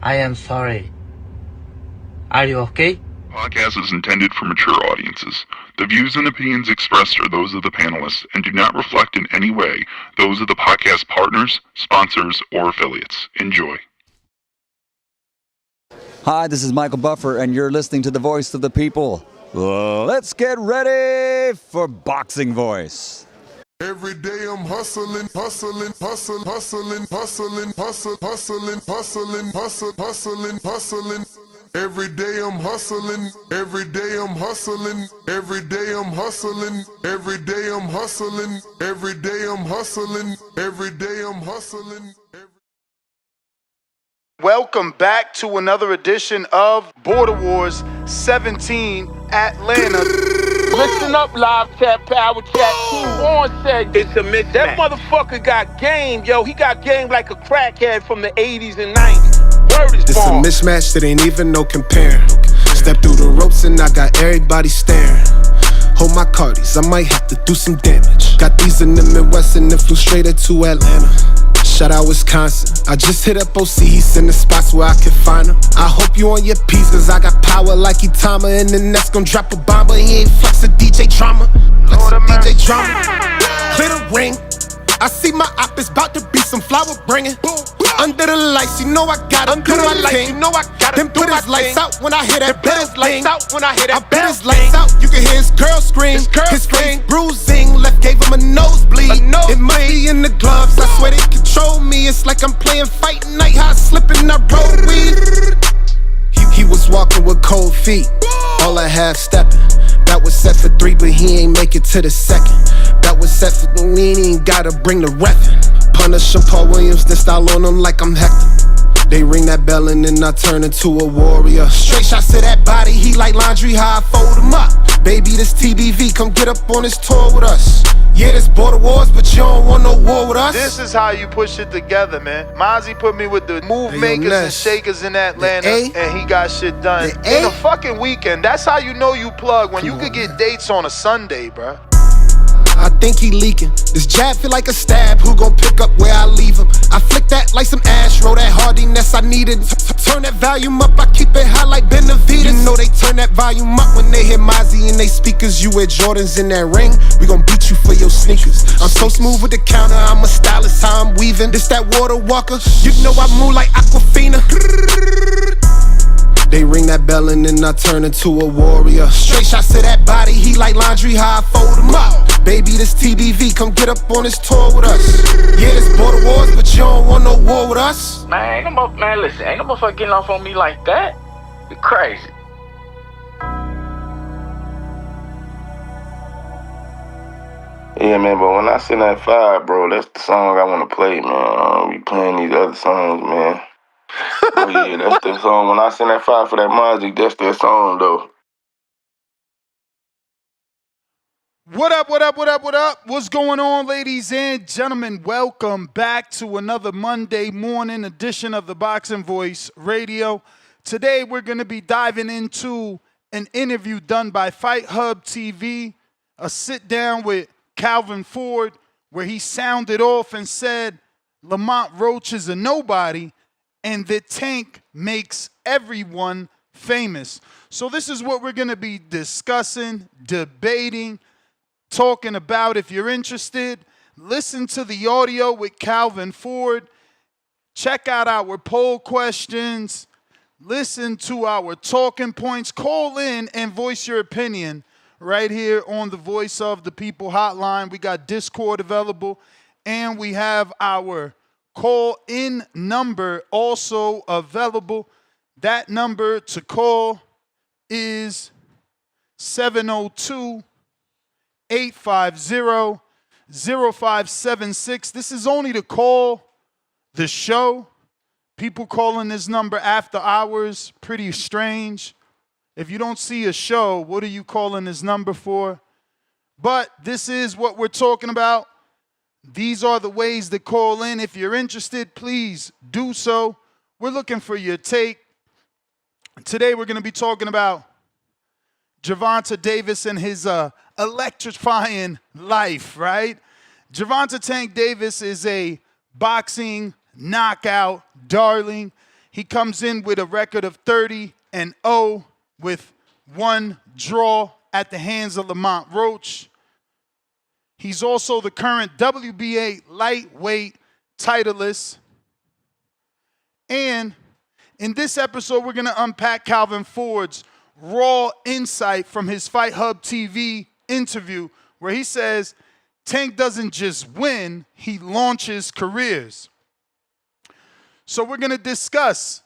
I am sorry. Are you okay? Podcast is intended for mature audiences. The views and opinions expressed are those of the panelists and do not reflect in any way those of the podcast partners, sponsors, or affiliates. Enjoy. Hi, this is Michael Buffer, and you're listening to the Voice of the People. Let's get ready for Boxing Voice. Every day I'm hustling, hustling, hustling, hustling, hustling, hustling, hustling, hustling, hustling, hustling, hustling. Every day I'm hustling, every day I'm hustling, every day I'm hustling, every day I'm hustling, every day I'm hustling, every day I'm hustling. Welcome back to another edition of Border Wars 17 Atlanta. Listen up, live chat, power chat. On said it's a mismatch. That motherfucker got game, yo. He got game like a crackhead from the 80s and 90s. Word is This a born. mismatch that ain't even no comparing. Step through the ropes and I got everybody staring. Hold my cardies, I might have to do some damage. Got these in the Midwest and then flew straight into Atlanta. Shout out Wisconsin. I just hit up OC, he's in the spots where I can find him. I hope you on your piece, cause I got power like Itama. And the next gon' drop a bomb, but he ain't flex a DJ drama. Flex a DJ drama. Clear the ring. I see my op is about to be some flower bringing. Under the lights, you know I gotta do my thing. You know I gotta do my lights out when I hear that bell thing. I bet his lights out, you can hear his girl scream. His face bruising, left gave him a nosebleed. It might be in the gloves, I swear they control me. It's like I'm playing fight night, how I slip and I roll weed. He was walking with cold feet, all I half stepping. That was set for 3, but he ain't make it to the second. That was set for the we ain't gotta bring the reffin'. Punish him, Paul Williams, then style on him like I'm Hector. They ring that bell and then I turn into a warrior. Straight shots to that body, he like laundry, how I fold him up. Baby, this TBV, come get up on this tour with us. Yeah, this border wars, but you don't want no war with us. This is how you push it together, man. Mozzie put me with the move makers and shakers in Atlanta, and he got shit done in a fucking weekend. That's how you know you plug, when you could get dates on a Sunday, bruh. I think he leaking. This jab feel like a stab. Who gon' pick up where I leave him? I flick that like some Astro. That hardiness I needed. Turn that volume up. I keep it high like Benavides. You know they turn that volume up when they hear Mozzie in they speakers. You wear Jordans in that ring. We gon' beat you for your sneakers. I'm so smooth with the counter. I'm a stylist. How I'm weaving. This that water walker. You know I move like Aquafina. They ring that bell and then I turn into a warrior. Straight shots to that body, he like laundry, how I fold him up. Baby, this TBV, come get up on this tour with us. Yeah, this border wars, but you don't want no war with us. Man, listen, ain't no motherfucker getting off on me like that. You crazy. Yeah, man, but when I send that fire, bro, that's the song I want to play, man. We playing these other songs, man. Oh, yeah, that's the song. When I send that fire for that Mozzie, that's that song, though. What up, what up, what up, what up? What's going on, ladies and gentlemen? Welcome back to another Monday morning edition of the Boxing Voice Radio. Today, we're going to be diving into an interview done by FightHub TV, a sit-down with Calvin Ford, where he sounded off and said Lamont Roach is a nobody, and the tank makes everyone famous. So this is what we're going to be discussing, debating, talking about. If you're interested, listen to the audio with Calvin Ford. Check out our poll questions. Listen to our talking points. Call in and voice your opinion right here on the Voice of the People hotline. We got Discord available, and we have our call-in number also available. That number to call is 702-850-0576. This is only to call the show. People calling this number after hours, pretty strange. If you don't see a show, what are you calling this number for? But this is what we're talking about. These are the ways to call in. If you're interested, please do so. We're looking for your take. Today we're going to be talking about Gervonta Davis and his electrifying life, right? Gervonta Tank Davis is a boxing knockout darling. He comes in with a record of 30-0 with 1 draw at the hands of Lamont Roach. He's also the current WBA lightweight titleist. And in this episode, we're going to unpack Calvin Ford's raw insight from his FightHub TV interview where he says Tank doesn't just win, he launches careers. So we're going to discuss,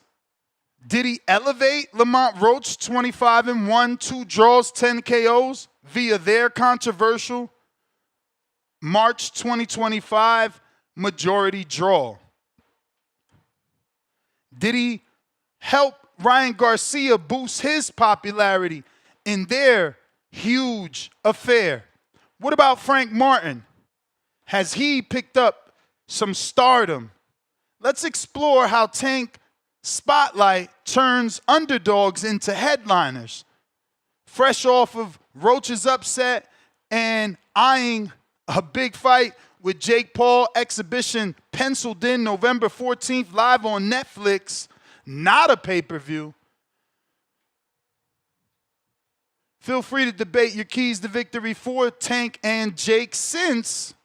did he elevate Lamont Roach 25-1, 2 draws, 10 KOs via their controversial March 2025 majority draw? Did he help Ryan Garcia boost his popularity in their huge affair? What about Frank Martin? Has he picked up some stardom? Let's explore how Tank Spotlight turns underdogs into headliners. Fresh off of Roach's upset and eyeing a big fight with Jake Paul, exhibition penciled in November 14th live on Netflix, not a pay-per-view. Feel free to debate your keys to victory for Tank and Jake, since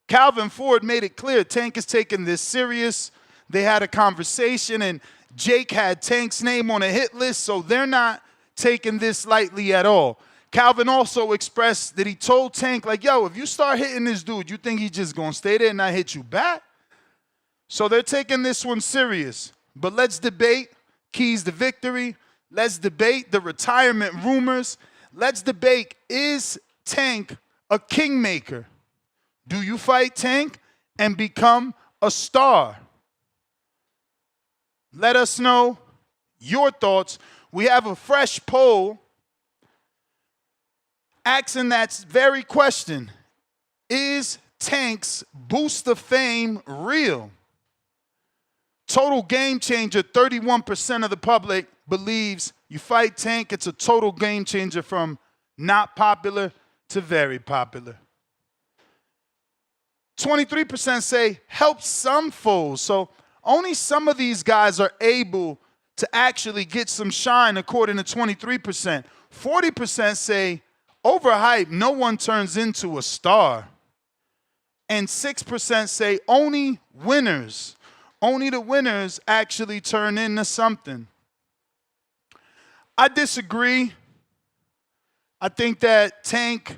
Calvin Ford made it clear Tank is taking this serious. They had a conversation and Jake had Tank's name on a hit list, so they're not taking this lightly at all. Calvin also expressed that he told Tank, like, yo, if you start hitting this dude, you think he's just going to stay there and not hit you back? So they're taking this one serious. But let's debate keys to victory. Let's debate the retirement rumors. Let's debate, is Tank a Kingmaker? Do you fight Tank and become a star? Let us know your thoughts. We have a fresh poll asking that very question. Is Tank's boost of fame real? Total game changer, 31% of the public believes you fight Tank, it's a total game changer from not popular to very popular. 23% say help some foes. So only some of these guys are able to actually get some shine, according to 23%. 40% say overhyped, no one turns into a star. And 6% say only winners, only the winners actually turn into something. I disagree. I think that Tank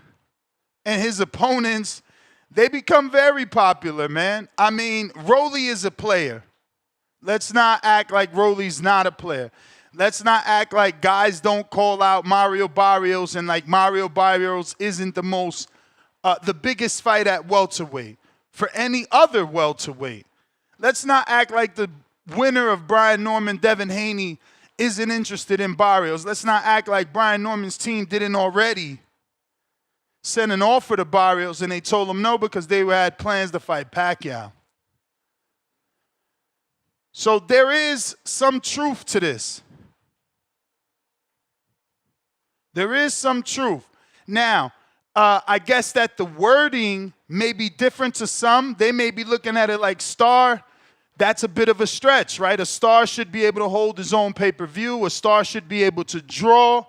and his opponents, they become very popular, man. I mean, Rolly is a player. Let's not act like Rolly's not a player. Let's not act like guys don't call out Mario Barrios and like Mario Barrios isn't the biggest fight at welterweight for any other welterweight. Let's not act like the winner of Brian Norman, Devin Haney, isn't interested in Barrios. Let's not act like Brian Norman's team didn't already send an offer to Barrios and they told him no because they had plans to fight Pacquiao. So there is some truth to this. There is some truth. Now, I guess that the wording may be different to some. They may be looking at it like star. That's a bit of a stretch, right? A star should be able to hold his own pay-per-view. A star should be able to draw.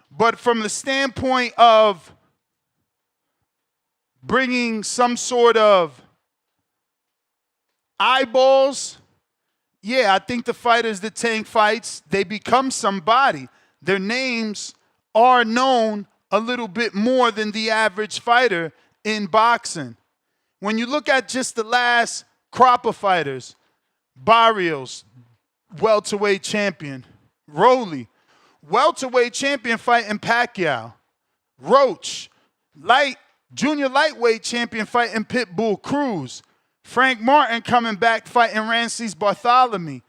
But from the standpoint of bringing some sort of eyeballs, yeah, I think the fighters that Tank fights, they become somebody. Their names are known a little bit more than the average fighter in boxing. When you look at just the last crop of fighters, Barrios, welterweight champion. Rolly, welterweight champion fighting Pacquiao. Roach, junior lightweight champion fighting Pitbull Cruz. Frank Martin coming back fighting Rances Bartholomew.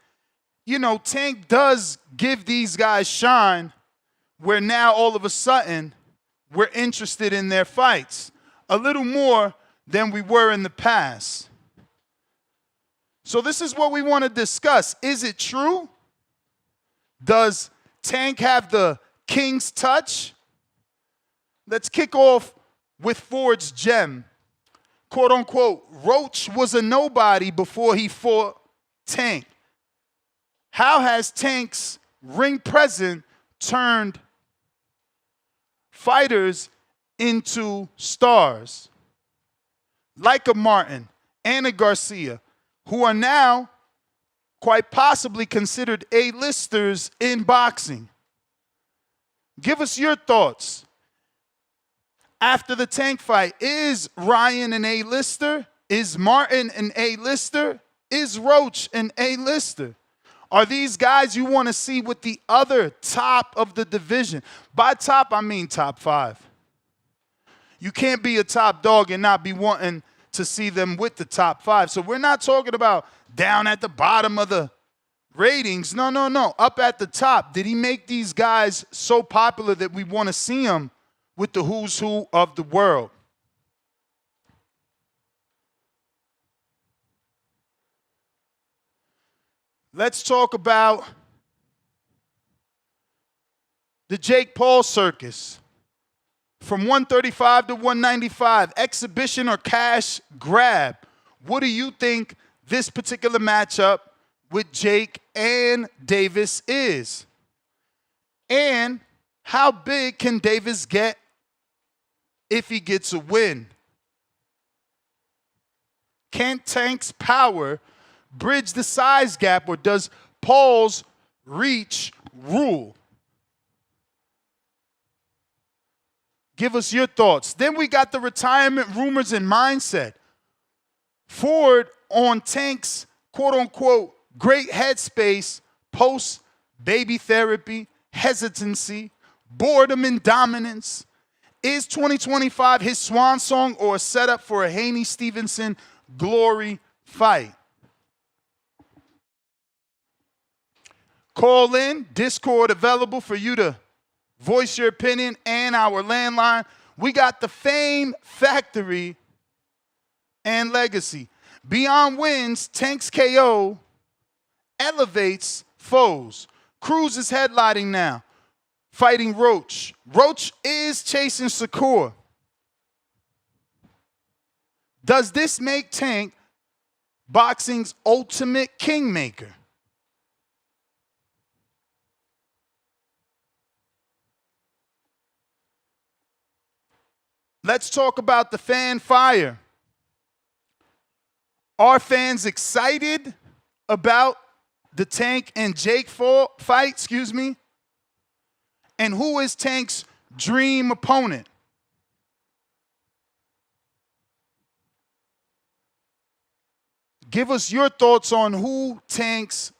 You know, Tank does give these guys shine where now all of a sudden we're interested in their fights a little more than we were in the past. So this is what we want to discuss. Is it true? Does Tank have the king's touch? Let's kick off with Ford's gem. Quote unquote, Roach was a nobody before he fought Tank. How has Tank's ring presence turned fighters into stars? Like a Martin and a Garcia, who are now quite possibly considered A-listers in boxing. Give us your thoughts. After the Tank fight, is Ryan an A-lister? Is Martin an A-lister? Is Roach an A-lister? Are these guys you want to see with the other top of the division? By top, I mean top 5. You can't be a top dog and not be wanting to see them with the top 5. So we're not talking about down at the bottom of the ratings. No. Up at the top. Did he make these guys so popular that we want to see them with the who's who of the world? Let's talk about the Jake Paul circus. From 135 to 195, exhibition or cash grab. What do you think this particular matchup with Jake and Davis is? And how big can Davis get if he gets a win? Can Tank's power bridge the size gap, or does Paul's reach rule? Give us your thoughts. Then we got the retirement rumors and mindset. Forward on Tank's quote-unquote great headspace post-baby therapy, hesitancy, boredom, and dominance. Is 2025 his swan song or a setup for a Haney Stevenson glory fight? Call in, Discord available for you to voice your opinion, and our landline. We got the Fame Factory and Legacy. Beyond wins, Tank's KO elevates foes. Cruz is headlining now, fighting Roach. Roach is chasing Shakur. Does this make Tank boxing's ultimate kingmaker? Let's talk about the fan fire. Are fans excited about the Tank and Jake fight, And who is Tank's dream opponent? Give us your thoughts on who Tank's,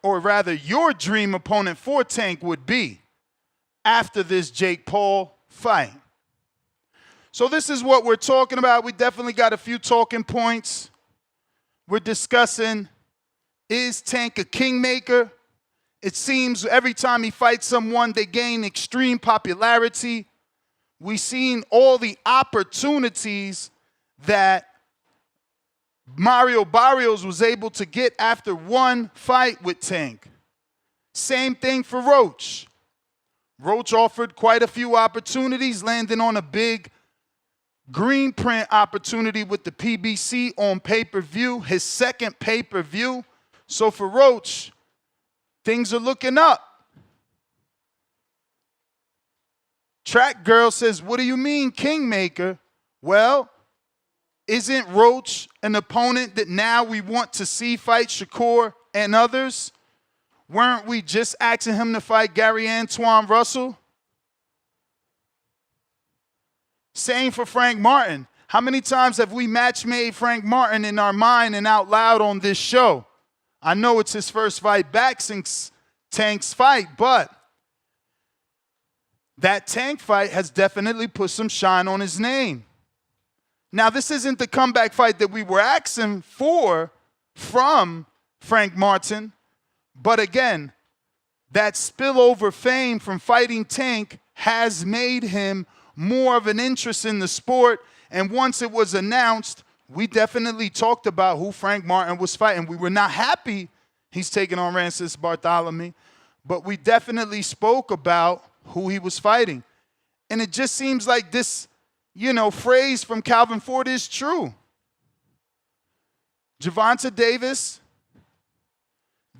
or rather your dream opponent for Tank would be after this Jake Paul fight. So this is what we're talking about. We definitely got a few talking points. We're discussing, is Tank a kingmaker? It seems every time he fights someone, they gain extreme popularity. We've seen all the opportunities that Mario Barrios was able to get after one fight with Tank. Same thing for Roach. Roach offered quite a few opportunities, landing on a big green print opportunity with the PBC on pay-per-view, his second pay-per-view. So for Roach, things are looking up. Track Girl says, what do you mean, Kingmaker? Well, isn't Roach an opponent that now we want to see fight Shakur and others? Weren't we just asking him to fight Gary Antoine Russell? Same for Frank Martin. How many times have we match-made Frank Martin in our mind and out loud on this show? I know it's his first fight back since Tank's fight, but that Tank fight has definitely put some shine on his name. Now, this isn't the comeback fight that we were asking for from Frank Martin, but again, that spillover fame from fighting Tank has made him more of an interest in the sport. And once it was announced, we definitely talked about who Frank Martin was fighting. We were not happy he's taking on Rancis Bartholomew, but we definitely spoke about who he was fighting. And it just seems like this, phrase from Calvin Ford is true. Gervonta Davis,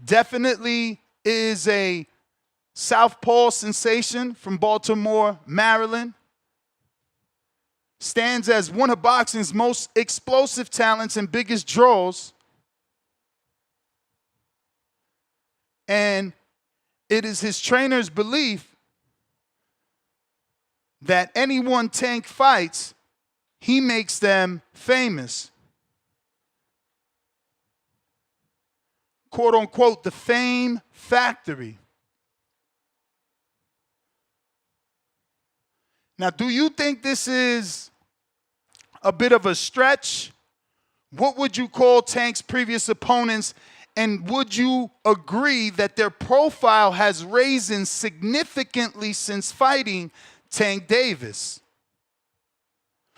Definitely is a southpaw sensation from Baltimore, Maryland. Stands as one of boxing's most explosive talents and biggest draws. And it is his trainer's belief that anyone Tank fights, he makes them famous. Quote unquote, the fame factory. Now, do you think this is a bit of a stretch? What would you call Tank's previous opponents? And would you agree that their profile has risen significantly since fighting Tank Davis?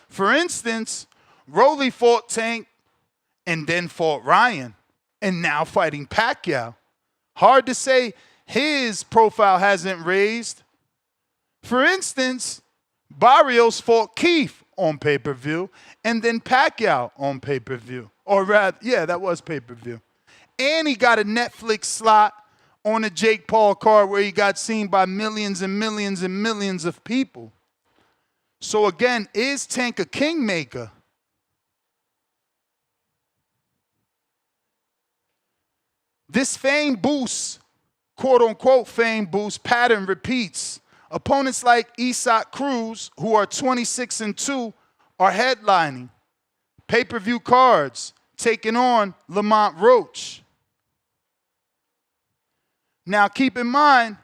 For instance, Rolly fought Tank and then fought Ryan and now fighting Pacquiao. Hard to say his profile hasn't raised. For instance, Barrios fought Keith on pay-per-view and then Pacquiao on pay-per-view. Or rather, yeah, that was pay-per-view. And he got a Netflix slot on a Jake Paul card where he got seen by millions and millions and millions of people. So again, is Tank a kingmaker? This fame boost, quote unquote fame boost pattern repeats. Opponents like Isaac Cruz, who are 26-2, are headlining. Pay-per-view cards taking on Lamont Roach. Now keep in mind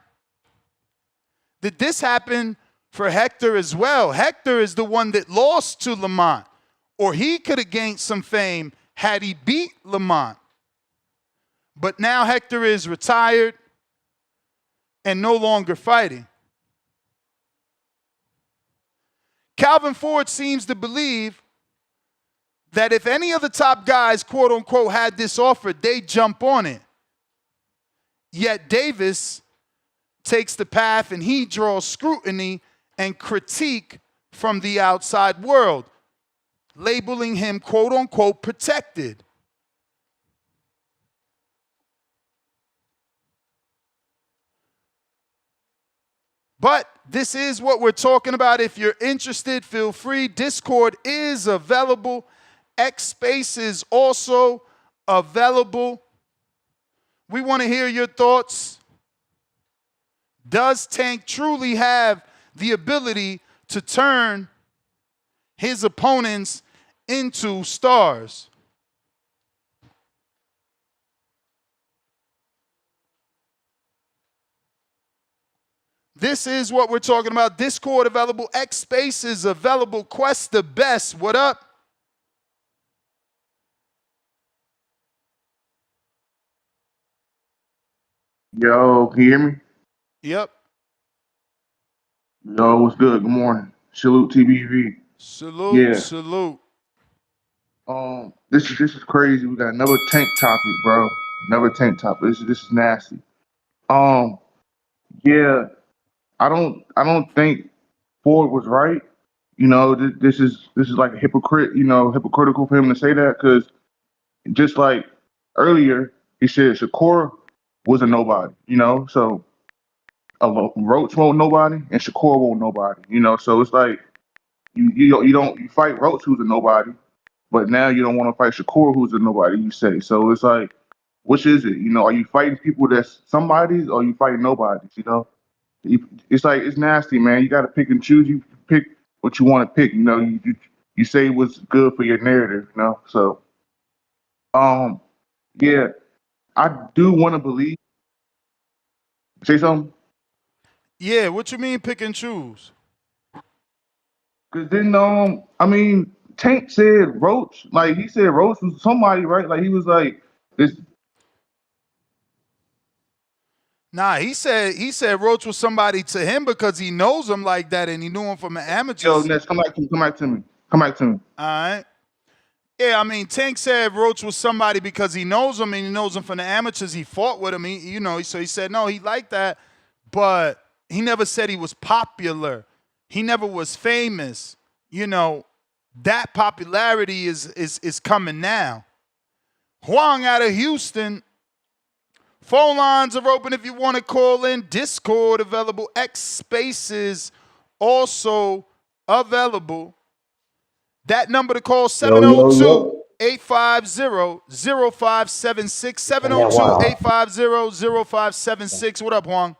that this happened for Hector as well. Hector is the one that lost to Lamont, or he could have gained some fame had he beat Lamont. But now Hector is retired and no longer fighting. Calvin Ford seems to believe that if any of the top guys, quote unquote, had this offer, they jump on it. Yet Davis takes the path and he draws scrutiny and critique from the outside world, labeling him, quote unquote, protected. But this is what we're talking about. If you're interested, feel free. Discord is available. X Space is also available. We want to hear your thoughts. Does Tank truly have the ability to turn his opponents into stars? This is what we're talking about. Discord available. X Space is available. Quest the best. What up? Yo, can you hear me? Yep. Yo, what's good? Good morning. Salute TBV. Salute, Yeah. salute. This is crazy. We got another Tank topic, bro. Another Tank topic. This is nasty. Yeah. I don't think Ford was right. You know, this is like a hypocritical for him to say that, because just like earlier, he said Shakur was a nobody. You know, so Roach won't nobody and Shakur won't nobody. You know, so it's like you fight Roach, who's a nobody, but now you don't want to fight Shakur, who's a nobody. You say, so it's like, which is it? You know, are you fighting people that's somebodies, or are you fighting nobodies? You know, it's like, it's nasty, man. You got to pick and choose. You pick what you want to pick. You know, you say what's good for your narrative. You know, so yeah, I do want to believe. Say something. Yeah, what you mean pick and choose? Cause then, I mean, Tank said Roach, like he said Roach was somebody, right? Like he was like this. Nah, he said Roach was somebody to him because he knows him like that and he knew him from an amateur. Yo, Ness, come back to me. All right. Yeah, I mean, Tank said Roach was somebody because he knows him and he knows him from the amateurs. He fought with him, so he said no, he liked that, but he never said he was popular. He never was famous. You know, that popularity is coming now. Huang out of Houston Phone lines are open if you want to call in. Discord available. X Spaces also available. That number to call 702-850-0576. 702-850-0576. What up, Juan?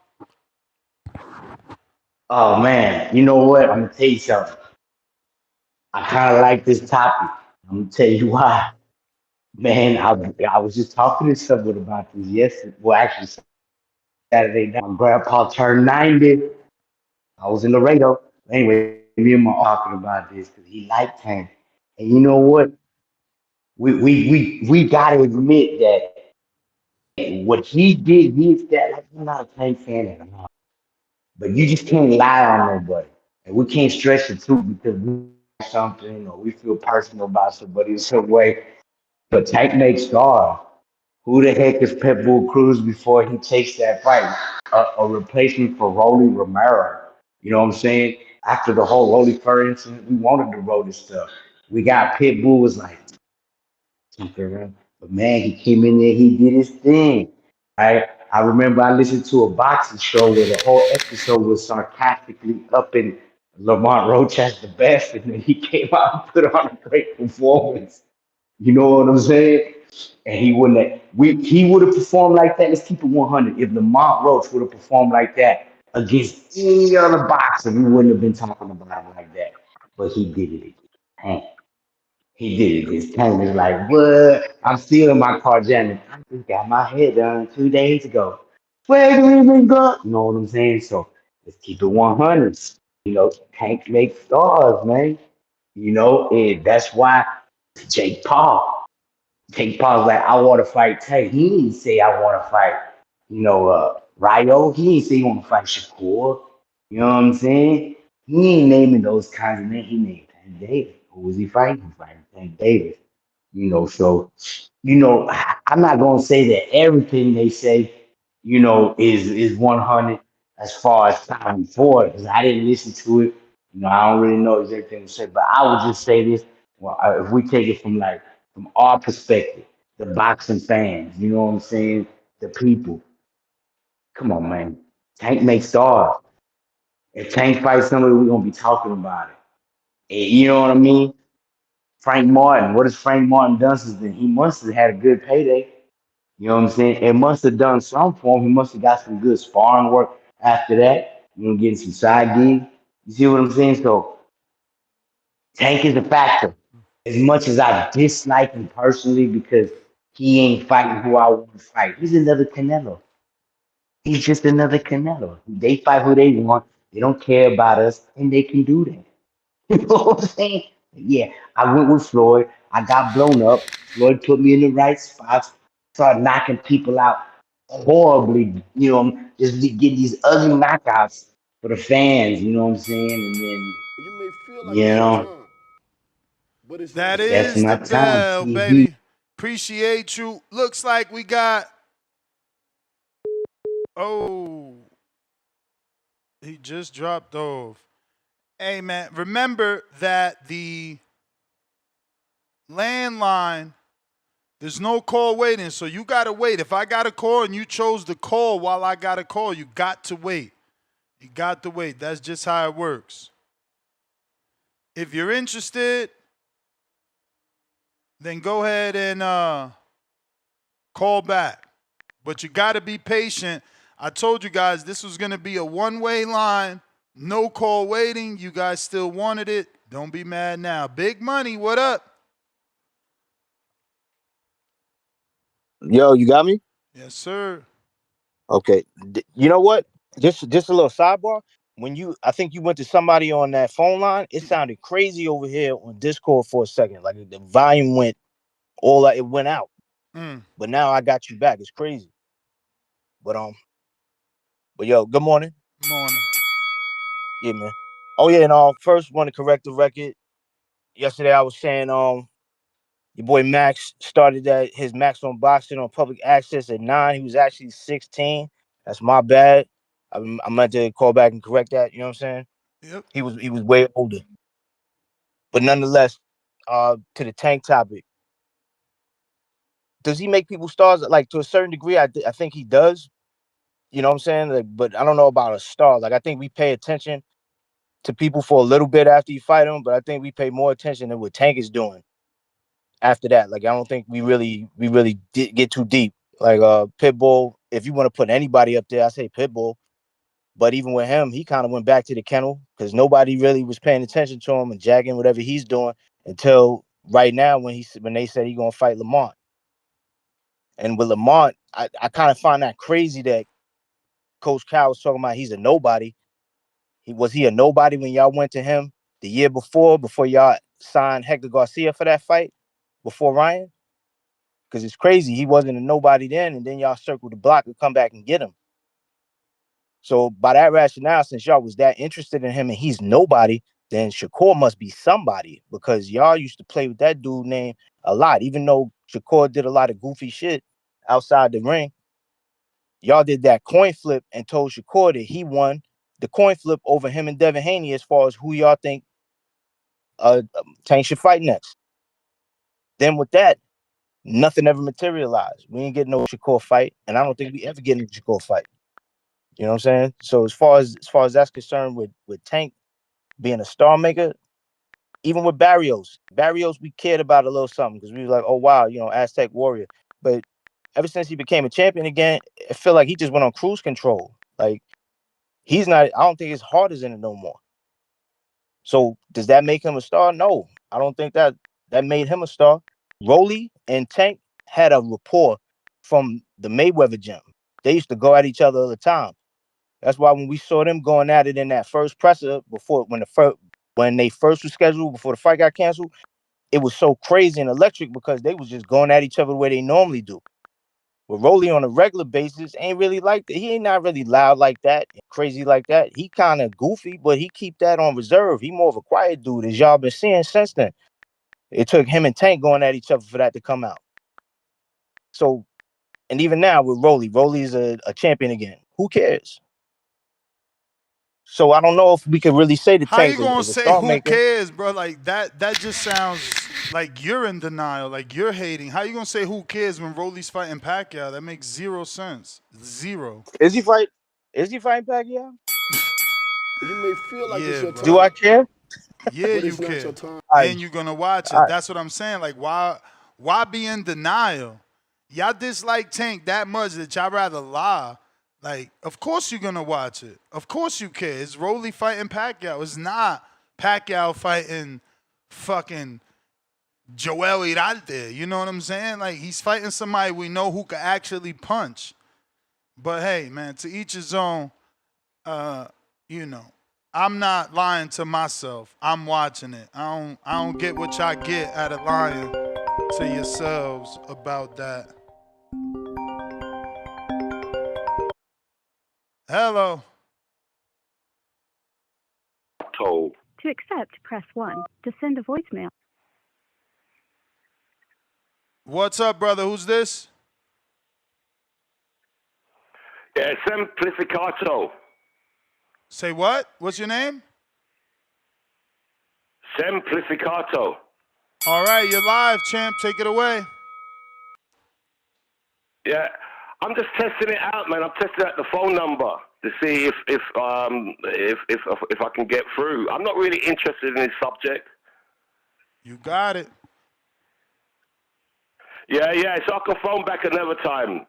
Oh man, you know what? I'm gonna tell you something. I kind of like this topic. I'm gonna tell you why. Man, I was just talking to someone about this yesterday. Well, actually, Saturday night. My grandpa turned 90. I was in Laredo. Anyway, me and my talking about this because he liked Tank. And you know what? We gotta admit that what he did against that, like, I'm not a Tank fan at all. But you just can't lie on nobody. And we can't stretch it too because we something or we feel personal about somebody in some way. But Tank makes stars. Who the heck is Pitbull Cruz before he takes that fight? A replacement for Rolly Romero. You know what I'm saying? After the whole Rolly Fur incident, we wanted to roll this stuff. We got Pitbull was like, something around. But man, he came in there, he did his thing. I remember I listened to a boxing show where the whole episode was sarcastically upping Lamont Roach as the best, and then he came out and put on a great performance. You know what I'm saying? And he wouldn't have, he would have performed like that. Let's keep it 100. If Lamont Roach would have performed like that against any other boxer, we wouldn't have been talking about him like that. But he did it again. He did it. His time is like, what? I'm still in my car jamming. I just got my head done 2 days ago. Where do we even go? You know what I'm saying? So let's keep it 100. You know, Tank makes stars, man. You know, and that's why Jake Paul. Jake Paul's like, I want to fight Tank. He didn't say I want to fight, Ryo. He didn't say he want to fight Shakur. You know what I'm saying? He ain't naming those kinds of names. He named Tank Davis. Who was he fighting? He fighting Tank Davis. So I'm not gonna say that everything they say, is 100 as far as time forward because I didn't listen to it. I don't really know everything to say, but I would just say this: if we take it from our perspective, the boxing fans, you know what I'm saying, the people. Come on, man. Tank makes stars. If Tank fights somebody, we're gonna be talking about it. And you know what I mean? Frank Martin. What has Frank Martin done since then? He must have had a good payday. You know what I'm saying? It must have done some for him. He must have got some good sparring work after that. Getting some side gigs. You see what I'm saying? So Tank is a factor. As much as I dislike him personally because he ain't fighting who I want to fight. He's another Canelo. He's just another Canelo. They fight who they want. They don't care about us, and they can do that. You know what I'm saying? Yeah, I went with Floyd. I got blown up. Floyd put me in the right spots. Started knocking people out horribly. Just get these ugly knockouts for the fans. You know what I'm saying? And then, you know, That that's is my the time. bell, TV. baby. Appreciate you. Looks like we got. Oh, he just dropped off. Hey, man, remember that the landline, there's no call waiting, so you got to wait. If I got a call and you chose to call while I got a call, you got to wait. You got to wait. That's just how it works. If you're interested, then go ahead and call back. But you got to be patient. I told you guys this was going to be a one-way line. No call waiting. You guys still wanted it. Don't be mad now. Big Money, what up? Yo, you got me? Yes, sir. Okay. You know what? Just a little sidebar. I think you went to somebody on that phone line. It sounded crazy over here on Discord for a second. Like the volume it went out. But now I got you back. It's crazy. But yo, good morning. Good morning. Yeah, man. Oh yeah, and first want to correct the record. Yesterday I was saying your boy Max started his Max on Boxing on public access at 9. He was actually 16. That's my bad. I meant to call back and correct that. You know what I'm saying? Yep. He was way older. But nonetheless, to the Tank topic. does he make people stars? Like, to a certain degree, I think he does. You know what I'm saying? Like, but I don't know about a star. Like, I think we pay attention to people for a little bit after you fight them, but I think we pay more attention than what Tank is doing after that. Like, I don't think we really did get too deep. Like, Pitbull, if you want to put anybody up there, I say Pitbull. But even with him, he kind of went back to the kennel because nobody really was paying attention to him and jacking whatever he's doing until right now when they said he's gonna fight Lamont. And with Lamont, I kind of find that crazy that Coach Cal was talking about he's a nobody. Was he a nobody when y'all went to him the year before y'all signed Hector Garcia for that fight before Ryan? Because it's crazy. He wasn't a nobody then, and then y'all circled the block and come back and get him. So by that rationale, since y'all was that interested in him and he's nobody, then Shakur must be somebody because y'all used to play with that dude name a lot. Even though Shakur did a lot of goofy shit outside the ring, y'all did that coin flip and told Shakur that he won the coin flip over him and Devin Haney as far as who y'all think Tank should fight next. Then with that, nothing ever materialized. We didn't get no Shakur fight, and I don't think we ever get a Shakur fight. You know what I'm saying? So as far as that's concerned with Tank being a star maker, even with Barrios, we cared about a little something because we were like, oh wow, you know, Aztec Warrior. But ever since he became a champion again, I feel like he just went on cruise control. Like he's not. I don't think his heart is in it no more. So does that make him a star? No, I don't think that made him a star. Rolly and Tank had a rapport from the Mayweather gym. They used to go at each other all the time. That's why when we saw them going at it in that first presser when they first were scheduled before the fight got canceled, it was so crazy and electric because they was just going at each other the way they normally do. But Rolly on a regular basis ain't really like that. He ain't not really loud like that, crazy like that. He kind of goofy, but he keep that on reserve. He more of a quiet dude, as y'all been seeing since then. It took him and Tank going at each other for that to come out. So, and even now with Rolly's a champion again. Who cares? So I don't know if we could really say the How Tank you gonna is a say star who maker. cares, bro? Like that just sounds like you're in denial, like you're hating. How you gonna say who cares when Rolly's fighting Pacquiao? That makes zero sense. Zero. Is he fighting Pacquiao? You may feel like it's Yeah, your bro. Do I time, care? Yeah, but you it's not your care. time. And you're gonna watch it. That's what I'm saying. Like, why be in denial? Y'all dislike Tank that much that y'all rather lie. Like, of course you're gonna watch it. Of course you care. It's Rolly fighting Pacquiao. It's not Pacquiao fighting fucking Joel Irante. You know what I'm saying? Like, he's fighting somebody we know who can actually punch. But hey, man, to each his own. You know, I'm not lying to myself. I'm watching it. I don't get what y'all get out of lying to yourselves about that. Hello. Told. To accept, press 1. To send a voicemail. What's up, brother? Who's this? Yeah, Simplificato. Say what? What's your name? Simplificato. All right, you're live, champ. Take it away. Yeah, I'm just testing it out, man. I'm testing out the phone number to see if I can get through. I'm not really interested in this subject. You got it. Yeah. So I can phone back another time.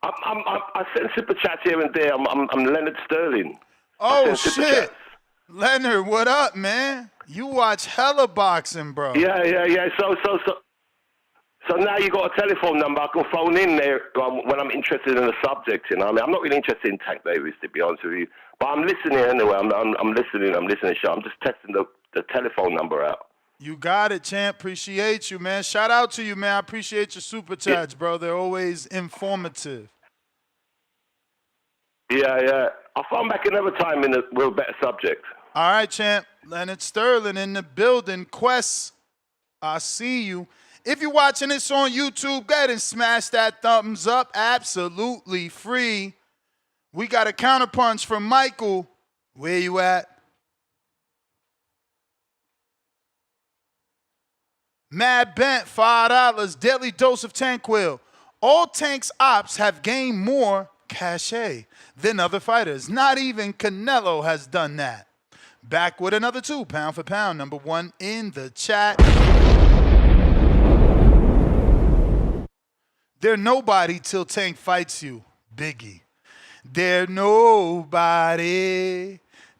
I send super chats here and there. I'm Leonard Sterling. Oh shit, Leonard, what up, man? You watch hella boxing, bro. Yeah. So now you got a telephone number. I can phone in there when I'm interested in a subject. You know, I mean, I'm not really interested in Tank Davis, to be honest with you. But I'm listening anyway. I'm listening. I'm listening. So I'm just testing the telephone number out. You got it, champ. Appreciate you, man. Shout out to you, man. I appreciate your super chats, bro. They're always informative. Yeah. I'll phone back another time with a better subject. All right, champ. Leonard Sterling in the building. Quest, I see you. If you're watching this on YouTube, go ahead and smash that thumbs up. Absolutely free. We got a counterpunch from Michael. Where you at? Mad Bent, $5. Daily dose of Tanquil. All Tank's ops have gained more cachet than other fighters. Not even Canelo has done that. Back with another 2, pound for pound. Number 1 in the chat. They're nobody till Tank fights you, Biggie. They're nobody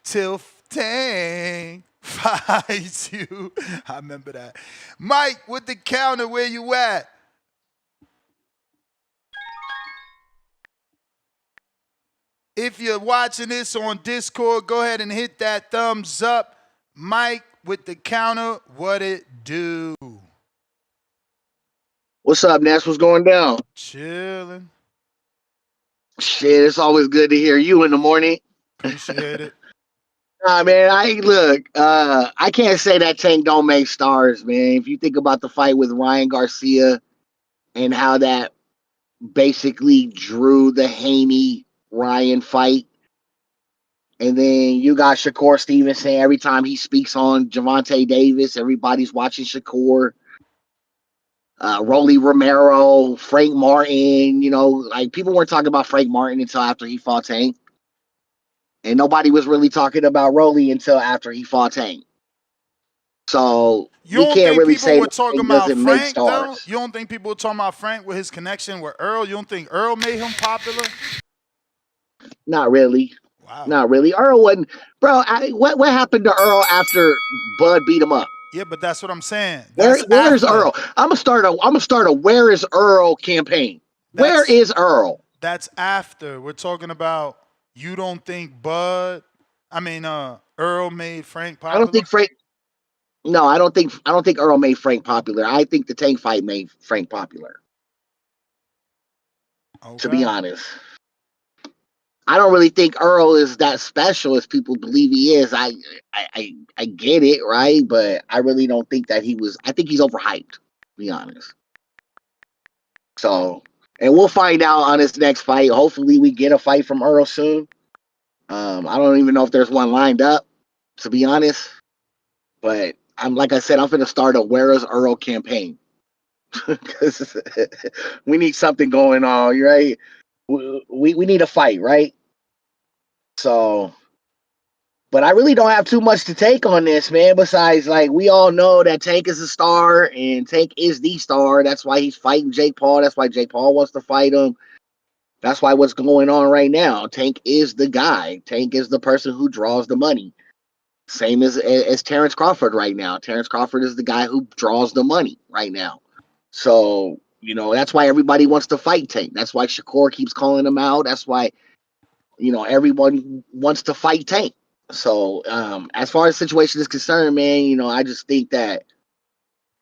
till Tank fights you. I remember that. Mike with the counter, where you at? If you're watching this on Discord, go ahead and hit that thumbs up. Mike with the counter, what it do? What's up, Ness? What's going down? Chilling. Shit, it's always good to hear you in the morning. Appreciate it. Nah, man, I can't say that Tank don't make stars, man. If you think about the fight with Ryan Garcia and how that basically drew the Haney-Ryan fight, and then you got Shakur Stevenson. Every time he speaks on Gervonta Davis, everybody's watching Shakur. Rolly Romero, Frank Martin, like people weren't talking about Frank Martin until after he fought Tank. And nobody was really talking about Rolly until after he fought Tank. So you we can't really say that talking Tank about doesn't Frank, make stars. though? You don't think people were talking about Frank with his connection with Earl? You don't think Earl made him popular? Not really. Wow. Not really. Earl wasn't, bro. What happened to Earl after Bud beat him up? Yeah, but that's what I'm saying. Where's Earl? I'm gonna start a Where is Earl campaign. Where is Earl? That's after. We're talking about you don't think Earl made Frank popular? I don't think Frank. No, I don't think Earl made Frank popular. I think the Tank fight made Frank popular. Okay. To be honest. I don't really think Earl is that special as people believe he is. I get it, right? But I really don't think that he was. I think he's overhyped, to be honest. So, and we'll find out on his next fight. Hopefully we get a fight from Earl soon. I don't even know if there's one lined up, to be honest. But like I said, I'm going to start a Where is Earl campaign. Because we need something going on, right? We need a fight, right? So, but I really don't have too much to take on this, man. Besides, like, we all know that Tank is a star and Tank is the star. That's why he's fighting Jake Paul. That's why Jake Paul wants to fight him. That's why what's going on right now. Tank is the guy. Tank is the person who draws the money. Same as Terrence Crawford right now. Terrence Crawford is the guy who draws the money right now. So, that's why everybody wants to fight Tank. That's why Shakur keeps calling him out. That's why, everyone wants to fight Tank. So, as far as the situation is concerned, man, I just think that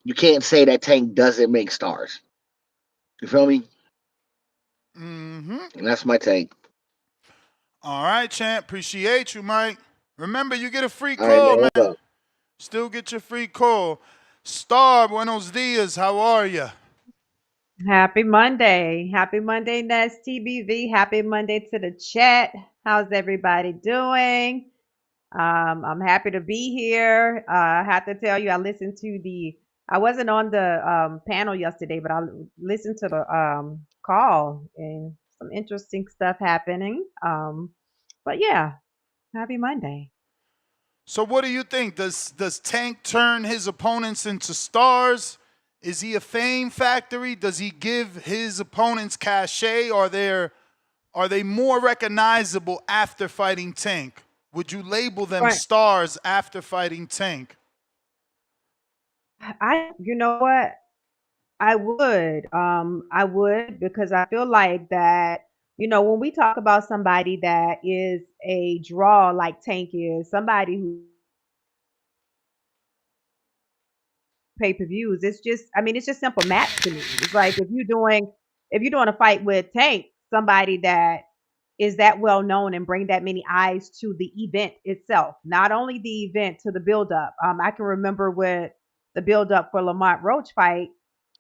you can't say that Tank doesn't make stars. You feel me? Mm-hmm. And that's my take. All right, champ. Appreciate you, Mike. Remember, you get a free call, right, man. Still get your free call. Star, buenos dias. How are you? Happy Monday. Happy Monday, Nest TBV. Happy Monday to the chat. How's everybody doing? I'm happy to be here. I have to tell you, I wasn't on the panel yesterday, but I listened to the call and some interesting stuff happening. But yeah, happy Monday. So what do you think? Does Tank turn his opponents into stars? Is he a fame factory? Does he give his opponents cachet? Are they more recognizable after fighting Tank? Would you label them stars after fighting Tank? You know what? I would because I feel like that, when we talk about somebody that is a draw like Tank is, somebody who pay-per-views, it's just simple math to me. It's like if you're doing a fight with Tank, somebody that is that well known and bring that many eyes to the event itself, not only the event to the build up. I can remember with the build up for Lamont Roach fight,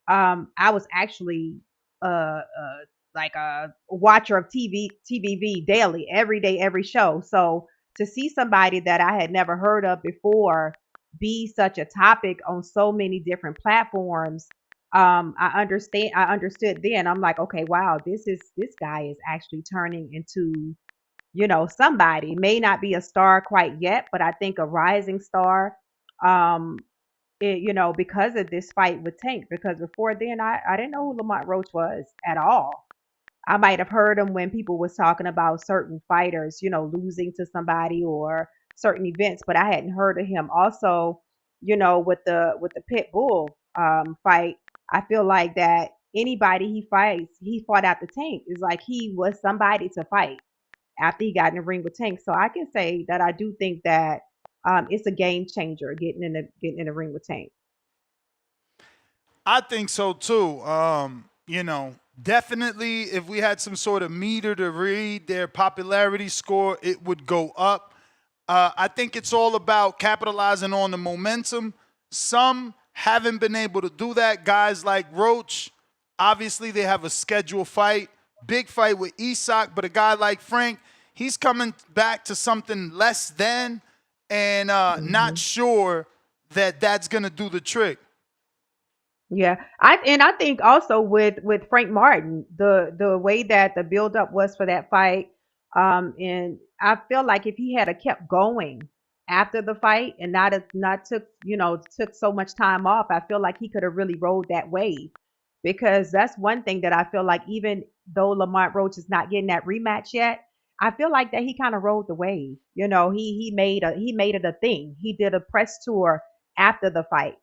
I was actually like a watcher of TVV daily, every day, every show. So to see somebody that I had never heard of before be such a topic on so many different platforms, I understood then. I'm like, okay, wow, this guy is actually turning into, somebody. May not be a star quite yet, but I think a rising star. Um, because of this fight with Tank. Because before then, I didn't know who Lamont Roach was at all. I might have heard him when people was talking about certain fighters, losing to somebody or certain events, but I hadn't heard of him. Also, with the Pit Bull fight, I feel like that anybody he fights, he fought out the Tank. It's like he was somebody to fight after he got in the ring with Tank. So I can say that I do think that it's a game changer getting in the ring with Tank. I think so too. Definitely if we had some sort of meter to read their popularity score, it would go up. I think it's all about capitalizing on the momentum. Some haven't been able to do that. Guys like Roach, obviously they have a scheduled fight, big fight with Isak, but a guy like Frank, he's coming back to something less than, and not sure that that's going to do the trick. Yeah, I think also with Frank Martin, the way that the buildup was for that fight, and I feel like if he had a kept going after the fight and not took so much time off, I feel like he could have really rode that wave, because that's one thing that I feel like even though Lamont Roach is not getting that rematch yet, I feel like that he kind of rode the wave. He made it a thing. He did a press tour after the fight.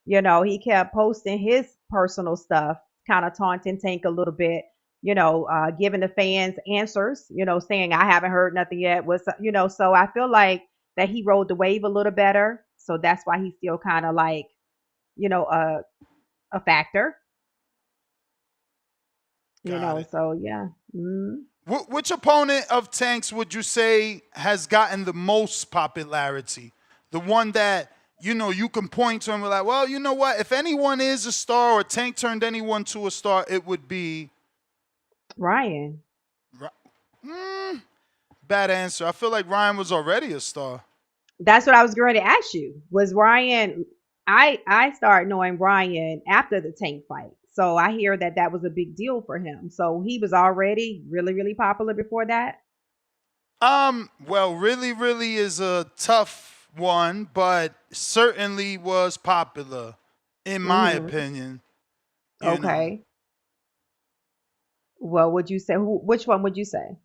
He kept posting his personal stuff, kind of taunting Tank a little bit, giving the fans answers, saying, I haven't heard nothing yet. So I feel like that he rode the wave a little better. So that's why he's still kind of like, a factor, so yeah. Which opponent of Tank's would you say has gotten the most popularity? The one that, you can point to and be like, well, you know what? If anyone is a star or Tank turned anyone to a star, it would be Ryan. Bad answer. I feel like Ryan was already a star. That's what I was going to ask you. Was Ryan? I started knowing Ryan after the Tank fight, so I hear that was a big deal for him. So he was already really, really popular before that. Well, really, really is a tough one, but certainly was popular, in my opinion. Okay. Well, would you say which one would you say?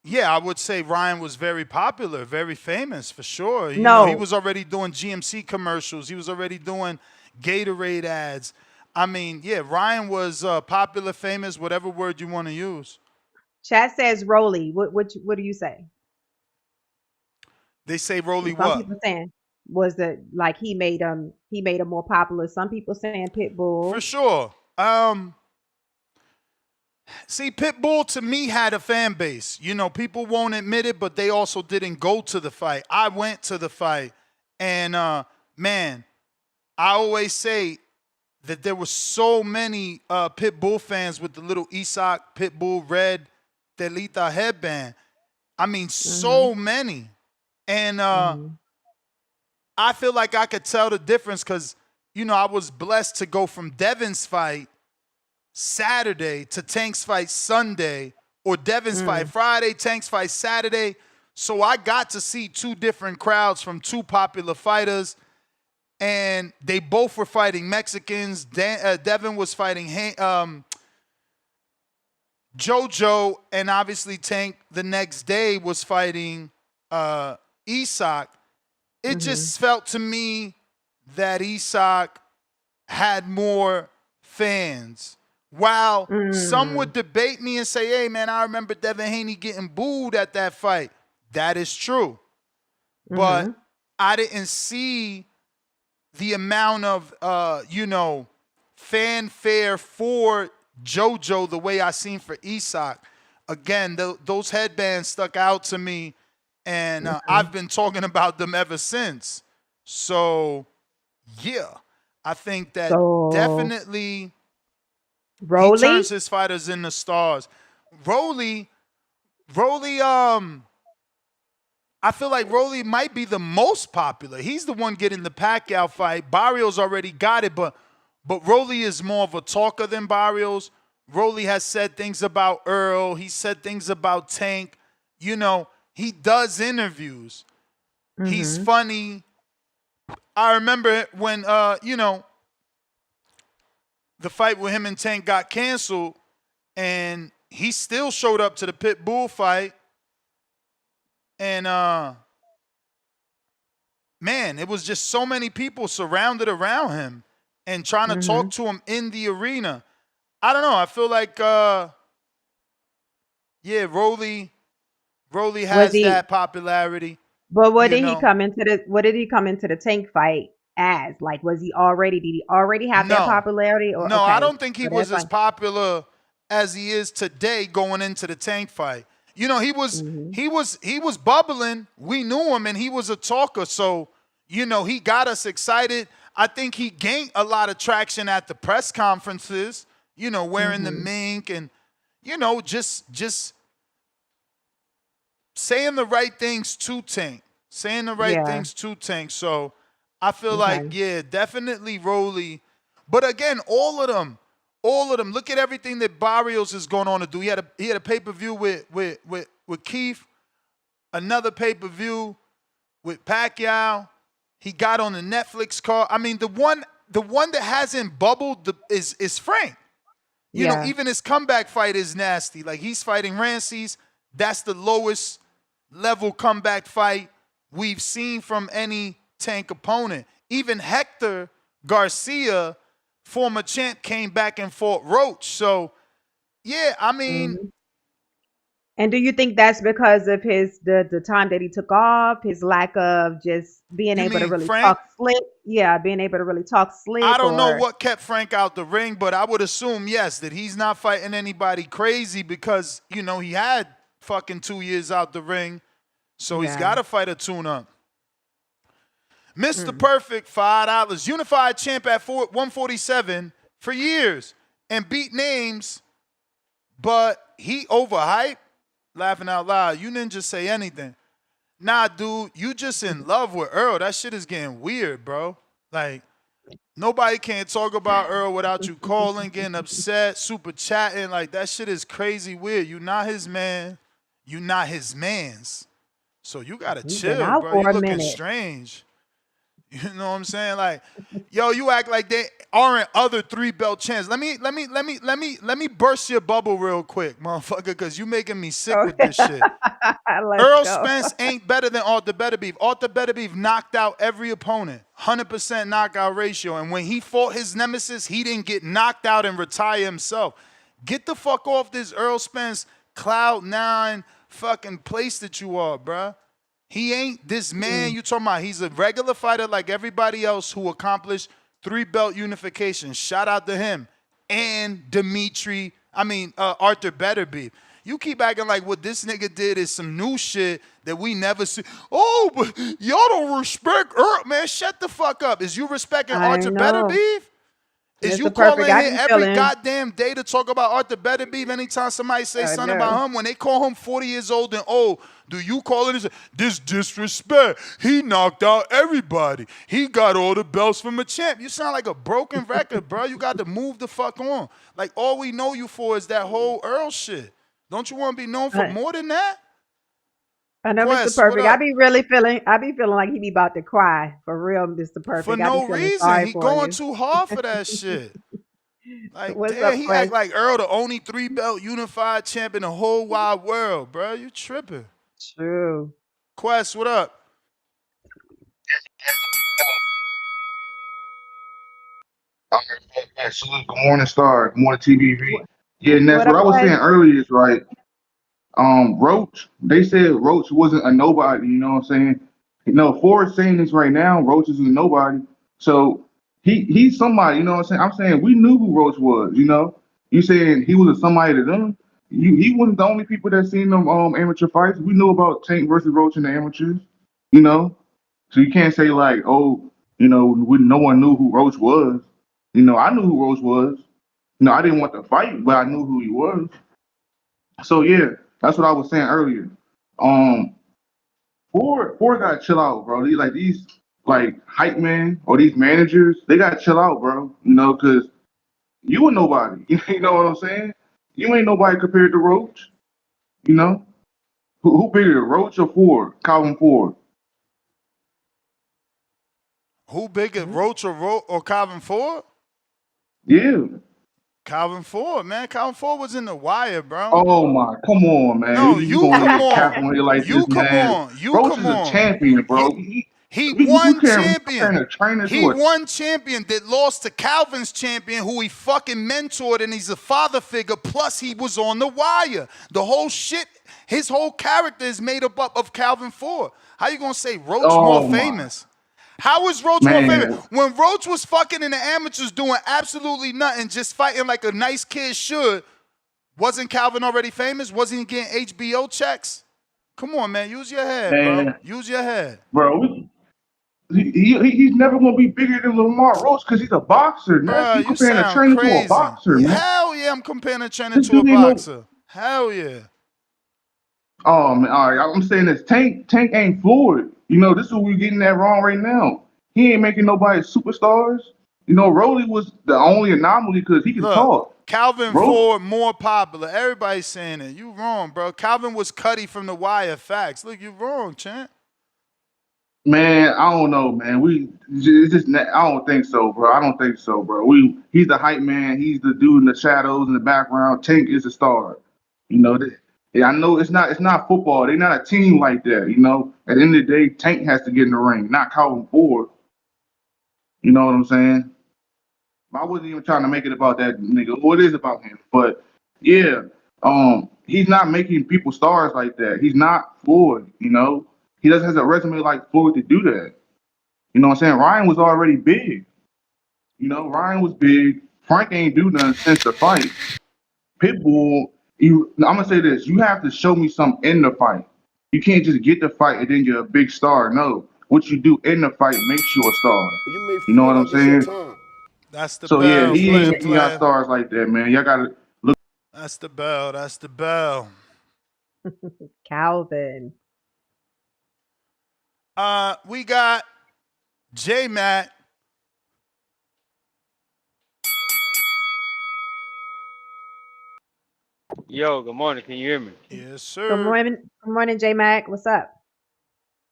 Yeah, I would say Ryan was very popular, very famous for sure. He was already doing GMC commercials. He was already doing Gatorade ads. I mean, yeah, Ryan was popular, famous, whatever word you want to use. Chat says Rolly. What do you say? They say Rolly Some what? people saying was that like he made him more popular. Some people saying Pitbull. For sure. See, Pitbull to me had a fan base. People won't admit it, but they also didn't go to the fight. I went to the fight, and man, I always say that there were so many Pitbull fans with the little Isak Pitbull red Delita headband. I mean, so many. And I feel like I could tell the difference because, I was blessed to go from Devin's fight Saturday to Tank's fight Sunday, or Devin's fight Friday, Tank's fight Saturday. So I got to see two different crowds from two popular fighters, and they both were fighting Mexicans. Devin was fighting JoJo, and obviously Tank the next day was fighting Isak. It just felt to me that Isak had more fans. While some would debate me and say, hey, man, I remember Devin Haney getting booed at that fight. That is true. But I didn't see the amount of, fanfare for JoJo the way I seen for Isak. Again, those headbands stuck out to me, and I've been talking about them ever since. So, yeah, I think that definitely Rolly? he turns his fighters into stars. Rolly, I feel like Rolly might be the most popular. He's the one getting the Pacquiao fight. Barrios already got it, but But Rolly is more of a talker than Barrios. Rolly has said things about Earl. He said things about Tank. You know, he does interviews. He's funny. I remember when, you know, the fight with him and Tank got canceled, and he still showed up to the Pitbull fight. And, man, it was just so many people surrounded around him and trying to talk to him in the arena. I don't know. I feel like, yeah, Rolly has that popularity. But what did he come into the Tank fight as? Like, did he already have that popularity? Or no, okay. I don't think he was as popular as he is today going into the Tank fight. You know, he was bubbling. We knew him, and he was a talker. So, you know, he got us excited. I think he gained a lot of traction at the press conferences, you know, wearing the mink and, you know, just saying the right things to Tank. Saying the right things to Tank. So I feel like, yeah, definitely Rolly. But again, all of them. Look at everything that Barrios is going on to do. He had a pay-per-view with Keith, another pay-per-view with Pacquiao. He got on the Netflix card. I mean, the one that hasn't bubbled is Frank. You know, even his comeback fight is nasty. Like, he's fighting Rancies. That's the lowest level comeback fight we've seen from any Tank opponent. Even Hector Garcia, former champ, came back and fought Roach. So, yeah, I mean. And do you think that's because of the time that he took off, his lack of just being able to really talk slick? Yeah, being able to really talk slick. I don't know what kept Frank out the ring, but I would assume, yes, that he's not fighting anybody crazy because, you know, he had fucking 2 years out the ring. So he's got to fight a tune-up. Mr. Perfect, $5. Unified champ at 147 for years and beat names, but he overhyped. Laughing out loud. You didn't just say anything. Nah, dude, you just in love with Earl. That shit is getting weird, bro. Like, nobody can talk about Earl without you calling, getting upset, super chatting. Like, that shit is crazy weird. You not his man. You not his man's. So you got to chill, bro. You looking strange. You know what I'm saying? Like, yo, you act like they aren't other 3-belt champs. Let me burst your bubble real quick, motherfucker, because you making me sick with this shit. Earl Spence ain't better than Arthur Beterbiev. Arthur Beterbiev knocked out every opponent, 100% knockout ratio. And when he fought his nemesis, he didn't get knocked out and retire himself. Get the fuck off this Earl Spence cloud 9 fucking place that you are, bruh. He ain't this man you talking about. He's a regular fighter like everybody else who accomplished 3-belt unification. Shout out to him. And Arthur Beterbiev. You keep acting like what this nigga did is some new shit that we never see. Oh, but y'all don't respect Earl. Man, shut the fuck up. Is you respecting Arthur Beterbiev? Is you calling him every goddamn day to talk about Arthur Beterbiev anytime somebody say something about him? When they call him 40 years old and old, do you call it this disrespect? He knocked out everybody. He got all the belts from a champ. You sound like a broken record, bro. You got to move the fuck on. Like, all we know you for is that whole Earl shit. Don't you want to be known for more than that? I know, Mr. Perfect. I be feeling like he be about to cry. For real, Mr. Perfect. For no reason. He going too hard for that shit. Like, damn, he act like Earl the only 3-belt unified champ in the whole wide world, bro. You tripping. True. Quest, what up? Salute. Good morning, Star. Good morning, TBV. Yeah, and that's what I was saying earlier is right. Roach, they said Roach wasn't a nobody, you know what I'm saying? You know, Ford's saying this right now, Roach is a nobody. So he's somebody, you know what I'm saying? I'm saying we knew who Roach was, you know? You saying he was a somebody to them? He wasn't the only people that seen them amateur fights. We knew about Tank versus Roach in the amateurs, you know? So you can't say like, oh, you know, no one knew who Roach was. You know, I knew who Roach was. You know, I didn't want to fight, but I knew who he was. So yeah, that's what I was saying earlier. Ford got to chill out, bro. These like hype man or these managers, they gotta chill out, bro. You know, because you ain't nobody. You know what I'm saying? You ain't nobody compared to Roach. You know, who bigger, Roach or Ford? Calvin Ford? Who bigger, Roach or Calvin Ford? Yeah. Calvin Ford, man. Calvin Ford was in the wire, bro. Oh my, come on, man. No, You you gonna come get cap on. on here like You this, come man? on. You Roach come is a on. champion, bro. He We won can't champion. a trainer He to a won champion that lost to Calvin's champion, who he fucking mentored, and he's a father figure. Plus, he was on the wire. The whole shit, his whole character is made up of Calvin Ford. How you gonna say Roach more oh my famous? How is Roach more famous? man. When Roach was fucking in the amateurs doing absolutely nothing, just fighting like a nice kid should, wasn't Calvin already famous? Wasn't he getting HBO checks? Come on, man. Use your head, bro. Man, Use your head. bro, he's never gonna be bigger than Lamont Roach because he's a boxer, man. Bro, You you comparing a sound trainer to a crazy. boxer, man. Hell yeah, I'm comparing a trainer This to a dude ain't no. boxer. Hell yeah. Oh man, all right. I'm saying this. Tank ain't Floyd. You know, this is what we're getting that wrong right now. He ain't making nobody superstars. You know, Rolly was the only anomaly because he can Look, talk. Calvin Roach, Ford more popular. Everybody's saying it. You wrong, bro. Calvin was Cuddy from the wire. Facts. Look, you wrong, champ. man, I don't know, man. It's just I don't think so, bro. I don't think so, bro. He's the hype man. He's the dude in the shadows in the background. Tank is the star. You know, yeah, I know it's not football. They're not a team like that. You know, at the end of the day, Tank has to get in the ring, not Calvin Ford. You know what I'm saying? I wasn't even trying to make it about that nigga. Well, it is about him, but yeah, he's not making people stars like that. He's not Floyd. You know, he doesn't have a resume like Floyd to do that. You know what I'm saying? Ryan was already big. You know, Ryan was big. Frank ain't do nothing since the fight. Pitbull, I'm gonna say this: you have to show me something in the fight. You can't just get the fight and then you're a big star. No, what you do in the fight makes you a star. You may You know feel what I'm like it's your saying? time. That's the So yeah, bell, he ain't player, making y'all player. stars like that, man. Y'all gotta look. That's the bell. That's the bell. Calvin. We got J Matt. Yo, good morning. Can you hear me? Yes, Good sir. morning. Good morning, J Mac. What's up?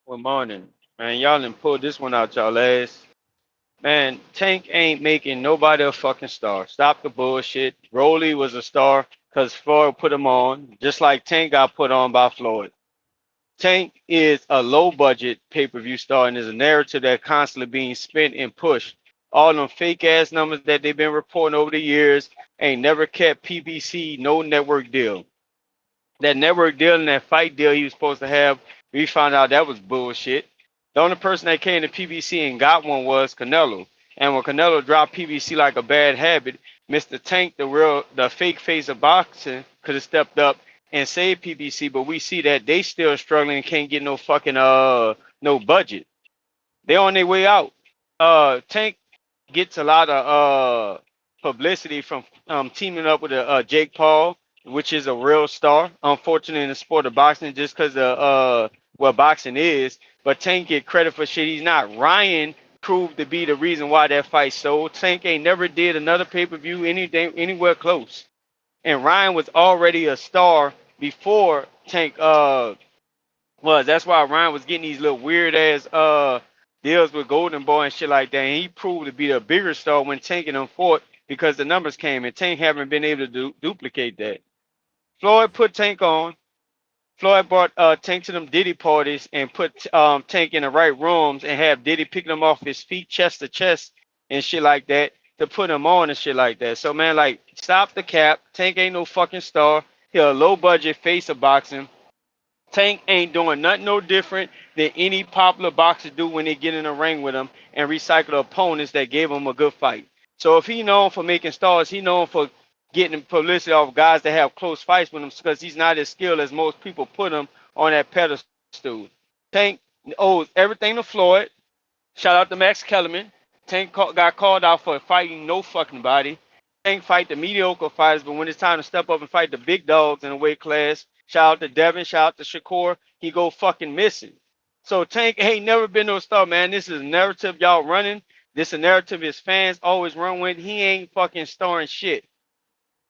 Good morning. Man, y'all done pulled this one out y'all ass. Man, Tank ain't making nobody a fucking star. Stop the bullshit. Rolly was a star because Floyd put him on, just like Tank got put on by Floyd. Tank is a low budget pay per view star and is a narrative that constantly being spent and pushed. All them fake ass numbers that they've been reporting over the years ain't never kept PBC no network deal. That network deal and that fight deal he was supposed to have, we found out that was bullshit. The only person that came to PBC and got one was Canelo. And when Canelo dropped PBC like a bad habit, Mr. Tank, the fake face of boxing, could have stepped up and saved PBC. But we see that they still struggling and can't get no fucking no budget. They on their way out. Tank gets a lot of publicity from teaming up with Jake Paul, which is a real star. Unfortunately, in the sport of boxing, just because of what boxing is, but Tank get credit for shit he's not. Ryan proved to be the reason why that fight sold. Tank ain't never did another pay per view anything anywhere close, and Ryan was already a star before Tank was. That's why Ryan was getting these little weird ass deals with Golden Boy and shit like that. And he proved to be the bigger star when Tank and them fought because the numbers came and Tank haven't been able to duplicate that. Floyd put Tank on. Floyd brought Tank to them Diddy parties and put Tank in the right rooms and have Diddy picking him off his feet, chest to chest, and shit like that to put him on and shit like that. So man, like, stop the cap. Tank ain't no fucking star. He a low budget face of boxing. Tank ain't doing nothing no different than any popular boxer do when they get in a ring with him and recycle the opponents that gave him a good fight. So if he known for making stars, he known for getting publicity off guys that have close fights with him because he's not as skilled as most people put him on that pedestal. Tank owes everything to Floyd. Shout out to Max Kellerman. Tank got called out for fighting no fucking body. Tank fight the mediocre fighters, but when it's time to step up and fight the big dogs in a weight class, shout out to Devin, shout out to Shakur, he go fucking missing. So Tank ain't never been no star, man. This is a narrative y'all running. This is a narrative his fans always run with. He ain't fucking starring shit.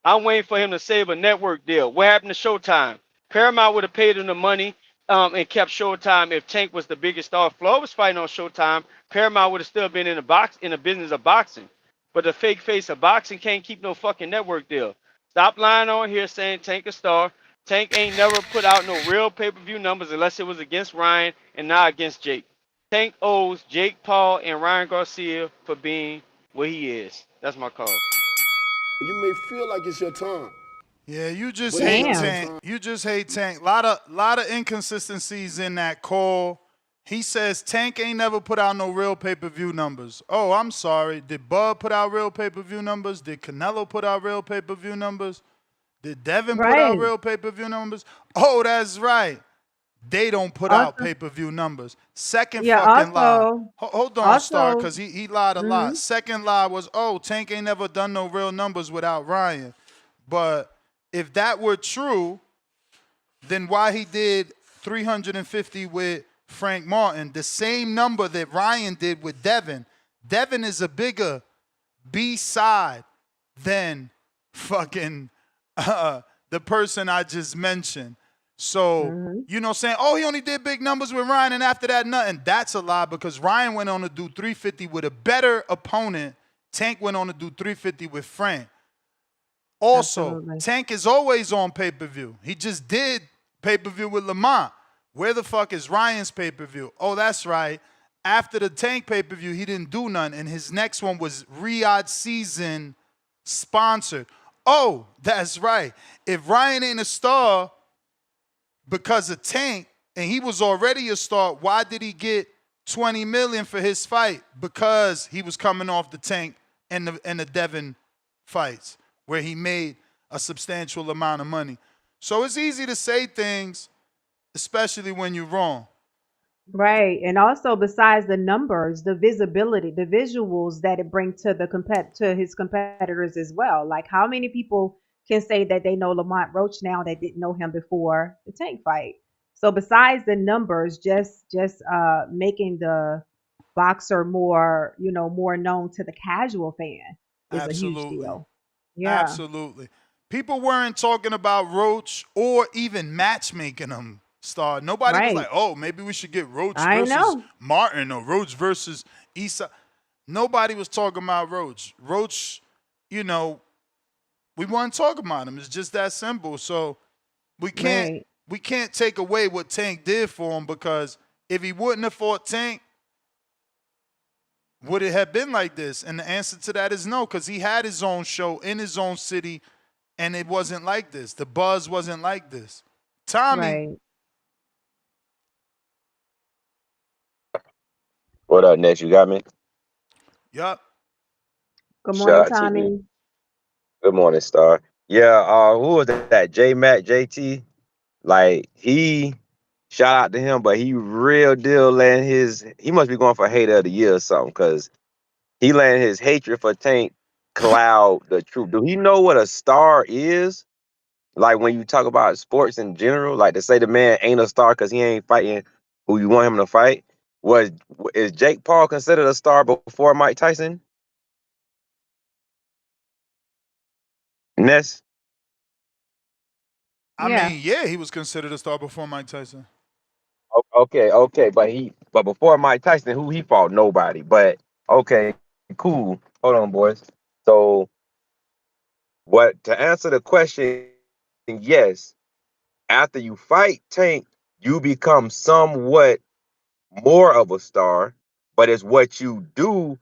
I'm waiting for him to save a network deal. What happened to Showtime? Paramount would have paid him the money and kept Showtime if Tank was the biggest star. If Flo was fighting on Showtime, Paramount would have still been in the business of boxing. But the fake face of boxing can't keep no fucking network deal. Stop lying on here saying Tank a star. Tank ain't never put out no real pay-per-view numbers unless it was against Ryan and not against Jake. Tank owes Jake Paul and Ryan Garcia for being what he is. That's my call. You may feel like it's your time. Yeah, you just But it's hate not your Tank. time. You just hate Tank. Lot of inconsistencies in that call. He says Tank ain't never put out no real pay-per-view numbers. Oh, I'm sorry. Did Bud put out real pay-per-view numbers? Did Canelo put out real pay-per-view numbers? Did Devin put out Right. real pay-per-view numbers? Oh, that's right. They don't put out Also, pay-per-view numbers. Second yeah. fucking lie. Also, Hold on, Star, also. because he lied a lot. Mhm. Second lie was, oh, Tank ain't never done no real numbers without Ryan. But if that were true, then why he did 350 with Frank Martin, the same number that Ryan did with Devin. Devin is a bigger B-side than fucking the person I just mentioned. So, you know, saying, oh, he only did big numbers with Ryan and after that, nothing. That's a lie because Ryan went on to do 350 with a better opponent. Tank went on to do 350 with Frank. Also, Absolutely. Tank is always on pay-per-view. He just did pay-per-view with Lamont. Where the fuck is Ryan's pay-per-view? Oh, that's right. After the Tank pay-per-view, he didn't do none, and his next one was Riyadh season sponsored. Oh, that's right. If Ryan ain't a star because of Tank, and he was already a star, why did he get $20 million for his fight? Because he was coming off the Tank and the Devin fights, where he made a substantial amount of money. So it's easy to say things, especially when you're wrong. Right. And also besides the numbers, the visibility, the visuals that it brings to to his competitors as well. Like how many people can say that they know Lamont Roach now that didn't know him before the Tank fight? So besides the numbers, just making the boxer more, more known to the casual fan is a huge Absolutely. deal. Yeah. Absolutely. People weren't talking about Roach or even matchmaking him, Star. Nobody was Right. like, oh, maybe we should get Roach I versus know. Martin or Roach versus Issa. Nobody was talking about Roach. Roach, you know, we weren't talking about him. It's just that simple. So we can't Right. we can't take away what Tank did for him because if he wouldn't have fought Tank, would it have been like this? And the answer to that is no, because he had his own show in his own city, and it wasn't like this. The buzz wasn't like this. Tommy, Right. What up, next? You got me? yup. Good morning, Shout out to you. Tommy. Good morning, Star. Yeah, who was that? J Mac JT? Like he shout out to him, but he real deal letting he must be going for hater of the year or something, because he letting his hatred for Tank cloud the truth. Do he know what a star is? Like when you talk about sports in general, like to say the man ain't a star because he ain't fighting who you want him to fight. Is Jake Paul considered a star before Mike Tyson? Ness? I Yeah. mean, yeah, he was considered a star before Mike Tyson. Okay, but before Mike Tyson, who he fought? Nobody. But okay, cool. Hold on, boys. So what to answer the question, yes, after you fight Tank, you become somewhat more of a star, but it's what you do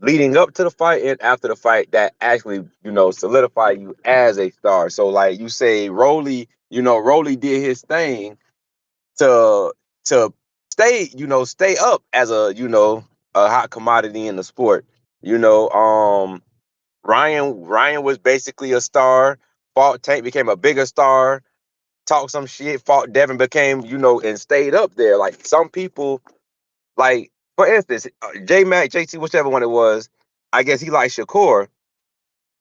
leading up to the fight and after the fight that actually, solidify you as a star. So like you say, Rolly did his thing to to stay up as a hot commodity in the sport. Ryan was basically a star. Fought Tank, became a bigger star. Talked some shit. Fought Devin, became and stayed up there. Like some people, like for instance, J Mac, JT, whichever one it was. I guess he liked Shakur.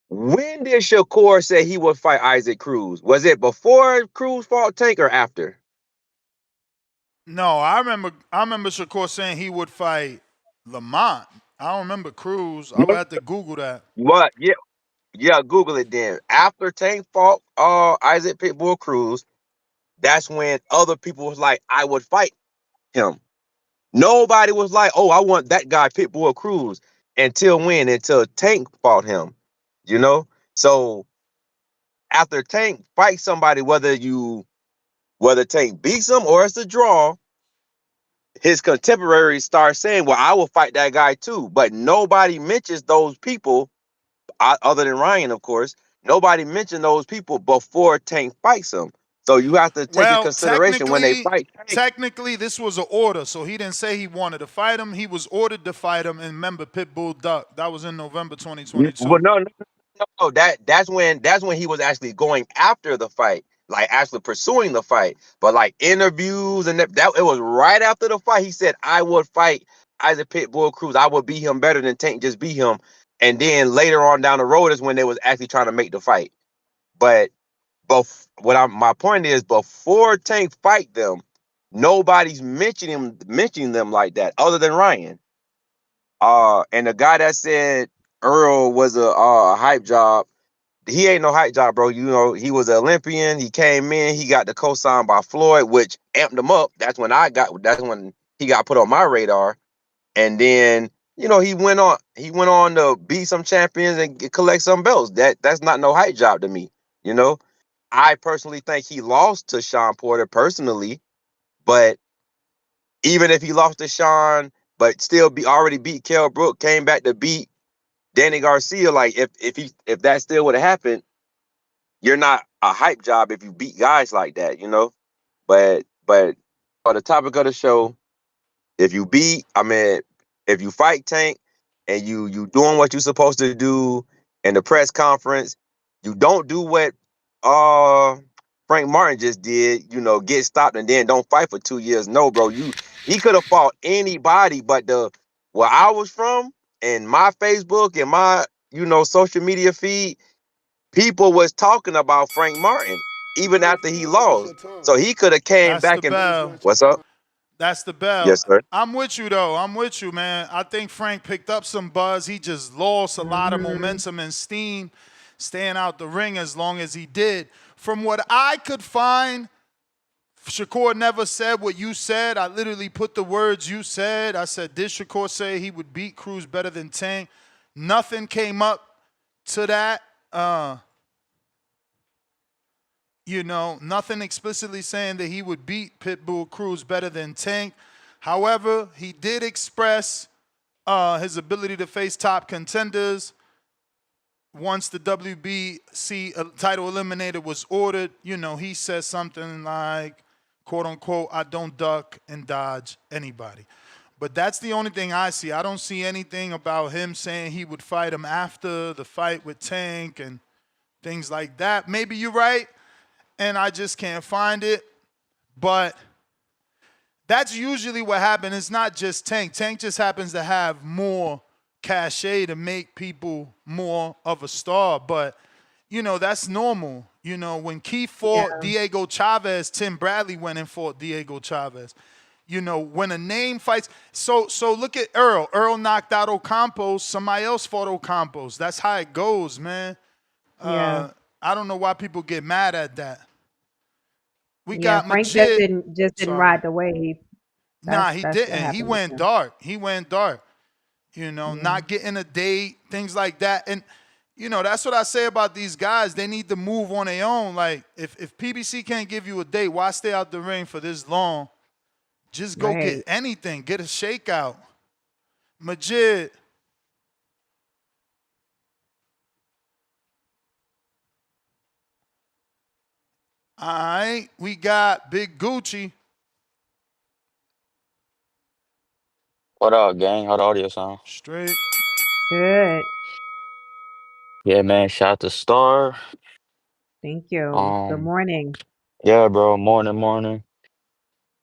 When did Shakur say he would fight Isaac Cruz? Was it before Cruz fought Tank or after? No, I remember Shakur saying he would fight Lamont. I don't remember Cruz. I would have to Google that. What? Yeah, yeah. Google it then. After Tank fought Isaac Pitbull Cruz, that's when other people was like, I would fight him. Nobody was like, oh, I want that guy Pitbull Cruz until when? Until Tank fought him. You know? So after Tank fights somebody, whether Tank beats him or it's a draw, his contemporaries start saying, well, I will fight that guy too. But nobody mentions those people, other than Ryan, of course. Nobody mentioned those people before Tank fights him. So you have to take in Well, consideration when they fight Tank. technically, this was an order, so he didn't say he wanted to fight him. He was ordered to fight him, and remember, Pitbull ducked. That was in November Well, 2022. no, that's when he was actually going after the fight, like actually pursuing the fight. But like interviews and that it was right after the fight. He said, "I would fight Isaac Pitbull Cruz. I would beat him better than Tank just beat him." And then later on down the road is when they was actually trying to make the fight. But my point is, before Tank fight them, nobody's mentioning them like that other than Ryan. And the guy that said Earl was a hype job, he ain't no hype job, bro. You know, he was an Olympian. He came in, he got the co-sign by Floyd, which amped him up. That's when he got put on my radar. And then, he went on to beat some champions and collect some belts. That's not no hype job to me. You know, I personally think he lost to Sean Porter personally, but even if he lost to Sean, but still already beat Kell Brook, came back to beat Danny Garcia, like if that still would have happened, you're not a hype job if you beat guys like that, you know. But for the topic of the show, if you fight Tank and you doing what you're supposed to do in the press conference, you don't do what uh Frank Martin just did, get stopped and then don't fight for 2 years. No, bro, he could have fought anybody, but where I was from and my Facebook and my social media feed, people was talking about Frank Martin even You may after he feel like it's lost. your time. So he could have came That's the back and bell. what's up? That's the bell. Yes, sir. I'm with you though. I'm with you, man. I think Frank picked up some buzz. He just lost a lot of momentum and steam staying out the ring as long as he did. From what I could find, Shakur never said what you said. I literally put the words you said. I said, did Shakur say he would beat Cruz better than Tank? Nothing came up to that. Nothing explicitly saying that he would beat Pitbull Cruz better than Tank. However, he did express his ability to face top contenders once the WBC title eliminator was ordered. He says something like, quote unquote, I don't duck and dodge anybody. But that's the only thing I see. I don't see anything about him saying he would fight him after the fight with Tank and things like that. Maybe you're right, and I just can't find it. But that's usually what happens. It's not just Tank. Tank just happens to have more cachet to make people more of a star. But, that's normal. When Keith fought Diego Chavez, Tim Bradley went and fought Diego Chavez. When a name fights. So look at Earl. Earl knocked out Ocampos. Somebody else fought Ocampos. That's how it goes, man. Yeah. I don't know why people get mad at that. We Yeah, got Frank Majid. just didn't ride the wave. Nah, he That's what didn't. He happened with went him. dark. He went dark. Not getting a date, things like that. And, that's what I say about these guys. They need to move on their own. Like, if PBC can't give you a date, why stay out the ring for this long? Just go get Right. anything. Get a shakeout. Majid. All right. We got Big Gucci. What up, gang? How the audio sound? Straight. Good. Yeah, man. Shout out to Star. Thank you. Good Um, morning. yeah, bro. Morning, morning.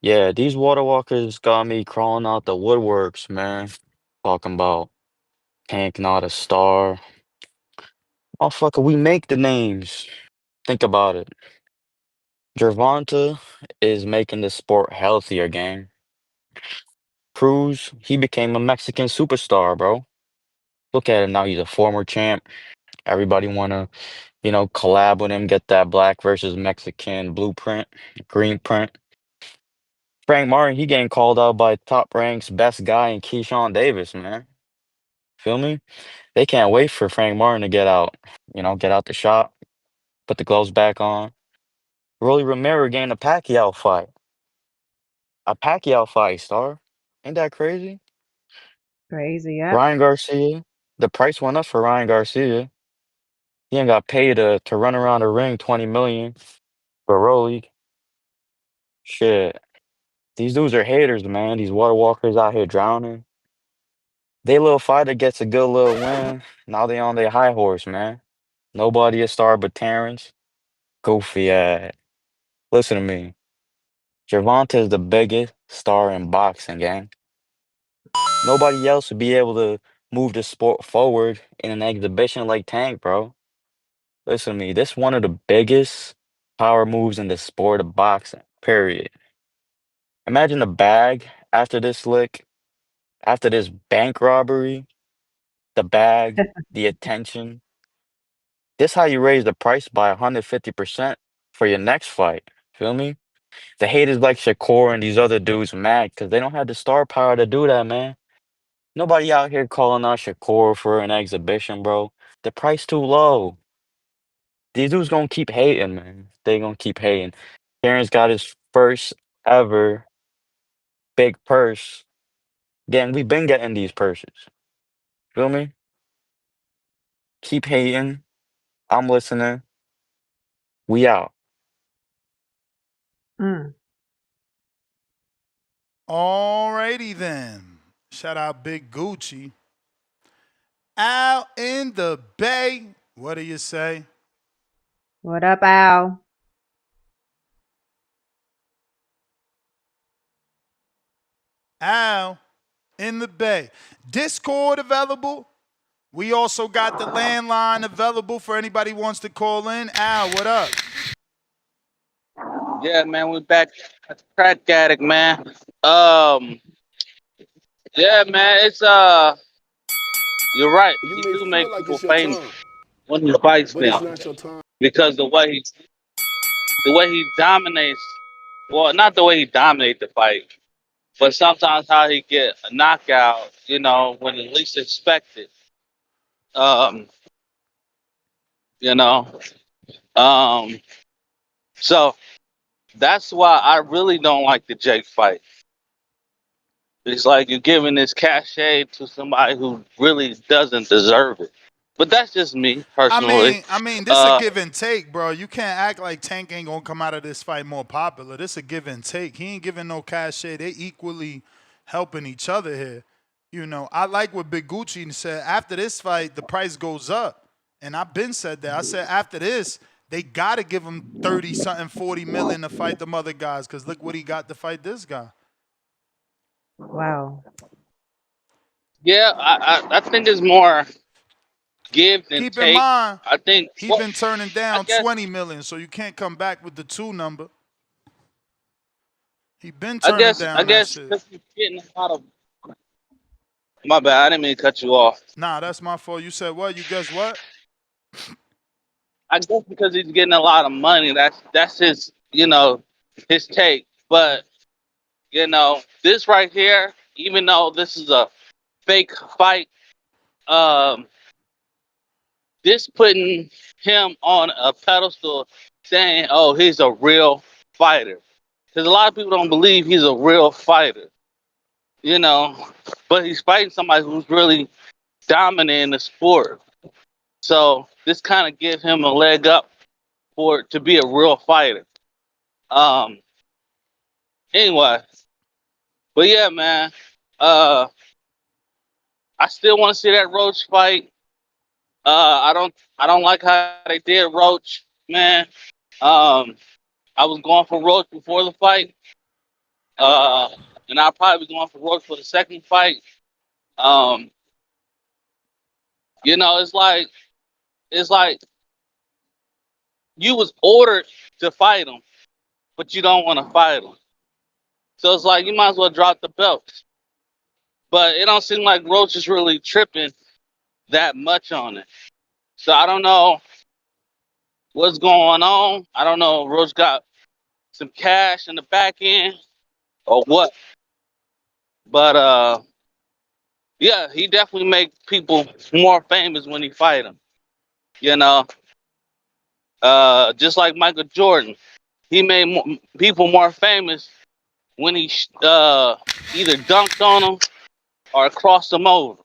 Yeah, these water walkers got me crawling out the woodworks, man. Talking about Tank not a star. Motherfucker, we make the names. Think about it. Gervonta is making the sport healthier, gang. Cruz, he became a Mexican superstar, bro. Look at him now. He's a former champ. Everybody wanna, collab with him, get that black versus Mexican blueprint, green print. Frank Martin, he getting called out by top ranks best guy in Keyshawn Davis, man. Feel me? They can't wait for Frank Martin to get out. Get out the shop, put the gloves back on. Rolly Romero getting a Pacquiao fight. A Pacquiao fight, star. Ain't that crazy? Crazy, yep. Ryan Garcia. The price went up for Ryan Garcia. He ain't got paid to run around the ring 20 million for Rolly. Shit. These dudes are haters, man. These water walkers out here drowning. They little fighter gets a good little win. Now they on their high horse, man. Nobody a star but Terrence. Goofy ass. Listen to me. Gervonta is the biggest star in boxing, gang. Nobody else would be able to move the sport forward in an exhibition like Tank, bro. Listen to me. This one of the biggest power moves in the sport of boxing, period. Imagine the bag after this lick, after this bank robbery, the bag, the attention. This how you raise the price by 150% for your next fight. Feel me? The haters like Shakur and these other dudes mad because they don't have the star power to do that, man. Nobody out here calling out Shakur for an exhibition, bro. The price too low. These dudes gonna keep hating, man. They gonna keep hating. Terrence got his first ever big purse. Gang, we been getting these purses. Feel me? Keep hating. I'm listening. We out. Mm. Alrighty then. Shout out Big Gucci. Out in the Bay. What do you say? What up, Al? Al in the Bay. Discord available. We also got the landline available for anybody who wants to call in. Al, what up? Yeah, man, we're back at the crack addict, man. Yeah, man, it's you're right. You He may do feel make like people it's your famous time, when he fights but it's them not your time. because the way he dominates. Well, not the way he dominates the fight, but sometimes how he get a knockout. When you least expect it. Um, you know. Um, so that's why I really don't like the Jake fight. It's like you're giving this cachet to somebody who really doesn't deserve it. But that's just me I personally. mean, I mean, this a Uh, give and take, bro. You can't act like Tank ain't gonna come out of this fight more popular. This a give and take. He ain't giving no cachet. They equally helping each other here. I like what Big Gucci said. After this fight, the price goes up, and I've been said that. I said after this, they gotta give him 30 something, 40 million to fight them other guys. Cause look what he got to fight this guy. Wow. yeah, I think it's more give than Keep in take. mind, I think. he Well, been turning I down guess 20 million, so you can't come back with the two number. He been I turning guess I down that guess shit. because he's getting a lot of. My bad. I didn't mean to cut you off. Nah, that's my fault. You said what? You guess what? I guess because he's getting a lot of money. That's his his take. But this right here, even though this is a fake fight, um, this putting him on a pedestal, saying, "Oh, he's a real fighter," because a lot of people don't believe he's a real fighter. You know, but he's fighting somebody who's really dominant in the sport. So this kind of gives him a leg up for to be a real fighter. Um. Anyway, but yeah, man. Uh, I still want to see that Roach fight. I don't like how they did Roach, man. Um, I was going for Roach before the fight. Uh, and I'll probably be going for Roach for the second fight. Um, it's like you was ordered to fight him. but you don't want to fight him. So it's like you might as well drop the belt. But it don't seem like Roach is really tripping that much on it. So I don't know what's going on. I don't know if Roach got some cash in the back end or what. But yeah, he definitely make people more famous when he fight them. You know, just like Michael Jordan, he made people more famous when he either dunked on them or crossed them over,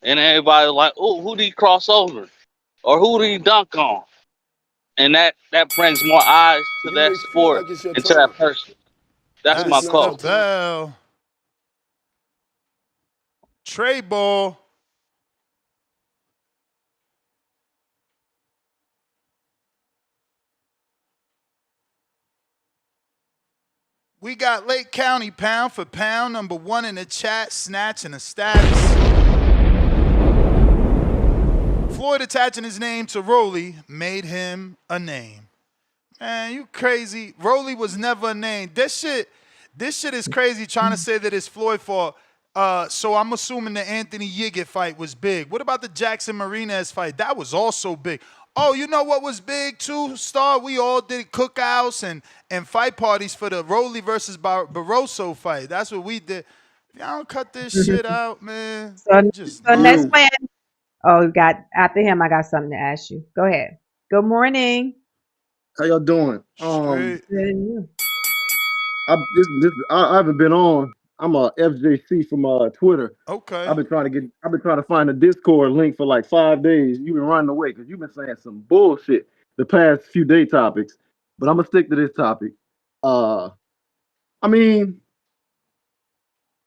and everybody was like, "Oh, who did he cross over?" or "Who did he dunk on?" And that brings more eyes to You that may feel sport like it's your and to that time, person. That's but my it's That's not the your call. time. bell. Trey ball. We got Lake County pound for pound, #1 in the chat, snatching a status. Floyd attaching his name to Rolly made him a name. Man, you crazy. Rolly was never a name. This shit is crazy trying to say that it's Floyd fault. So I'm assuming the Anthony Yiggett fight was big. What about the Jackson Marinez fight? That was also big. Oh, you know what was big too, Star? We all did cookouts and fight parties for the Rolly versus Barroso fight. That's what we did. If y'all don't cut this shit out, man, So, you just so next not. You, man. Oh, you got after him. I got something to ask you. Go ahead. Good morning. how y'all doing? Straight. Good and you. I haven't been on. I'm a FJC from Twitter. Okay. I've been trying to find a Discord link for like 5 days. You've been running away because you've been saying some bullshit the past few day topics. But I'm gonna stick to this topic. Uh, I mean,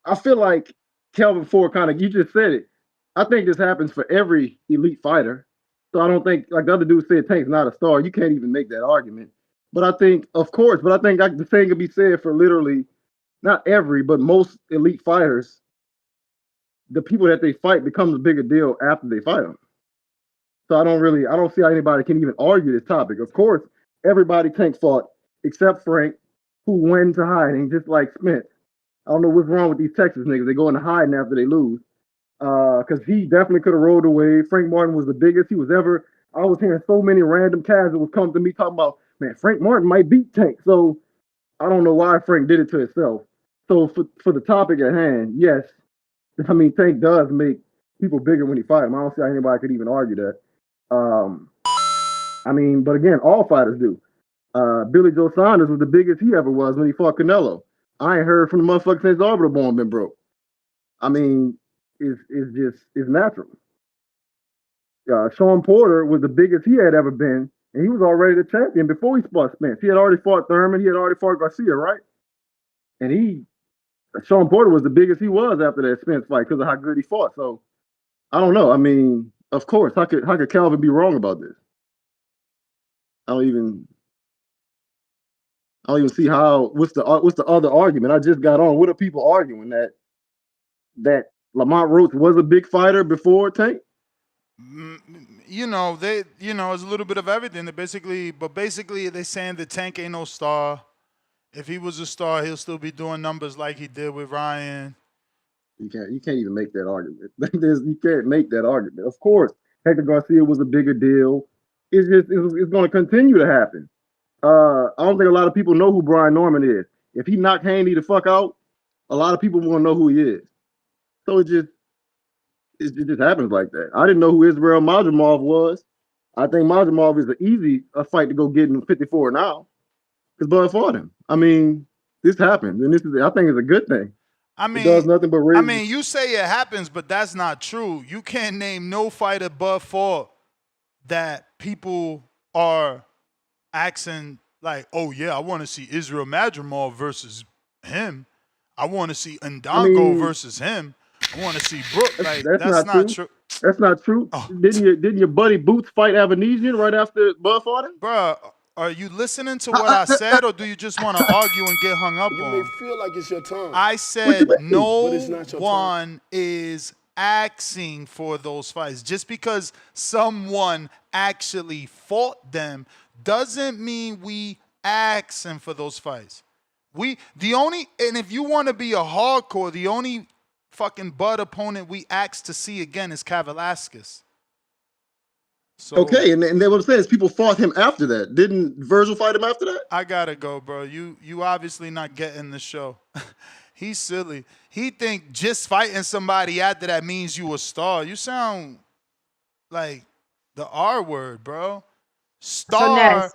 I feel like Kelvin Ford kind of, you just said it. I think this happens for every elite fighter. So I don't think, like the other dude said, Tank's not a star. You can't even make that argument. But I think, of course, but I think like, the same could be said for literally not every, but most elite fighters. The people that they fight becomes a bigger deal after they fight them. So I don't see how anybody can even argue this topic. Of course, everybody Tank fought except Frank, who went into hiding, just like Spence. I don't know what's wrong with these Texas niggas. They go into hiding after they lose. Because he definitely could have rolled away. Frank Martin was the biggest he was ever. I was hearing so many random cats that was coming to me talking about, man, Frank Martin might beat Tank. So I don't know why Frank did it to himself. So for the topic at hand, yes, I mean Tank does make people bigger when he fight him. I don't see how anybody could even argue that. I mean, but again, all fighters do. Billy Joe Saunders was the biggest he ever was when he fought Canelo. I ain't heard from the motherfucker since the orbital bone been broke. I mean, it's natural. Sean Porter was the biggest he had ever been, and he was already the champion before he fought Spence. He had already fought Thurman, he had already fought Garcia, right? And Sean Porter was the biggest he was after that Spence fight because of how good he fought. So I don't know. I mean, of course, how could Calvin be wrong about this? I don't even see how. What's the other argument? I just got on. What are people arguing that Lamont Roach was a big fighter before Tank? You know, it's a little bit of everything. Basically they're saying that Tank ain't no star. If he was a star, he'll still be doing numbers like he did with Ryan. You can't even make that argument. You can't make that argument. Of course, Hector Garcia was a bigger deal. It's going to continue to happen. I don't think a lot of people know who Brian Norman is. If he knocked Haney the fuck out, a lot of people won't know who he is. So it just happens like that. I didn't know who Israel Madrimov was. I think Madrimov is an easy fight to go get in 54 now because Bud fought him. I mean, this happens, and I think it's a good thing. It does nothing but raise. You say it happens, but that's not true. You can't name no fighter but for that people are asking like, oh yeah, I want to see Israel Madrimov versus him. I want to see Ndongo versus him. I want to see Brook. Like that's not true. That's not true. Oh. Didn't your buddy Boots fight Avanesian right after Bud fought him? Bruh, are you listening to what I said, or do you just want to argue and get hung up on? You may feel like it's your time. I said no one is asking for those fights. Just because someone actually fought them doesn't mean we asking for those fights. And if you want to be a hardcore, the only fucking bud opponent we asked to see again is Kavalaskis. So okay, and then what I'm saying is people fought him after that. Didn't Virgil fight him after that? I gotta go, bro. You obviously not getting the show. He's silly. He think just fighting somebody after that means you a star. You sound like the R word, bro. Star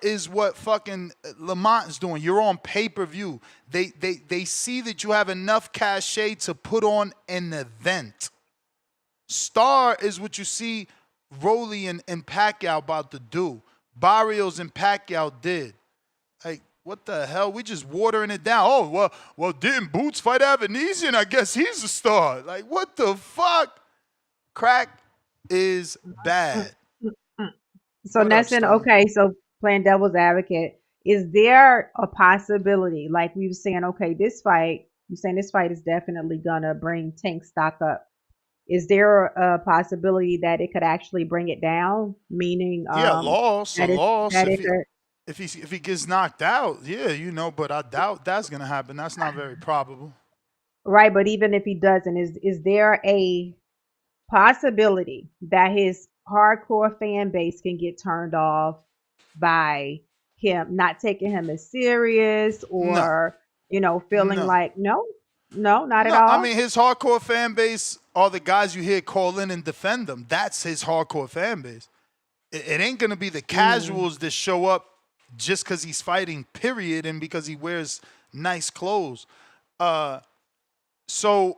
is what fucking Lamont is doing. You're on pay-per-view. They see that you have enough cachet to put on an event. Star is what you see Rolly and Pacquiao about to do. Barrios and Pacquiao did. Like, what the hell? We just watering it down. Oh, well, didn't Boots fight Avanesian? I guess he's a star. Like, what the fuck? Crack is bad. So Nesson, okay, so playing devil's advocate, is there a possibility, like we were saying, okay, this fight is definitely gonna bring Tank stock up. Is there a possibility that it could actually bring it down? Meaning, loss. that If he gets knocked out, yeah, but I doubt that's gonna happen. That's not very probable. right, but even if he doesn't, is there a possibility that his hardcore fan base can get turned off by him not taking him as serious or feeling like no, not at all? I mean, his hardcore fan base are the guys you hear call in and defend them. That's his hardcore fan base. It ain't gonna be the casuals that show up just because he's fighting, period, and because he wears nice clothes. So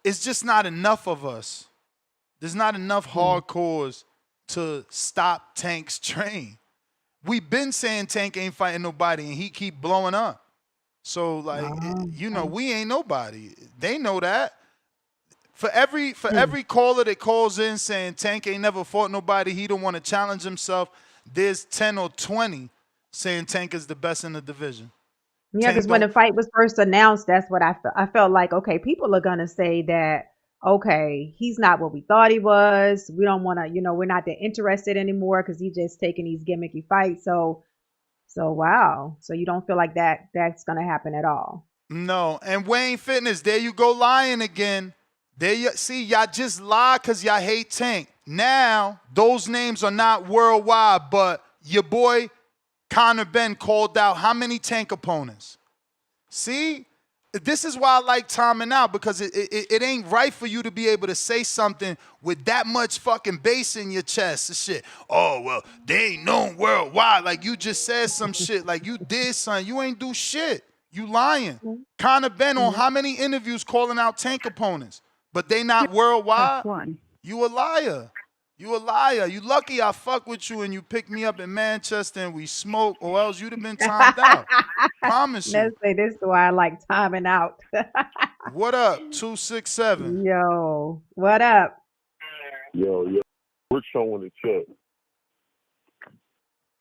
it's just not enough of us. There's not enough hardcores to stop Tank's train. We've been saying Tank ain't fighting nobody, and he keep blowing up. So, we ain't nobody. They know that. For every caller that calls in saying Tank ain't never fought nobody, he don't want to challenge himself, there's 10 or 20 saying Tank is the best in the division. Yeah, because when the fight was first announced, that's what I felt like, okay, people are going to say that, okay, he's not what we thought he was. We don't want to, we're not that interested anymore because he's just taking these gimmicky fights. So wow. So you don't feel like that's going to happen at all? No. And Wayne Fitness, there you go lying again. Y'all just lie because y'all hate Tank. Now, those names are not worldwide, but your boy Conor Ben called out how many Tank opponents? See? This is why I like timing out, because it ain't right for you to be able to say something with that much fucking bass in your chest and shit. Oh, well, they ain't known worldwide. Like, you just said some shit. Like, you did something. You ain't do shit. You lying. Conor Ben on how many interviews calling out Tank opponents? But they not worldwide? You a liar. You a liar. You lucky I fuck with you and you pick me up in Manchester and we smoke, or else you'd have been timed out. Promise you. Let's say this is why I like timing out. What up, 267? Yo, what up? Yo, we're showing the check.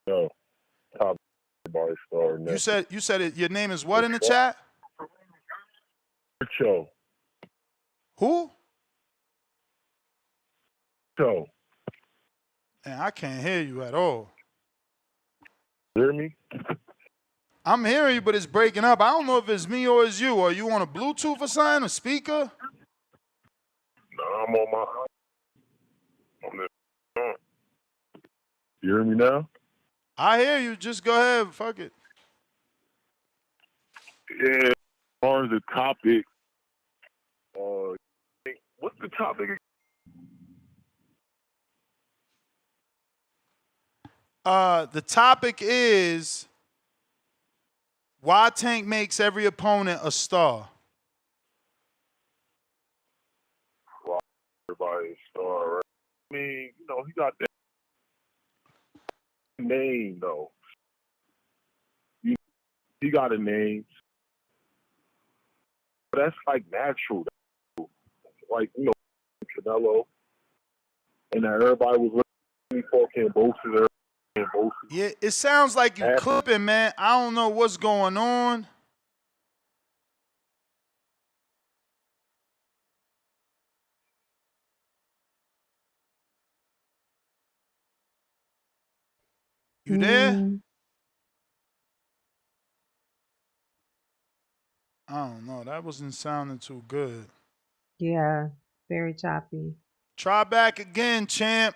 Yo, top bar star. You said it. Your name is what in the chat? Show. Who? Show. Man, I can't hear you at all. Hear me? I'm hearing you, but it's breaking up. I don't know if it's me or it's you. Are you on a Bluetooth or something, a speaker? No, I'm on the. You hear me now? I hear you. Just go ahead. Fuck it. Yeah. As far as the topic, what's the topic? The topic is why Tank makes every opponent a star. Well, everybody's a star, right? I mean, he got that name, though. He got a name. But that's like natural. Like, Canelo. And that everybody was looking for Cambosis. Yeah, it sounds like you clipping, man. I don't know what's going on. You there? I don't know. That wasn't sounding too good. Yeah, very choppy. Try back again, champ.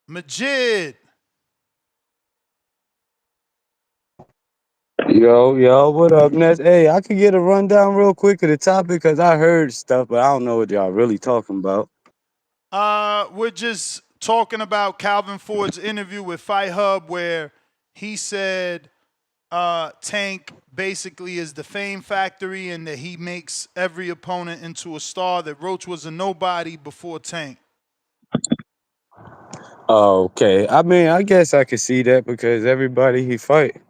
Majid. Yo, what up, Ness? Hey, I could get a rundown real quick of the topic because I heard stuff, but I don't know what y'all really talking about. We're just talking about Calvin Ford's interview with Fight Hub where he said Tank basically is the fame factory and that he makes every opponent into a star, that Roach was a nobody before Tank. Okay, I mean, I guess I could see that because everybody he fight,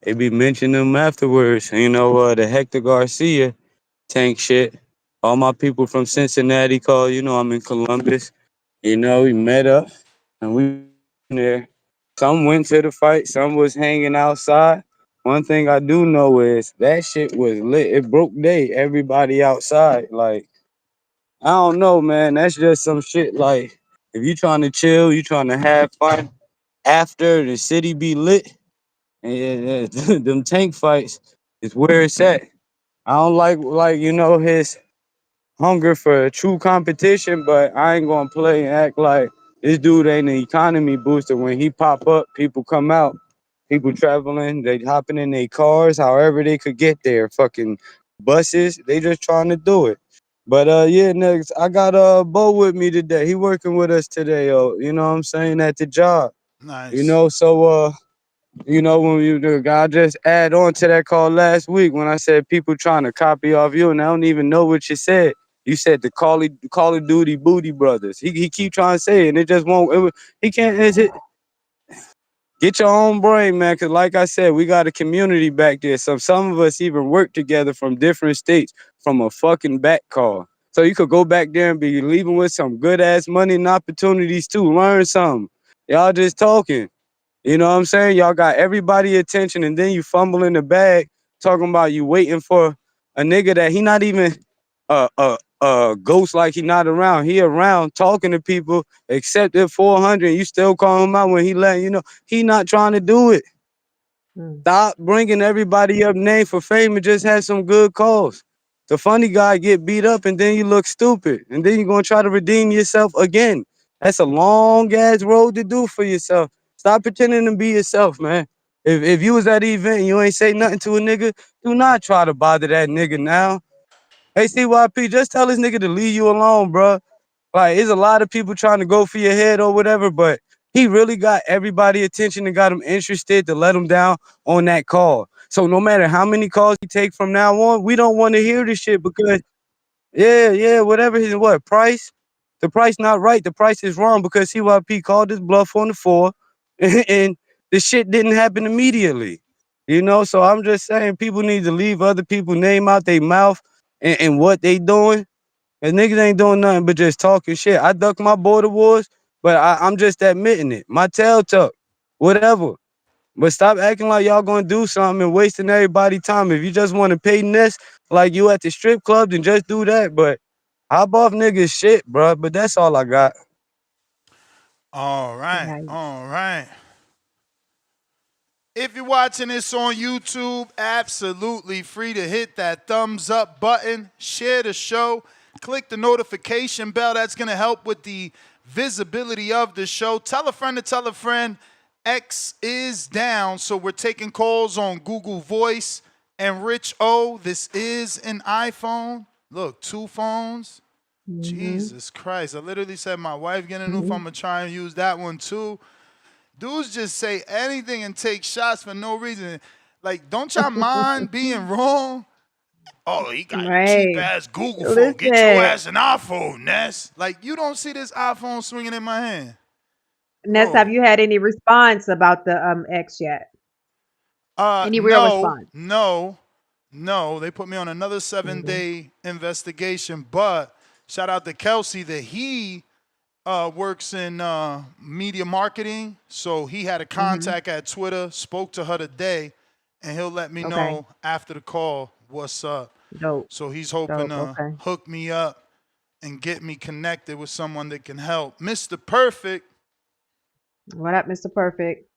they be mentioning him afterwards. The Hector Garcia Tank shit. All my people from Cincinnati call, I'm in Columbus. We met up and we there. Some went to the fight, some was hanging outside. One thing I do know is that shit was lit. It broke day. Everybody outside. Like, I don't know, man. That's just some shit. Like, if you trying to chill, you trying to have fun after the city be lit, and them tank fights is where it's at. I don't like his hunger for true competition, but I ain't gonna play and act like this dude ain't an economy booster. When he pop up, people come out, people traveling, they hopping in their cars, however they could get there, fucking buses, they just trying to do it. But yeah, next I got Bo with me today. He working with us today, you know what I'm saying, at the job. Nice. So when I just add on to that call last week when I said people trying to copy off you, and I don't even know what you said. You said the Call of Duty Booty Brothers. He keep trying to say it, and it just won't. He can't. Get your own brain, man. Cause like I said, we got a community back there. Some of us even work together from different states from a fucking back call. So you could go back there and be leaving with some good ass money and opportunities too. Learn something. Y'all just talking. You know what I'm saying? Y'all got everybody attention and then you fumble in the bag talking about you waiting for a nigga that he not even ghost, like he not around. He around talking to people, accepted 400 and you still call him out when he letting you know he not trying to do it. Stop bringing everybody up name for fame and just have some good calls. The funny guy get beat up and then you look stupid and then you're gonna try to redeem yourself again. That's a long ass road to do for yourself. Stop pretending to be yourself, man. If you was at the event and you ain't say nothing to a nigga, do not try to bother that nigga now. Hey, CYP, just tell this nigga to leave you alone, bro. Like, there's a lot of people trying to go for your head or whatever, but he really got everybody attention and got them interested to let him down on that call. So no matter how many calls he take from now on, we don't want to hear this shit because whatever his price, the price not right. The price is wrong because CYP called his bluff on the 4 and the shit didn't happen immediately. So I'm just saying people need to leave other people's name out their mouth and what they doing. And niggas ain't doing nothing but just talking shit. I duck my border wars, but I'm just admitting it. My tail tuck, whatever. But stop acting like y'all gonna do something and wasting everybody's time. If you just want to pay Ness like you at the strip club, then just do that. But hop off niggas shit, bro. But that's all I got. All right. All right. If you're watching this on YouTube, absolutely free to hit that thumbs up button, share the show, click the notification bell. That's going to help with the visibility of the show. Tell a friend to tell a friend. X is down, so we're taking calls on Google Voice. And Rich O, this is an iPhone. Look, 2 phones. Jesus Christ. I literally said my wife getting a new phone. I'm going to try and use that one too. Dudes just say anything and take shots for no reason. Like, don't y'all mind being wrong? Oh, he got a cheap ass Google phone. Get your ass an iPhone, Ness. Like, you don't see this iPhone swinging in my hand. Ness, have you had any response about the X yet? Any real response? No. They put me on another 7-day investigation. But shout out to Kelsey that he works in media marketing, so he had a contact at Twitter, spoke to her today, and he'll let me know after the call what's up. Dope. So he's hoping to hook me up and get me connected with someone that can help. Mr. Perfect. What up, Mr. Perfect?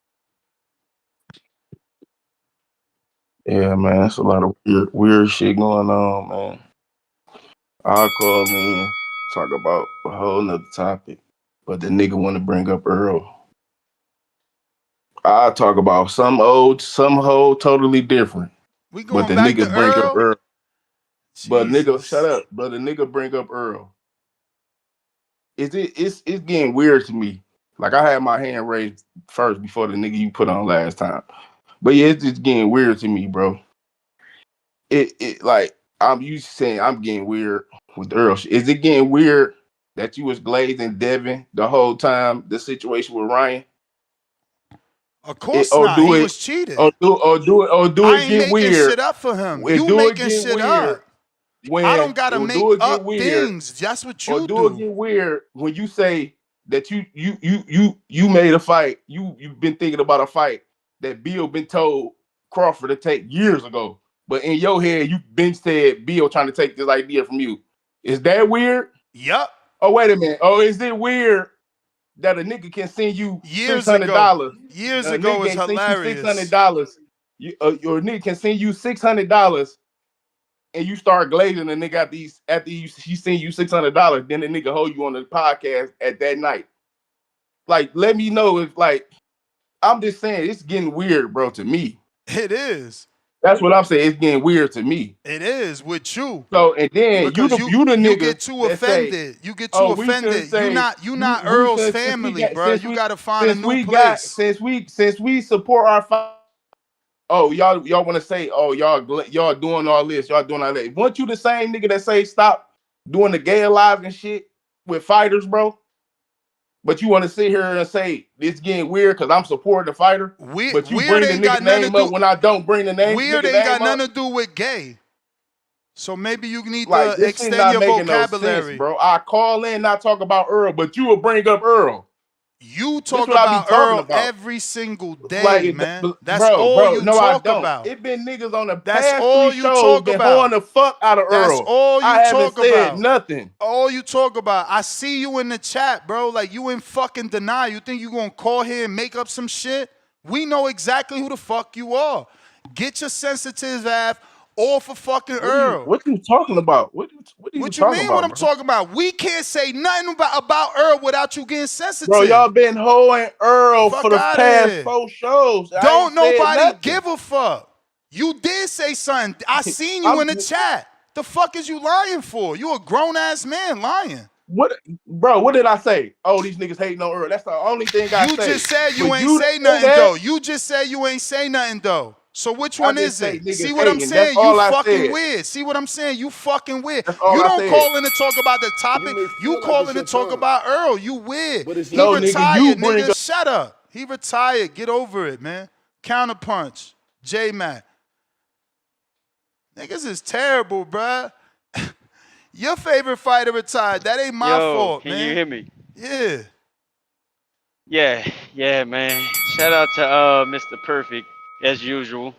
Yeah, man, it's a lot of weird shit going on, man. I'll call in, talk about a whole nother topic, but the nigga want to bring up Earl. I talk about some old, some whole, totally different. We But going the back to nigga bring up Earl? Earl. But nigga, shut Jesus. up. But the nigga bring up Earl. It's getting weird to me. Like I had my hand raised first before the nigga you put on last time. But yeah, it's just getting weird to me, bro. It like I'm used to saying I'm getting weird with Earl. Is it getting weird that you was glazing Devin the whole time? The situation with Ryan, Of course or not. do He it, was cheating. or do I it ain't get making weird? shit up for him. It You do it making get shit weird up. I don't when gotta it make do it get up weird, things. That's what or you do it do. get weird when you say that you made a fight, you've been thinking about a fight that Bill been told Crawford to take years ago, but in your head you've been said Bill trying to take this idea from you. Is that weird? Yup. Oh wait a minute. Oh, is it weird that a nigga can send you six Years hundred ago. dollars? Years A ago nigga is can send you six hundred hilarious. dollars. Your nigga can send you $600 and you start glazing the nigga after she send you $600, then the nigga hold you on the podcast at that night. Like, let me know if like I'm just saying it's getting weird, bro, to me. It is. That's what I'm saying. It's getting weird to me. It is with you. So and then Because you the you nigga get too that say, offended. You get too oh, we shouldn't offended. You say not we Earl's should since we family, got bro. You gotta find a since new we got place. since we support our oh, y'all want to say, oh, y'all doing all this, y'all doing all that. Want you the same nigga that say stop doing the gay alive and shit with fighters, bro? But you want to sit here and say it's getting weird because I'm supporting the fighter, but you Weird bring the ain't nigga got nothing to name up do. when I don't bring the Weird nigga ain't name got up. nothing to do with gay. So maybe you need Like to this shit extend not your making no sense, vocabulary. bro. I call in, not talk about Earl, but you will bring up Earl. You This talk what I be about talking Earl about. every single day, Like, man. That's all bro, you no, I talk don't. about. It been niggas on the That's past three all you shows talk been hoeing about. the fuck out of That's Earl. all you I haven't talk said about. nothing. All you talk about. I see you in the chat, bro. Like you in fucking denial. You think you gonna call here and make up some shit? We know exactly who the fuck you are. Get your sensitive ass off of fucking Earl. What you talking about? What are you What you talking mean what about, I'm bro? talking about? We can't say nothing about Earl without you getting Bro, sensitive. y'all been hoeing Earl for Fuck the out of past here. 4 shows. I ain't Don't said nobody nothing. give a fuck. You did say something. I seen you I'm in the chat. The fuck is you lying for? You a grown ass man lying. what, bro? What did I say? Oh, these niggas hating on Earl. That's the only thing I You say. just said For you ain't you to say say nothing that, though. You just said you ain't say nothing though. So which I one just is say it? See niggas what I'm hating. That's saying? You all I fucking said. weird. See what I'm saying? You fucking weird. That's all You I don't said. call in to talk about the You topic. may You feel like call it's in to your talk time, about Earl. You weird. but it's He not. No, nigga, you retired, bring nigga. up. Shut up. He retired. Get over it, man. Counterpunch. J-Mac. Niggas is terrible, bruh. Your favorite fighter retired. That ain't my Yo, fault, can you man. hear me? Yeah. Yeah, man. Shout out to Mr. Perfect as usual.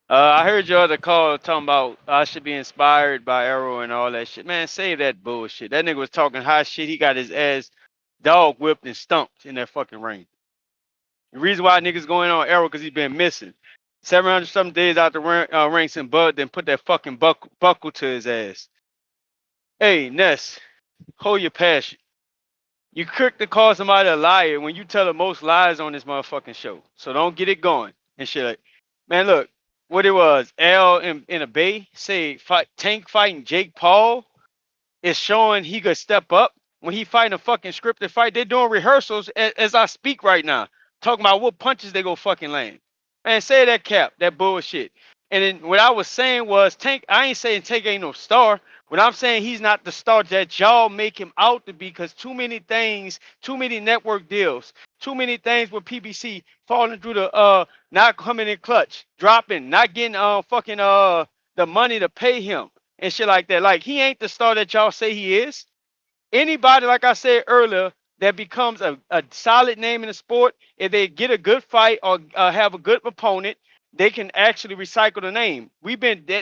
I heard your other call talking about I should be inspired by Arrow and all that shit. Man, save that bullshit. That nigga was talking high shit. He got his ass dog whipped and stumped in that fucking ring. The reason why niggas going on Arrow because he been missing 700 something days out the ranks and Bud then put that fucking buckle to his ass. Hey, Ness, hold your passion. You quick to call somebody a liar when you tell the most lies on this motherfucking show. So don't get it going and shit. Like, man, look, what it was, L in a Bay say Tank fighting Jake Paul is showing he could step up when he fighting a fucking scripted fight. They're doing rehearsals as I speak right now, talking about what punches they go fucking land. Man, say that cap, that bullshit. And then what I was saying was Tank. I ain't saying Tank ain't no star. What I'm saying he's not the star that y'all make him out to be, because too many things, too many network deals, too many things with PBC falling through the not coming in clutch, dropping, not getting fucking the money to pay him and shit like that. Like he ain't the star that y'all say he is. Anybody, like I said earlier, that becomes a solid name in the sport, if they get a good fight or have a good opponent, they can actually recycle the name.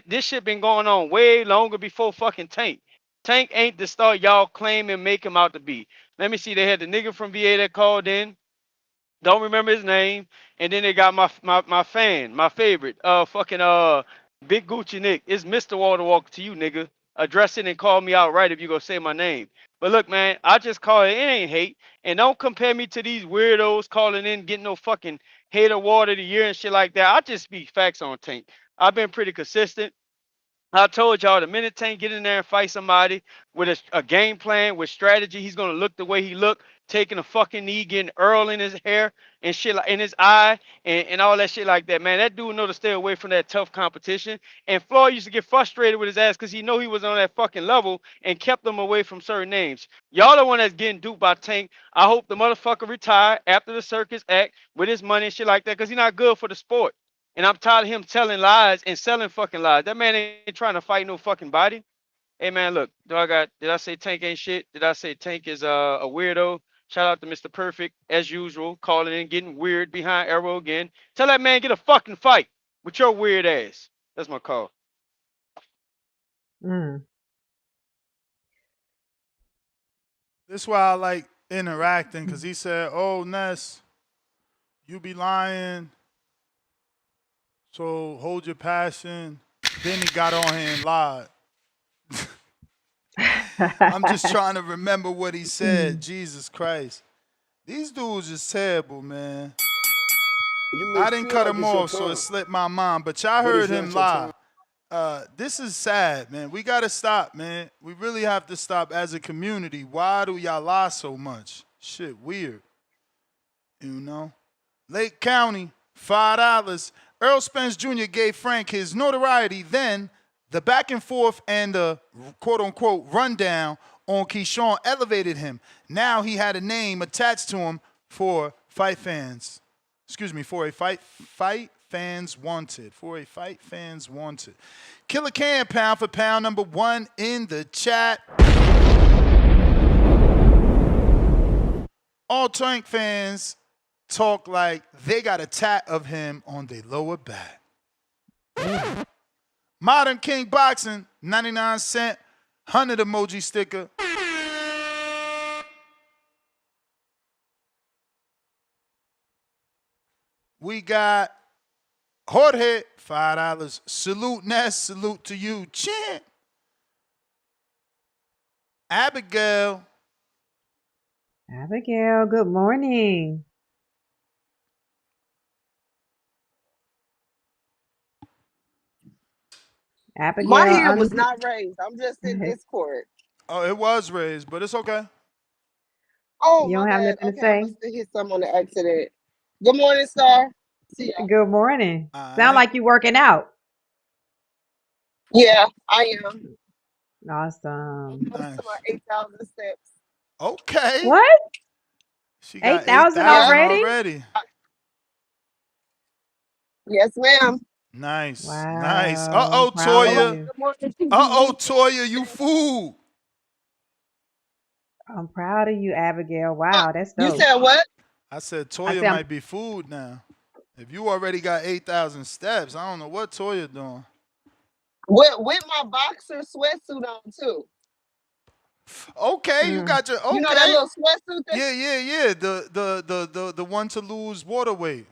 This shit been going on way longer before fucking Tank. Tank ain't the star y'all claim and make him out to be. Let me see. They had the nigga from VA that called in. Don't remember his name. And then they got my fan, my favorite, fucking Big Gucci Nick. It's Mr. Walter Walker to you, nigga. Address it and call me out right if you gonna say my name. But look, man, I just call it. It ain't hate, and don't compare me to these weirdos calling in, getting no fucking hater award of the year and shit like that. I just speak facts on Tank. I've been pretty consistent. I told y'all the minute Tank get in there and fight somebody with a game plan, with strategy, he's gonna look the way he look, taking a fucking knee, getting Earl in his hair and shit like in his eye and all that shit like that. Man, that dude know to stay away from that tough competition. And Floyd used to get frustrated with his ass because he know he was on that fucking level and kept them away from certain names. Y'all the one that's getting duped by Tank. I hope the motherfucker retire after the circus act with his money and shit like that because he's not good for the sport. And I'm tired of him telling lies and selling fucking lies. That man ain't trying to fight no fucking body. Hey man, look, did I say Tank ain't shit? Did I say Tank is a weirdo? Shout out to Mr. Perfect, as usual, calling in, getting weird behind Arrow again. Tell that man get a fucking fight with your weird ass. That's my call. This is why I like interacting, because he said, oh, Ness, you be lying, so hold your passion. Then he got on here and lied. I'm just trying to remember what he said. Jesus Christ. These dudes is terrible, man. I didn't cut him off, so it slipped my mind. But y'all heard him lie. This is sad, man. We got to stop, man. We really have to stop as a community. Why do y'all lie so much? Shit, weird. You know? Lake County, $5. Earl Spence Jr. gave Frank his notoriety. Then the back and forth and the quote-unquote rundown on Keyshawn elevated him. Now he had a name attached to him for fight fans. Excuse me, for a fight fans wanted. For a fight fans wanted. Killer Can, pound for pound, #1 in the chat. All Tank fans talk like they got a tat of him on their lower back. Modern King Boxing, 99 cent, 100 emoji sticker. We got Jorge, $5. Salute Ness, salute to you, champ. Abigail. Abigail, good morning. Abigail, My hand was not raised. I'm just in Discord. Oh, it was raised, but it's okay. Oh, you my don't have bad. nothing to Okay, I say? must have hit something on the accident. Good morning, Star. See ya. Good morning. All Sound right. like you working out. Yeah, I am. Awesome. Close to my 8,000 steps. Okay. What? She got 8,000 8,000 already? already. Yes, ma'am. Nice. Wow. Nice. Uh-oh, Proud of Toya. you. Good morning, TG. Uh-oh, Toya, you fool. I'm proud of you, Abigail. Wow, that's You dope. said what? I said I Toya said, might be fooled now. If you already got 8,000 steps, I don't know what Toya doing. With my boxer sweatsuit on, too. Okay, you got your, okay. You know that little sweatsuit thing? Yeah. The one to lose water weight.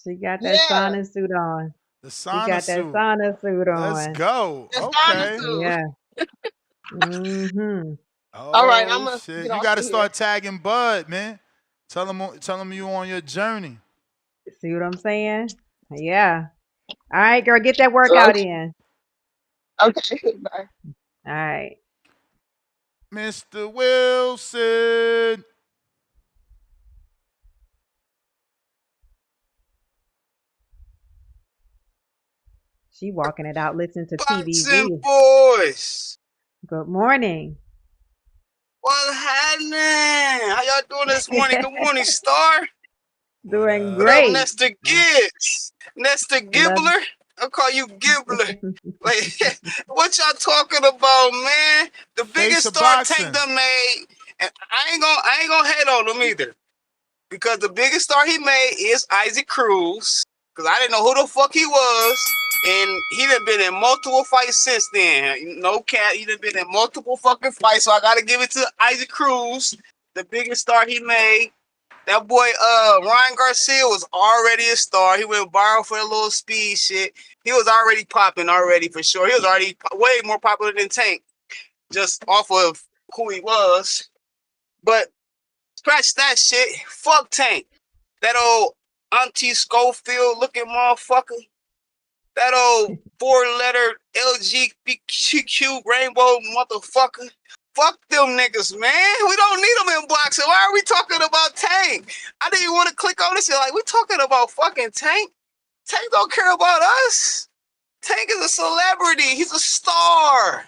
she got that sauna suit on. The She sauna got that suit. sauna suit on. Let's go. The Okay. sauna suit. Yeah. Mm-hmm. All right, I'm Oh, going to shit. get You off got to of start tagging Bud, man. Tell him you on your journey. See what I'm saying? Yeah. All right, girl, get that workout here. in. Okay, bye. All right. Mr. Wilson. She walking it out, listening to Boxing TVV. boys. Good morning. What's happening? How y'all doing this morning? Good morning, Star. Doing What up, great. Nestor Gibbs? Nestor Gibbler? I'll call you Gibbler. Like, what y'all talking about, man? The biggest star Tank done made, and I ain't gonna hate on him either. Because the biggest star he made is Isaac Cruz. Because I didn't know who the fuck he was. And he done been in multiple fights since then. No cat, he done been in multiple fucking fights. So I gotta give it to Isaac Cruz, the biggest star he made. That boy, Ryan Garcia was already a star. He went viral for a little speed shit. He was already popping already for sure. He was already way more popular than Tank, just off of who he was. But scratch that shit. Fuck Tank. That old Auntie Schofield looking motherfucker. That old 4-letter LGBTQ rainbow motherfucker. Fuck them niggas, man. We don't need them in boxing. Why are we talking about Tank? I didn't even want to click on this shit. Like, we talking about fucking Tank? Tank don't care about us. Tank is a celebrity. He's a star.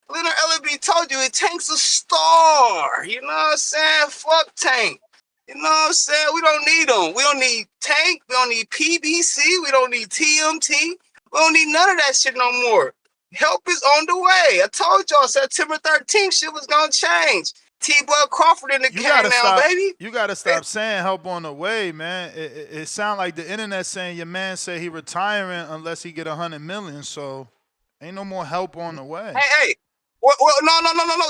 Leonard Ellerby told you, Tank's a star. You know what I'm saying? Fuck Tank. You know what I'm saying? We don't need them. We don't need Tank. We don't need PBC. We don't need TMT. We don't need none of that shit no more. Help is on the way. I told y'all September 13th shit was gonna change. T-Bud Crawford in the game now, baby. You gotta stop saying help on the way, man. It sound like the internet saying your man said he retiring unless he get 100 million. So ain't no more help on the way. Hey. Well, no.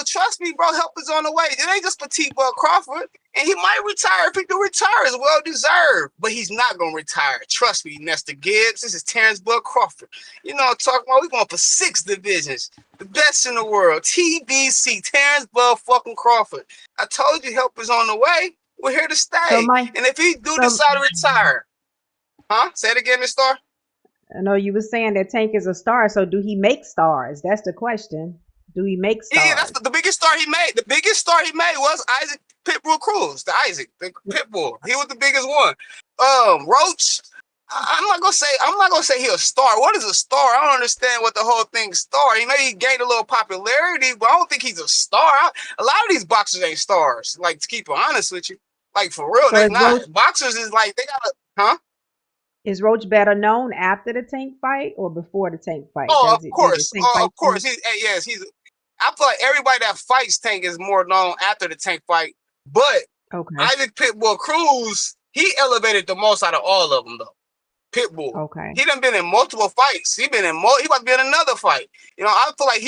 Trust me, bro. Help is on the way. It ain't just for T-Bud Crawford. And he might retire. If he do retire, it's well deserved. But he's not going to retire. Trust me, Nestor Gibbs. This is Terrence Bud Crawford. You know what I'm talking about? We're going for 6 divisions. The best in the world. TBC. Terrence Bud fucking Crawford. I told you help is on the way. We're here to stay. And if he do decide to retire. Huh? Say it again, Miss Star. I know you were saying that Tank is a star. So do he make stars? That's the question. Do he make stars? Yeah, that's the biggest star he made. The biggest star he made was Isaac Pitbull Cruz, the Pitbull. He was the biggest one. Roach, I'm not gonna say he's a star. What is a star? I don't understand what the whole thing's star. He maybe gained a little popularity, but I don't think he's a star. A lot of these boxers ain't stars. Like, to keep it honest with you, like for real, So they're is not. Roach, Boxers is like they gotta, huh? is Roach better known after the Tank fight or before the Tank fight? Oh, Did of the course. Tank Oh, fight of course. too? He's. I feel like everybody that fights Tank is more known after the Tank fight. But Okay. Isaac Pitbull Cruz, he elevated the most out of all of them, though. Pitbull. Okay. He done been in multiple fights. He about to be in another fight. You know, I feel like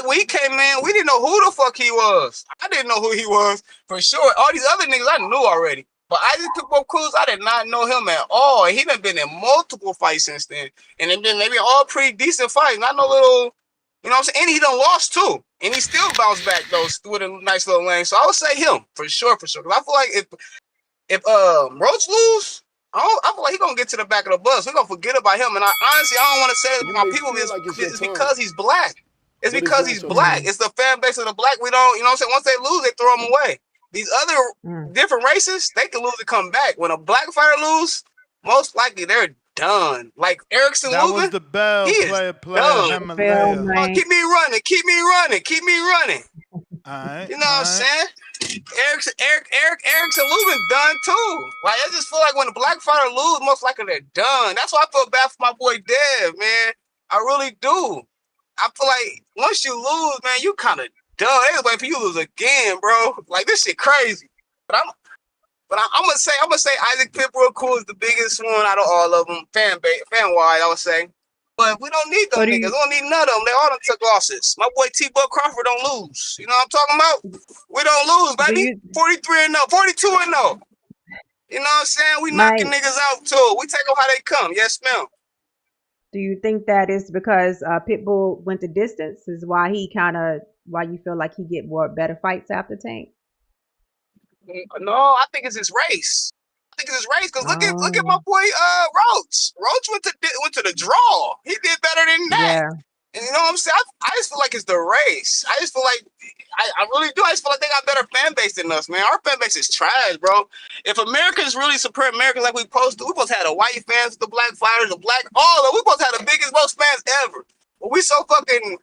when he came in, we didn't know who the fuck he was. I didn't know who he was for sure. All these other niggas I knew already. But Isaac Pitbull Cruz, I did not know him at all. And he done been in multiple fights since then. And they've been maybe all pretty decent fights. Not no little, you know what I'm saying? And he done lost too. And he still bounced back though with a nice little lane. So I would say him for sure. Because I feel like if Roach lose, I feel like he's gonna get to the back of the bus. We're gonna forget about him. And I don't want to say it to my people. It's because he's black. It's because he's black. It's the fan base of the black. We don't, you know what I'm saying? Once they lose, they throw him away. These other different races, they can lose and come back. When a black fighter lose, most likely they're done. Like Erickson That Lubin, was the bell he is player, done. Himalaya. Keep me running. All right. You know what I'm saying? Erickson Lubin done too. Like, I just feel like when a black fighter lose, most likely they're done. That's why I feel bad for my boy Dev, man. I really do. I feel like once you lose, man, you kind of done. They was waiting for you to lose again, bro. Like, this shit crazy. But I'm gonna say Isaac Pitbull Cruz is the biggest one out of all of them, fan wise, I would say. But we don't need them niggas. We don't need none of them. They all done took losses. My boy T-Bud Crawford don't lose. You know what I'm talking about? We don't lose, baby. 43-0, 42-0. You know what I'm saying? We knocking niggas out too. We take them how they come. Yes, ma'am. Do you think that is because Pitbull went the distance? Is why you feel like he get better fights after Tank? No, I think it's his race. Because look at my boy Roach. Roach went to the draw. He did better than that. Yeah. And you know what I'm saying? I just feel like it's the race. I just feel like I really do. I just feel like they got better fan base than us, man. Our fan base is trash, bro. If Americans really support Americans like we supposed to have the white fans, the black fighters, the black, all of we supposed to have the biggest, most fans ever. But we so fucking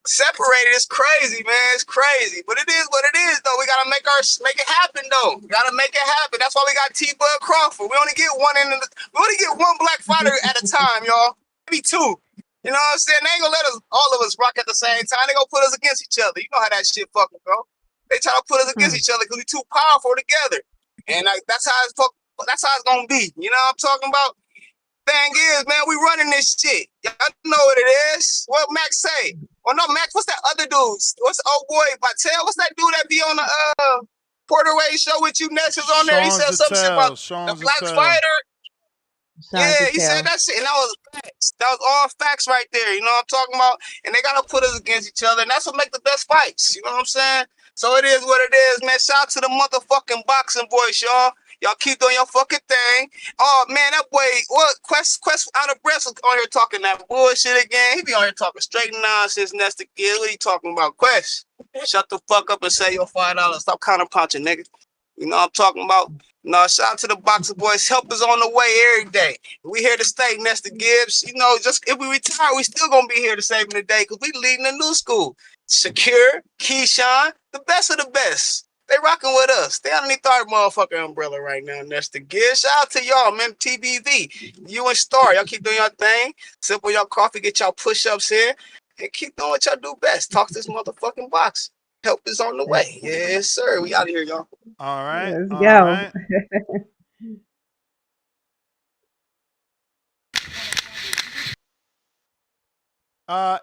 separated. It's crazy, man. It's crazy. But it is what it is, though. We gotta make it happen, though. We gotta make it happen. That's why we got T-Bud Crawford. We only get one black fighter at a time, y'all. Maybe two. You know what I'm saying? They ain't gonna let all of us rock at the same time. They gonna put us against each other. You know how that shit fucking go. They try to put us against each other because we too powerful together. And that's how it's gonna be. You know what I'm talking about? Thing is, man, we running this shit. Y'all know what it is. What Max say? Well, no, Max, what's that other dude? What's the old boy, Vitale? What's that dude that be on the Porter Wade show with you next is on there. He said some shit about the black fighter. Yeah, he said that shit, and that was facts. That was all facts right there. You know what I'm talking about? And they gotta put us against each other, and that's what make the best fights. You know what I'm saying? So it is what it is, man. Shout out to the motherfucking boxing voice, y'all. Y'all keep doing your fucking thing. Oh man, that boy, what Quest out of breath on here talking that bullshit again. He be on here talking straight nonsense, Nestor Kid. What are you talking about, Quest? Shut the fuck up and say your $5. Stop counter punching, nigga. You know what I'm talking about? No, shout out to the boxer boys. Help is on the way every day. We here to stay, Nestor Gibbs. You know, just if we retire, we still gonna be here to save the day because we leading the new school. Shakur, Keyshawn, the best of the best. They rocking with us. They underneath our motherfucking umbrella right now, Nestor Gibbs. Shout out to y'all, man. TBV. You and Star. Y'all keep doing your thing. Sip on y'all coffee, get y'all push-ups here. And keep doing what y'all do best. Talk this motherfucking box. Help is on the way. Yes, sir. We out of here, y'all. All right. Let's go.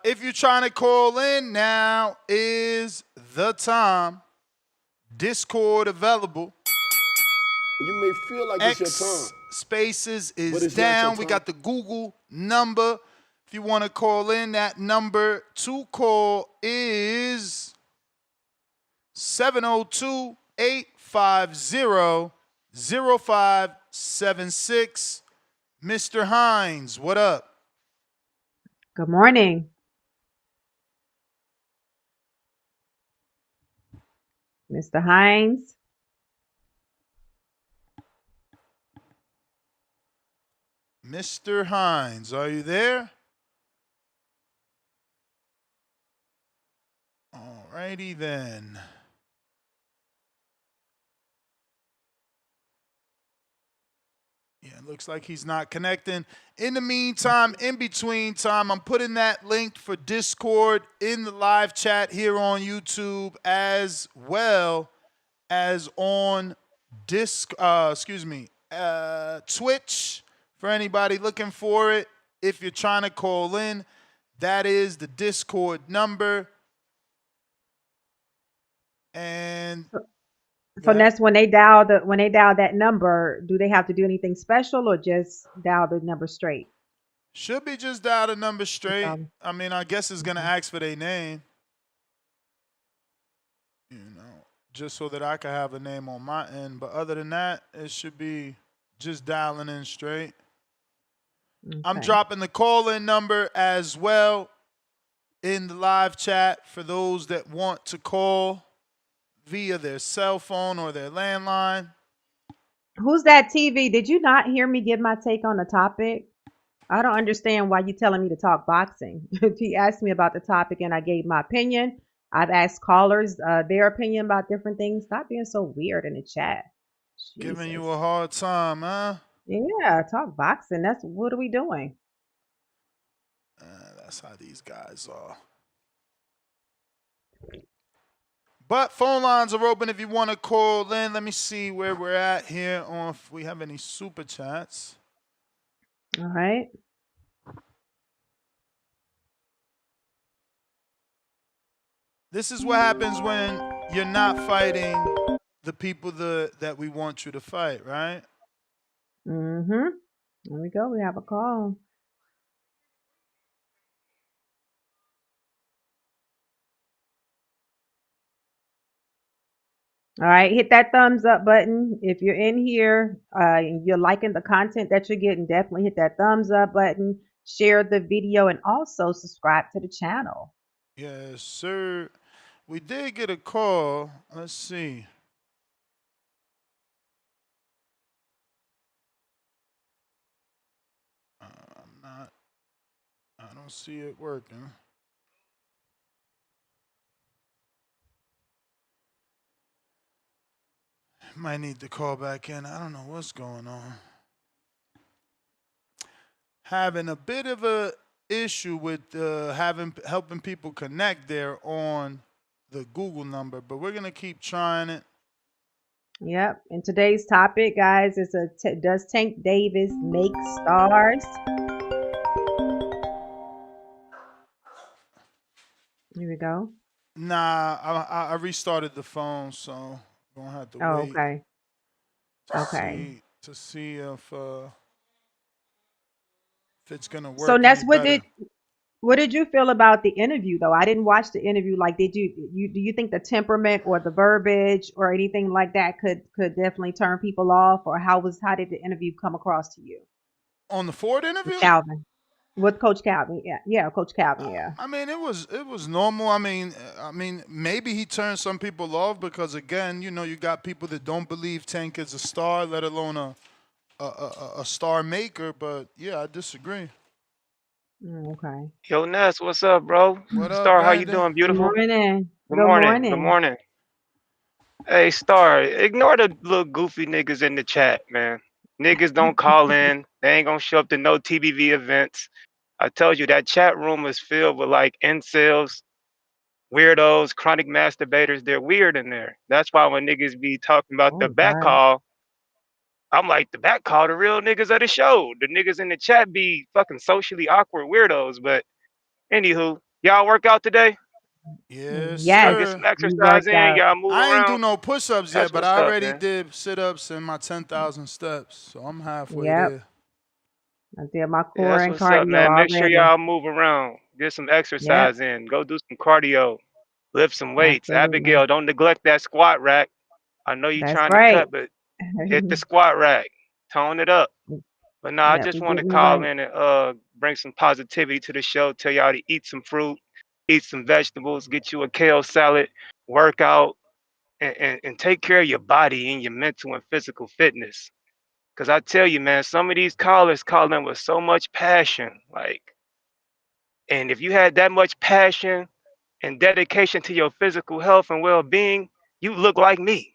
If you're trying to call in, now is the time. Discord available. You may feel like it's your time. Spaces is down. We got the Google number. If you want to call in, that number to call is 702-850-0576. Mr. Hines, what up? Good morning. Mr. Hines. Mr. Hines, are you there? All righty then. Yeah, it looks like he's not connecting. In the meantime, in between time, I'm putting that link for Discord in the live chat here on YouTube as well as on Twitch for anybody looking for it. If you're trying to call in, that is the Discord number. And so that's when they dial that number, do they have to do anything special or just dial the number straight? Should be just dial the number straight. I mean, I guess it's gonna ask for their name. You know, just so that I can have a name on my end. But other than that, it should be just dialing in straight. Okay. I'm dropping the call-in number as well in the live chat for those that want to call via their cell phone or their landline. Who's that TV? Did you not hear me give my take on the topic? I don't understand why you're telling me to talk boxing. He asked me about the topic and I gave my opinion. I've asked callers their opinion about different things. Stop being so weird in the chat. Jesus. Giving you a hard time, huh? Yeah, talk boxing. What are we doing? That's how these guys are. But phone lines are open if you want to call in. Let me see where we're at here on if we have any super chats. All right. This is what happens when you're not fighting the people that we want you to fight, right? Mm-hmm. There we go. We have a call. All right, hit that thumbs up button. If you're in here and you're liking the content that you're getting, definitely hit that thumbs up button, share the video, and also subscribe to the channel. Yes, sir. We did get a call. Let's see. I don't see it working. Might need to call back in. I don't know what's going on. Having a bit of a issue with helping people connect there on the Google number, but we're gonna keep trying it. Yep. And today's topic, guys, is does Tank Davis make stars? Here we go. Nah, I restarted the phone, so Gonna have to Oh, wait okay. to Okay. see if it's gonna So work any Ness, better. what did you feel about the interview though? I didn't watch the interview. Like, do you think the temperament or the verbiage or anything like that could definitely turn people off, or how did the interview come across to you? On the Ford With interview, Calvin, with Coach Calvin, yeah, Coach Calvin, yeah. I mean, it was normal. I mean, maybe he turned some people off because again, you got people that don't believe Tank is a star, let alone a star maker. But yeah, I disagree. Okay. Yo, Ness, what's up, bro? What up, Star, how you Brandon? doing, Good beautiful? morning. Good Good morning. Good morning. morning. Hey, Star, ignore the little goofy niggas in the chat, man. Niggas don't call in. They ain't gonna show up to no TBV events. I told you that chat room is filled with like incels, weirdos, chronic masturbators. They're weird in there. That's why when niggas be talking about the Oh back God. call, I'm like, the back call, the real niggas of the show. The niggas in the chat be fucking socially awkward weirdos. But anywho, y'all work out today? Yes, Y'all Yes, get sir. some we exercise worked in? out. Y'all move I ain't do around? no push-ups yet, That's but what's I up, already man. did sit-ups and my 10,000 steps, so I'm halfway Yep. there. I did my Yeah, core that's and what's up, cardio man. Make sure already. y'all move around. Get some Yep. exercise in. Go do some cardio. Lift some weights. Absolutely. Abigail, don't neglect that squat rack. I know you That's trying to right. cut, but hit the squat rack. Tone it up. But no, I Yep, just we want to getting it call right. in and bring some positivity to the show. Tell y'all to eat some fruit, eat some vegetables, get you a kale salad, work out, and take care of your body and your mental and physical fitness. Cause I tell you, man, some of these callers call in with so much passion. And if you had that much passion and dedication to your physical health and well-being, you look like me.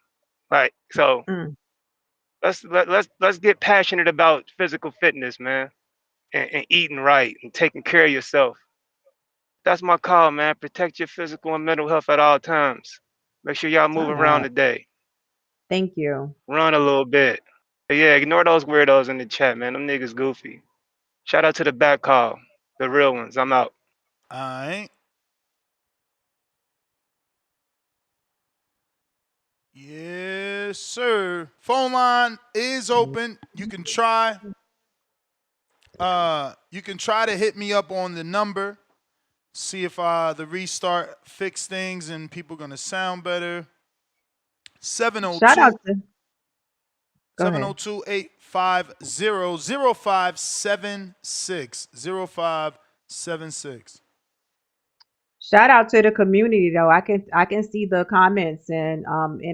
So Mm. let's get passionate about physical fitness, man, and eating right and taking care of yourself. That's my call, man. Protect your physical and mental health at all times. Make sure y'all move All around right. today. Thank you. Run a little bit. But yeah, ignore those weirdos in the chat, man. Them niggas goofy. Shout out to the back call, the real ones. I'm out. All right. Yes, sir. Phone line is open. You can try. To hit me up on the number. See if the restart fix things and people gonna sound better. Shout out 702 to Go ahead. 702-850-0576. 0576. Shout out to the community though. I can see the comments and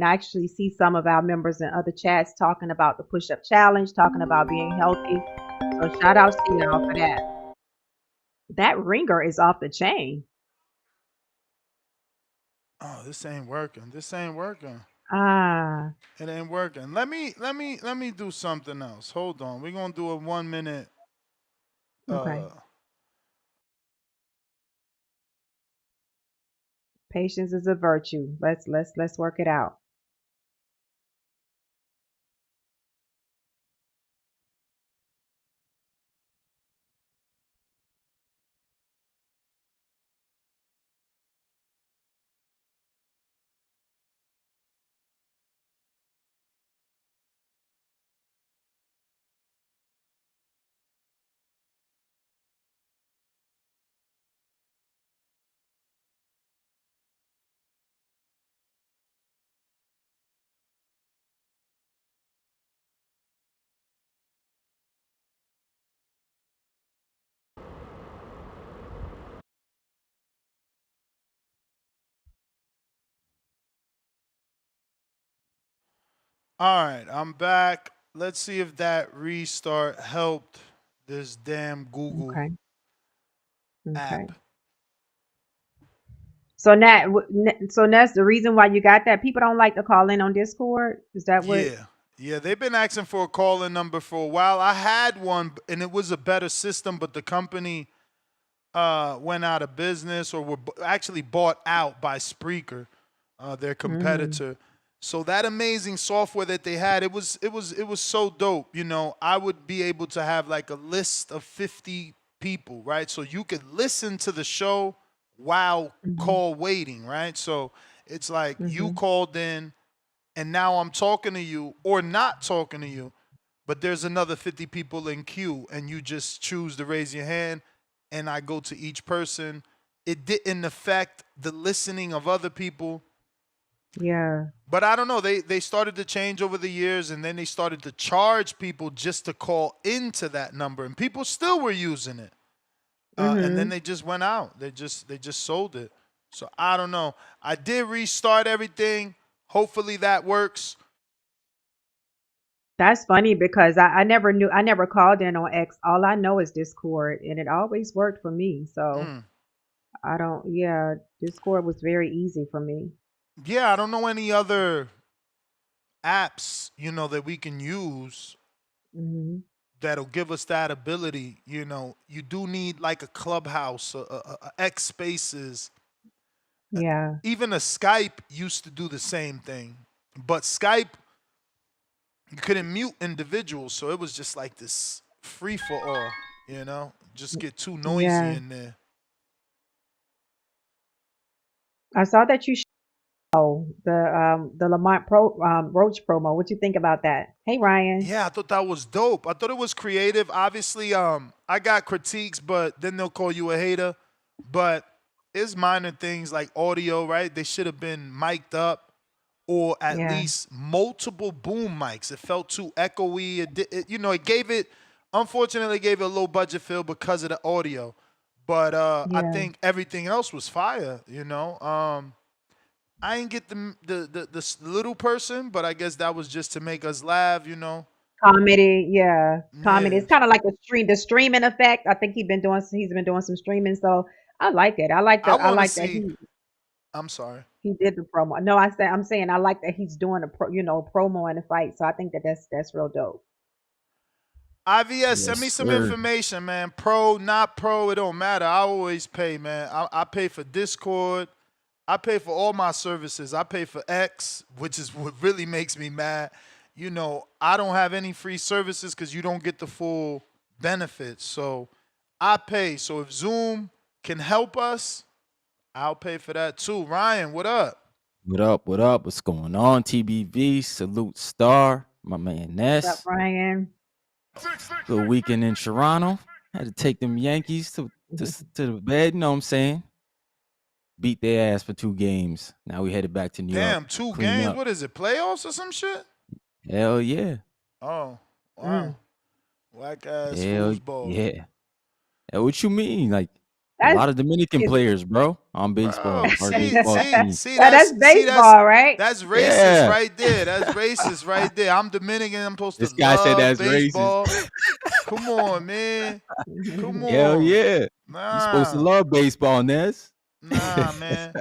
actually see some of our members in other chats talking about the push up challenge, talking about being healthy. So shout outs to y'all for that. That ringer is off the chain. Oh, this ain't working. This ain't working. Ah, It ain't working. Let me do something else. Hold on. We're gonna do a 1 minute. okay. Uh, Patience is a virtue. Let's work it out. all right, I'm back. Let's see if that restart helped this damn Google Okay. Okay. app. So that's the reason why you got that. People don't like to call in on Discord. Is that what? Yeah. Yeah, they've been asking for a call-in number for a while. I had one, and it was a better system, but the company went out of business or were actually bought out by Spreaker, their Mm, competitor. So that amazing software that they had, it was so dope. I would be able to have like a list of 50 people, right? So you could listen to the show while mhm, call waiting, right? So it's like you mhm, called in, and now I'm talking to you or not talking to you, but there's another 50 people in queue, and you just choose to raise your hand, and I go to each person. It didn't affect the listening of other people. Yeah. But I don't know. They started to change over the years, and then they started to charge people just to call into that number, and people still were using it. And then they just went out. They just sold it. So I don't know. I did restart everything. Hopefully that works. That's funny because I never knew, I never called in on X. All I know is Discord, and it always worked for me. So I don't, yeah, Discord was very easy for me. Yeah, I don't know any other apps, that we can use that'll give us that ability. You do need like a Clubhouse, a X Spaces. Yeah. Even a Skype used to do the same thing, but Skype, you couldn't mute individuals, so it was just like this free for all. Just get too noisy in there. I saw that you the Lamont Roach promo. What you think about that? Hey Ryan. Yeah, I thought that was dope. I thought it was creative. Obviously, I got critiques, but then they'll call you a hater. But it's minor things like audio, right? They should have been mic'd up, or at least multiple boom mics. It felt too echoey. It gave it, unfortunately, gave it a low budget feel because of the audio. But I think everything else was fire. I ain't get the little person, but I guess that was just to make us laugh. Comedy, comedy. It's kind of like the streaming effect. I think he's been doing some streaming, so I like it. I like that I'm sorry. He did the promo. No, I'm saying I like that he's doing promo in the fight. So I think that's real dope. IVS, send me some information, man. Pro, not pro, it don't matter. I always pay, man. I pay for Discord. I pay for all my services. I pay for X, which is what really makes me mad. I don't have any free services because you don't get the full benefits. So I pay. So if Zoom can help us, I'll pay for that too. Ryan, what up? What up? What up? What's going on? TBV, salute Star, my man Ness. What's up, Ryan? Good weekend in Toronto. Had to take them Yankees to the bed. You know what I'm saying? Beat their ass for 2 games. Now we headed back to New York. Damn, 2 games? What is it, playoffs or some shit? Hell yeah. Oh, wow. Whack ass foosball. Yeah. What you mean? Like, a lot of Dominican players, bro, on baseball. See, that's baseball, right? That's racist right there. That's racist right there. I'm Dominican. I'm supposed to guy love said that's baseball. Come on, man. Come on. Hell yeah. Nah. You're supposed to love baseball, Ness. Nah, man.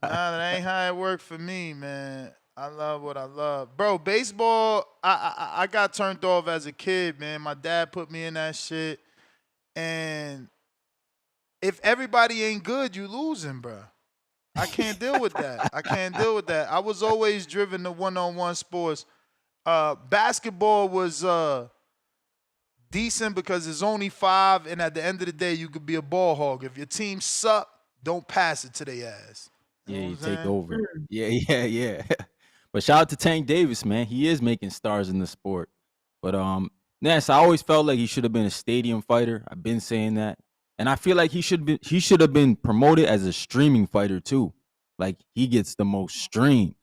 That ain't how it worked for me, man. I love what I love. Bro, baseball, I got turned off as a kid, man. My dad put me in that shit. And if everybody ain't good, you losing, bro. I can't deal with that. I was always driven to one-on-one sports. Basketball was decent because there's only 5, and at the end of the day, you could be a ball hog. If your team suck, don't pass it to their ass. You take over. Yeah. But shout out to Tank Davis, man. He is making stars in the sport. But Ness, I always felt like he should have been a stadium fighter. I've been saying that. And I feel like he should have been promoted as a streaming fighter too. Like he gets the most streams.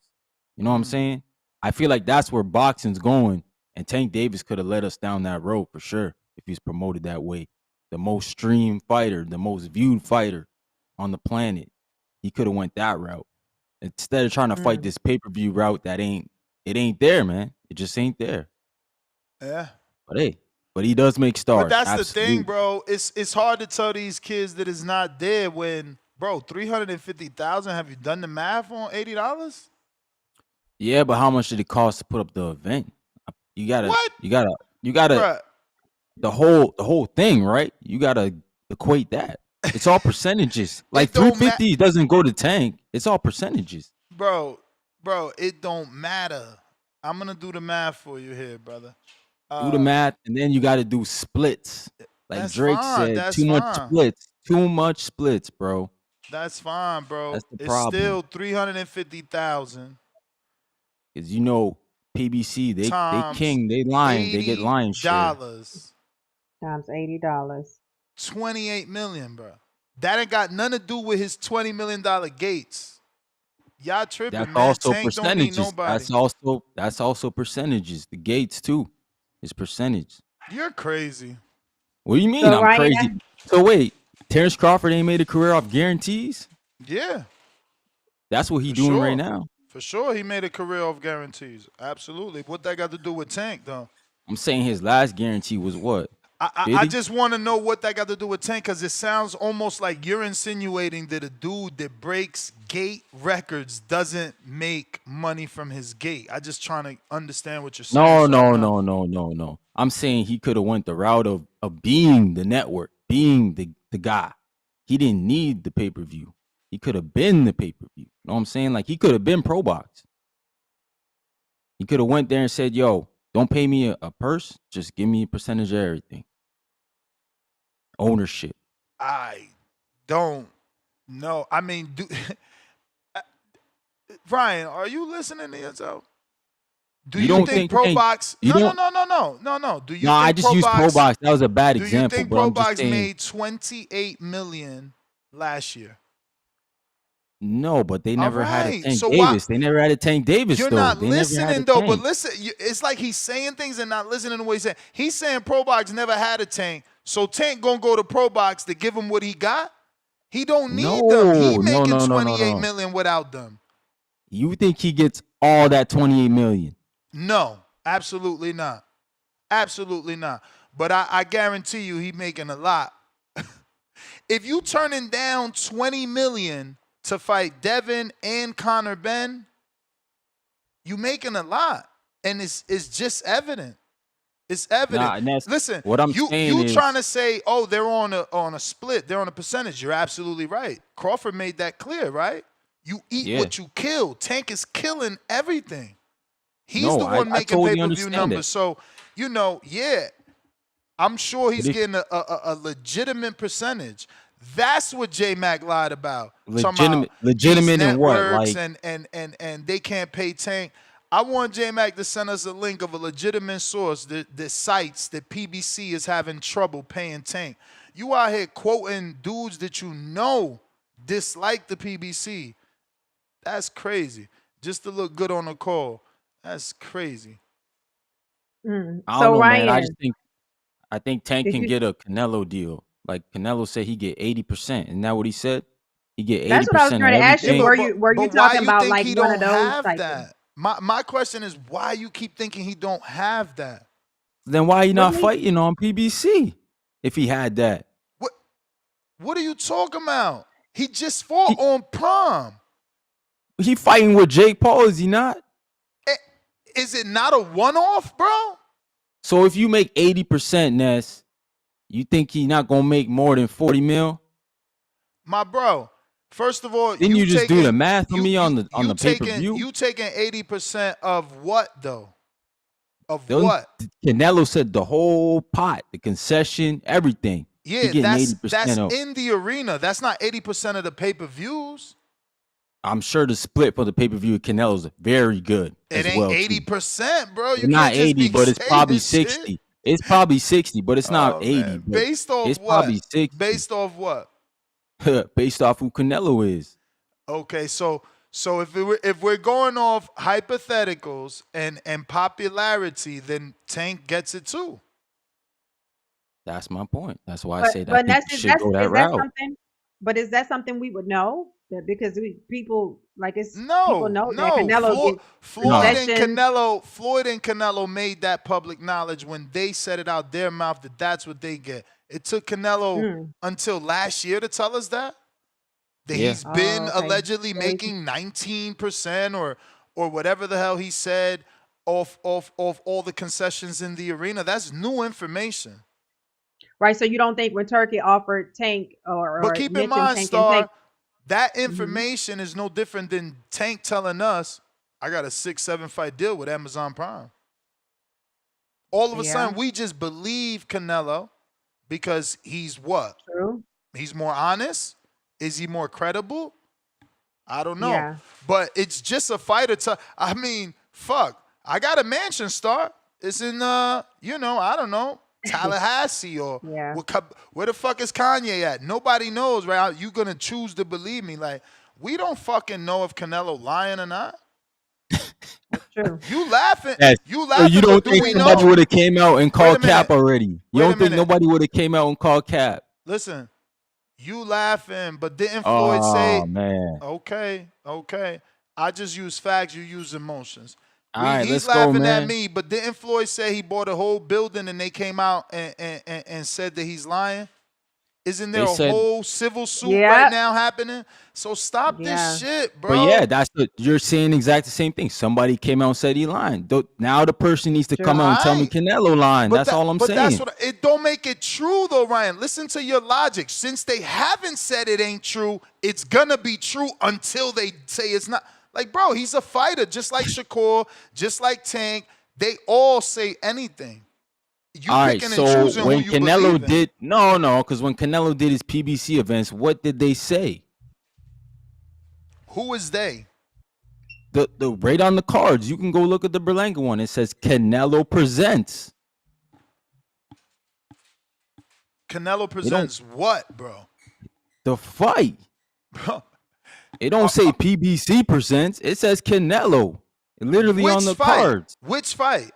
You know what I'm saying? I feel like that's where boxing's going. And Tank Davis could have led us down that road for sure if he's promoted that way. The most streamed fighter, the most viewed fighter on the planet. He could have went that route. Instead of trying to fight this pay-per-view route that ain't there, man. It just ain't there. Yeah. But hey, he does make stars. But that's the thing, bro. It's hard to tell these kids that it's not there when, bro, $350,000. Have you done the math on $80? Yeah, but how much did it cost to put up the event? You gotta Bruh. the whole thing, right? You gotta equate that. It's all percentages. Like 350 doesn't go to Tank. It's all percentages. Bro, it don't matter. I'm gonna do the math for you here, brother. Do the math, and then you got to do splits. Like Drake said, too much splits, bro. That's fine, bro. That's the it's problem. still $350,000 Because you know PBC, they times king, they lion, they get lion share. $80 Times $80. 28 million, bro. That ain't got nothing to do with his $20 million gates. Y'all tripping, That's man. also Tank don't need percentages. nobody. That's also percentages. The gates too is percentage. You're crazy. What do you mean So, I'm Ryan, crazy? So wait, Terrence Crawford ain't made a career off guarantees? Yeah. That's what he For doing sure. right now. For sure, he made a career off guarantees. Absolutely. What that got to do with Tank, though? I'm saying his last guarantee was what? I just want to know what that got to do with Tank, because it sounds almost like you're insinuating that a dude that breaks gate records doesn't make money from his gate. I just trying to understand what you're saying. No. I'm saying he could have went the route of being the network, being the guy. He didn't need the pay-per-view. He could have been the pay-per-view. You know what I'm saying? Like, he could have been Pro Box. He could have went there and said, yo, don't pay me a purse. Just give me a percentage of everything. Ownership. I don't know. I mean, Brian, are you listening to yourself? Do you think Pro Box? No. Do you? No, I just used Pro Box. That was a bad example. example. Do you think Pro Box made $28 million last year? No, but they never had a Tank So Davis. They never had a Tank Davis. You're though. not They never had listening a though. Tank. But listen, it's like he's saying things and not listening to what he's saying. He's saying Pro Box never had a Tank, so Tank gonna go to Pro Box to give him what he got. He don't need them. He making $28 million without them. You think he gets all that $28 million? No, absolutely not. Absolutely not. But I guarantee you he making a lot. If you turning down $20 million to fight Devin and Conor Ben, you making a lot. And it's just evident. It's evident. Listen, what I'm saying you is, trying to say, oh, they're on a split, they're on a percentage. You're absolutely right. Crawford made that clear, right? You eat what you kill. Tank is killing everything. He's the one making pay-per-view numbers. So, I'm sure he's getting a legitimate percentage. That's what J-Mac lied about. legitimate in what? Like, and they can't pay Tank. I want J-Mac to send us a link of a legitimate source that cites that PBC is having trouble paying Tank. You out here quoting dudes that you know dislike the PBC. That's crazy. Just to look good on the call. That's crazy. I don't know, Ryan, man. I think Tank can get a Canelo deal. Like Canelo said, he get 80%. Isn't that what he said? He get 80%. That's what I was trying to ask you. Were you talking about like one of those? Have that? My question is, why you keep thinking he don't have that? Then why he not fighting on PBC if he had that? What are you talking about? He just fought on Prom. He fighting with Jake Paul, is he not? Is it not a one-off, bro? So if you make 80%, Ness, you think he not gonna make more than 40 mil? My bro, first of all, then you just do the math on me on the pay-per-view. You taking 80% of what though? Of what? Canelo said the whole pot, the concession, everything. Yeah, that's in the arena. That's not 80% of the pay-per-views. I'm sure the split for the pay-per-view of Canelo is very good. It ain't 80%, bro. You not can't just 80, but it's probably 60. Shit. It's probably 60, but it's not 80. Based off it's what? Probably 60. Based off what? Based off who Canelo is. Okay, so if we're going off hypotheticals and popularity, then Tank gets it too. That's my point. That's why I say that people should go that route. But is that something we would know? Because people like it's no, people know that Canelo Floyd and Canelo made that public knowledge when they said it out their mouth that that's what they get. It took Canelo until last year to tell us that he's been allegedly making 19% or whatever the hell he said off all the concessions in the arena. That's new information. Right, so you don't think when Turkey offered Tank but keep in mind, Star, that information is no different than Tank telling us, I got a 6-7 fight deal with Amazon Prime. All of a sudden, we just believe Canelo because he's what? True. He's more honest? Is he more credible? I don't know. Yeah. But it's just a fighter. I mean, Fuck, I got a mansion, Star. It's in I don't know, Tallahassee or Yeah. where the fuck is Kanye at? Nobody knows, right? You gonna choose to believe me? Like, we don't fucking know if Canelo lying or not. That's true. You laughing? Yes. You So laughing? you But don't do think we somebody know? would have came out and Wait a called cap minute. already? You Wait a don't think minute. nobody would have came out and called cap? Listen, you laughing, but didn't Floyd say? Oh man. Okay. I just use facts. You use emotions. All right, He's let's go, laughing at man. me, but didn't Floyd say he bought a whole building and they came out and said that he's lying? Isn't there They a said, whole civil suit Yeah. right now happening? So stop Yeah. this shit, bro. but yeah, that's what you're saying. Exact the same thing. Somebody came out and said he lying. Now the person needs to come out and tell me Right. Canelo lying. That's all I'm But saying. that's what it don't make it true though, Ryan. Listen to your logic. Since they haven't said it ain't true, it's gonna be true until they say it's not. Like, bro, he's a fighter, just like Shakur, just like Tank. They all say anything. You All right, picking and so choosing when who you Canelo believe in. did because when Canelo did his PBC events, what did they say? Who is they? The right on the cards. You can go look at the Berlanga one. It says Canelo presents. Canelo presents what, bro? The fight. Bro. It don't say PBC presents. It says Canelo. Literally on the cards. Which fight?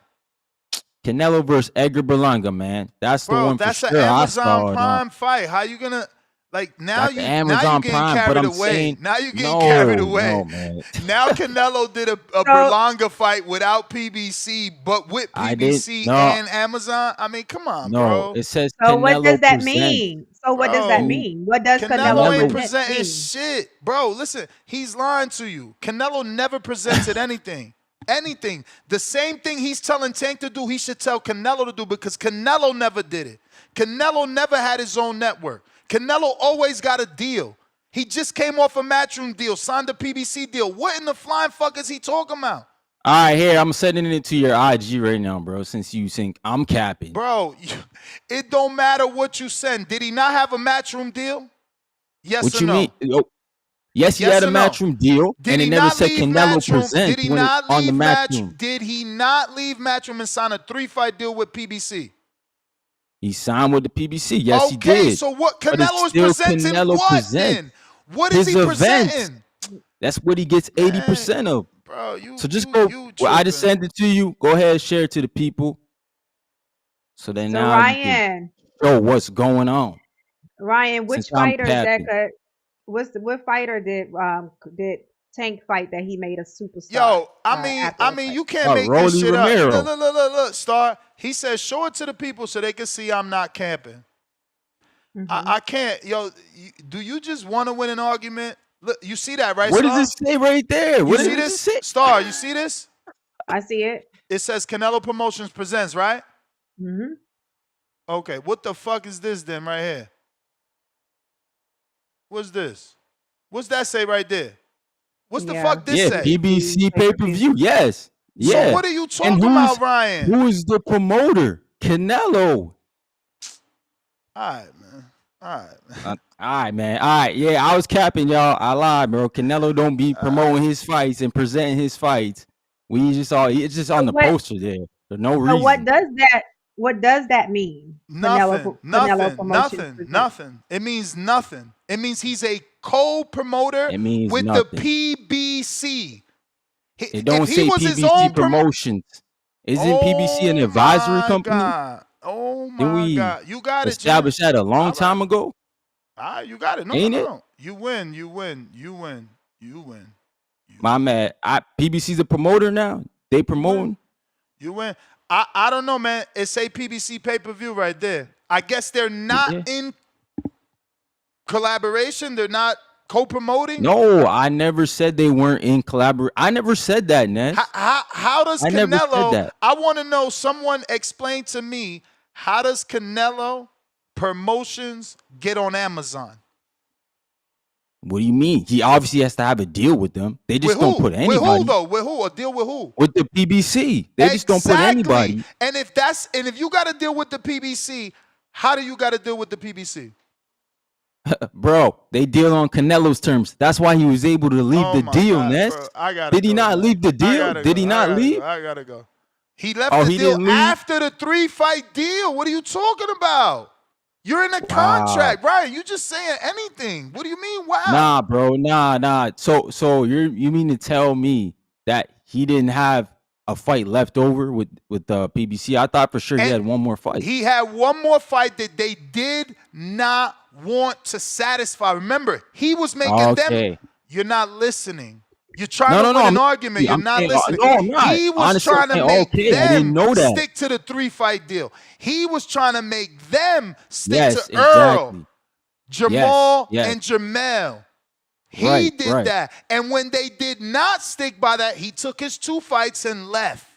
Canelo versus Edgar Berlanga, man. That's the Bro, one for that's sure. an I Amazon saw it Prime fight. How you gonna now That's you Amazon getting Prime, carried but I'm away. saying Now you getting carried away. No, man. Now Canelo did a Berlanga fight without PBC, but with I didn't- PBC no. and Amazon. I mean, come on, No, bro. it says So Canelo what does that presents. mean? So what does that Bro, mean? What does Canelo Canelo ain't present presenting mean? shit. Bro, listen, he's lying to you. Canelo never presented anything. Anything. The same thing he's telling Tank to do, he should tell Canelo to do because Canelo never did it. Canelo never had his own network. Canelo always got a deal. He just came off a Matchroom deal, signed a PBC deal. What in the flying fuck is he talking about? All right, here, I'm sending it to your IG right now, bro, since you think I'm capping. Bro, it don't matter what you send. Did he not have a Matchroom deal? Yes What or you no? mean? Yes, he Yes had a or no? Matchroom deal, Did and he it never not said leave Canelo Matchroom? presents Did he when not it's on the leave Matchroom. Did he not leave Matchroom and sign a 3-fight deal with PBC? He signed with the PBC. Yes, he Okay, did. so what But it's Canelo is still presenting Canelo what presents. then? What is His he events. presenting? That's what he gets 80% of. Bro, you So just go. Well, I just sent it to you. Go ahead and share it to the people. So then So now you can Ryan, show what's going on. which Since I'm fighters that capping. could what fighter did Tank fight that he made a superstar? Yo, after I the mean, fight? you can't make this Rolly shit Romero. up. Look, Star. He says, show it to the people so they can see I'm not camping. I can't. Yo, do you just want to win an argument? Look, you see that, right, What Star? does it say right there? You What see does it this? say? Star, you see this? I see it. It says Canelo Promotions presents, right? Mm-hmm. Okay, what the fuck is this then right here? What's this? What's that say right there? What's the fuck this Yeah, say? PBC pay-per-view. Yes. Yeah. So what are you And talking about, Ryan? Who is the promoter? Canelo. All right, man. All right, man. All right. Yeah, I was capping, y'all. I lied, bro. Canelo don't be promoting his fights and presenting his fights. It's just on the poster there for no So reason. what does that mean? Canelo Promotions presents? Nothing. It means nothing. It means he's a co-promoter It means with nothing. the PBC. It don't if he say was his PBC own Promotions. Isn't PBC an advisory company? God. Oh Didn't my we God. You got it, establish that a long time ago? You got it. No, Ain't no. You win. My man, PBC's a promoter now. They promoting. You win. I don't know, man. It say PBC pay-per-view right there. I guess they're not in collaboration. They're not co-promoting. No, I never said they weren't in collaboration. I never said that, Ness. How does I never said Canelo? that. I want to know. Someone explain to me, how does Canelo Promotions get on Amazon? What do you mean? He obviously has to have a deal with them. They just don't put anybody. With who though? With who? A deal with who? With the PBC. They just don't put anybody. And if you got to deal with the PBC, how do you got to deal with the PBC? Bro, they deal on Canelo's terms. That's why he was able to leave the deal, God, Ness. bro, I gotta Did he go, not man. leave the I deal? gotta Did go. he not leave? I gotta go. He left Oh, the he deal didn't leave? after the 3-fight deal. What are you talking about? You're in a Wow. contract, right? You just saying anything. What do you mean? Wow. Nah, bro. Nah. So you mean to tell me that he didn't have a fight left over with the PBC? I thought for sure he had one more fight. He had one more fight that they did not want to satisfy. Remember, he was making them. You're not listening. You're trying to win an argument. You're not listening. No, I'm not. He was Honestly, trying to make I didn't them know that. stick to the 3-fight deal. He was trying to make them stick Yes, to Earl, exactly. Jamal, Yes. and Jamel. He did that. And when they did not stick by that, he took his 2 fights and left.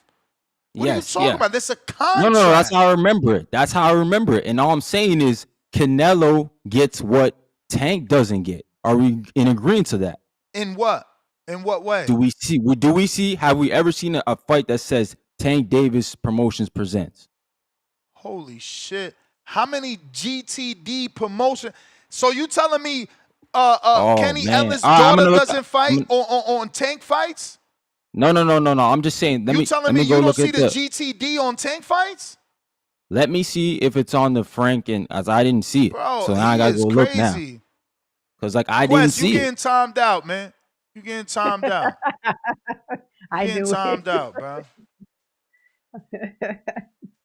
What are you talking about? This is a contract. No, that's how I remember it. That's how I remember it. And all I'm saying is Canelo gets what Tank doesn't get. Are we in agreement to that? In what? In what way? Do we see? Have we ever seen a fight that says Tank Davis Promotions presents? Holy shit. How many GTD promotion? So you telling me Kenny Ellis' daughter doesn't fight on Tank fights? No. I'm just saying. Let me go you look don't see at the GTD on Tank fights? Let me see if it's on the Frank, and as I didn't see it. Bro, so now I gotta go look now. Cause I didn't see you getting timed out, man. You getting timed out. I getting knew timed it. out, bro.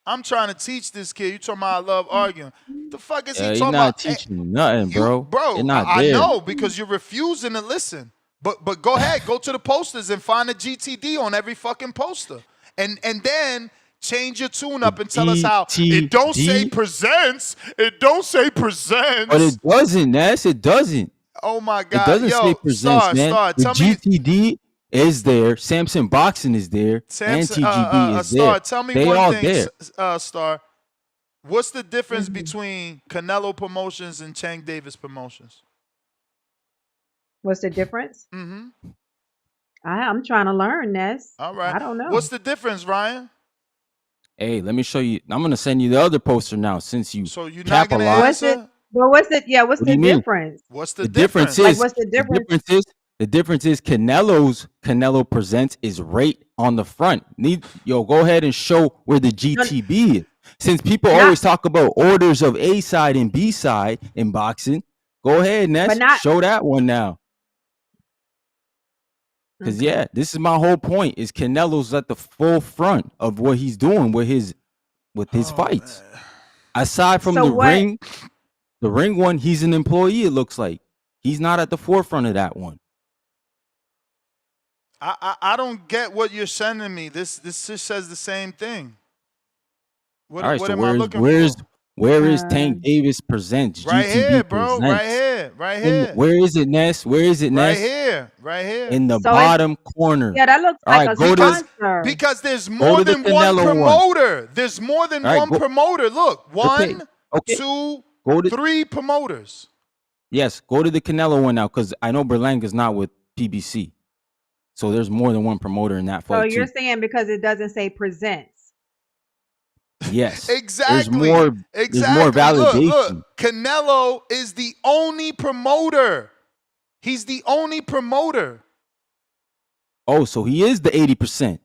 I'm trying to teach this kid. You talking about I love arguing. The fuck is he talking you're not about? teaching nothing, bro. Bro, You're not I there. know because you're refusing to listen. But go ahead, go to the posters and find a GTD on every fucking poster. And then change your tune up and tell us how it don't say presents. It don't say presents. But it doesn't, Ness. It doesn't. Oh my God. It doesn't say presents, man. Star, the tell me. GTD is there. Samson Boxing is there. And TGB is Star, there. tell me they one all thing, there. Star. What's the difference between Canelo Promotions and Tank Davis Promotions? What's the difference? Mm-hmm. I'm trying to learn, Ness. All right. I don't know. What's the difference, Ryan? Hey, let me show you. I'm gonna send you the other poster now since you So you're not gonna What's answer? it? Well, what's the What do you mean? difference? What's the difference? Like, what's the difference? The difference is Canelo Presents is right on the front. Go ahead and show where the GTB is. Since people always talk about orders of A side and B side in boxing, go ahead, Ness. Show that one now. Because this is my whole point. Is Canelo's at the full front of what he's doing with his fights. Man. Aside from the ring one, he's an employee. It looks like he's not at the forefront of that one. I don't get what you're sending me. This just says the same thing. What am I looking for? Where is Tank Davis Presents? Right GTB here, bro. Presents. Right here. Where is it, Ness? Where is it, Ness? Right here. In the bottom corner. Yeah, that looks like a sponsor. Because there's more than one promoter. There's more than one promoter. Look, one, two, 3 promoters. Yes, go to the Canelo one now, because I know Berlanga's not with PBC. So there's more than one promoter in that fight. So you're saying because it doesn't say presents. Yes. Exactly. There's more validation. Look, Canelo is the only promoter. He's the only promoter. Oh, so he is the 80%.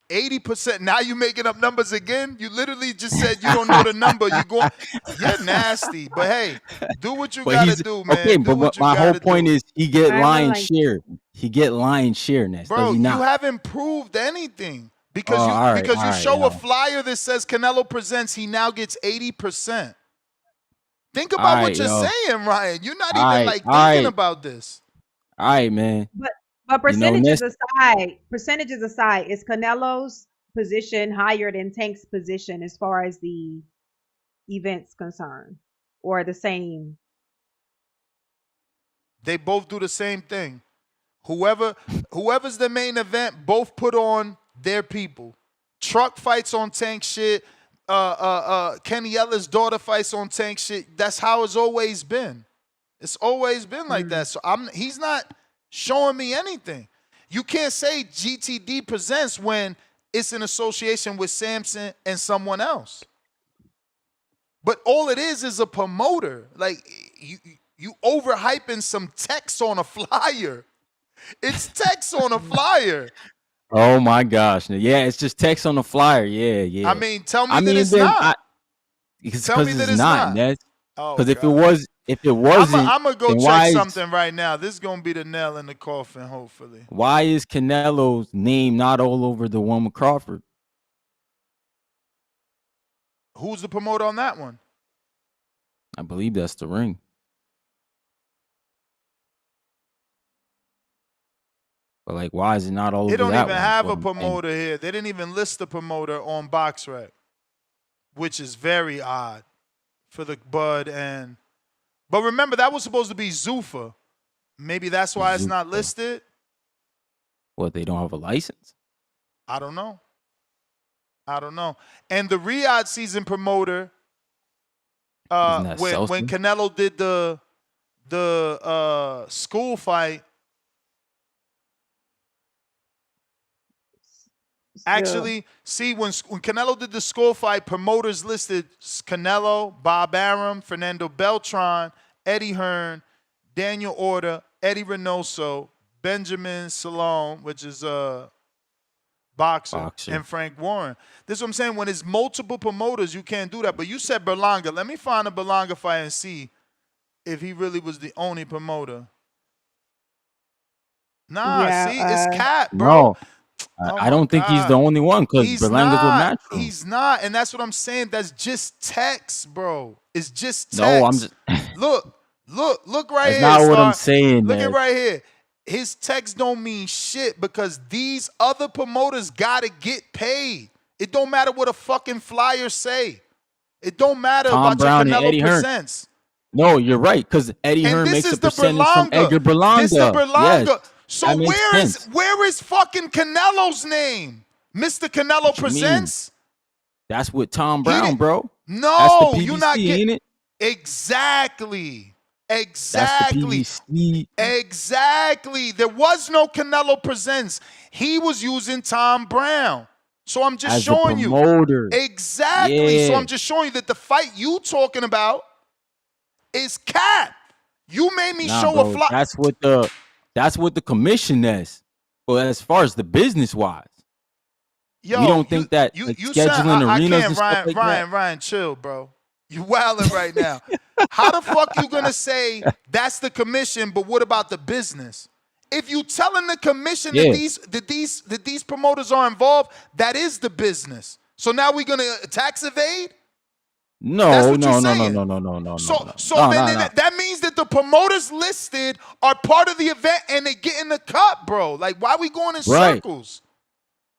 80%. Now you making up numbers again? You literally just said you don't know the number. You're nasty. But hey, do what you gotta do, man. Okay, but my whole point is he get lion's share. He get lion's share, Ness. Bro, you haven't proved anything. Because you show a flyer that says Canelo Presents, he now gets 80%. Think about what you're saying, Ryan. You're not even thinking about this. All right, man. But percentages aside, is Canelo's position higher than Tank's position as far as the event's concerned, or the same? They both do the same thing. Whoever's the main event, both put on their people. Truck fights on Tank shit. Kenny Ellis' daughter fights on Tank shit. That's how it's always been. It's always been like that. So he's not showing me anything. You can't say GTD Presents when it's in association with Samson and someone else. But all it is a promoter. Like you overhyping some text on a flyer. It's text on a flyer. Oh my gosh. Yeah, it's just text on the flyer. Yeah, yeah. I mean, tell me I that mean, it's then not. it's Tell me because that it's it's not, not. Ness. Oh Because if God. it wasn't, I'm gonna go then check something right now. This is gonna be the nail in the coffin, hopefully. why is Canelo's name not all over the one with Crawford? Who's the promoter on that one? I believe that's the ring. But like, why is it not all They over don't that even one? have What a I'm saying. promoter here. They didn't even list the promoter on BoxRec, which is very odd for the Bud and. But remember, that was supposed to be Zuffa. Maybe that's why it's not Zupa. listed. What, they don't have a license? I don't know. And the Riyadh season promoter, Isn't that when Selson? Canelo did the school fight, actually, see when Canelo did the school fight, promoters listed Canelo, Bob Arum, Fernando Beltran, Eddie Hearn, Daniel Order, Eddie Reynoso, Benjamin Salone, which is boxer, and Frank Warren. This is what I'm saying. When it's multiple promoters, you can't do that. But you said Berlanga. Let me find a Berlanga fight and see if he really was the only promoter. Nah, see, it's Cat, bro. No, Oh I my don't think he's the God. only one because He's Berlanga's with not. Matchroom. He's not. And that's what I'm saying. That's just text, bro. It's just text. No, I'm just. Look right That's here, not what I'm Star. saying, Look at man. right here. His text don't mean shit because these other promoters gotta get paid. It don't matter what a fucking flyer say. It don't matter Tom about Brown your and Canelo Eddie Hearn. Presents. No, you're right, because Eddie And Hearn this makes a is the percentage from Berlanga. Edgar This the Berlanga. Yes, Berlanga. So that makes sense. where is fucking Canelo's name? Mr. Canelo What you mean? Presents? That's with Tom Brown, bro. That's the No, PBC, you're not getting ain't it? exactly. That's the PBC. Exactly. There was no Canelo Presents. He was using Tom Brown. So I'm just As the showing you. promoter. Exactly. So Yeah. I'm just showing you that the fight you talking about is Cap. You made me Nah, show bro. a fly. That's what the commission is. But as far as the business wise, Yo, we don't think that you like sound, scheduling I arenas can't, and stuff like that. Ryan, chill, bro. You wilding right now. How the fuck you gonna say that's the commission, but what about the business? If you telling the commission Yeah. that these promoters are involved, that is the business. So now we gonna tax evade? That's No, what you're no, no, no, saying. no, no, no, no, So no, so no, then no, no. that means that the promoters listed are part of the event and they get in the cut, bro. Like why we going in Right. circles?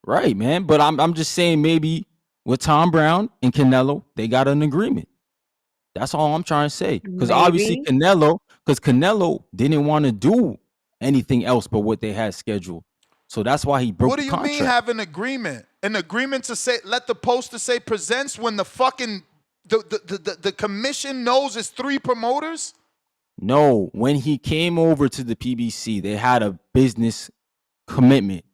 Right, man. But I'm just saying maybe with Tom Brown and Canelo, they got an agreement. That's all I'm trying to say. Because obviously Canelo didn't want to do anything else but what they had scheduled. So that's why he broke What do the you mean contract. have an agreement? An agreement to say let the poster say presents when the fucking the commission knows it's 3 promoters? No, when he came over to the PBC, they had a business commitment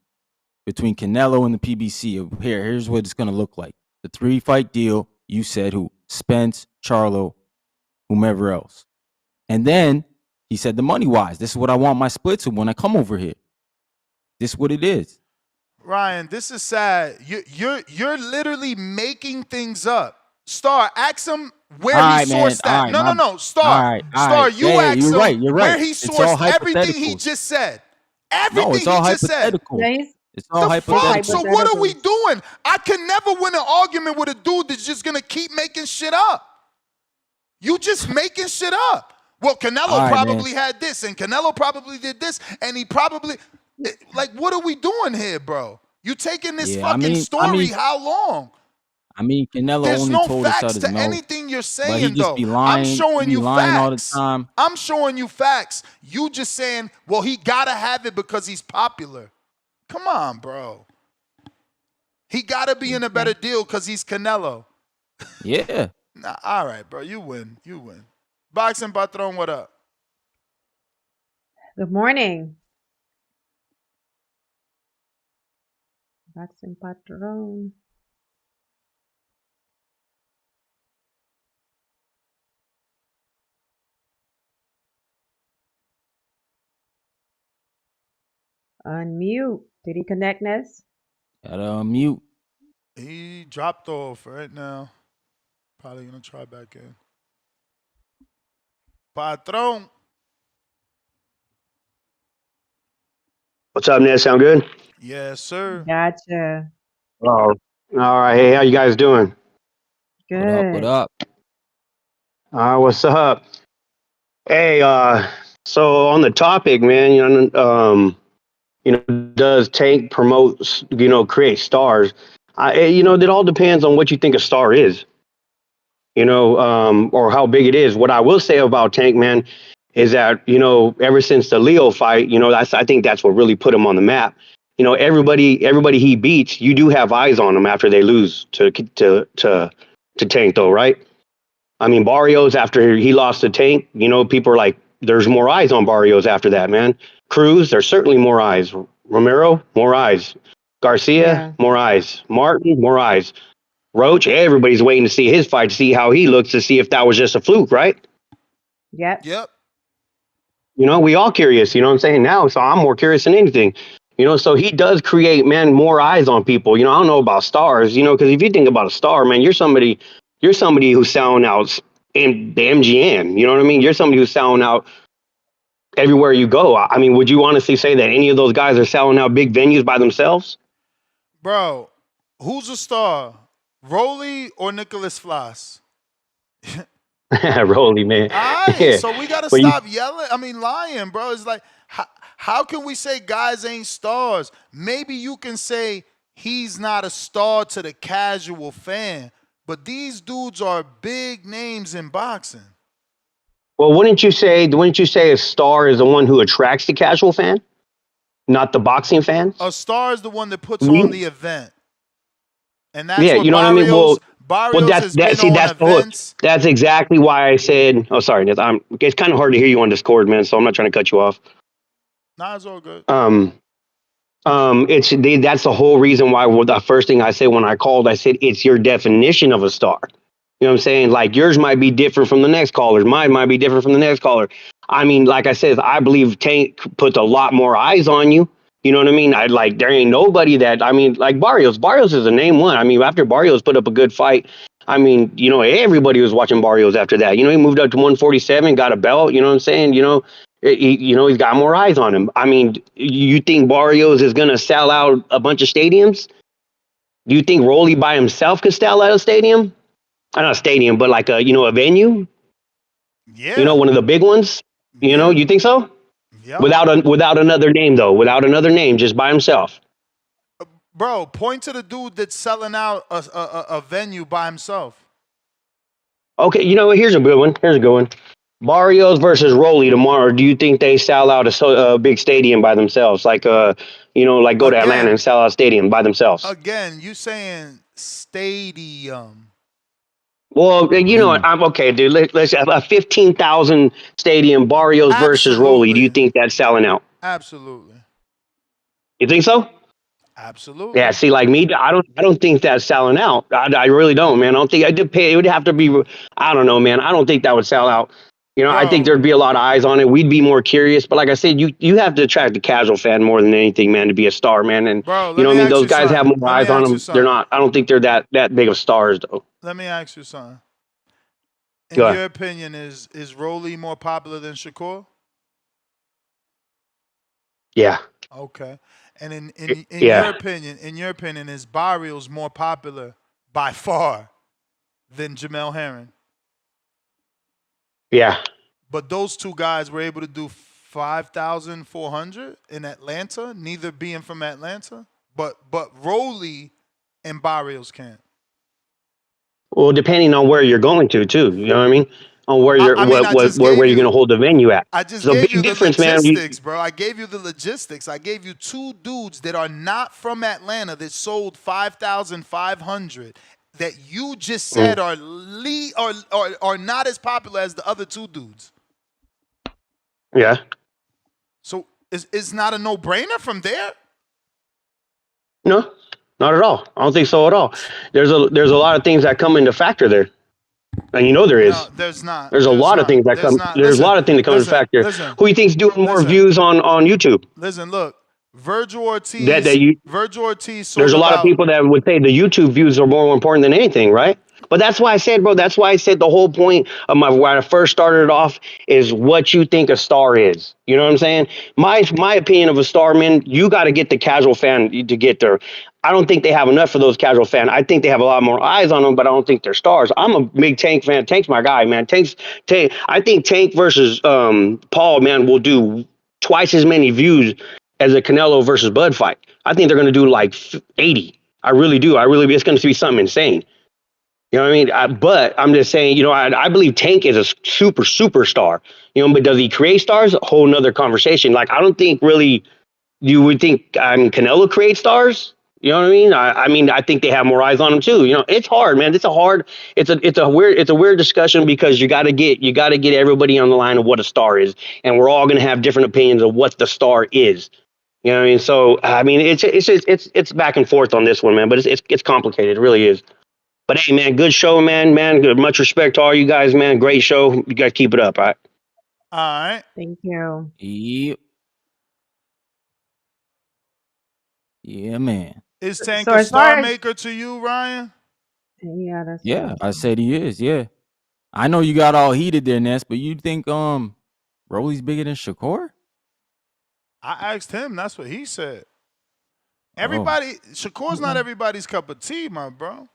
between Canelo and the PBC. Here's what it's gonna look like. The 3-fight deal, you said who? Spence, Charlo, whomever else. And then he said the money wise, this is what I want my split to when I come over here. This is what it is. Ryan, this is sad. You're literally making things up. Star, ask him where All he right, man. sourced All that. right, No. Star. all right. Star, you Yeah, ask you're him right. You're where right. he It's all sourced everything he hypotheticals. just said. No, Everything it's all he just said. hypothetical. Yeah, It's all The fuck? hypothetical. So what are we doing? I can never win an argument with a dude that's just gonna keep making shit up. You just making shit up. Well, Canelo All right, probably man. had this, and Canelo probably did this, and he probably like, what are we doing here, bro? You taking this Yeah, fucking story how long? Canelo There's only no told us out facts his to mouth. anything you're But he saying, just though. be I'm lying. He showing be you lying all the facts. time. I'm showing you facts. You just saying, well, he gotta have it because he's popular. Come on, bro. He gotta be in a better deal because he's Canelo. Yeah. Nah, all right, bro. You win. You win. Boxing Patron, what up? Good morning. Boxing Patron. Unmute. Did he connect, Ness? Gotta unmute. He dropped off right now. Probably gonna try back in. Patron. What's up, Ned? Sound good? Yes, sir. Gotcha. Oh, all right. Hey, how you guys doing? Good. What up? What up? What's up? Hey, so on the topic, man, does Tank promote, create stars? It all depends on what you think a star is, or how big it is. What I will say about Tank, man, is that, ever since the Leo fight, I think that's what really put him on the map. Everybody he beats, you do have eyes on them after they lose to Tank, though, right? I mean, Barrios, after he lost to Tank, people are like, there's more eyes on Barrios after that, man. Cruz, there's certainly more eyes. Romero, more eyes. Garcia, more eyes. Martin, more eyes. Roach, everybody's waiting to see his fight, to see how he looks, to see if that was just a fluke, right? Yep. We all curious, you know what I'm saying, now, so I'm more curious than anything. So he does create, man, more eyes on people. I don't know about stars, because if you think about a star, man, you're somebody who's selling out in the MGM. You know what I mean? You're somebody who's selling out everywhere you go. I mean, would you honestly say that any of those guys are selling out big venues by themselves? Bro, who's a star? Rolly or Nicholas Floss? Rolly, man. All right, Yeah. so we got to But stop lying, bro. It's like, how can we say guys ain't stars? Maybe you can say he's not a star to the casual fan, but these dudes are big names in boxing. Well, wouldn't you say a star is the one who attracts the casual fan, not the boxing fans? A star is the one that puts on the event. And that's Yeah, what you know what I mean? Barrios has been on that's events. That's exactly why I said, oh, sorry, it's kind of hard to hear you on Discord, man, so I'm not trying to cut you off. Nah, it's all good. That's the whole reason why the first thing I said when I called, I said, it's your definition of a star. You know what I'm saying? Like, yours might be different from the next caller's. Mine might be different from the next caller. I mean, like I said, I believe Tank puts a lot more eyes on you. You know what I mean? There ain't nobody that, like Barrios. Barrios is a name one. I mean, after Barrios put up a good fight, everybody was watching Barrios after that. He moved up to 147, got a belt. You know what I'm saying? He's got more eyes on him. I mean, you think Barrios is going to sell out a bunch of stadiums? Do you think Rolly by himself could sell out a stadium? Not a stadium, but like a venue. Yeah. One of the big ones. You think so? Yeah. Without another name though, just by himself. Bro, point to the dude that's selling out a venue by himself. Okay, here's a good one. Barrios versus Rolly tomorrow. Do you think they sell out a big stadium by themselves? Like go to Atlanta and sell out a stadium by themselves? Again, you saying stadium. Well, I'm okay, dude. Let's have a 15,000 stadium Barrios versus Rolly. Do you think that's selling out? Absolutely. You think so? Absolutely. Yeah. See, like me, I don't think that's selling out. I really don't, man. I don't think I did pay. It would have to be. I don't know, man. I don't think that would sell out. I think there'd be a lot of eyes on it. We'd be more curious. But like I said, you have to attract the casual fan more than anything, man, to be a star, man. And those guys have more eyes on them. They're not. I don't think they're that big of stars, though. Let me ask you something. In your opinion, is Rolly more popular than Shakur? Yeah. Okay. And in your opinion, is Barrios more popular by far than Jamel Herring? Yeah. But those two guys were able to do 5,400 in Atlanta, neither being from Atlanta. But Rolly and Barrios can't. Well, depending on where you're going to, too. You know what I mean? On where you're where you're going to hold the venue at. I just so gave big you the difference, logistics, bro. I gave you the logistics. I gave you two dudes that are not from Atlanta that sold 5,500 that you just said are not as popular as the other two dudes. Yeah. So it's not a no-brainer from there? No, not at all. I don't think so at all. There's a lot of things that come into factor there. And there is. No, there's not. There's a lot of things that come. There's a lot of things that come into factor. Who you think's doing more views on YouTube? Listen, look. Virgil That Ortiz there's sold a lot of about. people that would say the YouTube views are more important than anything, right? But that's why I said, bro, that's why I said the whole point of when I first started it off is what you think a star is. You know what I'm saying? My opinion of a star, man, you got to get the casual fan to get there. I don't think they have enough for those casual fans. I think they have a lot more eyes on them, but I don't think they're stars. I'm a big Tank fan. Tank's my guy, man. Tank. I think Tank versus Paul, man, will do twice as many views as a Canelo versus Bud fight. I think they're going to do like 80. I really do. It's going to be something insane. You know what I mean? But I'm just saying, I believe Tank is a superstar. But does he create stars? A whole nother conversation. Like, I don't think really you would think, Canelo creates stars. You know what I mean? I think they have more eyes on him too. It's hard, man. It's a weird discussion because you got to get everybody on the line of what a star is, and we're all going to have different opinions of what the star is. You know what I mean? So it's back and forth on this one, man. But it's complicated. It really is. But hey, man, good show, man. Good, much respect to all you guys, man. Great show. You guys keep it up, all right? All right. Thank you. Yep. Yeah, man. Is Tank So a as far star as- maker to you, Ryan? Yeah, that's Yeah, I said he is. Yeah, I know you got all heated there, Ness, but you think Rolly's bigger than Shakur? I asked him. That's what he said. Oh. Shakur's not everybody's cup of tea, my bro.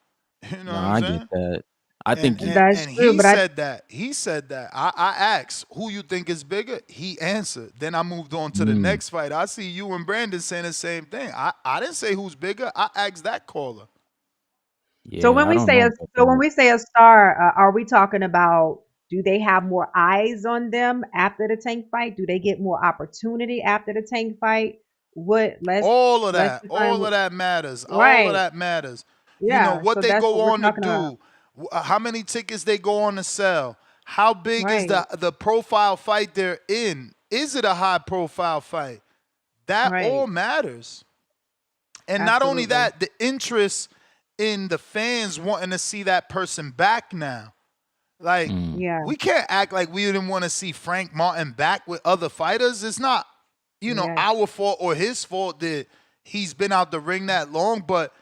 You know what I'm saying? I get that. I think that's true. But he said that. I asked who you think is bigger. He answered. Then I moved on to the next fight. I see you and Brandon saying the same thing. I didn't say who's bigger. I asked that caller. Yeah, so when we say a star, are we talking about, do they have more eyes on them after the Tank fight? Do they get more opportunity after the Tank fight? All of that matters. Right. All of that matters. Yeah, what so they that's go what we're on to talking do. about. How many tickets they go on to sell. How big is Right. the profile fight they're in? Is it a high profile fight? That all matters. And not only that, the interest in the fans wanting to see that person back now. Like, we can't act like we didn't want to see Frank Martin back with other fighters. It's not, our fault or his fault that he's been out the ring that long, but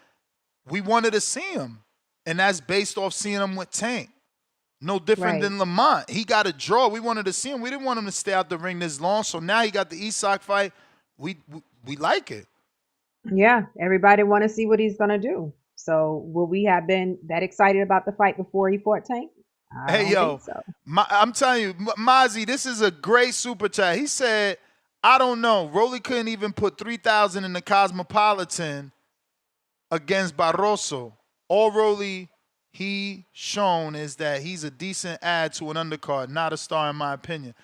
we wanted to see him. And that's based off seeing him with Tank. No different than Lamont. He got a draw. We wanted to see him. We didn't want him to stay out the ring this long. So now he got the Isak fight. We like it. Yeah, everybody want to see what he's gonna do. So will we have been that excited about the fight before he fought Tank? Hey, yo, I'm telling you, Mozzie, this is a great super chat. He said, I don't know. Rolly couldn't even put 3,000 in the Cosmopolitan against Barroso. All Rolly he shown is that he's a decent add to an undercard, not a star in my opinion.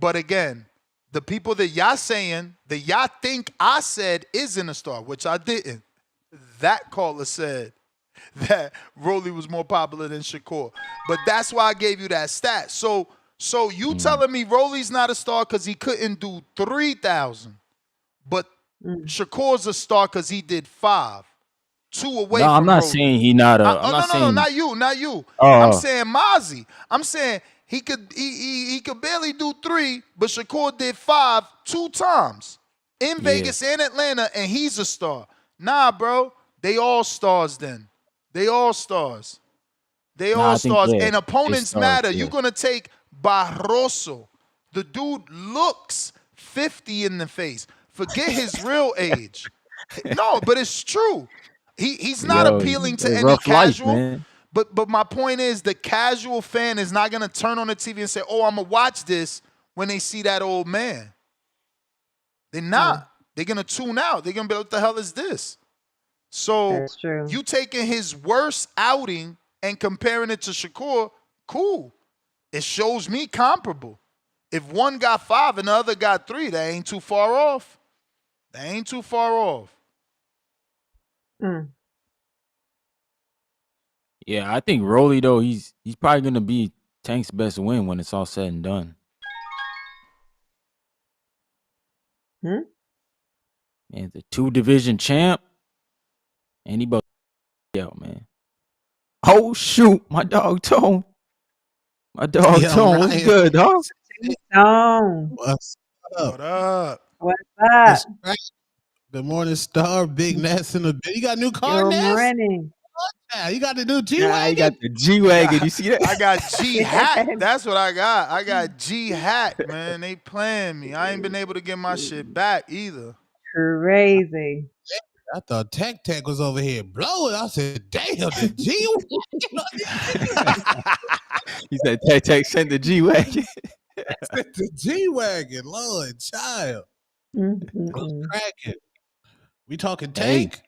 But again, the people that y'all saying, that y'all think I said isn't a star, which I didn't. That caller said that Rolly was more popular than Shakur. But that's why I gave you that stat. So you telling me Rolly's not a star because he couldn't do 3,000, but Shakur's a star because he did 5. 2 away from I'm not Rolly. saying he not a. No, not you. Oh. I'm saying Mozzie. I'm saying he could barely do 3, but Shakur did 5 2 times in Vegas and Atlanta, and he's a star. Nah, bro, they all stars then. They all stars. They all stars. And opponents matter. You're gonna take Barroso. The dude looks 50 in the face. Forget his real age. No, but it's true. He's not appealing to any casual. But my point is, the casual fan is not gonna turn on the TV and say, "Oh, I'm gonna watch this" when they see that old man. They're not. They're gonna tune out. They're gonna be like, "What the hell is this?" So you taking his worst outing and comparing it to Shakur, cool. It shows me comparable. If one got 5 and the other got 3, that ain't too far off. That ain't too far off. Yeah, I think Rolly though, he's probably gonna be Tank's best win when it's all said and done. Man, the 2 division champ, and he out, man. Oh shoot, my dog Tone. My dog Tone, what's good, dog? Tone. What's up? What up? What's up? Good morning, Star. Big Ness in the bed. You got a new car, Good Ness? morning. Yeah, you got the new G Nah, you got wagon. the G wagon. You see that? I got G Hack. That's what I got. I got G Hack, man. They playing me. I ain't been able to get my shit back either. Crazy. I thought Tech was over here blowing. I said, "Damn, the G." He said, "Tech sent the G wagon." The G wagon, Lord, child. Cracking. We talking Tank? Hey,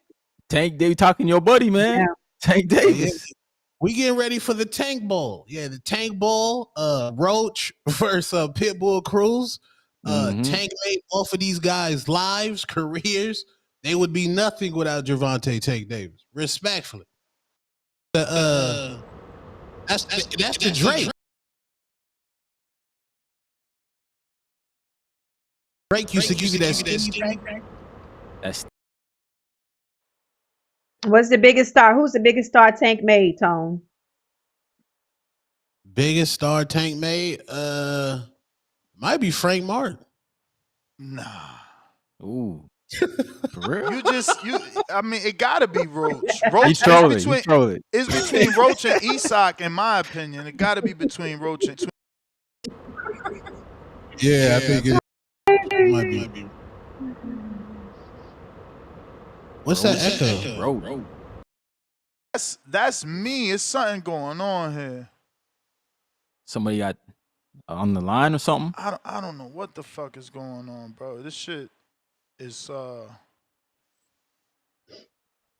Tank, they talking your buddy, man. Yeah. Tank Davis. Yeah. We getting ready for the Tank Bowl. Yeah, the Tank Bowl. Roach versus Pitbull Cruz. Tank made both of these guys' lives, careers. They would be nothing without Gervonta Tank Davis. Respectfully. That's the Drake. Drake used to give you that skinny pack. That's What's the biggest star? Who's the biggest star Tank made, Tone? Biggest star Tank made? Might be Frank Martin. Nah. Ooh. For real? I mean, it gotta be Roach. He's trolling. He's trolling. It's between Roach and Isak, in my opinion. It gotta be between Roach and Yeah, I think it might be. What's that echo? Roach. That's me. It's something going on here. Somebody got on the line or something? I don't know what the fuck is going on, bro. This shit is I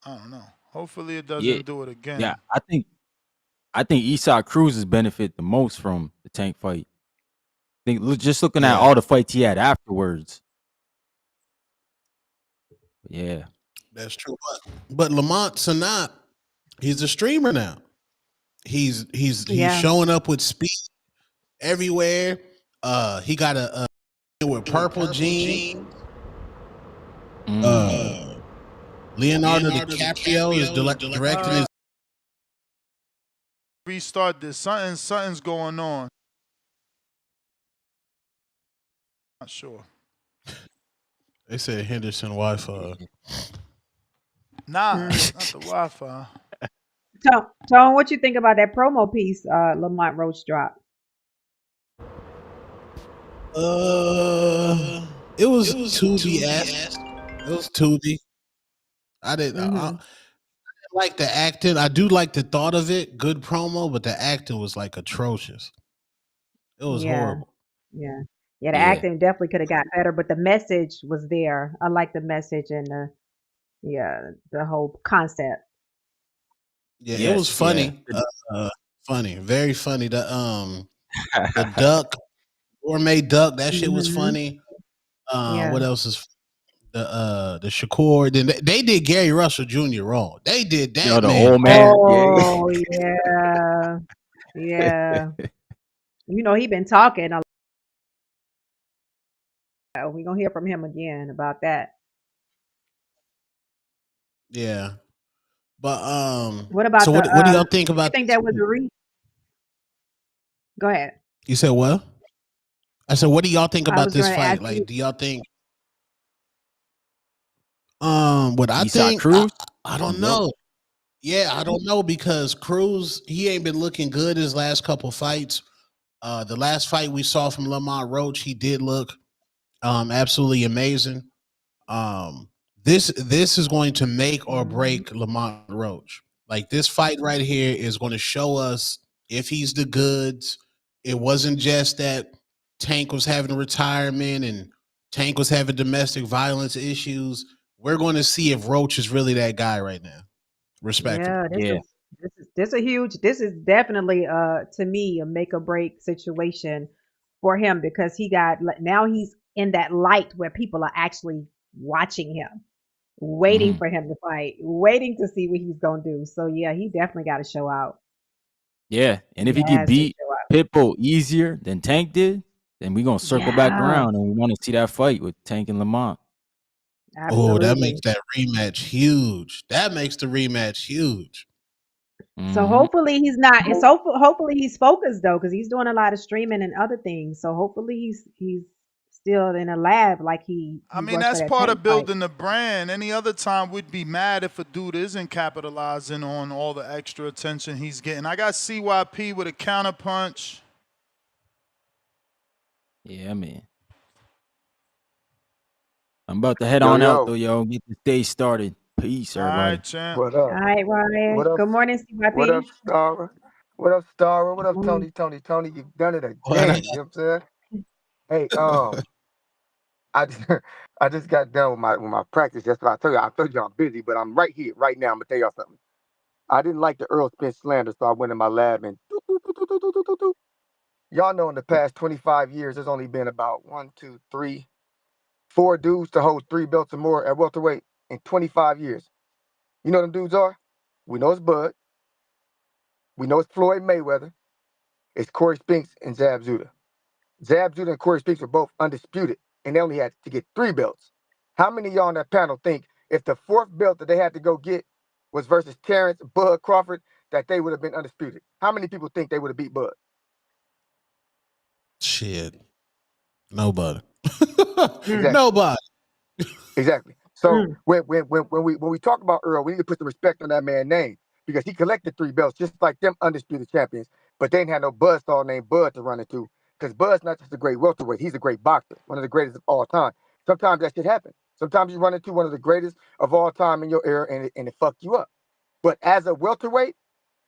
don't know. Hopefully it doesn't do it again. Yeah, I think Isak Cruz's benefit the most from the Tank fight. Just looking at all the fights he had afterwards. Yeah. That's true. But Lamont Sanat, he's a streamer now. He's showing up with speed everywhere. He got a with purple jeans. Leonardo DiCaprio is directing his. Restart this. Something's going on. Not sure. They said Henderson Wi-Fi. Nah, not the Wi-Fi. Tone, what you think about that promo piece Lamont Roach dropped? It was Tubi-esque. It was Tubi. I didn't like the acting. I do like the thought of it. Good promo, but the acting was like atrocious. It was horrible. Yeah. Yeah, the acting definitely could have got better, but the message was there. I like the message and the whole concept. Yeah, it was funny. Funny, very funny. The duck, gourmet duck, that shit was funny. What else is the Shakur? Then they did Gary Russell Jr. wrong. They did that. The old man. Oh yeah. You know he been talking. We're gonna hear from him again about that. Yeah. But what about so what do y'all think about? You think that was a Go ahead. You said what? I said, what do y'all think about this fight? Like, do y'all think? What I think? I don't know. Yeah, I don't know because Cruz, he ain't been looking good his last couple fights. The last fight we saw from Lamont Roach, he did look absolutely amazing. This is going to make or break Lamont Roach. Like this fight right here is going to show us if he's the goods. It wasn't just that Tank was having retirement and Tank was having domestic violence issues. We're going to see if Roach is really that guy right now. Respectfully. This is definitely to me a make or break situation for him because now he's in that light where people are actually watching him, waiting for him to fight, waiting to see what he's gonna do. So yeah, he definitely got to show out. Yeah, and if he could beat Pitbull easier than Tank did, then we're gonna circle back around and we want to see that fight with Tank and Lamont. Oh, that makes that rematch huge. That makes the rematch huge. So hopefully he's not. Hopefully he's focused though, because he's doing a lot of streaming and other things. So hopefully he's still in a lab like he I mean, was for that's that part Tank of fight. building the brand. Any other time, we'd be mad if a dude isn't capitalizing on all the extra attention he's getting. I got CYP with a counterpunch. Yeah, man. I'm about to head Yo, on out yo. though, yo. Get the day started. Peace, All everybody. right, champ. What All up? right, Ryan. What up? Good morning, What up, CYP. Starra? What up, Starra? What Good up, morning. Tony? You've done it What up? again. You know what I'm saying? Hey, I just, I just got done with my practice. That's what I told you I'm busy, but I'm right here, right now. I'm gonna tell y'all something. I didn't like the Earl Spence slander, so I went in my lab and y'all know in the past 25 years, there's only been about 4 dudes to hold 3 belts or more at welterweight in 25 years. You know what them dudes are? We know it's Bud. We know it's Floyd Mayweather. It's Corey Spinks and Zab Zuda. Zab Zuda and Corey Spinks were both undisputed, and they only had to get 3 belts. How many of y'all on that panel think if the 4th belt that they had to go get was versus Terrence Bud Crawford, that they would have been undisputed? How many people think they would have beat Bud? Shit. Nobody. Exactly. Nobody. Exactly. So when we talk about Earl, we need to put the respect on that man's name because he collected 3 belts just like them undisputed champions, but they didn't have no buzzsaw named Bud to run into because Bud's not just a great welterweight, he's a great boxer, one of the greatest of all time. Sometimes that shit happens. Sometimes you run into one of the greatest of all time in your era and it fuck you up. But as a welterweight,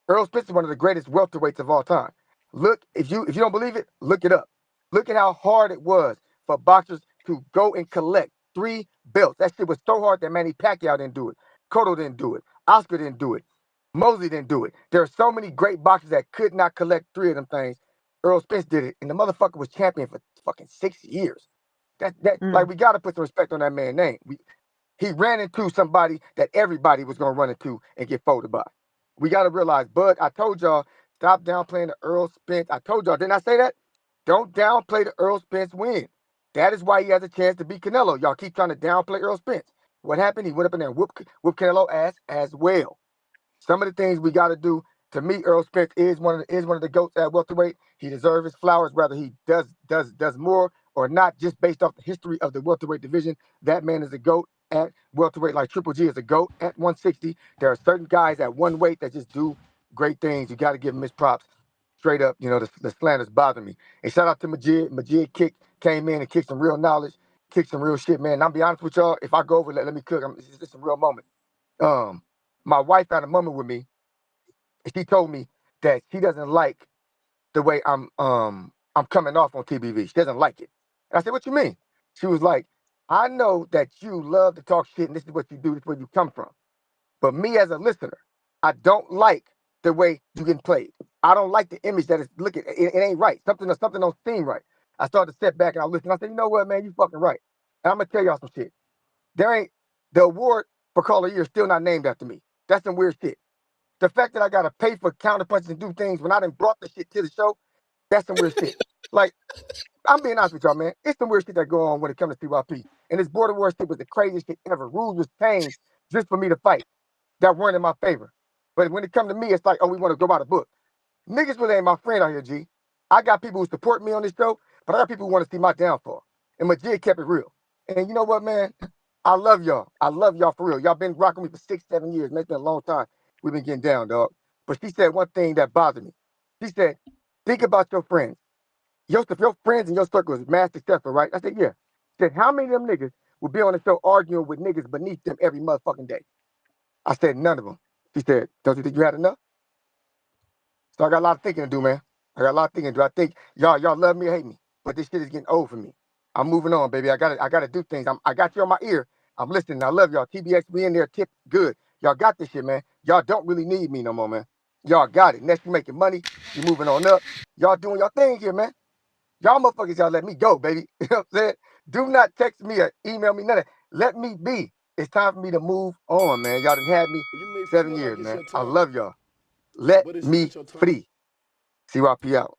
Earl Spence is one of the greatest welterweights of all time. Look, if you don't believe it, look it up. Look at how hard it was for boxers to go and collect 3 belts. That shit was so hard that Manny Pacquiao didn't do it. Cotto didn't do it. Oscar didn't do it. Mosley didn't do it. There are so many great boxers that could not collect 3 of them things. Earl Spence did it, and the motherfucker was champion for fucking 6 years. Like we gotta put some respect on that man's name. He ran into somebody that everybody was gonna run into and get folded by. We gotta realize, Bud, I told y'all, stop downplaying the Earl Spence. I told y'all, didn't I say that? Don't downplay the Earl Spence win. That is why he has a chance to beat Canelo. Y'all keep trying to downplay Earl Spence. What happened? He went up in there and whooped Canelo ass as well. Some of the things we got to do. To me, Earl Spence is one of the goats at welterweight. He deserves his flowers, whether he does more or not, just based off the history of the welterweight division. That man is a goat at welterweight, like Triple G is a goat at 160. There are certain guys at one weight that just do great things. You got to give him his props. Straight up, the slanders bother me. And shout out to Majid. Majid came in and kicked some real knowledge, kicked some real shit, man. And I'll be honest with y'all, if I go over, let me cook. It's just a real moment. My wife had a moment with me. She told me that she doesn't like the way I'm coming off on TBV. She doesn't like it. And I said, what you mean? She was like, I know that you love to talk shit and this is what you do, this is where you come from. But me as a listener, I don't like the way you getting played. I don't like the image that is looking, it ain't right. Something don't seem right. I started to step back and I listened. I said, you know what, man, you fucking right. And I'm gonna tell y'all some shit. The award for Call of the Year is still not named after me. That's some weird shit. The fact that I gotta pay for counterpunches and do things when I done brought the shit to the show, that's some weird shit. Like, I'm being honest with y'all, man. It's some weird shit that go on when it comes to CYP. And this border war shit was the craziest shit ever. Rules was changed just for me to fight that weren't in my favor. But when it come to me, it's like, oh, we want to go by the book. Niggas really ain't my friend out here, G. I got people who support me on this show, but I got people who want to see my downfall. And Majid kept it real. And you know what, man? I love y'all. I love y'all for real. Y'all been rocking me for 6, 7 years. Man, it's been a long time. We've been getting down, dog. But she said one thing that bothered me. She said, think about your friends. Your friends in your circle is mad successful, right? I said, yeah. She said, how many of them niggas will be on the show arguing with niggas beneath them every motherfucking day? I said, none of them. She said, don't you think you had enough? So I got a lot of thinking to do, man. I got a lot of thinking to do. I think y'all love me or hate me, but this shit is getting old for me. I'm moving on, baby. I gotta do things. I got you on my ear. I'm listening. I love y'all. TBX, we in there, tip good. Y'all got this shit, man. Y'all don't really need me no more, man. Y'all got it. Next, you making money. You moving on up. Y'all doing your thing here, man. Y'all motherfuckers, y'all let me go, baby. You know what I'm saying? Do not text me or email me, none of that. Let me be. It's time for me to move on, man. Y'all done had me 7 years, man. I love y'all. Let me free. CYP out.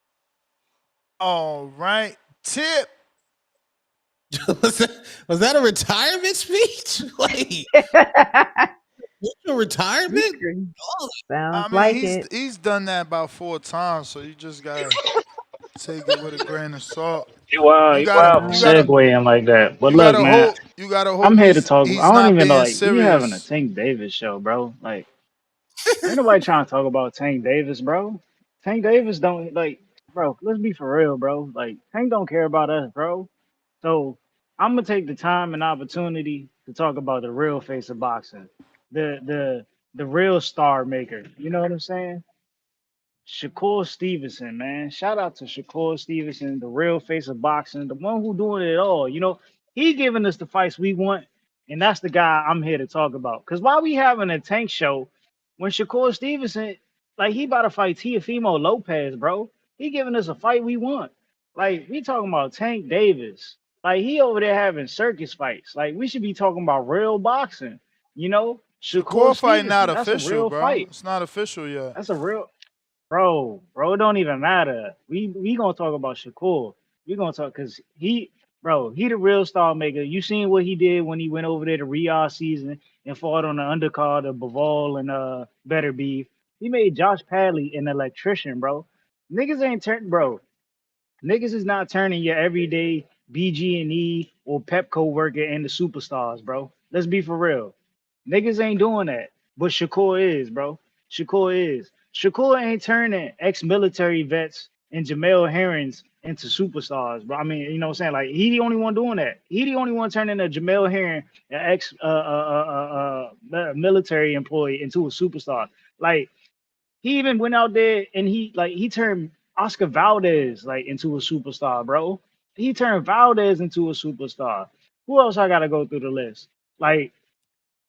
All right. Tip. Was that a retirement speech? Wait. A retirement? Sounds I mean, he's done that about 4 times, so you just gotta Take it with a grain of salt. You wild for segueing like that. But look, man, You gotta hope I'm here to talk. he's I don't not even know. being Like, we having a serious. Tank Davis show, bro. Like, ain't nobody trying to talk about Tank Davis, bro. Tank Davis don't like, bro. Let's be for real, bro. Like, Tank don't care about us, bro. So I'm gonna take the time and opportunity to talk about the real face of boxing, the real star maker. You know what I'm saying? Shakur Stevenson, man. Shout out to Shakur Stevenson, the real face of boxing, the one who doing it all. You know, he giving us the fights we want, and that's the guy I'm here to talk about. Cause why we having a Tank show when Shakur Stevenson, like he about to fight Teofimo Lopez, bro. He giving us a fight we want. Like we talking about Tank Davis. Like he over there having circus fights. Like we should be talking about real boxing. You know, Shakur Shakur fight not Stevenson. That's a official, real bro. fight. It's not official yet. That's a real. Bro, it don't even matter. We gonna talk about Shakur. We gonna talk because he the real star maker. You seen what he did when he went over there to Riyadh season and fought on the undercard of Bivol and Better Beef. He made Josh Padley an electrician, bro. Niggas ain't turned, bro. Niggas is not turning your everyday BG&E or Pepco worker into superstars, bro. Let's be for real. Niggas ain't doing that. But Shakur is, bro. Shakur is. Shakur ain't turning ex-military vets and Jamel Herons into superstars, bro. I mean, you know what I'm saying? Like, he the only one doing that. He the only one turning a Jamel Heron, an military employee, into a superstar. Like, he even went out there and he turned Oscar Valdez like into a superstar, bro. He turned Valdez into a superstar. Who else I gotta go through the list? Like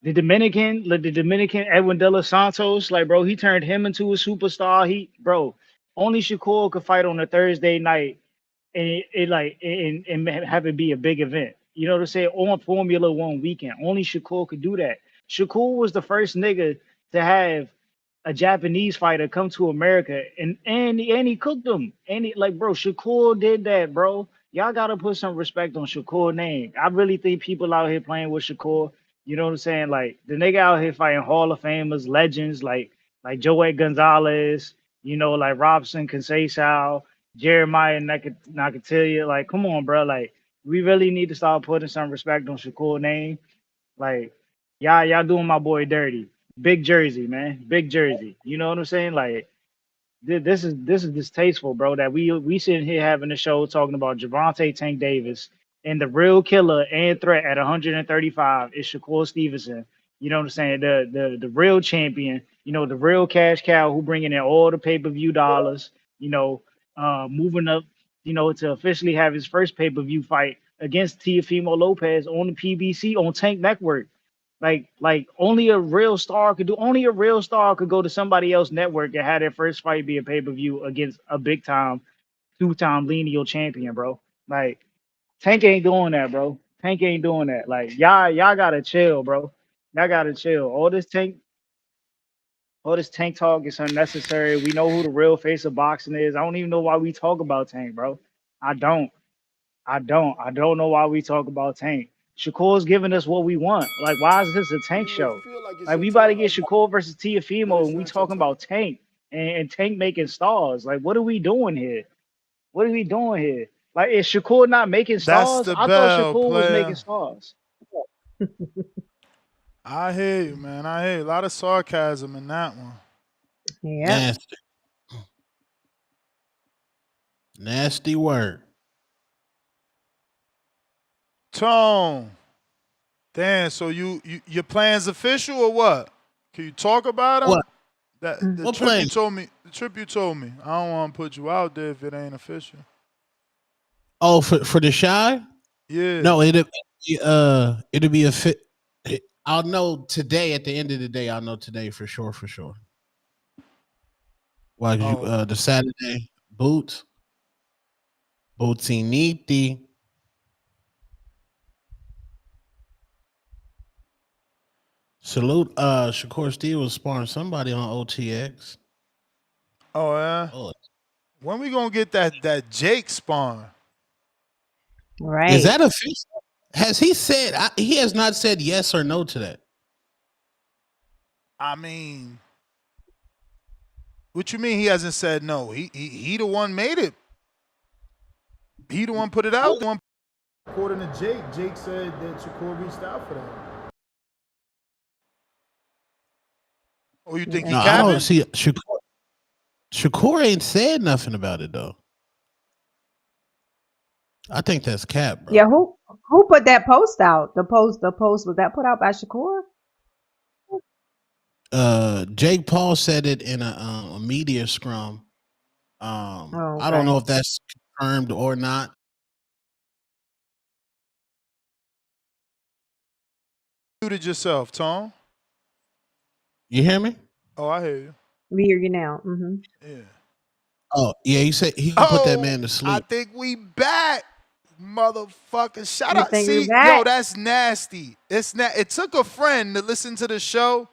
the Dominican Edwin De Los Santos, like bro, he turned him into a superstar. Only Shakur could fight on a Thursday night and and have it be a big event. You know what I'm saying? On Formula One weekend. Only Shakur could do that. Shakur was the first nigga to have a Japanese fighter come to America and he cooked them. And like bro, Shakur did that, bro. Y'all gotta put some respect on Shakur name. I really think people out here playing with Shakur. You know what I'm saying? Like the nigga out here fighting Hall of Famers, legends like Joey Gonzalez, you know, like Robson Conceição, Jeremiah Nakatilia. Like, come on, bro. Like, we really need to start putting some respect on Shakur name. Like, y'all doing my boy dirty. Big jersey, man. Big jersey. You know what I'm saying? Like, this is distasteful, bro. That we sitting here having a show talking about Gervonta Tank Davis and the real killer and threat at 135 is Shakur Stevenson. You know what I'm saying? The real champion. You know, the real cash cow who bringing in all the pay-per-view dollars. You know, moving up. You know, to officially have his first pay-per-view fight against Teofimo Lopez on the PBC on Tank Network. Like only a real star could do. Only a real star could go to somebody else network and have their first fight be a pay per view against a big time, 2-time lineal champion, bro. Like Tank ain't doing that, bro. Tank ain't doing that. Like y'all gotta chill, bro. Y'all gotta chill. All this Tank talk is unnecessary. We know who the real face of boxing is. I don't even know why we talk about Tank, bro. I don't. I don't know why we talk about Tank. Shakur's giving us what we want. Like, why is this a Tank show? Like, we about to get Shakur versus Teofimo, and we talking about Tank and Tank making stars. Like, what are we doing here? What are we doing here? Like, is Shakur not making That's stars? the I thought bell, Shakur was making player. stars. I hear you, man. I hear you. A lot of sarcasm in that one. Yeah. Nasty. Nasty word. Tone. Damn, so your plan's official or what? Can you talk about them? What? The What trip you plans? told me. The trip you told me. I don't want to put you out there if it ain't official. Oh, for the shy? Yeah. No, it'll be a fit. I'll know today. At the end of the day, I'll know today for sure. Why? The Saturday boots, Bootiniti. Salute. Shakur Steve was sparring somebody on OTX. Oh yeah. Oh. When we gonna get that Jake spawn? Right. Is that official? Has he said? He has not said yes or no to that. I mean, what you mean he hasn't said no? He the one made it He the one put it out. According to Jake said that Shakur reached out for that. Oh, you think he No, I capping? don't see Shakur ain't said nothing about it though. I think that's cap, bro. Yeah, who put that post out? The post was that put out by Shakur? Jake Paul said it in a media scrum. I don't know if that's confirmed or not. Muted yourself, Tom. You hear me? Oh, I hear you. We hear you now. Mm-hmm. Yeah. Oh, yeah, he said he can put that man to I sleep. think we back, motherfucker. Shout You out. think we See, back? yo, that's nasty. It took a friend to listen to the show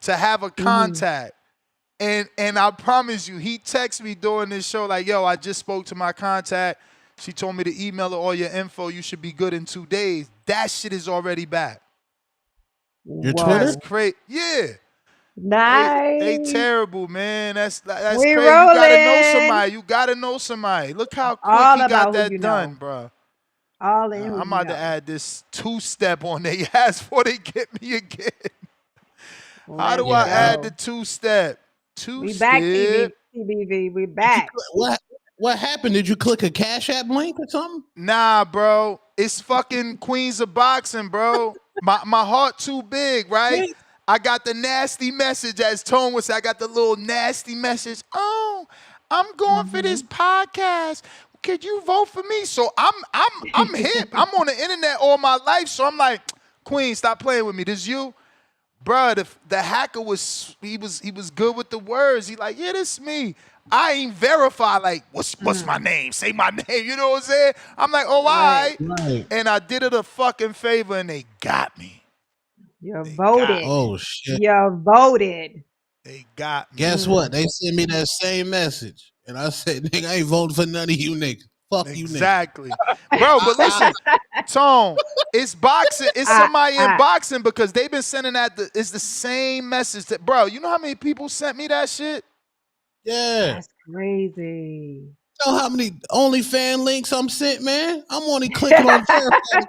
to have a contact. And I promise you, he texted me during this show like, yo, I just spoke to my contact. She told me to email her all your info. You should be good in 2 days. That shit is already back. Your Twitter? That's crazy. Yeah. Nice. They terrible, man. That's We crazy. rolling. You gotta know somebody. Look how quick All he got about who that you done, know. bro. All in who I'm you about know. to add this 2-step on their ass before they get me again. How do I add the 2-step? We back, Two-step. TBV. We back. What happened? Did you click a Cash App link or something? Nah, bro. It's fucking Queens of Boxing, bro. My heart too big, right? I got the nasty message, as Tone would say. I got the little nasty message. Oh, I'm going for this podcast. Could you vote for me? So I'm hip. I'm on the internet all my life. So I'm like, Queen, stop playing with me. This you? Bruh, the hacker was good with the words. He like, yeah, this me. I ain't verified, like, what's my name? Say my name, you know what I'm saying? I'm like, oh, all right. And I did it a fucking favor and they got me. You voted. Oh shit. You voted. They got me. Guess what? They sent me that same message. And I said, nigga, I ain't voting for none of you niggas. Fuck you niggas. Exactly. Bro, but listen, Tone, it's boxing. It's somebody in boxing because they've been sending it's the same message. Bro, you know how many people sent me that shit? Yeah. That's crazy. You know how many OnlyFans links I'm sent, man? I'm only clicking on verified.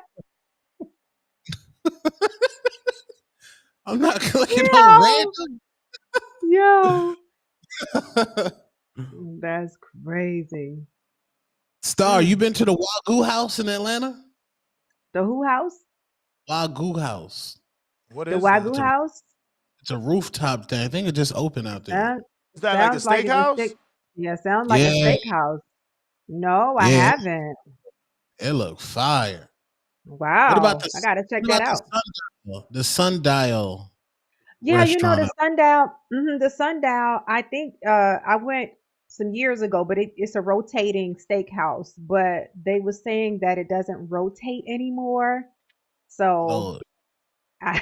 I'm not clicking on random. Yo. That's crazy. Star, you been to the Wagyu House in Atlanta? The who house? Wagyu House. What is the Wagyu House? It's a rooftop thing. I think it just opened out there. Is that like a steakhouse? Yeah, sounds like a steakhouse. No, I haven't. It looked fire. Wow. What about I gotta check that out. The Sundial. Yeah, you know restaurant. the Sundial. The Sundial. I think I went some years ago, but it's a rotating steakhouse. But they were saying that it doesn't rotate anymore. So I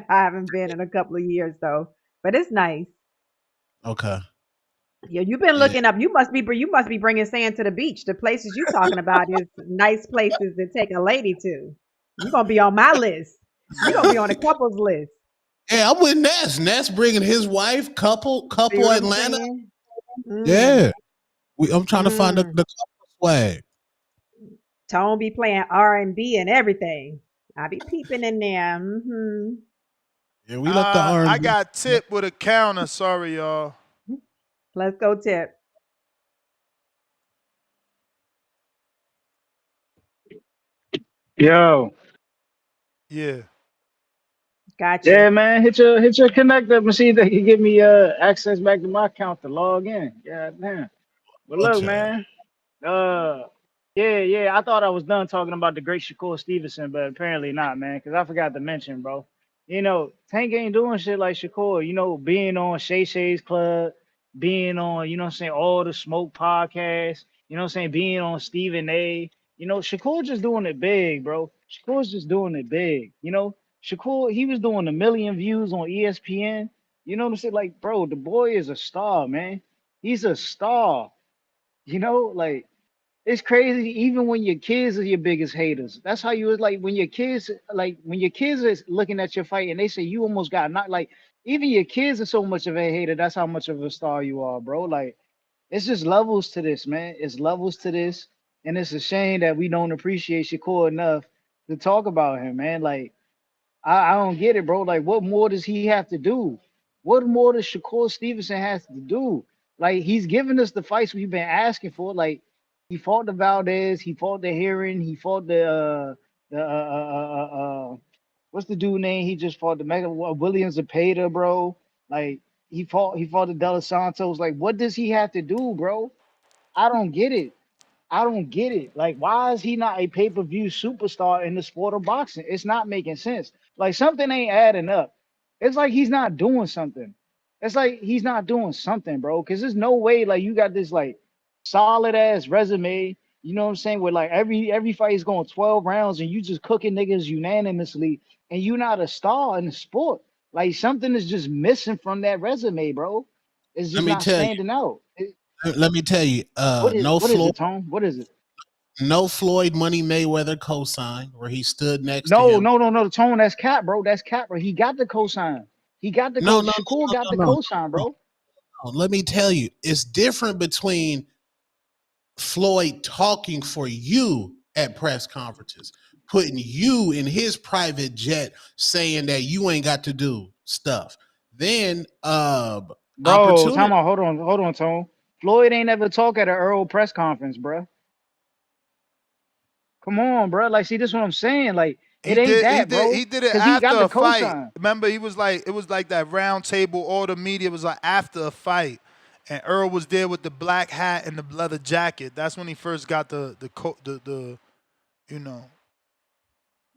haven't been in a couple of years though. But it's nice. Okay. Yeah, you've been looking up. You must be bringing sand to the beach. The places you talking about is nice places to take a lady to. You're gonna be on my list. You're gonna be on a couple's list. Yeah, I'm with Ness. Ness bringing his wife, couple Atlanta. Yeah, I'm trying to find the couple swag. Tone be playing R&B and everything. I be peeping in there. Yeah, we let the R&B. I got Tip with a counter. Sorry, y'all. Let's go, Tip. Yo. Yeah. Gotcha. Yeah, man. Hit your connect up and see if they can give me access back to my account to log in. Yeah, damn. But look, man. Yeah. I thought I was done talking about the great Shakur Stevenson, but apparently not, man. Because I forgot to mention, bro. You know, Tank ain't doing shit like Shakur. You know, being on Shay Shay's Club, being on, you know what I'm saying, all the Smoke podcasts. You know what I'm saying, being on Stephen A. You know, Shakur just doing it big, bro. Shakur's just doing it big. You know, Shakur, he was doing 1 million views on ESPN. You know what I'm saying? Like, bro, the boy is a star, man. He's a star. You know, like, it's crazy. Even when your kids are your biggest haters, that's how you was like when your kids is looking at your fight and they say you almost got knocked. Like, even your kids are so much of a hater. That's how much of a star you are, bro. Like, it's just levels to this, man. It's levels to this. and it's a shame that we don't appreciate Shakur enough to talk about him, man. Like I don't get it, bro. Like, what more does he have to do? What more does Shakur Stevenson has to do? Like, he's giving us the fights we've been asking for. Like, he fought the Valdez, he fought the Heron, he fought the what's the dude name? He just fought the Mega Williams Zepeda, bro. Like, he fought the De Los Santos. Like, what does he have to do, bro? I don't get it. I don't get it. Like, why is he not a pay-per-view superstar in the sport of boxing? It's not making sense. Like, something ain't adding up. It's like he's not doing something. It's like he's not doing something, bro. Because there's no way, like, you got this like solid ass resume. You know what I'm saying? Where like every fight is going 12 rounds and you just cooking niggas unanimously, and you not a star in the sport. Like, something is just missing from that resume, bro. It's Let just me not tell you. standing out. Let me tell you. What is it, Tone? What is it? No Floyd Money Mayweather cosign where he stood next to No, him. no, no, no. Tone, that's cap, bro. That's cap, bro. He got the cosign. He got the No, co. no, Shakur no, got no, the no, cosign, no, bro. no. Let me tell you, it's different between Floyd talking for you at press conferences, putting you in his private jet, saying that you ain't got to do stuff. Then Bro, opportunity. time out. Hold on, Tone. Floyd ain't ever talk at an Earl press conference, bro. Come on, bro. Like, see, this is what I'm saying. Like, He it ain't did. He that, did. bro. He did it Cause he after got the a fight. cosign. Remember, he was like, it was like that round table. All the media was like after a fight, and Earl was there with the black hat and the leather jacket. That's when he first got the you know.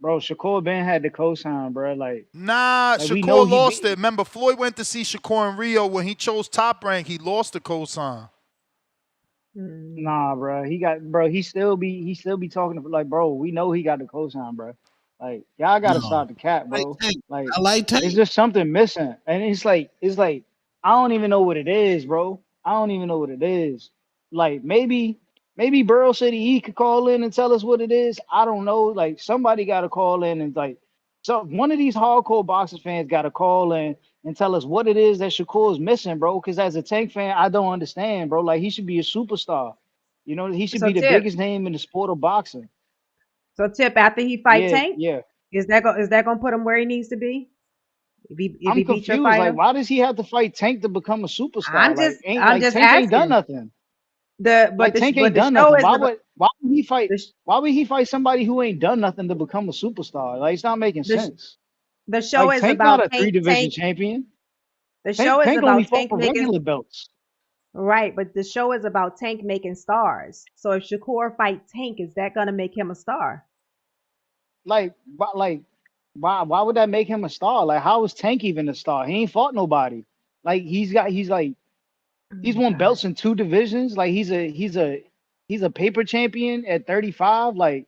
Bro, Shakur Ben had the cosign, bro. Nah, Like we know Shakur he lost it. be. Remember, Floyd went to see Shakur in Rio when he chose Top Rank. He lost the cosign. Nah, bro. He still be talking to, like, bro, we know he got the cosign, bro. Like, y'all gotta No, stop the cat, I like bro. Tank. Like, I like it's Tank. just something missing. And it's like I don't even know what it is, bro. I don't even know what it is. Like, maybe Burrow City E could call in and tell us what it is. I don't know. Like, somebody gotta call in and like, so one of these hardcore boxers fans gotta call in and tell us what it is that Shakur is missing, bro. Because as a Tank fan, I don't understand, bro. Like, he should be a superstar. You know, he should So be the Tip, biggest name in the sport of boxing. after he fight Yeah, Tank, yeah. is that gonna put him where he needs to be? If he I'm beat your confused. Like, fighter? why does he have to fight Tank to become a superstar? I'm Like, just ain't I'm like just Tank ain't done asking. nothing. The but Like, the Tank but ain't the done show nothing. is about the sh- Why would he fight somebody who ain't done nothing to become a superstar? Like, it's not making the sh- sense. the show Like, is Tank not about a three division Tank. champion. The show Tank is Tank only about fought Tank for making regular belts. right, but the show is about Tank making stars. So if Shakur fight Tank, is that gonna make him a star? Why would that make him a star? Like, how is Tank even a star? He ain't fought nobody. Like, he's Oh won God. belts in two divisions. Like, he's a paper champion at 35. Like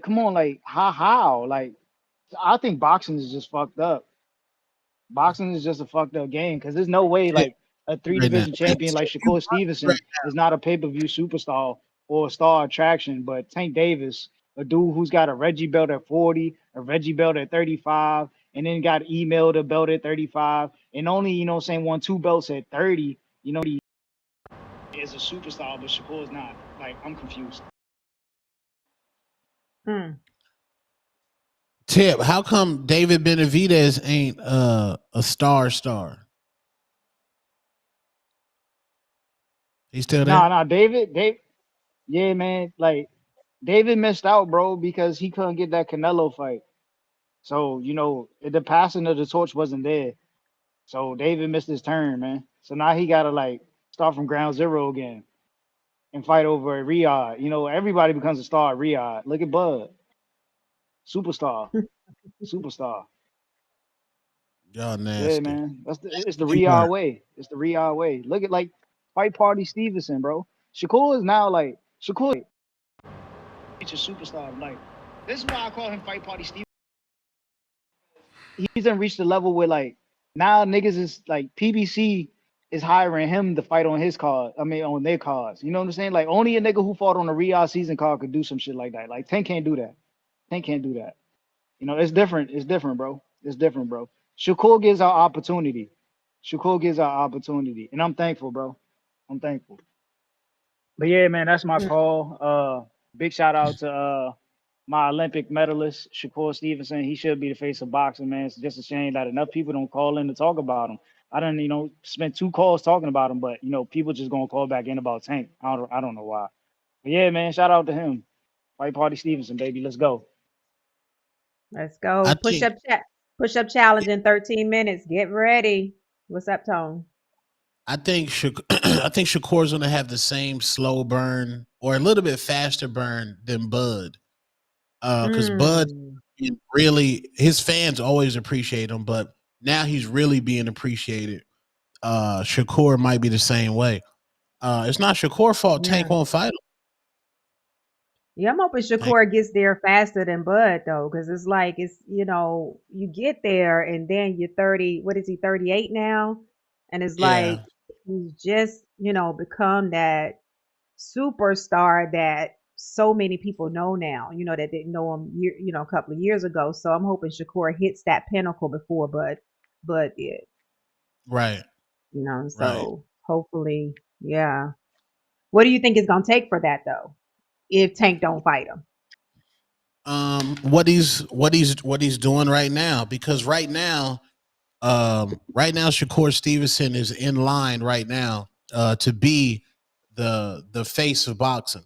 come on, like how? Like, I think boxing is just fucked up. Boxing is just a fucked up game because there's no way Yeah, like a three right now. division champion like You Shakur right Stevenson is not a pay-per-view superstar or a star attraction, but Tank Davis, a dude who's got a Reggie belt at 40, a Reggie belt at 35, and then got emailed a belt at 35, and only, you know what I'm saying, won two belts at 30, you know, he is a superstar, but Shakur's not. Like, I'm confused. Hmm. Tip, how come David Benavidez ain't a star? He's still there? Nah, David, yeah, man, like David missed out, bro, because he couldn't get that Canelo fight. So, you know, the passing of the torch wasn't there. So David missed his turn, man. So now he gotta like start from ground zero again and fight over at Riyadh. You know, everybody becomes a star at Riyadh. Look at Bud, superstar, superstar. Y'all Yeah, nasty. man. It's the You were. Riyadh way. It's the Riyadh way. Look at like Fight Party Stevenson, bro. Shakur is now like Shakur. He's a superstar. Like, this is why I call him Fight Party Stevenson. He's done reached the level where like now niggas is like PBC is hiring him to fight on his card. I mean on their cards. You know what I'm saying? Like, only a nigga who fought on a Riyadh season card could do some shit like that. Like, Tank can't do that. Tank can't do that. You know, it's different. It's different, bro. It's different, bro. Shakur gives our opportunity. Shakur gives our opportunity. And I'm thankful, bro. I'm thankful. But yeah, man, that's my Hmm. call. Big shout out to my Olympic medalist, Shakur Stevenson. He should be the face of boxing, man. It's just a shame that enough people don't call in to talk about him. I done, spent 2 calls talking about him, but people just gonna call back in about Tank. I don't know why. But yeah, man, shout out to him. Fight Party Stevenson, baby. Let's go. Let's I go. think Push up challenge in 13 minutes. Get ready. What's up, Tone? I think I think Shakur's gonna have the same slow burn or a little bit faster burn than Bud. Because Bud Mm. really his fans always appreciate him, but now he's really being appreciated. Shakur might be the same way. It's not Shakur's fault Yeah. Tank won't fight him. Yeah, I'm hoping Tank, Shakur gets there faster than Bud though, because it's like you get there and then you're 30. What is he, 38 now? And it's yeah, like he's just become that superstar that so many people know now. That didn't know him a couple of years ago. So I'm hoping Shakur hits that pinnacle before Bud did. right, right. So hopefully, yeah. What do you think it's gonna take for that though? If Tank don't fight him. What he's doing right now, because right now Shakur Stevenson is in line right now to be the face of boxing.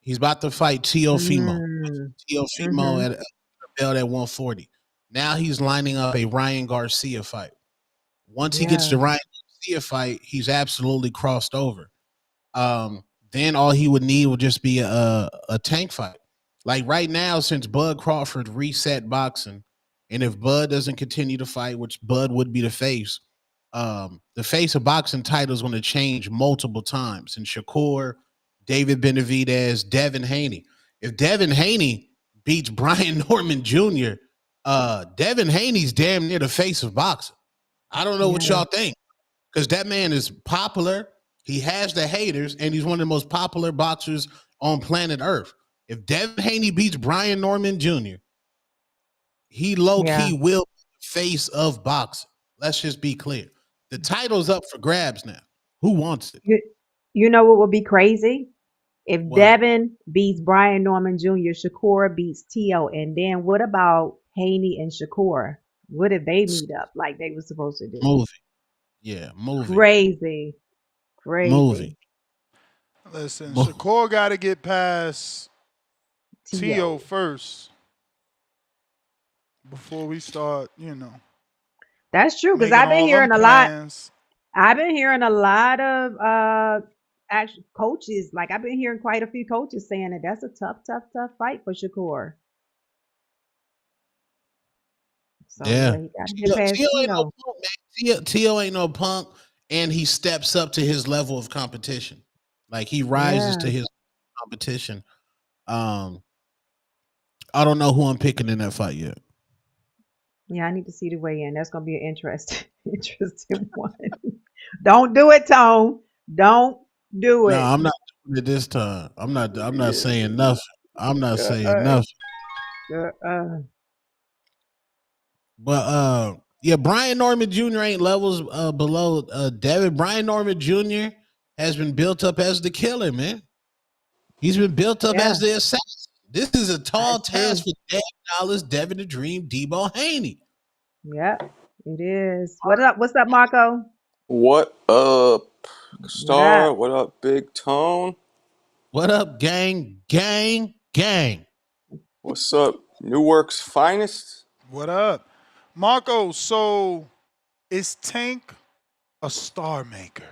He's about to fight Teofimo. Mm. Teofimo Mhm. at a belt at 140. Now he's lining up a Ryan Garcia fight. Once he gets Yeah. the Ryan Garcia fight, he's absolutely crossed over. Then all he would need would just be a Tank fight. Like right now, since Bud Crawford reset boxing, and if Bud doesn't continue to fight, which Bud would be the face of boxing title is going to change multiple times. And Shakur, David Benavidez, Devin Haney. If Devin Haney beats Brian Norman Jr., Devin Haney's damn near the face of boxing. I don't know what Yeah. y'all think, because that man is popular. He has the haters, and he's one of the most popular boxers on planet Earth. If Devin Haney beats Brian Norman Jr., he low Yeah. key will be the face of boxing. Let's just be clear. The title's up for grabs now. Who wants it? You know what would be crazy? If What? Devin beats Brian Norman Jr., Shakur beats Tio, and then what about Haney and Shakur? What if they meet up like they were supposed to do? Movie. Yeah, movie. Crazy. Movie. Crazy. Listen, Mo- Shakur got to get past Tio Tio. first before we start, That's true, because making all them plans. I've been hearing a lot of actual coaches, like I've been hearing quite a few coaches saying that that's a tough fight for Shakur. So Yeah. yeah, he gotta get past Tio ain't no Tio. punk, man. Tio ain't no punk, and he steps up to his level of competition. Like he rises Yeah. to his competition. Um, I don't know who I'm picking in that fight yet. Yeah, I need to see the weigh in. That's gonna be an interesting one. Don't do it, Tone. Don't do No, it. I'm not doing it this time. I'm not saying nothing. I'm not saying Uh-uh. nothing. But yeah, Brian Norman Jr. ain't levels below Devin. Brian Norman Jr. has been built up as the killer, man. He's been built up Yeah, as the assassin. This is a tall that's task true. for Dave Dallas, Devin the Dream, Debo Haney. Yep, it is. What up? What's up, Marco? What up, What up? Star? What up, Big Tone? What up, gang? Gang, gang. What's up, Newark's finest? What up? Marco, so is Tank a star maker?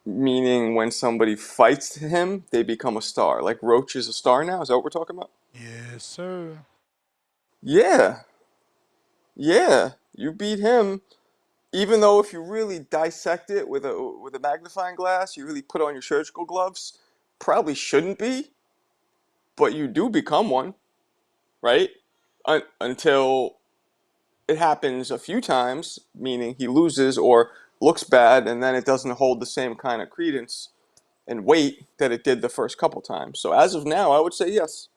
Meaning when somebody fights him, they become a star. Like Roach is a star now? Is that what we're talking about? Yes, sir. Yeah. Yeah. You beat him. Even though if you really dissect it with a magnifying glass, you really put on your surgical gloves, probably shouldn't be, but you do become one, right? Until it happens a few times, meaning he loses or looks bad, and then it doesn't hold the same kind of credence and weight that it did the first couple times. So as of now, I would say yes.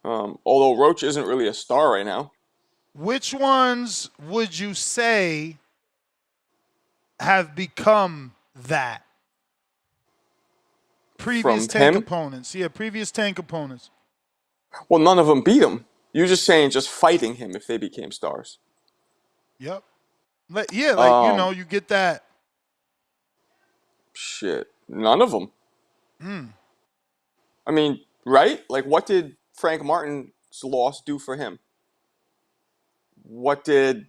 Although Roach isn't really a star right now. Which ones would you say have become that. Previous From Tank him? opponents. Yeah, previous Tank opponents. Well, none of them beat him. You're just saying just fighting him if they became stars. Yep. Yeah, like, you get that. Shit. None of them. Hmm. I mean, right? Like, what did Frank Martin's loss do for him? What did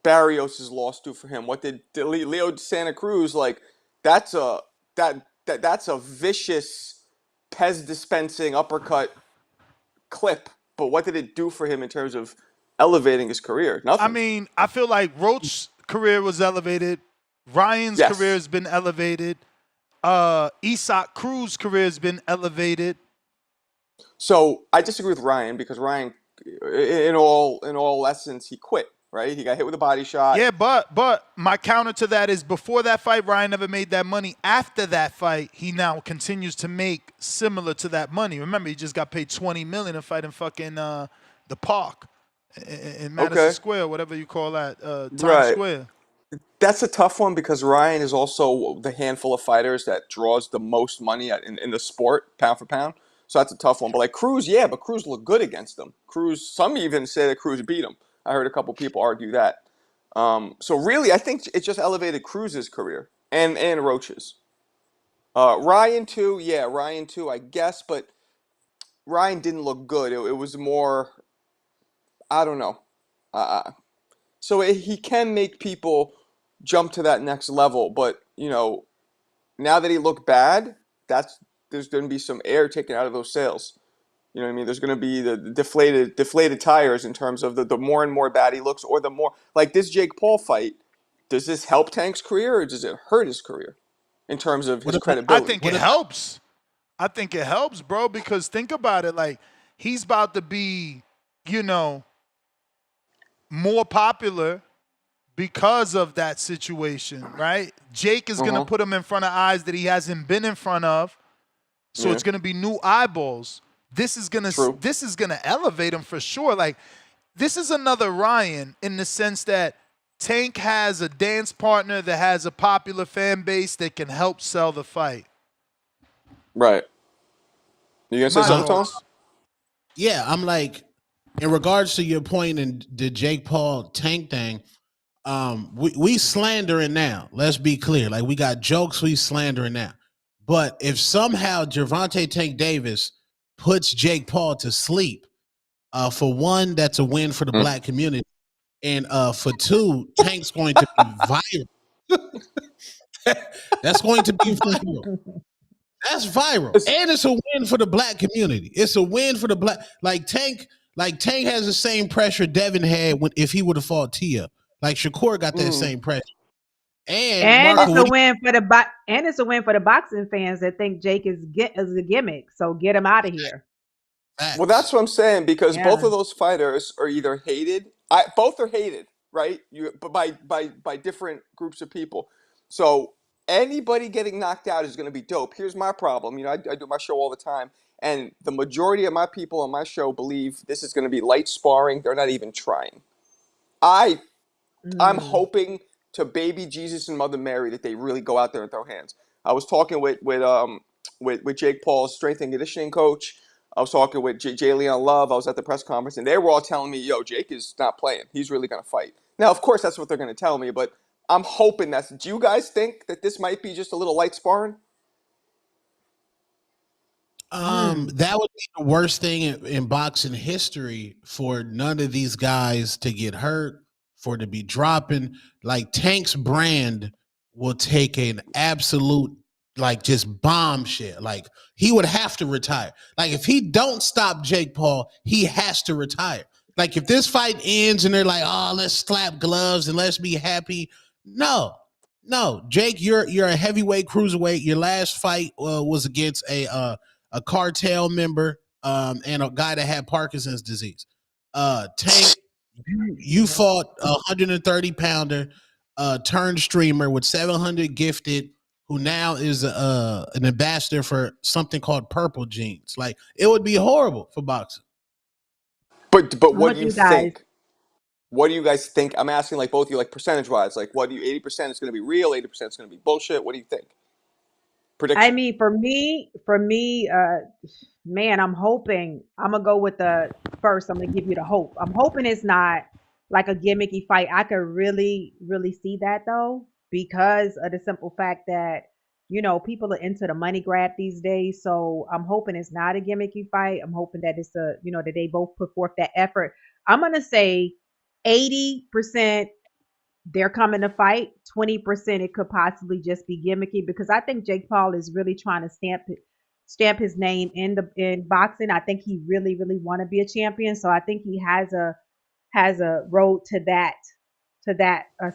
Barrios' loss do for him? What did Leo Santa Cruz, like, that's a vicious Pez dispensing uppercut clip, but what did it do for him in terms of elevating his career? Nothing. I mean, I feel like Roach's career was elevated. Ryan's career has been elevated. Isaac Cruz's career has been elevated. So I disagree with Ryan because Ryan, in all essence, he quit. Right? He got hit with a body shot. Yeah, but my counter to that is before that fight, Ryan never made that money. After that fight, he now continues to make similar to that money. Remember, he just got paid $20 million to fight in fucking the Park in Madison Square, whatever you call that, Times Square. That's a tough one because Ryan is also the handful of fighters that draws the most money in the sport, pound for pound. So that's a tough one. But like Cruz, yeah, but Cruz looked good against him. Cruz, some even say that Cruz beat him. I heard a couple people argue that. So really, I think it just elevated Cruz's career and Roach's. Ryan too, I guess, but Ryan didn't look good. It was more, I don't know. So he can make people jump to that next level, but now that he looked bad, there's going to be some air taken out of those sails. You know what I mean? There's going to be the deflated tires in terms of the more and more bad he looks, or the more like this Jake Paul fight. Does this help Tank's career, or does it hurt his career in terms of his credibility? I think it helps. I think it helps, bro, because think about it. Like, he's about to be, more popular because of that situation, right? Jake is going to put him in front of eyes that he hasn't been in front of. So it's going to be new eyeballs. This is gonna elevate him for sure. Like, this is another Ryan in the sense that Tank has a dance partner that has a popular fan base that can help sell the fight. Right. You gonna say something, Thomas? Yeah, I'm like, in regards to your point and the Jake Paul Tank thing, we slandering now. Let's be clear. Like, we got jokes, we slandering now. But if somehow Gervonta Tank Davis puts Jake Paul to sleep, for one, that's a win for the black community. And for two, Tank's going to be viral. That's going to be viral. That's viral. And it's a win for the black community. It's a win for the black. Tank has the same pressure Devin had if he would have fought Tia. Like, Shakur got that same pressure. And it's a win for the boxing fans that think Jake is a gimmick. So get him out of here. Well, that's what I'm saying, because both of those fighters are either hated. Both are hated, right? But by different groups of people. So anybody getting knocked out is going to be dope. Here's my problem. I do my show all the time, and the majority of my people on my show believe this is going to be light sparring. They're not even trying. I'm hoping to baby Jesus and Mother Mary that they really go out there and throw hands. I was talking with Jake Paul's strength and conditioning coach. I was talking with J. Leon Love. I was at the press conference, and they were all telling me, yo, Jake is not playing. He's really going to fight. Now, of course, that's what they're going to tell me, but I'm hoping that's... Do you guys think that this might be just a little light sparring? That would be the worst thing in boxing history, for none of these guys to get hurt, for to be dropping. Like, Tank's brand will take an absolute, like, just bombshell. Like, he would have to retire. Like, if he don't stop Jake Paul, he has to retire. Like, if this fight ends and they're like, oh, let's slap gloves and let's be happy. No, Jake, you're a heavyweight cruiserweight. Your last fight was against a cartel member and a guy that had Parkinson's disease. Tank, you fought a 130 pounder, turned streamer with 700 gifted, who now is an ambassador for something called Purple Jeans. Like, it would be horrible for boxing. But what do you think? what do you guys think? I'm asking like both of you, like percentage wise, like what do you 80% is going to be real, 80% is going to be bullshit. What do you think? I Prediction. mean, for me, man, I'm hoping I'm gonna go with the first. I'm gonna give you the hope. I'm hoping it's not like a gimmicky fight. I could really, really see that though, because of the simple fact that people are into the money grab these days. So I'm hoping it's not a gimmicky fight. I'm hoping that it's that they both put forth that effort. I'm gonna say 80% they're coming to fight. 20% it could possibly just be gimmicky, because I think Jake Paul is really trying to stamp his name in boxing. I think he really, really want to be a champion. So I think he has a road to that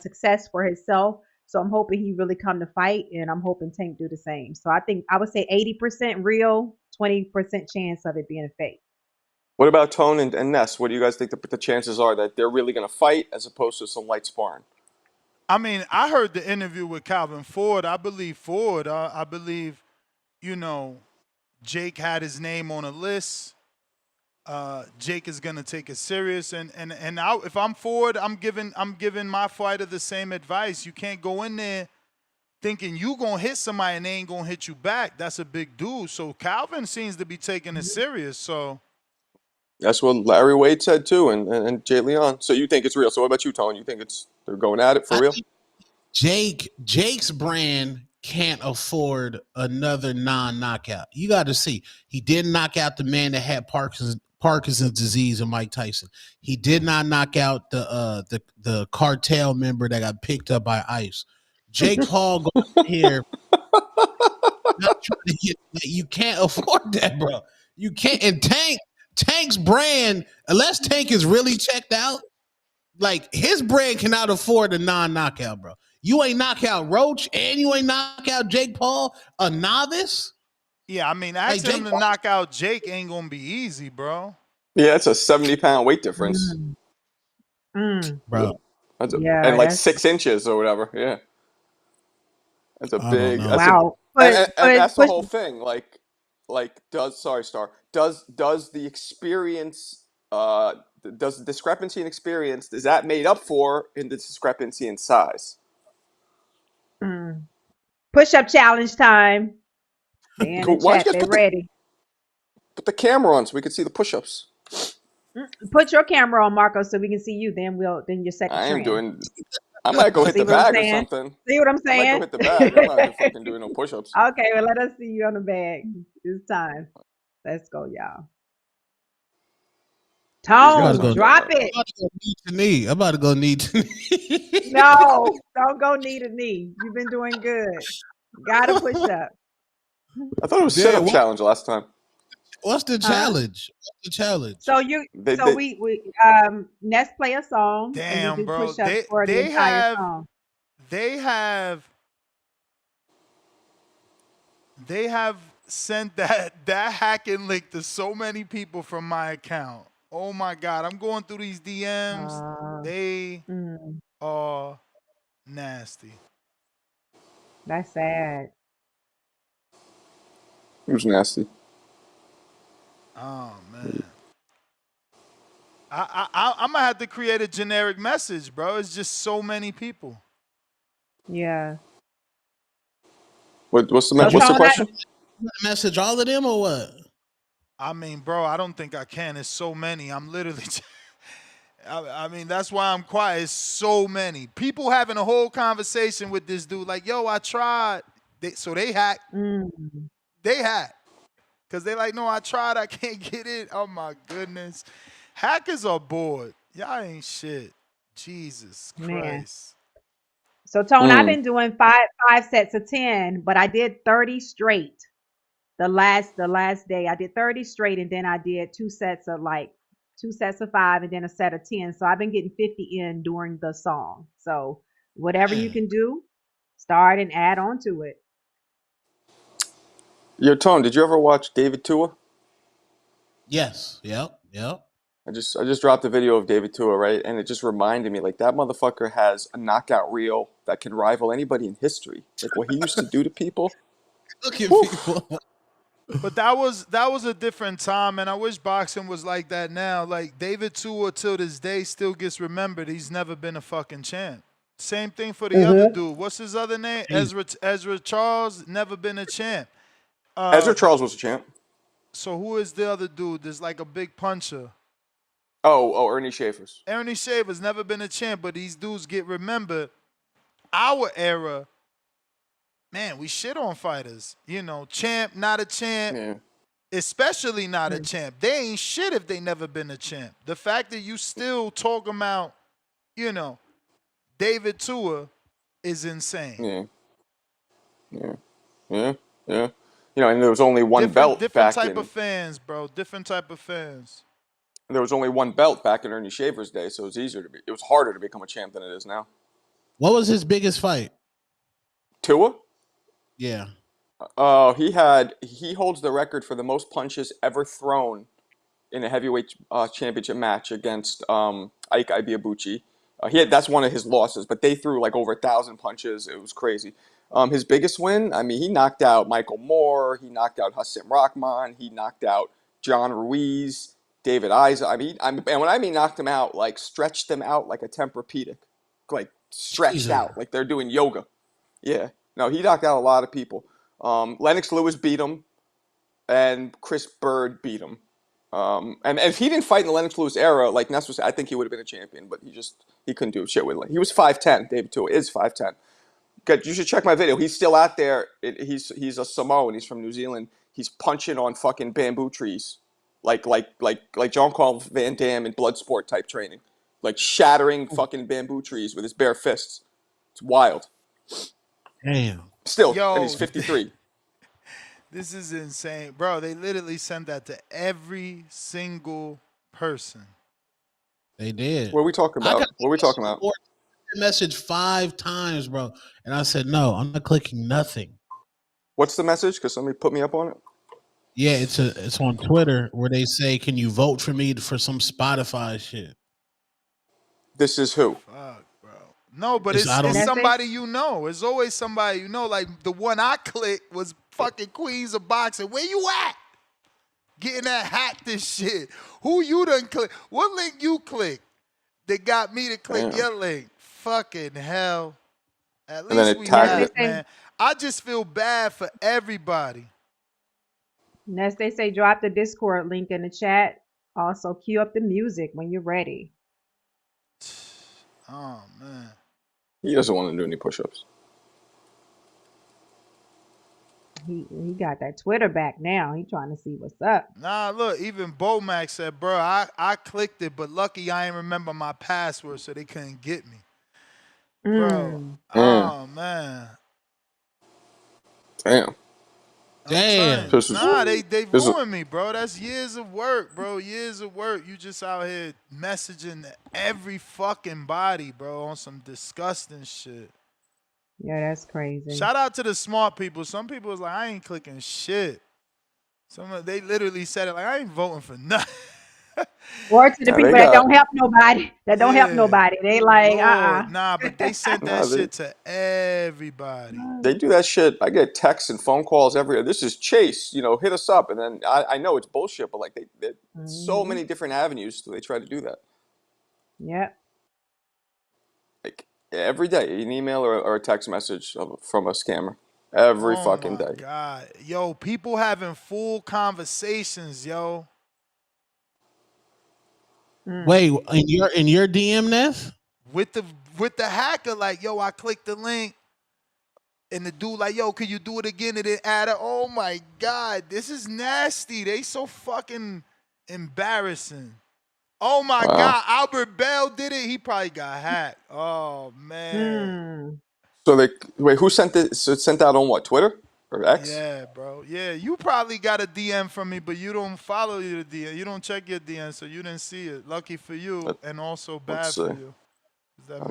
success for himself. So I'm hoping he really come to fight, and I'm hoping Tank do the same. So I would say 80% real, 20% chance of it being a fake. What about Tone and Ness? What do you guys think the chances are that they're really going to fight as opposed to some light sparring? I mean, I heard the interview with Calvin Ford. I believe Ford. I believe, Jake had his name on a list. Jake is gonna take it serious, and if I'm Ford, I'm giving my fighter the same advice. You can't go in there thinking you gonna hit somebody and they ain't gonna hit you back. That's a big dude. So Calvin seems to be taking it serious. So That's what Larry Wade said too, and Jay Leon. So you think it's real? So what about you, Tone? You think they're going at it for real? Jake's brand can't afford another non-knockout. You got to see, he didn't knock out the man that had Parkinson's disease and Mike Tyson. He did not knock out the cartel member that got picked up by ICE. Jake Paul goes here. Not trying to get, you can't afford that, bro. You can't. And Tank's brand, unless Tank is really checked out, like his brand cannot afford a non-knockout, bro. You ain't knock out Roach and you ain't knock out Jake Paul, a novice. Yeah, I mean, asking him to knock out Jake ain't gonna be easy, bro. Yeah, it's a 70-pound weight difference, bro. And like 6 inches or whatever. Yeah, that's a big. That's wow. And that's the whole thing. Like does the experience does the discrepancy in experience, is that made up for in the discrepancy in size? Push-up challenge time. They in the chat. They ready. Put the camera on so we can see the push-ups. Put your camera on, Marco, so we can see you. Then you're set to trend. I might go hit the bag or something. See what I'm saying? I might go hit the bag. I'm not fucking doing no push-ups. Okay, well, let us see you on the bag. It's time. Let's go, y'all. Tone, drop it. I'm about to go knee to knee. No, don't go knee to knee. You've been doing good. Gotta push up. I thought it was sit-up challenge last time. What's the challenge? What's the challenge? So we Ness play a song. Damn, and you do bro. push-ups for the entire song. They have sent that hacking link to so many people from my account. Oh my God, I'm going through these DMs. They are nasty. That's sad. Who's nasty? Oh man. I'm gonna have to create a generic message, bro. It's just so many people. Yeah. What's the question? Message all of them or what? I mean, bro, I don't think I can. It's so many. I'm literally. I mean, that's why I'm quiet. It's so many people having a whole conversation with this dude. Like, yo, I tried. They hacked. They hacked. Because they like, no, I tried. I can't get it. Oh, my goodness. Hackers are bored. Y'all ain't shit. Jesus Christ. Man. So, Tone, I've been doing five sets of 10, but I did 30 straight. The last day, I did 30 straight, and then I did 2 sets of 5, and then a set of 10. So I've been getting 50 in during the song. So whatever you can do, start and add on to it. Yo, Tone, did you ever watch David Tua? Yes. Yep. I just dropped a video of David Tua, right? And it just reminded me, like, that motherfucker has a knockout reel that can rival anybody in history. Like, what he used to do to people. Look at people. But that was a different time, and I wish boxing was like that now. Like David Tua till this day still gets remembered. He's never been a fucking champ. Same thing for the other dude. What's his other name? Ezra Charles, never been a champ. Ezra Charles was a champ. So who is the other dude? There's like a big puncher. Oh, Ernie Schaefer's. Ernie Schaefer's never been a champ, but these dudes get remembered. Our era, man, we shit on fighters. You know, champ, not a champ. Yeah. Especially not a champ. They ain't shit if they never been a champ. The fact that you still talk about, you know, David Tua is insane. Yeah. You know, and there was only one belt different back type in. of fans, bro. Different type of fans. There was only one belt back in Ernie Schaefer's day, so it was harder to become a champ than it is now. What was his biggest fight? Tua? Yeah. He holds the record for the most punches ever thrown in a heavyweight championship match against Ike Ibiabuchi. That's one of his losses, but they threw like over 1,000 punches. It was crazy. His biggest win, I mean, he knocked out Michael Moore. He knocked out Hassim Rahman. He knocked out John Ruiz, David Isaac. And when I mean knocked him out, like stretched them out like a Tempur-Pedic, like stretched out, like they're doing yoga. Yeah. No, he knocked out a lot of people. Lennox Lewis beat him, and Chris Bird beat him. And if he didn't fight in the Lennox Lewis era, like Ness was, I think he would have been a champion, but he couldn't do shit with it. He was 5'10". David Tua is 5'10". You should check my video. He's still out there. He's a Samoan. He's from New Zealand. He's punching on fucking bamboo trees, like Jean-Claude Van Damme in Bloodsport type training, like shattering fucking bamboo trees with his bare fists. It's wild. Damn. Still, and he's 53. This is insane. Bro, they literally sent that to every single person. They did. What are we talking about? Message 5 times, bro. And I said, no, I'm not clicking nothing. What's the message? Because somebody put me up on it. Yeah, it's on Twitter where they say, can you vote for me for some Spotify shit? This is who? Fuck, bro. No, but it's somebody you know. It's always somebody you know. Like the one I clicked was fucking Queens of Boxing. Where you at? Getting that hat this shit. Who you done click? What link you click that got me to click your link? Fucking hell. At least we have it, man. I just feel bad for everybody. Next, they say drop the Discord link in the chat. Also, cue up the music when you're ready. Oh, man. He doesn't want to do any push-ups. He got that Twitter back now. He trying to see what's up. Nah, look, even Bomac said, bro, I clicked it, but lucky I ain't remember my password, so they couldn't get me. Bro. Oh, man. Damn. Nah, they ruined me, bro. That's years of work, bro. Years of work. You just out here messaging every fucking body, bro, on some disgusting shit. Yeah, that's crazy. Shout out to the smart people. Some people was like, I ain't clicking shit. They literally said it like, I ain't voting for nothing. Or to the people that don't help nobody. That don't help nobody. They like, Nah, but they sent that shit to everybody. They do that shit. I get texts and phone calls every. This is Chase. Hit us up. And then I know it's bullshit, but like they so many different avenues they try to do that. Yep. Like every day, an email or a text message from a scammer. Every fucking day. God, yo, people having full conversations, yo. Wait, in your DM, Ness? With the hacker, like, yo, I clicked the link, and the dude like, yo, could you do it again? And then add it. Oh my God, this is nasty. They so fucking embarrassing. Oh my God, Albert Bell did it. He probably got hacked. Oh man. So who sent it? So it's sent out on what? Twitter or X? Yeah, bro. Yeah, you probably got a DM from me, but you don't follow your DM. You don't check your DM, so you didn't see it. Lucky for you, and also bad for you.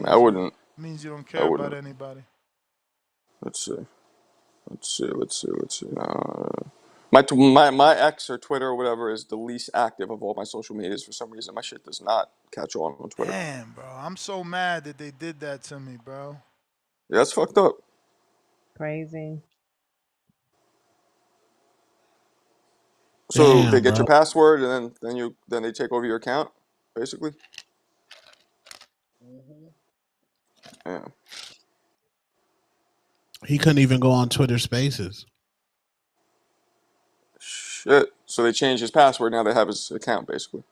I wouldn't. Means you don't care about anybody. Let's see. My X or Twitter or whatever is the least active of all my social medias. For some reason, my shit does not catch on Twitter. Damn, bro. I'm so mad that they did that to me, bro. Yeah, that's fucked up. Crazy. So they Damn, get bro. your password, and then they take over your account, basically. Yeah. He couldn't even go on Twitter Spaces. Shit. So they changed his password. Now they have his account, basically.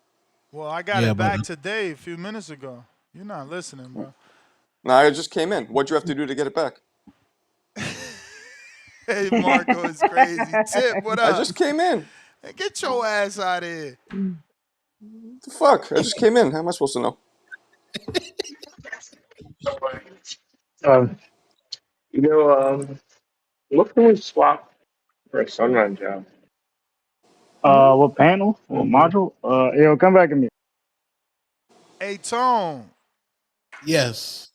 Well, I got Yeah, it but back today, a few minutes ago. You're not listening, bro. Now I just came in. What'd you have to do to get it back? Hey, Marco is crazy. Tip, what I up? just came in. Hey, get your ass out of here. The fuck? I just came in. How am I supposed to know? What can we swap for a sunrun job? What panel? What module? Yo, come back to me. Hey, Tone, yes.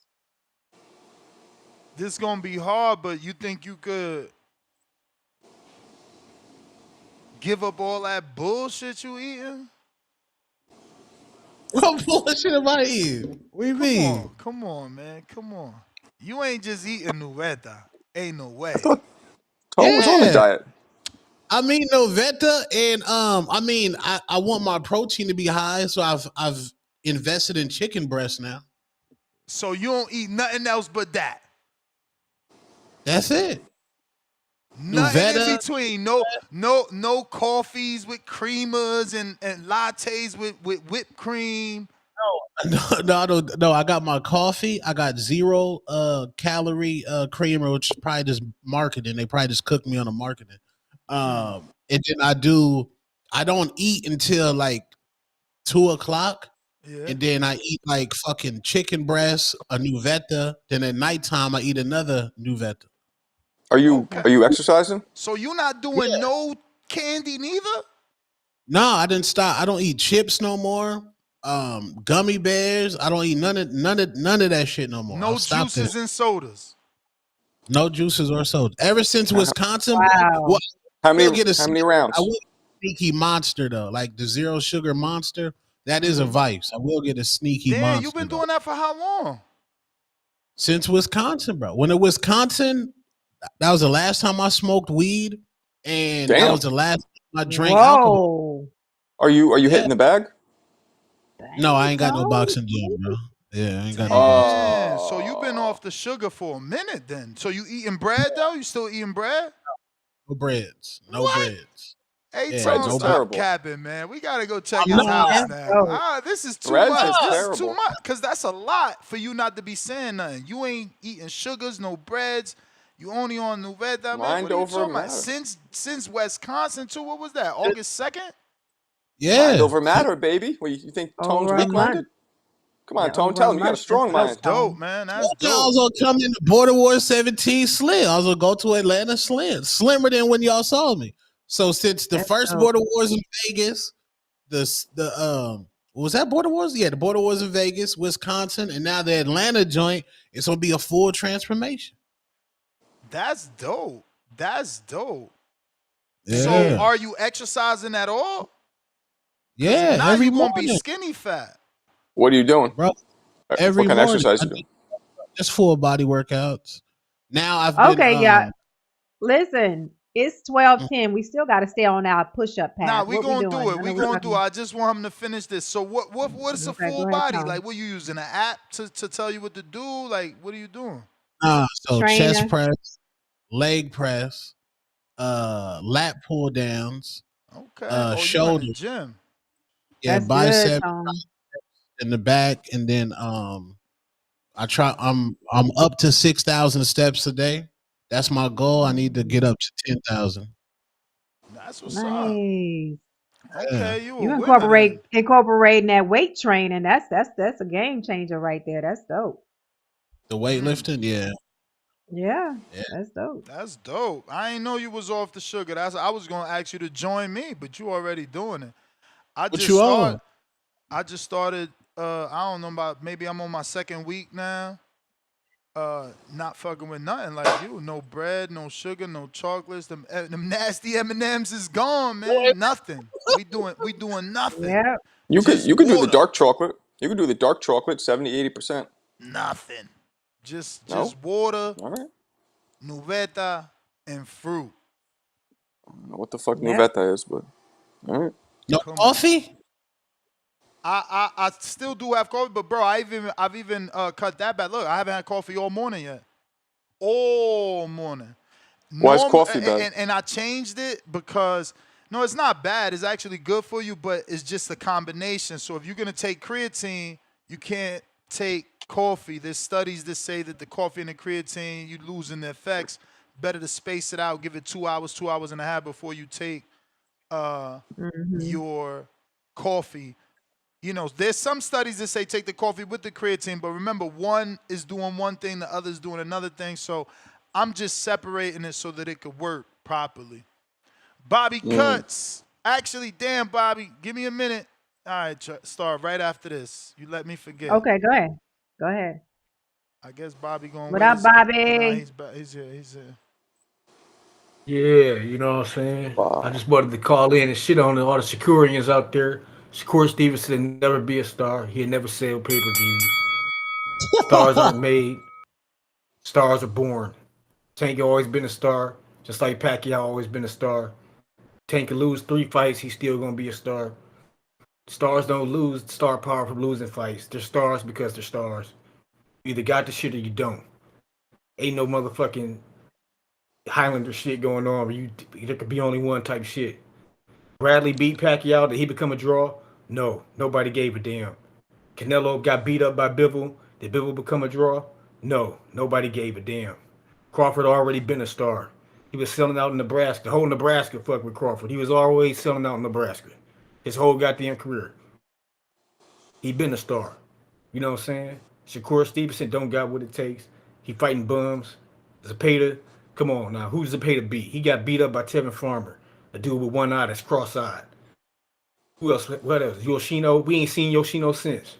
this gonna be hard, but you think you could give up all that bullshit you eating? What bullshit am I eating? What do you mean? Come on, man. Come on. You ain't just eating Nuveta. Ain't no way. I thought Tone was on a Yeah. diet. I mean Novetta, and I want my protein to be high, so I've invested in chicken breast now. So you don't eat nothing else but that. That's it. Nothing in Novetta. between. No coffees with creamers and lattes with whipped cream. No, I don't. No, I got my coffee. I got 0 calorie creamer, which is probably just marketing. They probably just cooked me on the marketing. And then I don't eat until like 2:00. Yeah. And then I eat like fucking chicken breast, a Nuvetta. Then at nighttime I eat another Nuvetta. Are you exercising? So you not doing no candy neither? No, I didn't stop. I don't eat chips no more. Gummy bears. I don't eat none of that shit no more. No juices and sodas. No juices or soda. Ever since Wisconsin, Wow. How many rounds? I will get a sneaky monster though, like the 0 sugar monster. That is a vice. I will get a sneaky monster. Damn, you've been doing that for how long? Since Wisconsin, bro. When in Wisconsin, that was the last time I smoked weed, and that was the last time I drank alcohol. Are you hitting the bag? No, I ain't got no boxing gym, bro. Yeah, I ain't got no boxing. So you've been off the sugar for a minute then. So you eating bread though? You still eating bread? No breads. No breads. Hey, Yeah, Tone, no stop bread. capping, man. We gotta go check I'm his not. house now. Ah, this is too Breads much. is This is too terrible. much. Cause that's a lot for you not to be saying nothing. You ain't eating sugars, no breads. You only on Nuveta, man. What Mind are you over talking about? matter. Since Wisconsin too. What was that? August 2nd? Yeah. Mind over matter, baby. What, you think Tone's Over a weak-minded? month. Come on, Yeah, Tone. over Tell a him you got a month strong since mind. That's dope, man. That's I dope. was gonna come in the Border War 17 slim. I was gonna go to Atlanta slimmer than when y'all saw me. So since the first dope. Border Wars in Vegas, was that Border Wars? Yeah, the Border Wars in Vegas, Wisconsin, and now the Atlanta joint. It's gonna be a full transformation. That's dope. That's dope. Yeah. So are you exercising at all? Yeah, Now every you gonna be morning, skinny fat. What are you doing? bro. Every What kind of morning, exercise I you doing? just full body workouts. Now I've been Okay, yeah. Listen, it's 12:10. We still got to stay on our push-up path. Nah, we What gonna doing? do it. I We know we're gonna do it. talking. I just want him to finish this. So what is a Okay, full go ahead, body? Tom. Like what you using? An app to tell you what to do? Like what are you doing? so chest Trainer. press, leg press, lat pull downs, Okay. Oh, you in the shoulder, gym. yeah, That's good, bicep Tom. in the back, and then I'm up to 6,000 steps a day. That's my goal. I need to get up to 10,000. That's what's up. Nice. Okay, you a You winner then. incorporating that weight training. That's a game changer right there. That's dope. The weightlifting, yeah. Yeah, that's dope. That's dope. I ain't know you was off the sugar. I was gonna ask you to join me, but you already doing it. What you on? I just started. I don't know about. Maybe I'm on my second week now. Not fucking with nothing like you. No bread, no sugar, no chocolates. Them nasty M&Ms is gone, man. Nothing. We doing nothing. Yeah. You Just could do the water. dark chocolate. You could do the dark chocolate, 70-80%. Nothing. Just water, All right. Nuveta, and fruit. I don't know what the fuck Yep. Nuveta is, but No coffee? I still do have coffee, but bro, I've even cut that back. Look, I haven't had coffee all morning yet. All morning. Why is coffee bad? And I changed it because no, it's not bad. It's actually good for you, but it's just a combination. So if you're gonna take creatine, you can't take coffee. There's studies that say that the coffee and the creatine, you losing the effects. Better to space it out, give it 2 hours, 2 hours and a half before you take your coffee. You know, there's some studies that say take the coffee with the creatine, but remember, one is doing one thing, the other is doing another thing. So I'm just separating it so that it could work properly. Bobby Cuts. Actually, damn, Bobby, give me a minute. All right, Star, right after this. You let me forget. Okay, go ahead. Go ahead. I guess Bobby going to What up, Bobby? Nah, he's back. He's here. Yeah, you know what I'm saying? I just wanted to call in and shit on all the Shakurians out there. Shakur Stevenson will never be a star. He'll never sell pay-per-views. Stars aren't made. Stars are born. Tank always been a star, just like Pacquiao always been a star. Tank can lose 3 fights, he's still gonna be a star. Stars don't lose star power from losing fights. They're stars because they're stars. You either got the shit or you don't. Ain't no motherfucking Highlander shit going on where there could be only one type shit. Bradley beat Pacquiao, did he become a draw? No, nobody gave a damn. Canelo got beat up by Bivol. Did Bivol become a draw? No, nobody gave a damn. Crawford already been a star. He was selling out in Nebraska. The whole Nebraska fucked with Crawford. He was always selling out in Nebraska. His whole goddamn career. He been a star. You know what I'm saying? Shakur Stevenson don't got what it takes. He fighting bums. Zepeda, come on now. Who's Zepeda beat? He got beat up by Tevin Farmer, a dude with one eye that's cross-eyed. Who else? What else? Yoshino. We ain't seen Yoshino since.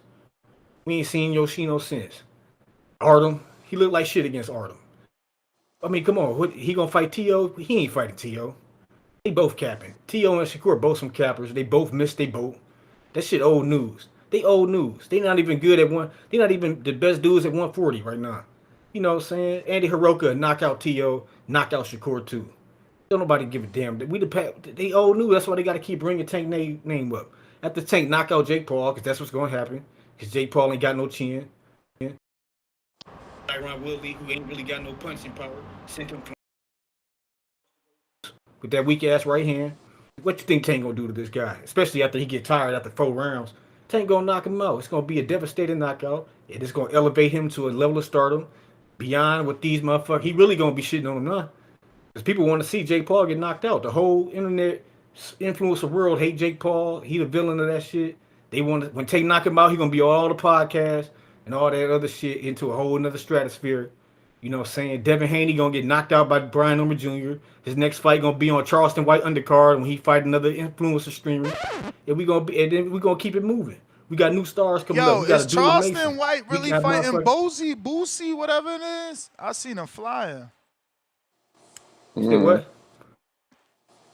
Artem. He looked like shit against Artem. I mean, come on. He gonna fight T.O.? He ain't fighting T.O. They both capping. T.O. and Shakur both some cappers. They both missed they boat. That shit old news. They old news. They not even good at one. They not even the best dudes at 140 right now. You know what I'm saying? Andy Hiroka knock out T.O., knock out Shakur too. Don't nobody give a damn. They old news. That's why they got to keep bringing Tank name up. After Tank knock out Jake Paul, because that's what's going to happen. Because Jake Paul ain't got no chin. Tyron Woodley, who ain't really got no punching power, sent him with that weak ass right hand. What you think Tank gonna do to this guy? Especially after he get tired after 4 rounds. Tank gonna knock him out. It's gonna be a devastating knockout. It is gonna elevate him to a level of stardom beyond what these motherfuckers. He really gonna be shitting on him now. Because people want to see Jake Paul get knocked out. The whole internet influencer world hate Jake Paul. He the villain of that shit. They want to, when Tank knock him out, he gonna be all the podcasts and all that other shit into a whole nother stratosphere. You know what I'm saying? Devin Haney gonna get knocked out by Brian Norman Jr. His next fight gonna be on Charleston White undercard when he fight another influencer streamer. And we gonna keep it moving. We got new stars coming up. We got is Charleston White really fighting Boosie, whatever it is? I seen a flyer. Say what?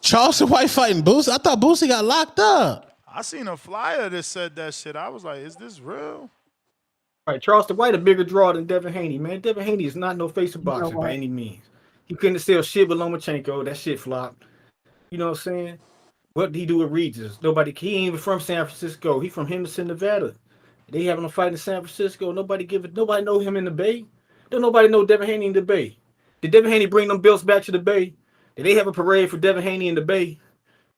Charleston White fighting Boosie? I thought Boosie got locked up. I seen a flyer that said that shit. I was like, is this real? All right, Charleston White a bigger draw than Devin Haney, man. Devin Haney is not no face of boxing by any means. He couldn't sell shit with Lomachenko. That shit flopped. You know what I'm saying? What did he do with Regis? He ain't even from San Francisco. He from Henderson, Nevada. They having a fight in San Francisco. Nobody know him in the Bay. Don't nobody know Devin Haney in the Bay. Did Devin Haney bring them belts back to the Bay? Did they have a parade for Devin Haney in the Bay?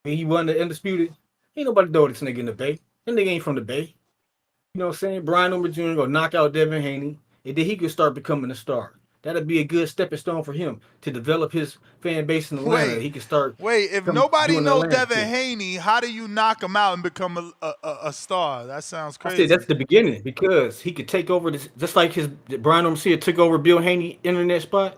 When he won the Undisputed? Ain't nobody know this nigga in the Bay. That nigga ain't from the Bay. You know what I'm saying? Brian Norman Jr. gonna knock out Devin Haney, and then he could start becoming a star. That'd be a good stepping stone for him to develop his fan base in Atlanta. He can start. If nobody knows Devin Haney, how do you knock him out and become a star? That sounds crazy. I said that's the beginning because he could take over this, just like Brian Norman Jr. took over Bill Haney internet spot.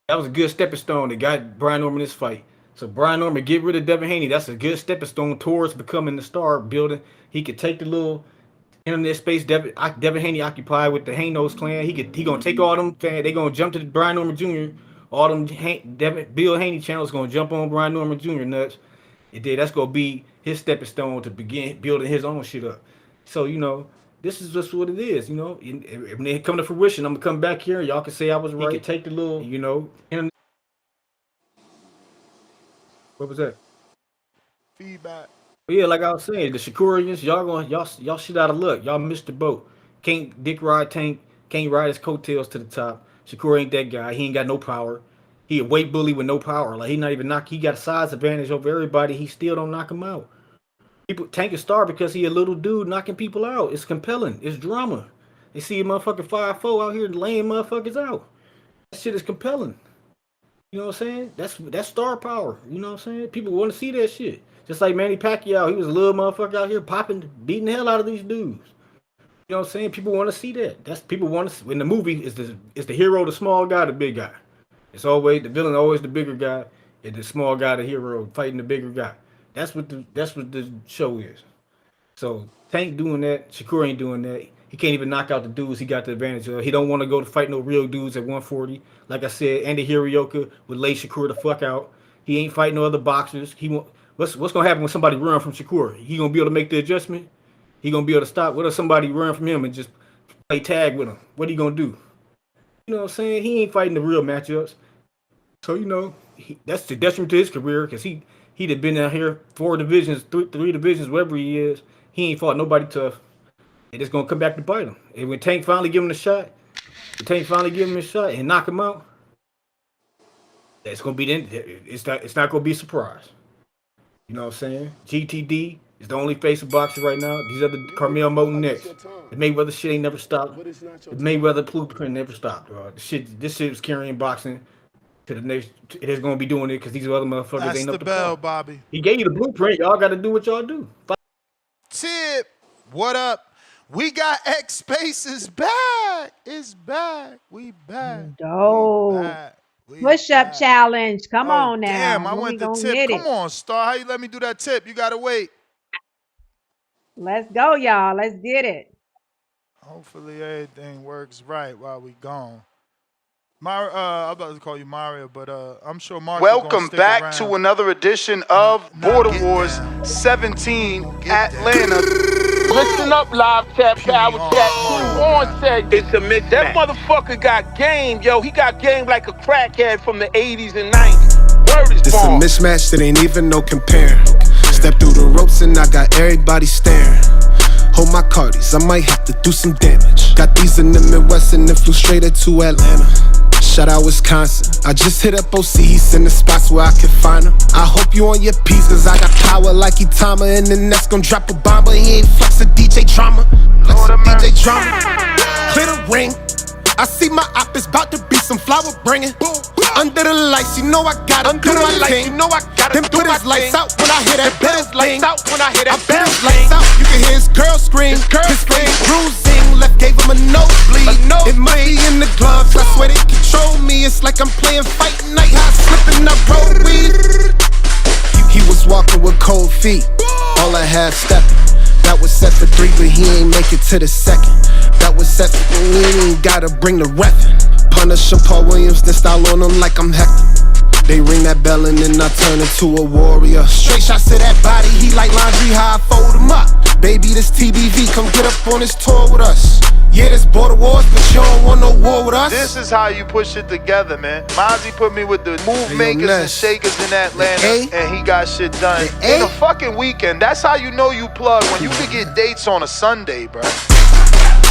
That was a good stepping stone that got Brian Norman this fight. So Brian Norman get rid of Devin Haney. That's a good stepping stone towards becoming the star. Building. He could take the little internet space Devin Haney occupied with the Hanos clan. He gonna take all them fans. They gonna jump to the Brian Norman Jr. All them Bill Haney channels gonna jump on Brian Norman Jr. nuts. And then that's gonna be his stepping stone to begin building his own shit up. So you know, this is just what it is. You know, when they come to fruition, I'm gonna come back here. Y'all can say I was right. He can take the little, you know, internet. What was that? feedback. But yeah, like I was saying, the Shakurians, y'all shit out of luck. Y'all missed the boat. Can't dick ride Tank, can't ride his coattails to the top. Shakur ain't that guy. He ain't got no power. He a weight bully with no power. Like he not even knock. He got a size advantage over everybody. He still don't knock him out. People Tank is star because he a little dude knocking people out. It's compelling. It's drama. They see a motherfucking 5'4" out here laying motherfuckers out. That shit is compelling. You know what I'm saying? That's star power. You know what I'm saying? People want to see that shit. Just like Manny Pacquiao, he was a little motherfucker out here popping, beating the hell out of these dudes. You know what I'm saying? People want to see that. That's people want to. In the movie, is the hero, the small guy, the big guy. It's always the villain, always the bigger guy, and the small guy, the hero, fighting the bigger guy. That's what the show is. So Tank doing that, Shakur ain't doing that. He can't even knock out the dudes he got the advantage of. He don't want to go to fight no real dudes at 140. Like I said, Andy Hirioka would lay Shakur the fuck out. He ain't fighting no other boxers. He won't. What's gonna happen when somebody run from Shakur? He gonna be able to make the adjustment? He gonna be able to stop? What if somebody run from him and just play tag with him? What he gonna do? You know what I'm saying? He ain't fighting the real matchups. So that's the detriment to his career because he'd have been out here 4 divisions, three divisions, wherever he is. He ain't fought nobody tough. And it's gonna come back to bite him. And when Tank finally give him a shot, and knock him out, that's gonna be it's not gonna be a surprise. You know what I'm saying? GTD is the only face of boxing right now. These other Carmel Moten next. The Mayweather shit ain't never stopped. The Mayweather blueprint never stopped, bro. This shit was carrying boxing to the next. It is gonna be doing it because these other motherfuckers That's ain't the up to bell, par. Bobby. He gave you the blueprint. Y'all got to do what y'all do. Tip, what up? We got X Spaces back. It's back. We back. Dope. Push up challenge. Come on now. Damn, I When we went to gonna tip. get Come it? on, Star. How you let me do that tip? You gotta wait. Let's go, y'all. Let's get it. Hopefully everything works right while we gone. I'm about to call you Mario, but I'm sure Mark. Welcome back to another edition of Border Wars 17 Atlanta. Listen up, live chat, power chat. On said it's a mismatch. That motherfucker got game, yo. He got game like a crackhead from the 80s and 90s. Word is This born. a mismatch that ain't even no comparing. Step through the ropes and I got everybody staring. Hold my cardies, I might have to do some damage. Got these in the Midwest and then flew straight to Atlanta. Shout out Wisconsin. I just hit up OCs in the spots where I can find them. I hope you on your P's, cause I got power like Itama. And the next gon' drop a bomb, but he ain't flexin' DJ Drama. Flexin' DJ Drama. Clear the ring. I see my op is about to be some flower bringing. Under the lights, you know I gotta do my thing. Then put his lights out when I hear that bell thing. I put his lights out, you can hear his girl scream. His face bruising, left gave him a nosebleed. It might be in the gloves, I swear they control me. It's like I'm playing fight night, how I slip and I roll weed. He was walking with cold feet, all I had stepping. That was set for 3, but he ain't make it to the second. That was set for we ain't gotta bring the weapon. Punish him, Paul Williams, then style on him like I'm Hector. They ring that bell and then I turn into a warrior. Straight shots to that body, he like laundry, how I fold him up. Baby, this TBV, come get up on this tour with us. Yeah, this border wars, but you don't want no war with us. This is how you push it together, man. Mozzie put me with the move makers and shakers in Atlanta, and he got shit done in a fucking weekend. That's how you know you plug, when you can get dates on a Sunday, bro.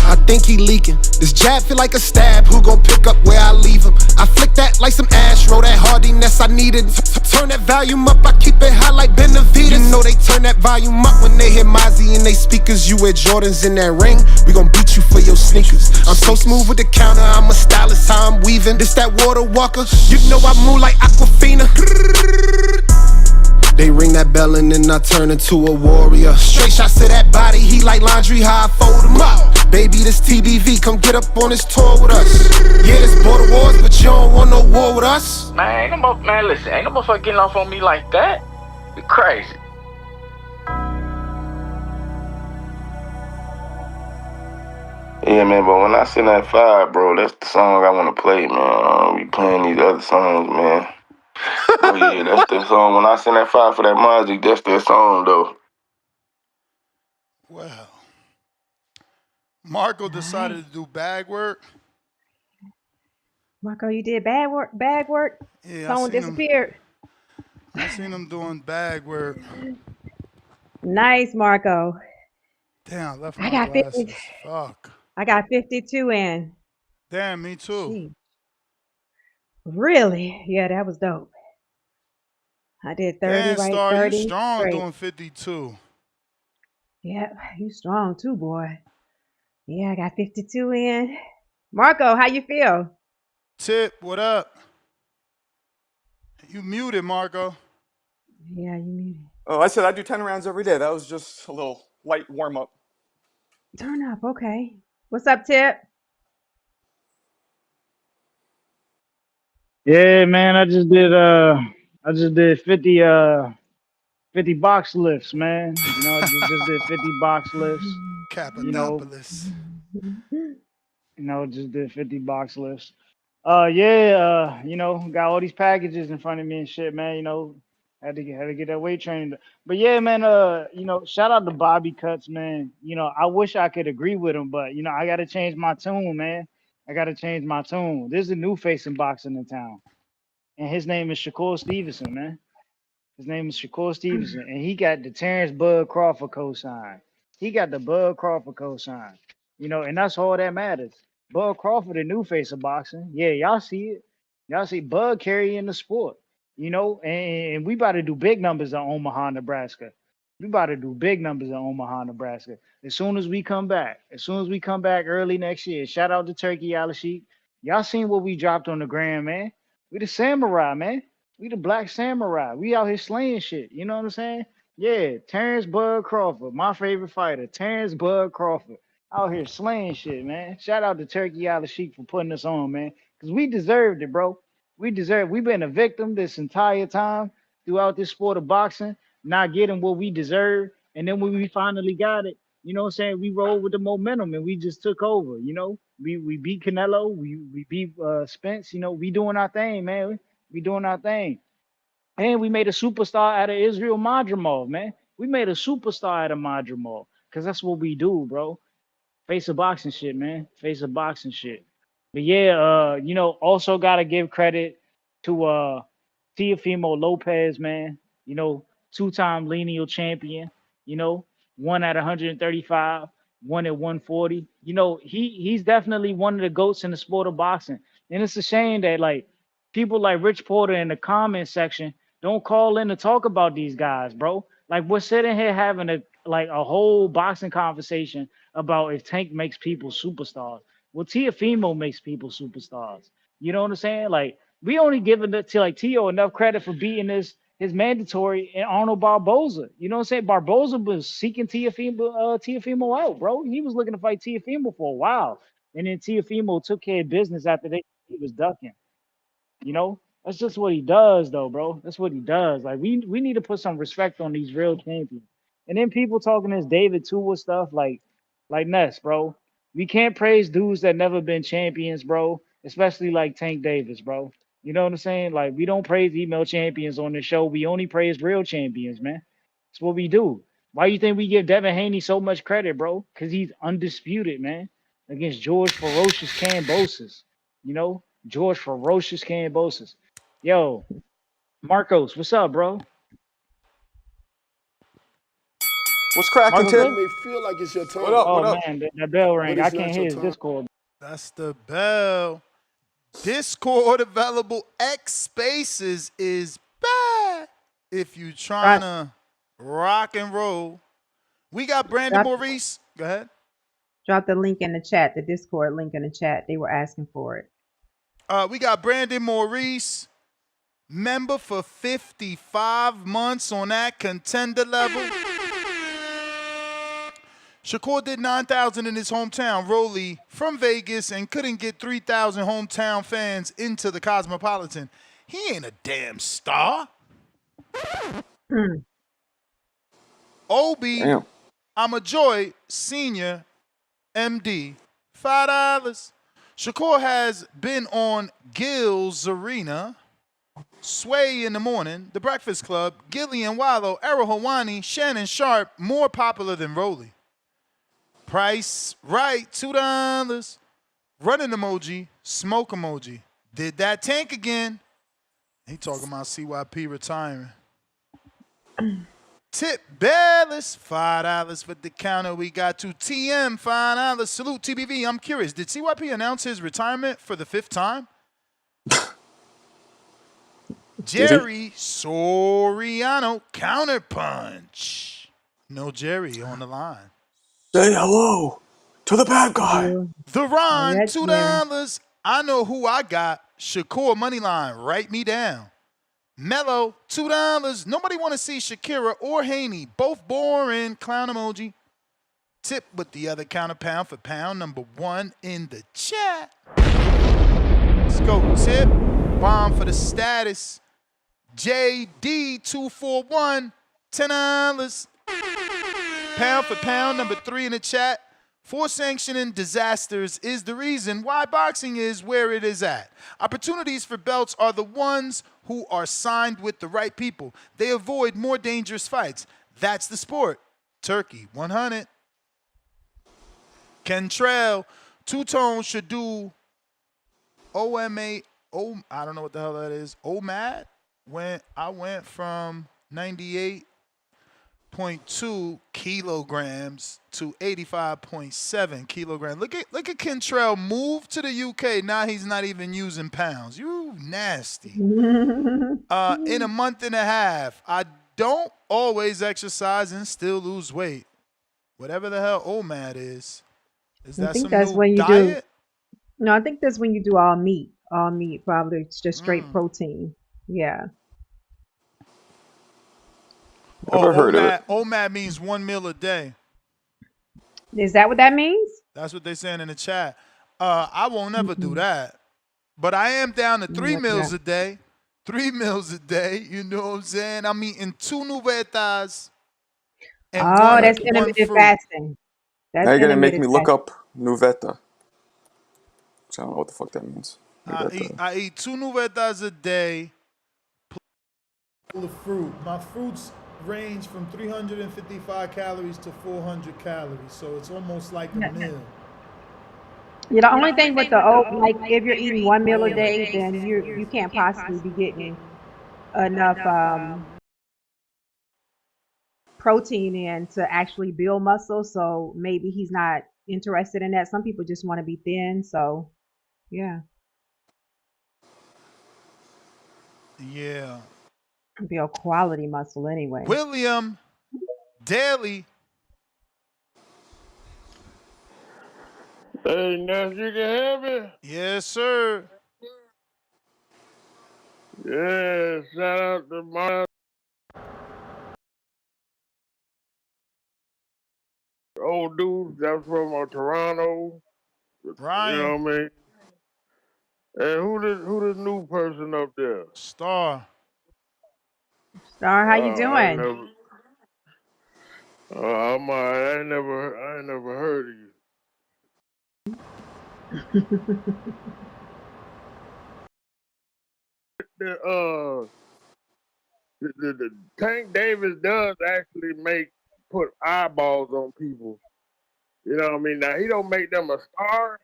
I think he leaking. This jab feel like a stab. Who gon' pick up where I leave him? I flick that like some Astro. That hardiness I needed. Turn that volume up. I keep it high like Benavides. You know they turn that volume up when they hear Mozzie in they speakers. You wear Jordans in that ring. We gon' beat you for your sneakers. I'm so smooth with the counter. I'm a stylist. How I'm weaving. This that water walker. You know I move like Aquafina. They ring that bell and then I turn into a warrior. Straight shots to that body, he like laundry, how I fold him up. Baby, this TBV, come get up on this tour with us. Yeah, this border wars, but you don't want no war with us. Man, listen, ain't no motherfucker getting off on me like that. You crazy. Yeah, man, but when I send that 5, bro, that's the song I want to play, man. We playing these other songs, man. Oh, yeah, that's the song. When I send that 5 for that Mozzie, that's their song, though. Well, Marco decided to do bag work. Marco, you did bag work. Bag work. Yeah, Phone disappeared. I seen him doing bag work. Nice, Marco. Damn, I left I my got 50. glasses. Fuck. I got 52 in. Damn, me too. Gee. Really? Yeah, that was dope. I did 30 Damn, right, Star, you 30 strong straight. doing 52. Yeah, you strong too, boy. Yeah, I got 52 in. Marco, how you feel? Tip, what up? You muted, Marco. Yeah, you muted. Oh, I said I do 10 rounds every day. That was just a little light warm up. Turn up, okay. What's up, Tip? Yeah, man, I just did 50 box lifts, man. You know, I just did 50 box lifts. Cappadopolis. Just did 50 box lifts. Got all these packages in front of me and shit, man. Had to get that weight training. But yeah, man, shout out to Bobby Cuts, man. I wish I could agree with him, but I gotta change my tune, man. I gotta change my tune. There's a new face in boxing in town, and his name is Shakur Stevenson, man. His name is Shakur Stevenson, and he got the Terrence Bud Crawford cosign. He got the Bud Crawford cosign. And that's all that matters. Bud Crawford, a new face of boxing. Yeah, y'all see it. Y'all see Bud carrying the sport. And we about to do big numbers in Omaha, Nebraska. We about to do big numbers in Omaha, Nebraska. As soon as we come back early next year. Shout out to Turkey Alashik. Y'all seen what we dropped on the gram, man. We the samurai, man. We the black samurai. We out here slaying shit. You know what I'm saying? Yeah, Terrence Bud Crawford, my favorite fighter. Terrence Bud Crawford. Out here slaying shit, man. Shout out to Turkey Alashik for putting us on, man. Because we deserved it, bro. We've been a victim this entire time throughout this sport of boxing, not getting what we deserve. And then when we finally got it, you know what I'm saying? We rolled with the momentum and we just took over, We beat Canelo, we beat Spence, we doing our thing, man. We doing our thing. And we made a superstar out of Israel Madrimov, man. We made a superstar out of Madrimov. Cause that's what we do, bro. Face of boxing shit, man. Face of boxing shit. But yeah, also gotta give credit to Teofimo Lopez, man. Two-time lineal champion, one at 135, one at 140. He's definitely one of the GOATs in the sport of boxing. And it's a shame that like people like Rich Porter in the comment section don't call in to talk about these guys, bro. Like we're sitting here having a whole boxing conversation about if Tank makes people superstars. Well, Teofimo makes people superstars. You know what I'm saying? Like we only giving it to like Tio enough credit for beating his mandatory and Arnold Barboza. You know what I'm saying? Barboza was seeking Teofimo out, bro. He was looking to fight Teofimo for a while, and then Teofimo took care of business after he was ducking. That's just what he does, though, bro. That's what he does. Like we need to put some respect on these real champions. And then people talking this David Tua stuff, like Ness, bro. We can't praise dudes that never been champions, bro. Especially like Tank Davis, bro. You know what I'm saying? Like we don't praise email champions on the show. We only praise real champions, man. That's what we do. Why you think we give Devin Haney so much credit, bro? Because he's undisputed, man, against George Ferocious Cambosis. George Ferocious Cambosis. Yo, Marcos, what's up, bro? What's cracking, Tip? You may feel like it's your turn. What up? What Oh up? man, that bell rang. I it's can't not hear your his turn. Discord. That's the bell. Discord available X Spaces is back. If you trying to rock and roll. We got Brandon Maurice. Go ahead. Drop the link in the chat, the Discord link in the chat. They were asking for it. We got Brandon Maurice, member for 55 months on that contender level. Shakur did 9,000 in his hometown, Rowley, from Vegas, and couldn't get 3,000 hometown fans into the Cosmopolitan. He ain't a damn star. Obi, Damn. I'm a Joy, Senior, MD, $5. Shakur has been on Gil's Arena, Sway in the Morning, The Breakfast Club, Gillian Wallow, Errol Hawani, Shannon Sharp, more popular than Rowley. Price right, $2. Running emoji, smoke emoji. Did that Tank again. He talking about CYP retiring. Tip Bellis, $5 for the counter. We got to TM, $5. Salute TBV. I'm curious, did CYP announce his retirement for the 5th time? Jerry Soriano, counterpunch. No Jerry on the line. Say hello to the bad guy. The Ron, That's $2. I know who I got. Shakur Moneyline, write me down. Mello, $2. Nobody want to see Shakira or Haney. Both boring. Clown emoji. Tip with the other counter pound for pound number 1 in the chat. Let's go, Tip. Bomb for the status. JD241, $10. Pound for pound number 3 in the chat. For sanctioning disasters is the reason why boxing is where it is at. Opportunities for belts are the ones who are signed with the right people. They avoid more dangerous fights. That's the sport. Turkey, 100. Kentrell, two-tone should do OMA, I don't know what the hell that is. OMAD? When I went from 98.2 kilograms to 85.7 kilograms. Look at Kentrell move to the UK. Now he's not even using pounds. You nasty. In a month and a half. I don't always exercise and still lose weight. Whatever the hell OMAD is. Is that some new diet? No, I think that's when you do all meat. All meat, probably. It's just straight protein. Yeah. Never heard of it. OMAD means 1 meal a day. Is that what that means? That's what they're saying in the chat. I won't ever do that. But I am down to 3 meals a day. 3 meals a day. You know what I'm saying? I'm eating 2 nuvetas. And that's intermittent fasting. Now you're going to make me look up nuveta. I don't know what the fuck that means. I eat 2 nuvetas a day. Full of fruit. My fruits range from 355 calories to 400 calories, so it's almost like a meal. Yeah, the only thing with the oat, like if you're eating 1 meal a day, then you can't possibly be getting enough protein in to actually build muscle. So maybe he's not interested in that. Some people just want to be thin. So yeah. Yeah. Build quality muscle anyway. William Daly. Hey, Ness, you can hear me? Yes, sir. Yeah, shout out to my old dude that's from Toronto. Ryan. You know what I mean? And who the new person up there? Star. Star, how you doing? I ain't never heard of you. The Tank Davis does actually put eyeballs on people. You know what I mean? Now he don't make them a star,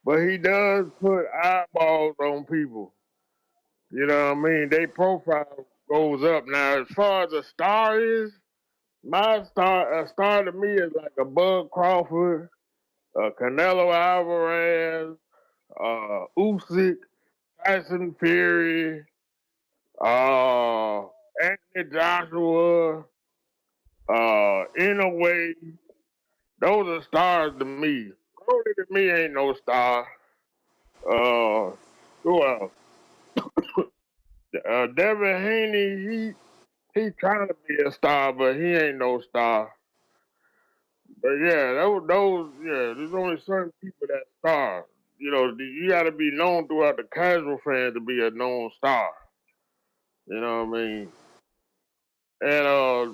but he does put eyeballs on people. You know what I mean? Their profile goes up. Now, as far as a star is, a star to me is like a Bud Crawford, Canelo Alvarez, Usyk, Tyson Fury, Anthony Joshua, Inoue. Those are stars to me. Brody to me ain't no star. Who else? Devin Haney, he trying to be a star, but he ain't no star. But yeah, there's only certain people that star. You know, you got to be known throughout the casual fan to be a known star. You know what I mean? And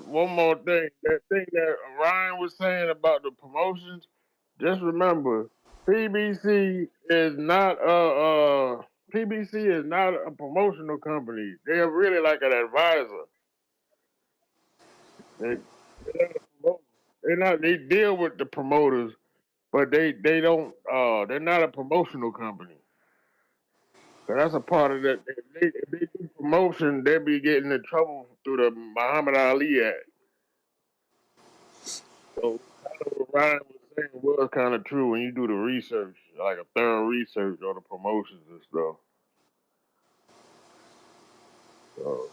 one more thing, that thing that Ryan was saying about the promotions, just remember, PBC is not a promotional company. They're really like an advisor. They deal with the promoters, but they don't they're not a promotional company. Cause that's a part of that. If they do promotion, they be getting in trouble through the Muhammad Ali Act. So kind of what Ryan was saying was kind of true when you do the research, like a thorough research on the promotions and stuff. So,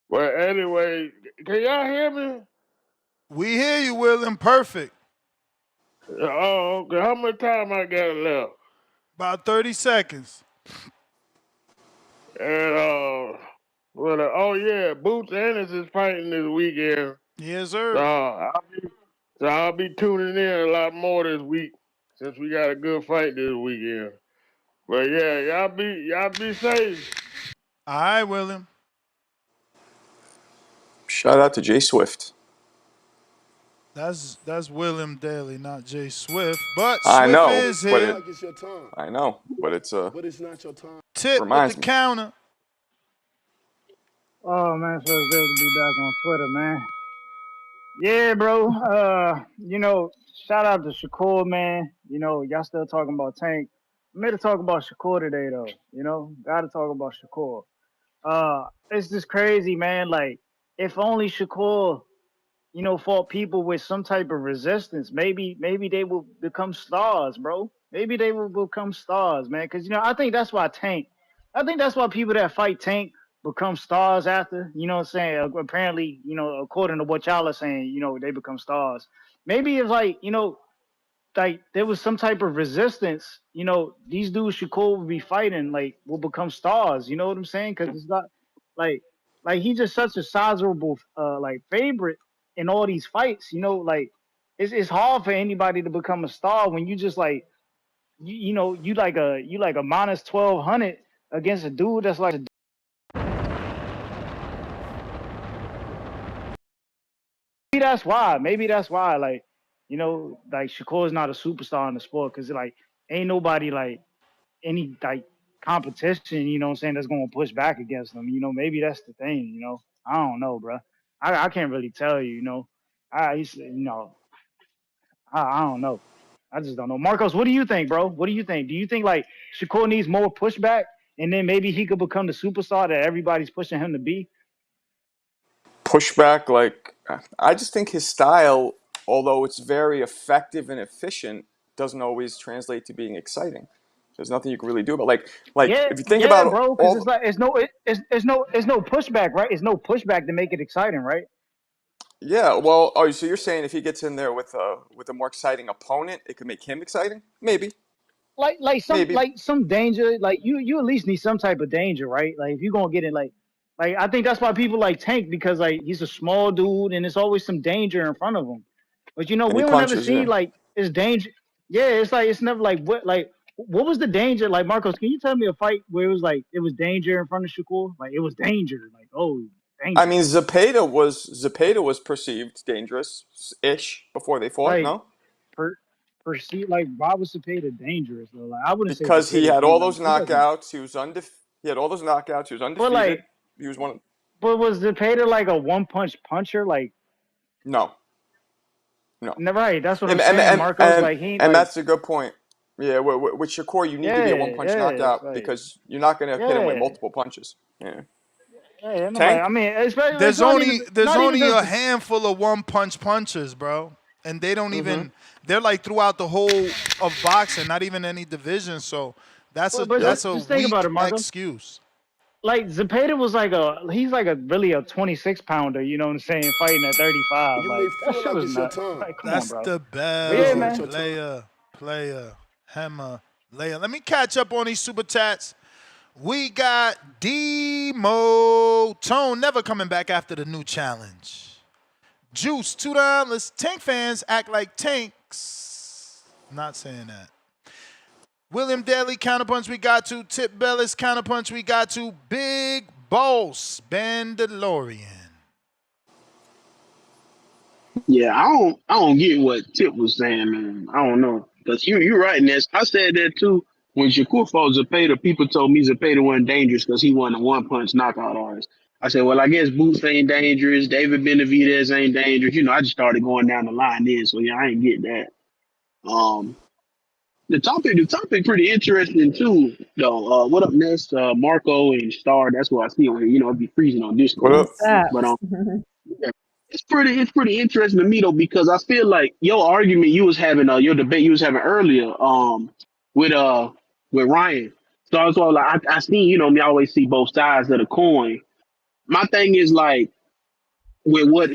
well, anyway, can y'all hear me? We hear you, William. Perfect. Oh, okay. How much time I got left? About 30 seconds. And oh yeah, Boots Ennis is fighting this weekend. Yes, sir. So I'll be tuning in a lot more this week since we got a good fight this weekend. But yeah, y'all be safe. All right, William. Shout out to Jay Swift. That's William Daly, not Jay Swift. But I Swift know, is but here. I know, but it's it's not your time. Tip with the counter. Oh man, feels good to be back on Twitter, man. Yeah, bro. Shout out to Shakur, man. Y'all still talking about Tank. I'm here to talk about Shakur today, though. Gotta talk about Shakur. It's just crazy, man. Like, if only Shakur, fought people with some type of resistance, maybe they will become stars, bro. Maybe they will become stars, man. Because I think that's why people that fight Tank become stars after. You know what I'm saying? Apparently, according to what y'all are saying, they become stars. Maybe it's like there was some type of resistance. These dudes Shakur will be fighting, like, will become stars. You know what I'm saying? Because it's not like he's just such a sizable favorite in all these fights. It's hard for anybody to become a star when you just like you like a minus 1200 against a dude that's like. Maybe that's why, like Shakur's not a superstar in the sport because ain't nobody any competition, you know what I'm saying, that's going to push back against them. Maybe that's the thing, I don't know, bro. I can't really tell you, I don't know. I just don't know. Marcos, what do you think, bro? What do you think? Do you think Shakur needs more pushback and then maybe he could become the superstar that everybody's pushing him to be? Pushback, I just think his style, although it's very effective and efficient, doesn't always translate to being exciting. There's nothing you can really do about if you think about bro, because it's no pushback, right? It's no pushback to make it exciting, right? Yeah, well, so you're saying if he gets in there with a more exciting opponent, it could make him exciting? Maybe. Some danger, you at least need some type of danger, right? If you're gonna get in, I think that's why people like Tank, because he's a small dude and there's always some danger in front of him. But we don't ever see it's danger. Yeah, it's never what was the danger? Marcos, can you tell me a fight where it was danger in front of Shakur? It was danger, danger. I mean, Zepeda was perceived dangerous-ish before they fought. No. Perceived, why was Zepeda dangerous though? I wouldn't say because he had all those knockouts. He was undefeated. He was one of. But was Zepeda a one-punch puncher? No. Right. That's what I'm saying, Marcos. And that's a good point. Yeah, with Shakur, you need to be a one-punch knockout because you're not going to hit him with multiple punches. Yeah. Tank? I mean, there's only a handful of one-punch punchers, bro, and they don't even. They're throughout the whole of boxing, not even any division. So that's a weak excuse. Zepeda was he's really a 26-pounder, you know what I'm saying, fighting at 35. That shit was nuts. Come that's on, bro. The bell. Player, hammer, layer. Let me catch up on these super chats. We got Demo Tone never coming back after the new challenge. Juice, $2. Tank fans act like tanks. Not saying that. William Daly, counterpunch we got to. Tip Bellis, counterpunch we got to. Big Boss, Bandalorian. Yeah, I don't get what Tip was saying, man. I don't know. Because you're right, Ness. I said that too. When Shakur fought Zepeda, people told me Zepeda wasn't dangerous because he wasn't a one-punch knockout artist. I said, well, I guess Boots ain't dangerous. David Benavidez ain't dangerous. I just started going down the line then. So, yeah, I ain't get that. The topic pretty interesting too, though. What up next? Marco and Star. That's what I see on here. You know, it'd be freezing on What Discord. up? What's up? But yeah, it's pretty interesting to me though, because I feel like your argument you was having, your debate you was having earlier, with with Ryan. So I was all like, I seen, you know, me I always see both sides of the coin. My thing is like, with what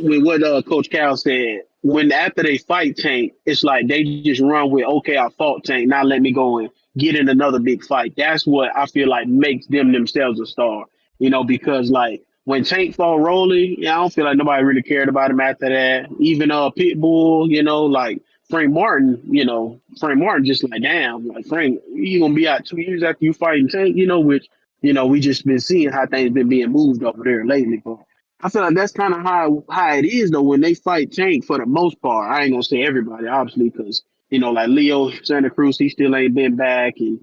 Coach Cal said, when after they fight Tank, it's like they just run with, okay, I fought Tank, now let me go and get in another big fight. That's what I feel like makes them themselves a star. You know, because like when Tank fought Rolly, yeah, I don't feel like nobody really cared about him after that. Even Pitbull, you know, like Frank Martin, Frank Martin just like, damn, like Frank, you gonna be out 2 years after you fighting Tank, which we just been seeing how things been being moved over there lately. But I feel like that's kind of how it is though when they fight Tank for the most part. I ain't gonna say everybody, obviously, because like Leo Santa Cruz, he still ain't been back, and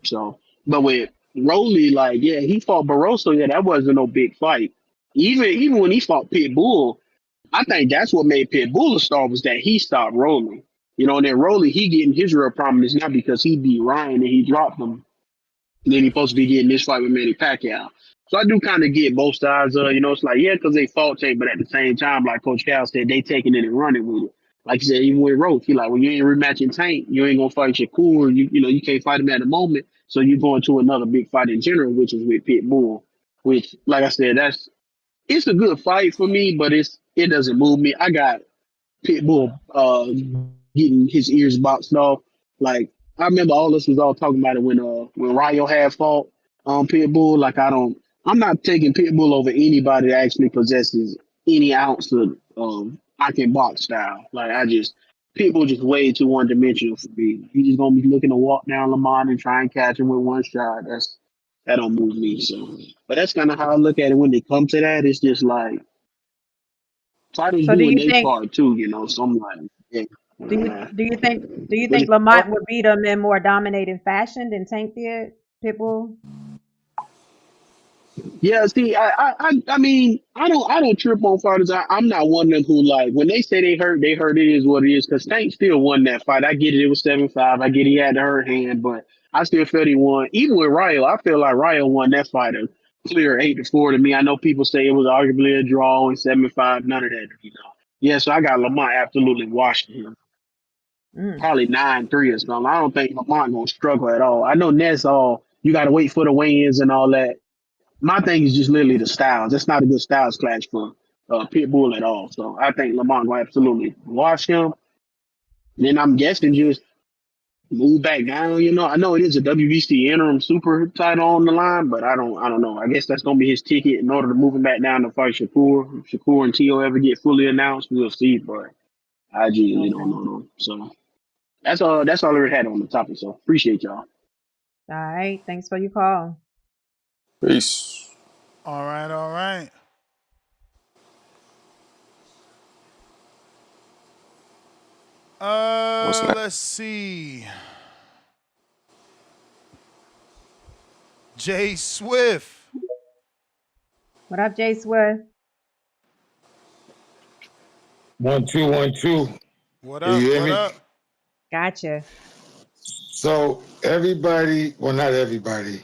so. But with Rolly, like, yeah, he fought Barroso. Yeah, that wasn't no big fight. Even when he fought Pitbull, I think that's what made Pitbull a star was that he stopped Rolly. And then Rolly, he getting his real problem is not because he beat Ryan and he dropped him. Then he's supposed to be getting this fight with Manny Pacquiao. So I do kind of get both sides. It's like, yeah, because they fought Tank, but at the same time, like Coach Cal said, they taking it and running with it. Like you said, even with Roach, he like, well, you ain't rematching Tank, you ain't gonna fight Shakur. You can't fight him at the moment, so you going to another big fight in general, which is with Pitbull. Which, like I said, it's a good fight for me, but it doesn't move me. I got Pitbull getting his ears boxed off. Like I remember all this was all talking about it when Ryo had fought Pitbull. Like I'm not taking Pitbull over anybody that actually possesses any ounce of I can box style. Like Pitbull just way too one dimensional for me. He's just gonna be looking to walk down Lamont and try and catch him with one shot. That don't move me. So, but that's kind of how I look at it when they come to that. It's just like fighters So do doing you their think part too, So I'm like, yeah. do you But think Lamont would beat him in more dominating fashion than Tank did, Pitbull? yeah, see, I mean, I don't trip on fighters. I'm not one of them who like when they say they hurt. It is what it is. Because Tank still won that fight. I get it. It was 7-5. I get he had the hurt hand, but I still felt he won. Even with Ryo, I feel like Ryo won that fight a clear 8-4 to me. I know people say it was arguably a draw and 7-5. None of that. Yeah, so I got Lamont absolutely washing him. Probably 9-3 or something. I don't think Lamont gonna struggle at all. I know Ness you gotta wait for the weigh-ins and all that. My thing is just literally the styles. It's not a good styles clash for Pitbull at all. So I think Lamont will absolutely wash him. Then I'm guessing just move back down. I know it is a WBC interim super title on the line, but I don't know. I guess that's gonna be his ticket in order to move him back down to fight Shakur. If Shakur and Tio ever get fully announced, we'll see. But I genuinely don't Okay. know. So that's all. That's all I ever had on the topic. So appreciate y'all. All right. Thanks for your call. Peace. All right, all right. What's next? Let's see. Jay Swift. What up, Jay Swift? 1 2 1 2. What Can up? you hear What me? up? Gotcha. So everybody, well, not everybody,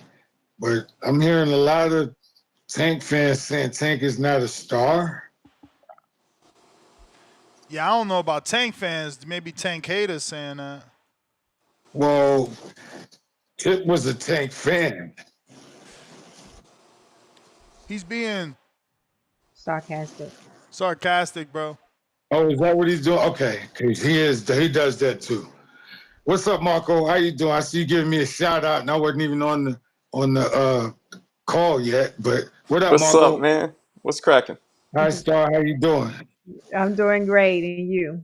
but I'm hearing a lot of Tank fans saying Tank is not a star. Yeah, I don't know about Tank fans. Maybe Tank haters saying that. Well, Tip was a Tank fan. He's being Sarcastic. sarcastic, bro. Oh, is that what he's doing? Okay, because he does that too. What's up, Marco? How you doing? I see you giving me a shout out, and I wasn't even on the call yet. But what up, What's up, Marco? man? What's cracking? Hi, Star. How you doing? I'm doing great, and you?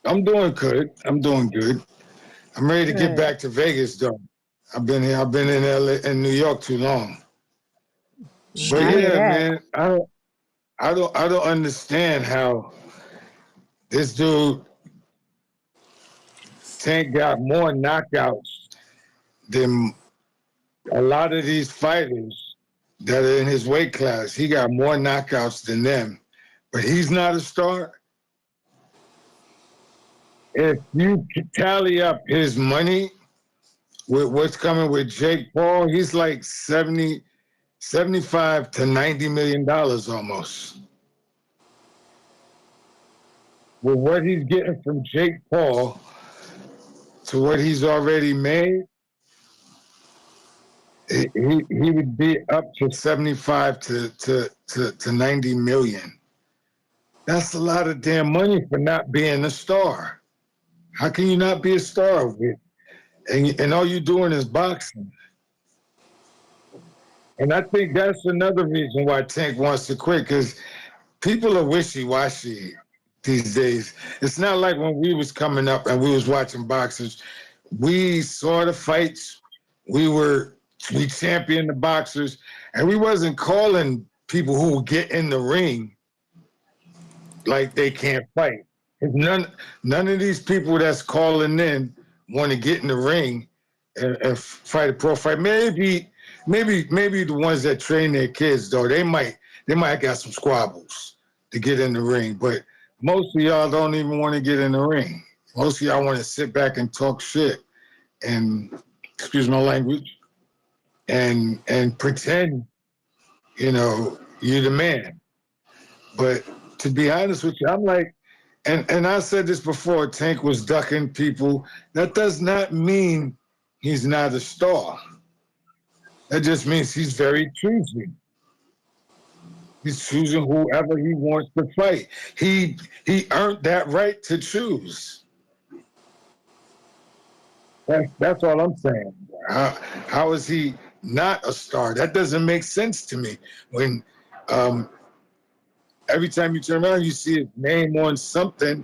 I'm doing good. I'm doing good. I'm ready to get Good. back to Vegas, though. I've been here. I've been in LA, in New York too long. But I hear yeah, that. man, I don't understand how this dude Tank got more knockouts than a lot of these fighters that are in his weight class. He got more knockouts than them, but he's not a star. if you tally up his money with what's coming with Jake Paul, he's like 75 to $90 million almost. With what he's getting from Jake Paul to what he's already made, he would be up to 75 to 90 million. That's a lot of damn money for not being a star. How can you not be a star and all you're doing is boxing? And I think that's another reason why Tank wants to quit, because people are wishy-washy these days. It's not like when we was coming up and we was watching boxers. We saw the fights. We championed the boxers, and we wasn't calling people who would get in the ring like they can't fight. None of these people that's calling in want to get in the ring and fight a pro fight. Maybe the ones that train their kids, though, they might got some squabbles to get in the ring. But most of y'all don't even want to get in the ring. Most of y'all want to sit back and talk shit and, excuse my language, and pretend, you're the man. But to be honest with you, I'm like, and I said this before, Tank was ducking people. That does not mean he's not a star. That just means he's very choosy. He's choosing whoever he wants to fight. He earned that right to choose. That's all I'm saying. How is he not a star? That doesn't make sense to me. When every time you turn around, you see his name on something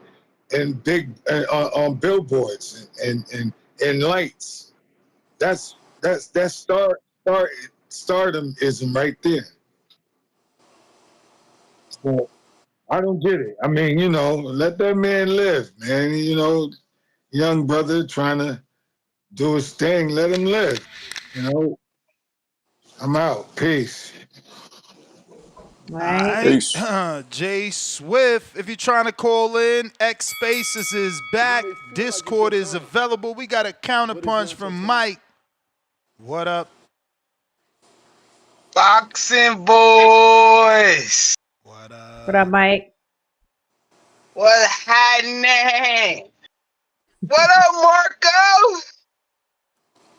and big on billboards and lights. That's stardomism right there. So I don't get it. I mean, let that man live, man. Young brother trying to do his thing, let him live. I'm out. Peace. Right. Peace. Jay Swift, if you're trying to call in, X Spaces is back. Discord is available. We got a counterpunch from Mike. What up? Boxing boys. What up? What up, Mike? What happening? What up, Marco?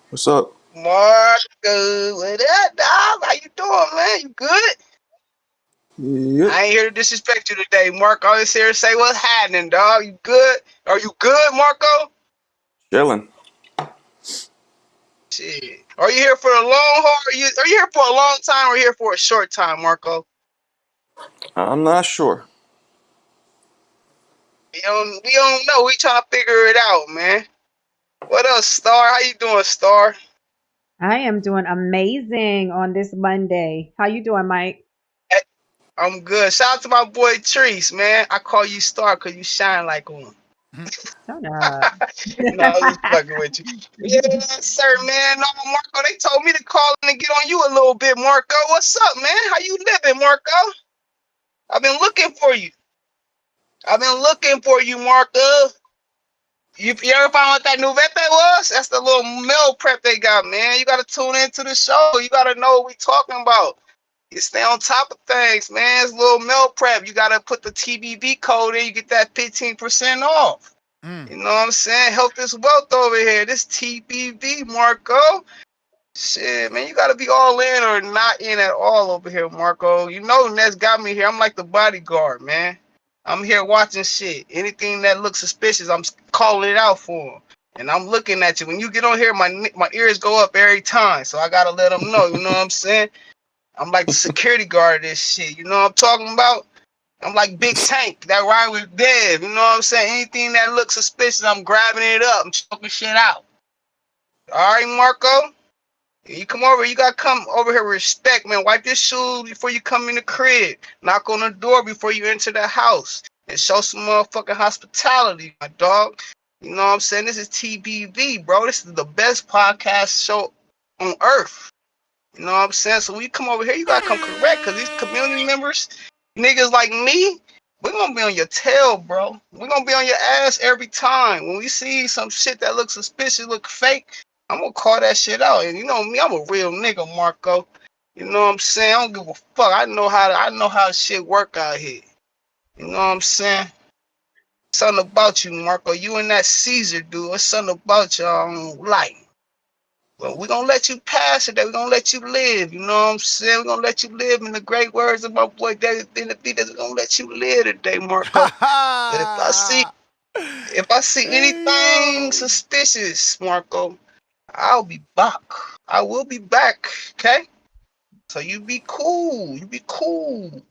What's up? Marco, what up, dog? How you doing, man? You good? Yep. I ain't here to disrespect you today, Marco. I'm just here to say what's happening, dog. You good? Are you good, Marco? Chilling. Shit. Are you here for a long haul? Are you here for a long time or here for a short time, Marco? I'm not sure. We don't know. We trying to figure it out, man. What up, Star? How you doing, Star? I am doing amazing on this Monday. How you doing, Mike? I'm good. Shout out to my boy Treese, man. I call you Star because you shine like one. Shut up. No, I'm just fucking with you. Yeah, sir, man. No, Marco, they told me to call in and get on you a little bit, Marco. What's up, man? How you living, Marco? I've been looking for you. Marco. You ever find what that Nuvete was? That's the little meal prep they got, man. You got to tune into the show. You got to know what we talking about. You stay on top of things, man. It's a little meal prep. You got to put the TBV code in. You get that 15% off. You know what I'm saying? Help this wealth over here. This TBV, Marco. Shit, man. You got to be all in or not in at all over here, Marco. You know Ness got me here. I'm like the bodyguard, man. I'm here watching shit. Anything that looks suspicious, I'm calling it out for him. And I'm looking at you. When you get on here, my ears go up every time. So I got to let them know. You know what I'm saying? I'm like the security guard of this shit. You know what I'm talking about? I'm like Big Tank that ride with Dev. You know what I'm saying? Anything that looks suspicious, I'm grabbing it up. I'm choking shit out. All right, Marco? You come over. You got to come over here with respect, man. Wipe your shoes before you come in the crib. Knock on the door before you enter the house. And show some motherfucking hospitality, my dog. You know what I'm saying? This is TBV, bro. This is the best podcast show on earth. You know what I'm saying? So when you come over here, you gotta come correct, because these community members, niggas like me, We're gonna be on your tail, bro. We're gonna be on your ass every time. When we see some shit that looks suspicious, look fake, I'm gonna call that shit out. And you know me, I'm a real nigga, Marco. You know what I'm saying? I don't give a fuck. I know how shit work out here. You know what I'm saying? Something about you, Marco. You and that Caesar dude. It's something about your life. Well, we're gonna let you pass it. We're gonna let you live. You know what I'm saying? We're gonna let you live in the great words of my boy David Benavidez. We're gonna let you live today, Marco. But if I see anything suspicious, Marco, I'll be back. I will be back. Okay? So you be cool. You be cool.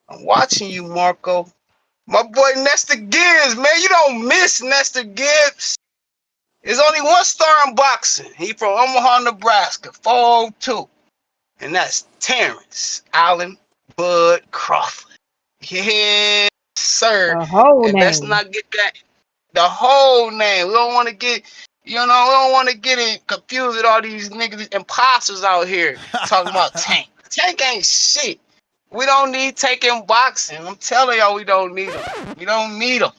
I'm watching you, Marco. My boy Nestor Gibbs, man. You don't miss Nestor Gibbs. There's only one star in boxing. He from Omaha, Nebraska, 402. And that's Terrence Allen Bud Crawford. Yeah, sir. The whole And let's name. not get that the whole name. We don't want to get, we don't want to get it confused with all these niggas, imposters out here talking about Tank. Tank ain't shit. We don't need Tank in boxing. I'm telling y'all, we don't need him. We don't need him.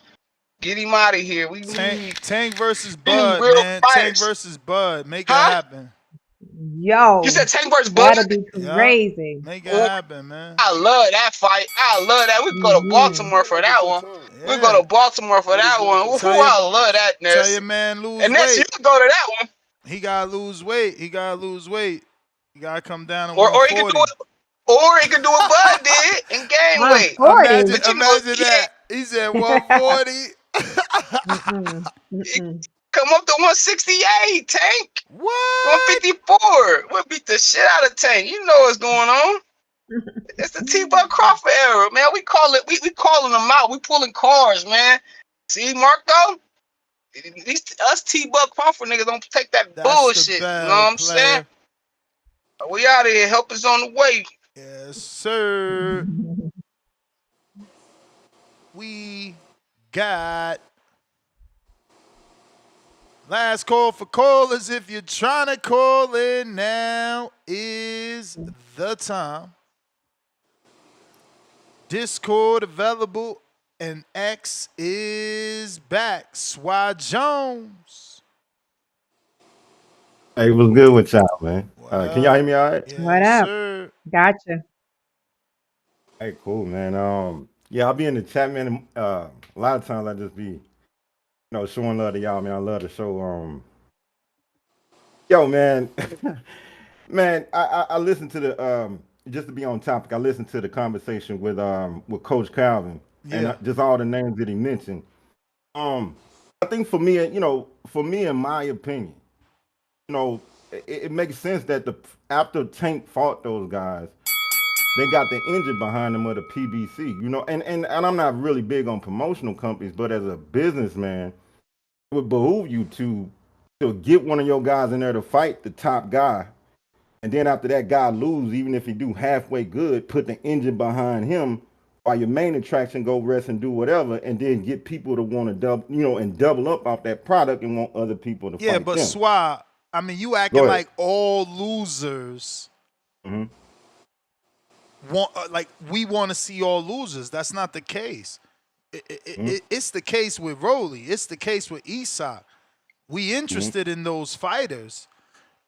Get him out of here. We need Tank versus any Bud, real man. Tank fighters. versus Bud. Make it Huh? happen. Yo, You said Tank versus Bud? that'll be Yeah. crazy. Make it happen, man. I love that fight. I love that. We go to Baltimore for that one. Yeah. We go to Baltimore for that one. I love that, Ness. Tell your man lose and Ness, weight. you can go to that one. He gotta lose weight. He gotta come down to Or he 140. can do it. Or he can do what Bud did and gain weight. 140. Imagine that. He said 140. Come up to 168, Tank. What? 154. We'll beat the shit out of Tank. You know what's going on. It's the T-Buck Crawford era, man. We call it. We calling them out. We pulling cars, man. See, Marco? Us T-Buck Crawford niggas don't take that bullshit. You know what I'm saying? We out of here. Help us on the way. Yes, sir. We got last call for callers. If you're trying to call in, now is the time. Discord available and X is back. Swat Jones. Hey, what's good with y'all, man? Can y'all hear me all right? Yes, What up? sir. Gotcha. Hey, cool, man. Yeah, I'll be in the chat, man. A lot of times I just be, showing love to y'all, man. I love the show. Yo, man, man, I listened to the just to be on topic. I listened to the conversation with Coach Calvin and just all the names that he mentioned. I think for me, in my opinion, it makes sense that after Tank fought those guys, they got the engine behind them of the PBC, and I'm not really big on promotional companies, but as a businessman, it would behoove you to get one of your guys in there to fight the top guy, and then after that guy lose, even if he do halfway good, put the engine behind him while your main attraction go rest and do whatever, and then get people to want to double up off that product and want other people to fight them. Yeah, but Swat, I mean, you acting like all losers. We want to see all losers. That's not the case. It's the case with Rolly. It's the case with Isak. We interested in those fighters.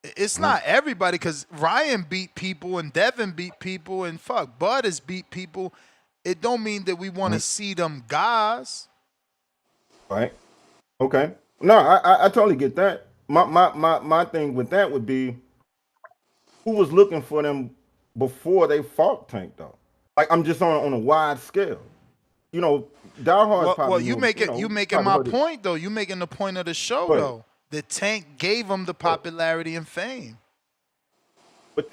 It's not everybody, because Ryan beat people and Devin beat people and Bud has beat people. It don't mean that we want to see them guys. Right. Okay. No, I totally get that. My thing with that would be, who was looking for them before they fought Tank, though? Like, I'm just on a wide scale. Well, you making my point, though. You making the point of the show, though. The Tank gave him the popularity and fame. But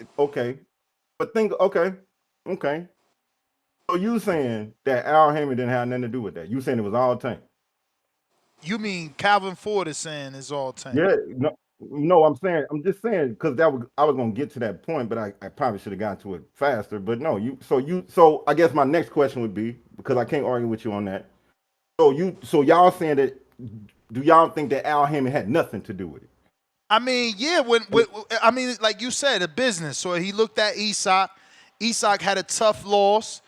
So you saying that Al Haymon didn't have nothing to do with that? You saying it was all Tank? You mean Calvin Ford is saying it's all Tank? Yeah, no, I'm just saying, because I was gonna get to that point, but I probably should have gotten to it faster. But no, so I guess my next question would be, because I can't argue with you on that. So y'all saying that, do y'all think that Al Haymon had nothing to do with it? I mean, yeah, like you said, a business. So he looked at Isak. Isak had a tough loss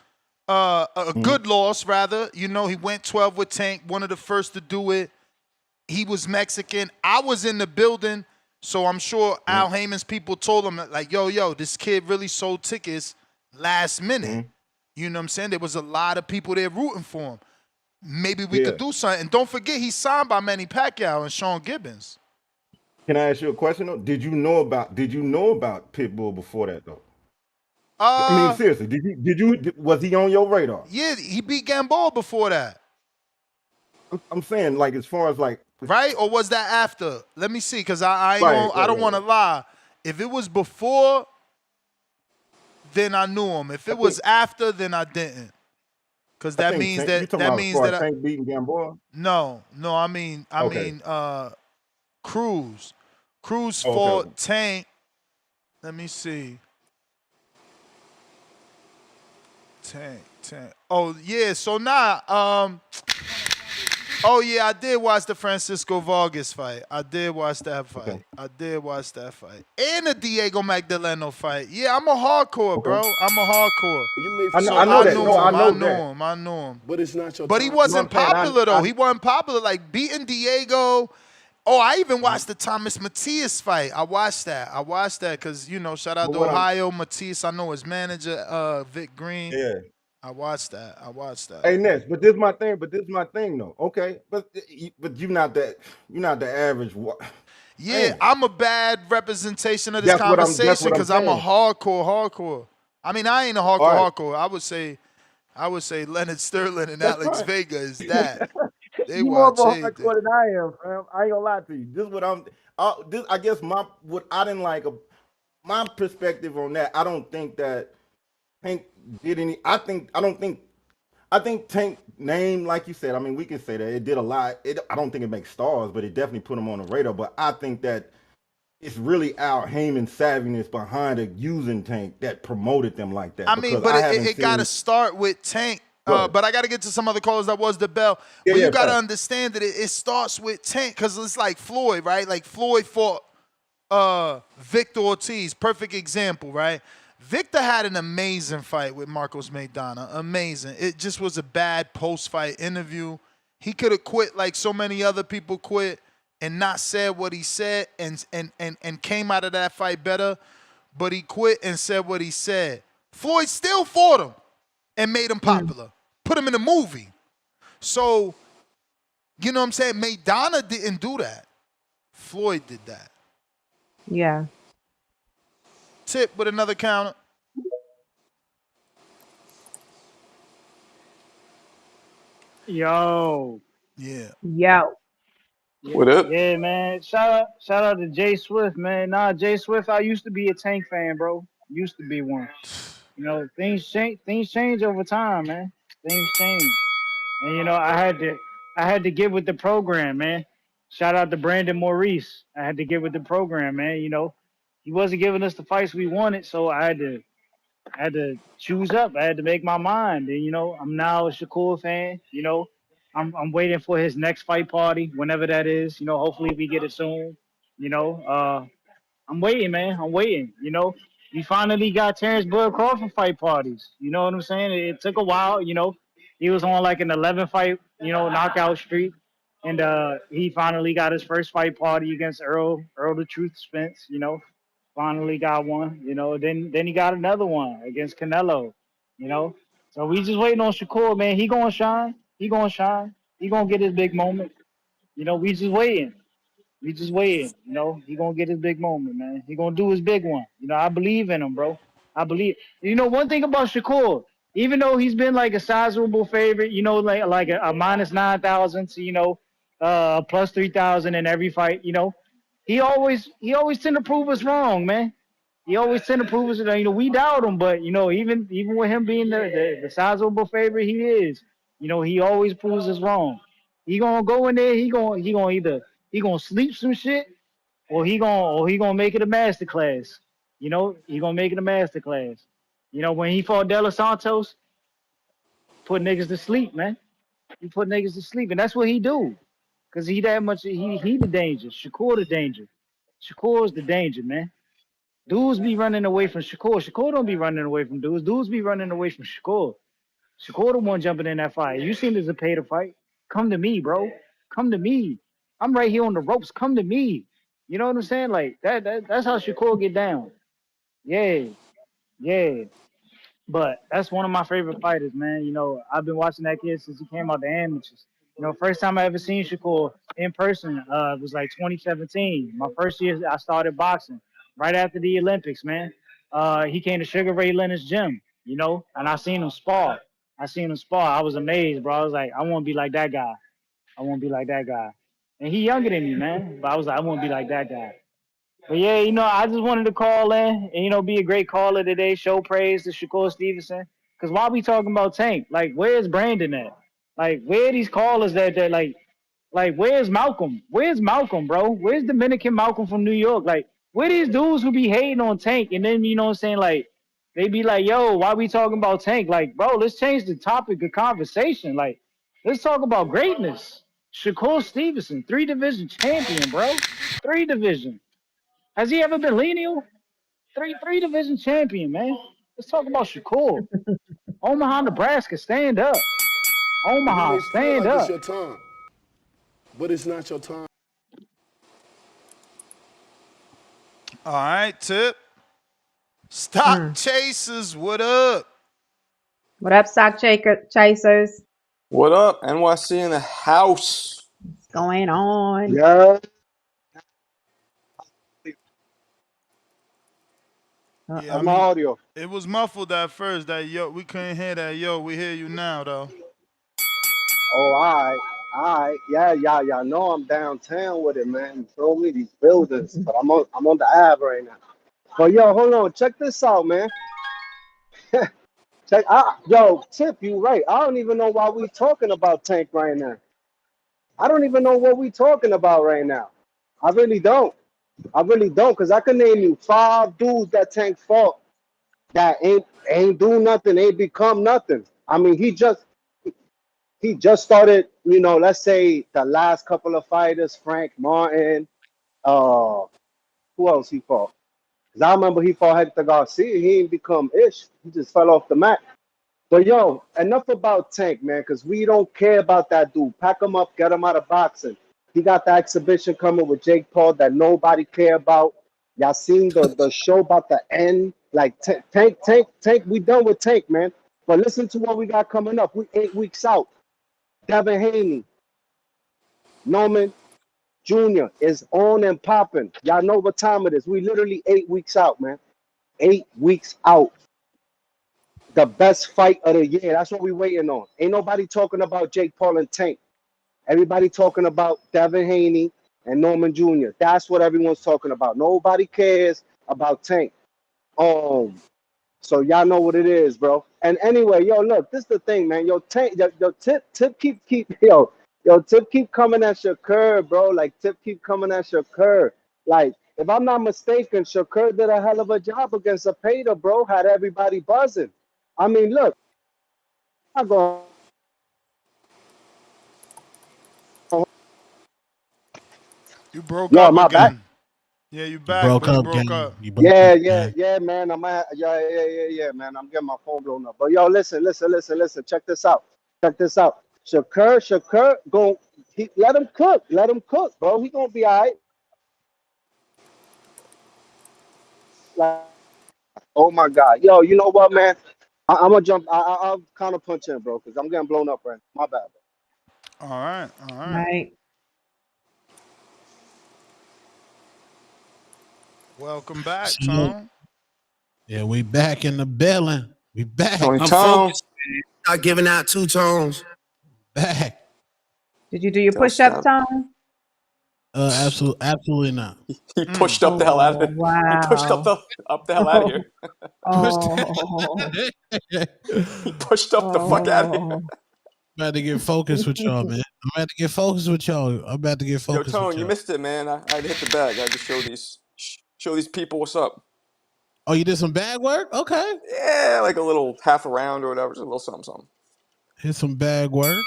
a good loss rather. You know, he went 12 with Tank, one of the first to do it. He was Mexican. I was in the building, so I'm sure Al Heyman's people told him, like, yo, this kid really sold tickets last minute. You know what I'm saying? There was a lot of people there rooting for him. Maybe we could do something. And don't forget, he's signed by Manny Pacquiao and Sean Gibbons. Can I ask you a question though? Did you know about Pitbull before that though? I mean, seriously, was he on your radar? Yeah, he beat Gamboa before that. I'm saying, like, as far as like, right? Or was that after? Let me see, because I don't want to lie. If it was before, then I knew him. If it was after, then I didn't. Because that means that Tank beating Gamboa. No, I mean Cruz. Cruz fought Tank. Let me see. Tank. Oh yeah, so now oh yeah, I did watch the Francisco Vargas fight. I did watch that fight. And the Diego Magdaleno fight. Yeah, I'm a hardcore, bro. I'm a hardcore. I knew him. But it's not your But he wasn't popular though. He wasn't popular. Like beating Diego. Oh, I even watched the Thomas Matias fight. I watched that because, you know, shout out to Ohio Matias. I know his manager, Vic Green. Yeah. I watched that. Hey, Ness, but this is my thing though. Okay, but you're not the average. Yeah, I'm a bad representation of this conversation because I'm a hardcore. I mean, I ain't a hardcore. I would say Leonard Sterling and Alex Vega is that. You more of a hardcore than I am, fam. I ain't gonna lie to you. This is what I'm. I guess what I didn't like. My perspective on that. I don't think that Tank did any. I don't think Tank name, like you said. I mean, we can say that it did a lot. I don't think it makes stars, but it definitely put him on the radar. But I think that it's really Al Heyman's savviness behind it using Tank that promoted them like that. I mean, but it got to start with Tank. But I got to get to some other callers that was the bell. But you got to understand that it starts with Tank because it's like Floyd, right? Like Floyd fought Victor Ortiz. Perfect example, right? Victor had an amazing fight with Marcos Maidana. Amazing. It just was a bad post-fight interview. He could have quit like so many other people quit and not said what he said and came out of that fight better. But he quit and said what he said. Floyd still fought him and made him popular. Put him in a movie. So, you know what I'm saying? Maidana didn't do that. Floyd did that. Yeah. Tip with another counter. Yo. Yeah. Yo. What up? Yeah, man. Shout out to Jay Swift, man. Nah, Jay Swift, I used to be a Tank fan, bro. Used to be one. You know, things change over time, man. Things change. And you know, I had to get with the program, man. Shout out to Brandon Maurice. I had to get with the program, man. You know, he wasn't giving us the fights we wanted, so I had to choose up. I had to make my mind. And you know, I'm now a Shakur fan. You know, I'm waiting for his next fight party, whenever that is. You know, hopefully we get it soon. You know, I'm waiting, man. I'm waiting. You know, we finally got Terrence Bud Crawford fight parties. You know what I'm saying? It took a while. You know, he was on like an 11 fight, you know, knockout streak, and he finally got his first fight party against Earl the Truth Spence. You know, finally got one. You know, then he got another one against Canelo. You know, so we just waiting on Shakur, man. He gonna shine. He gonna shine. He gonna get his big moment. You know, we just waiting. We just waiting, you know. He gonna get his big moment, man. He gonna do his big one. You know, I believe in him, bro. I believe. You know, one thing about Shakur, even though he's been like a sizable favorite, you know, like a minus 9,000 to, you know, plus 3,000 in every fight, you know, he always tend to prove us wrong, man. He always tend to prove us, you know, we doubt him, but you know, even with him being the sizable favorite he is, you know, he always proves us wrong. He gonna go in there. He gonna either sleep some shit, or he gonna make it a master class. You know, he gonna make it a master class. You know, when he fought De Los Santos, put niggas to sleep, man. He put niggas to sleep, and that's what he do. Cause he that much. He the danger. Shakur the danger. Shakur's the danger, man. Dudes be running away from Shakur. Shakur don't be running away from dudes. Dudes be running away from Shakur. Shakur the one jumping in that fight. You seen this a pay to fight? Come to me, bro. Come to me. I'm right here on the ropes. Come to me. You know what I'm saying? Like that's how Shakur get down. Yeah, yeah. But that's one of my favorite fighters, man. You know, I've been watching that kid since he came out the amateurs. You know, first time I ever seen Shakur in person was like 2017. My first year I started boxing right after the Olympics, man. He came to Sugar Ray Leonard's gym, you know, and I seen him spar. I was amazed, bro. I was like, I want to be like that guy. I want to be like that guy. And he younger than me, man. But I was like, I want to be like that guy. But yeah, you know, I just wanted to call in and, you know, be a great caller today, show praise to Shakur Stevenson. Because while we talking about Tank, like, where's Brandon at? Like, where are these callers that like, where's Malcolm? Where's Malcolm, bro? Where's Dominican Malcolm from New York? Like, where these dudes who be hating on Tank and then, you know what I'm saying, like, they be like, yo, why we talking about Tank? Like, bro, let's change the topic of conversation. Like, let's talk about greatness. Shakur Stevenson, 3-division champion, bro. 3-division. Has he ever been lineal? Three division champion, man. Let's talk about Shakur. Omaha, Nebraska, stand up. Omaha, You may feel stand like it's up. your time, but it's not your time. All right, Tip. Stock chasers, what up? What up, stock chasers? What up, NYC in the house? What's going on? Yeah. Yeah, I My mean, audio. it was muffled at first. That yo, we couldn't hear that. Yo, we hear you now though. Oh, all right. Yeah, y'all know I'm downtown with it, man. You feel me? These buildings, but I'm on the Ave right now. But yo, hold on, check this out, man. Yo, Tip, you right. I don't even know why we talking about Tank right now. I don't even know what we talking about right now. I really don't. Because I can name you 5 dudes that Tank fought that ain't do nothing, ain't become nothing. I mean, he just started, you know, let's say the last couple of fighters, Frank Martin, who else he fought? Because I remember he fought Hector Garcia. He ain't become ish. He just fell off the mat. But yo, enough about Tank, man, because we don't care about that dude. Pack him up, get him out of boxing. He got the exhibition coming with Jake Paul that nobody care about. Y'all seen the show about the end? Like Tank, we done with Tank, man. But listen to what we got coming up. We 8 weeks out. Devin Haney, Norman Jr. is on and popping. Y'all know what time it is. We literally 8 weeks out, man. 8 weeks out. The best fight of the year. That's what we waiting on. Ain't nobody talking about Jake Paul and Tank. Everybody talking about Devin Haney and Norman Jr. That's what everyone's talking about. Nobody cares about Tank. So y'all know what it is, bro. And anyway, yo, look, this is the thing, man. Yo, Tank, yo, Tip keep Tip keep coming at Shakur, bro. Like Tip keep coming at Shakur. Like, if I'm not mistaken, Shakur did a hell of a job against Zapata, bro. Had everybody buzzing. I mean, look, I'm going. You broke Yo, up my bad. again. Yeah, you You back, broke but you up, broke gang. up. You broke up, gang. Yeah, man. Yeah, man. I'm getting my phone blown up. But yo, listen. Check this out. Shakur, let him cook. Let him cook, bro. He gonna be all right. Like, oh my God, yo, you know what, man? I'm gonna jump. I'll counter punch in, bro, because I'm getting blown up right now. My bad, All right. Right. Welcome back, So, look, Tom. yeah, we back in the building. We back. Tony I'm Tom. focused, man. Not giving out 2 tones. Back. Did you do your Del push-ups, Scott. Tom? Absolutely not. He pushed up the hell out of Oh, it. He pushed wow. up the hell out of here. Oh. He pushed up the fuck out of here. Oh. I'm about to get focused with y'all, man. I'm about to get focused with Yo, Tone, y'all. you missed it, man. I had to hit the bag. I had to show these people what's up. Oh, you did some bag work? Okay. Yeah, like a little half a round or whatever, just a little something. Hit some bag work.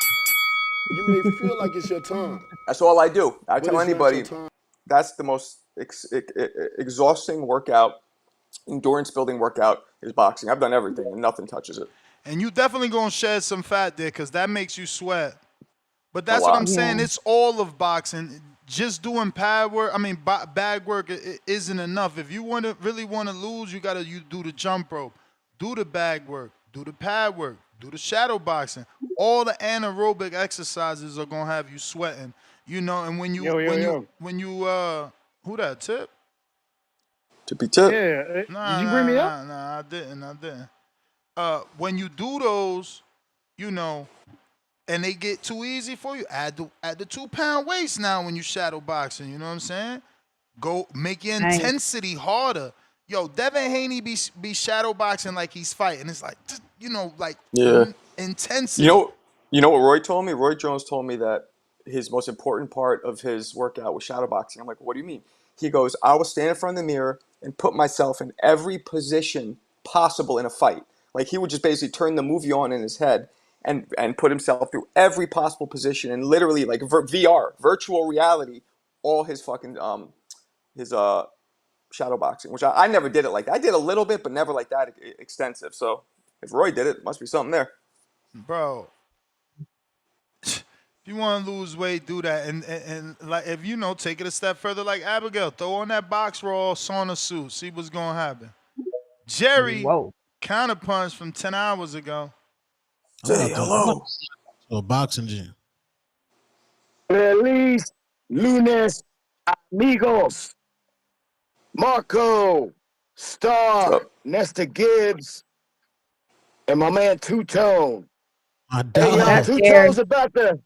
You may feel like it's your time, That's all I do. I but tell it's not your anybody time. that's the most exhausting workout, endurance building workout is boxing. I've done everything and nothing touches it. And you definitely gonna shed some fat there because that makes you sweat. But that's what I'm saying. It's all of boxing. Just doing pad work, bag work isn't enough. If you really want to lose, you do the jump rope, do the bag work, do the pad work, do the shadow boxing. All the anaerobic exercises are gonna have you sweating. And when you who that Tip? Tippy Tip. Yeah. Nah, Did you bring me up? I didn't. When you do those, and they get too easy for you, add the 2-pound weights now when you shadow boxing. You know what I'm saying? Go make your intensity harder. Yo, Devin Haney be shadow boxing like he's fighting. It's like, intensity. You know what Roy told me? Roy Jones told me that his most important part of his workout was shadow boxing. I'm like, what do you mean? He goes, I will stand in front of the mirror and put myself in every position possible in a fight. Like he would just basically turn the movie on in his head and put himself through every possible position and literally like VR, virtual reality, all his fucking shadow boxing, which I never did it like that. I did a little bit, but never like that extensive. So if Roy did it, must be something there. Bro, if you want to lose weight, do that. And like if take it a step further like Abigail, throw on that box roll sauna suit, see what's going to happen. Jerry counterpunch from 10 hours ago. Say hello. To a boxing gym. Feliz lunes, amigos. Marco, Star, Nesta Gibbs, and my man Two Tone. Hey, y'all, Two Tone's about to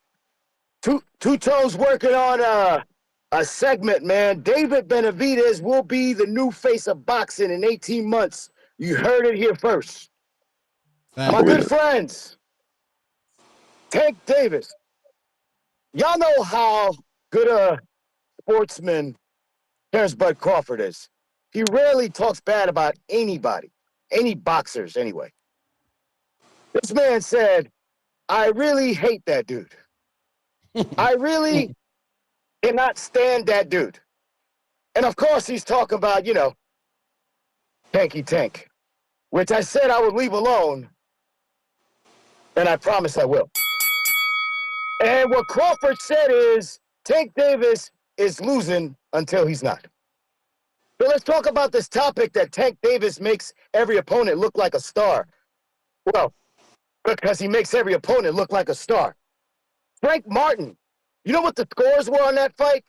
Two Tone's working on a segment, man. David Benavidez will be the new face of boxing in 18 months. You heard it here first. My good friends, Tank Davis. Y'all know how good a sportsman Terrence Bud Crawford is. He rarely talks bad about anybody, any boxers anyway. This man said, I really hate that dude. I really cannot stand that dude. And of course he's talking about, Tanky Tank, which I said I would leave alone, and I promise I will. And what Crawford said is, Tank Davis is losing until he's not. So let's talk about this topic that Tank Davis makes every opponent look like a star. Well, because he makes every opponent look like a star. Frank Martin, you know what the scores were on that fight?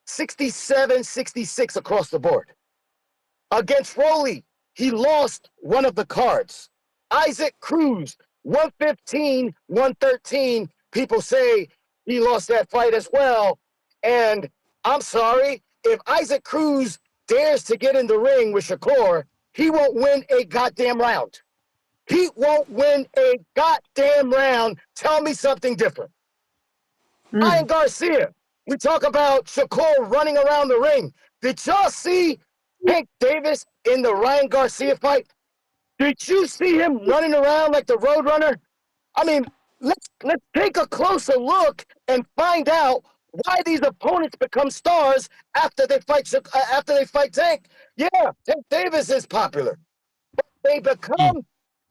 67-66 across the board. Against Rolly, he lost one of the cards. Isaac Cruz, 115-113. People say he lost that fight as well. And I'm sorry, if Isaac Cruz dares to get in the ring with Shakur, he won't win a goddamn round. He won't win a goddamn round. Tell me something different. Ryan Garcia, we talk about Shakur running around the ring. Did y'all see Tank Davis in the Ryan Garcia fight? Did you see him running around like the Roadrunner? I mean, let's take a closer look and find out why these opponents become stars after they fight Tank. Yeah, Tank Davis is popular, but they become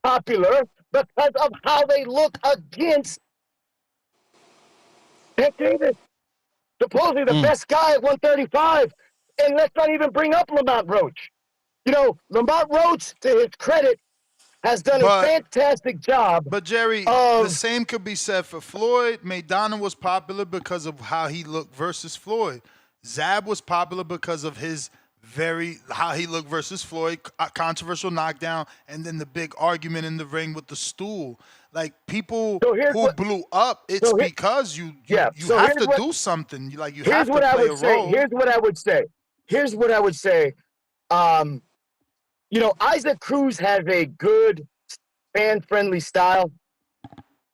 popular because of how they look against Tank Davis. Supposedly the best guy at 135. And let's not even bring up Lamont Roach. Lamont Roach, to his credit, has done a fantastic job. But Jerry, the same could be said for Floyd. Maidana was popular because of how he looked versus Floyd. Zab was popular because of his how he looked versus Floyd, a controversial knockdown, and then the big argument in the ring with the stool. Like people who blew up, it's because you have to do something. You have to play a role. Here's what I would say. Isaac Cruz has a good fan-friendly style,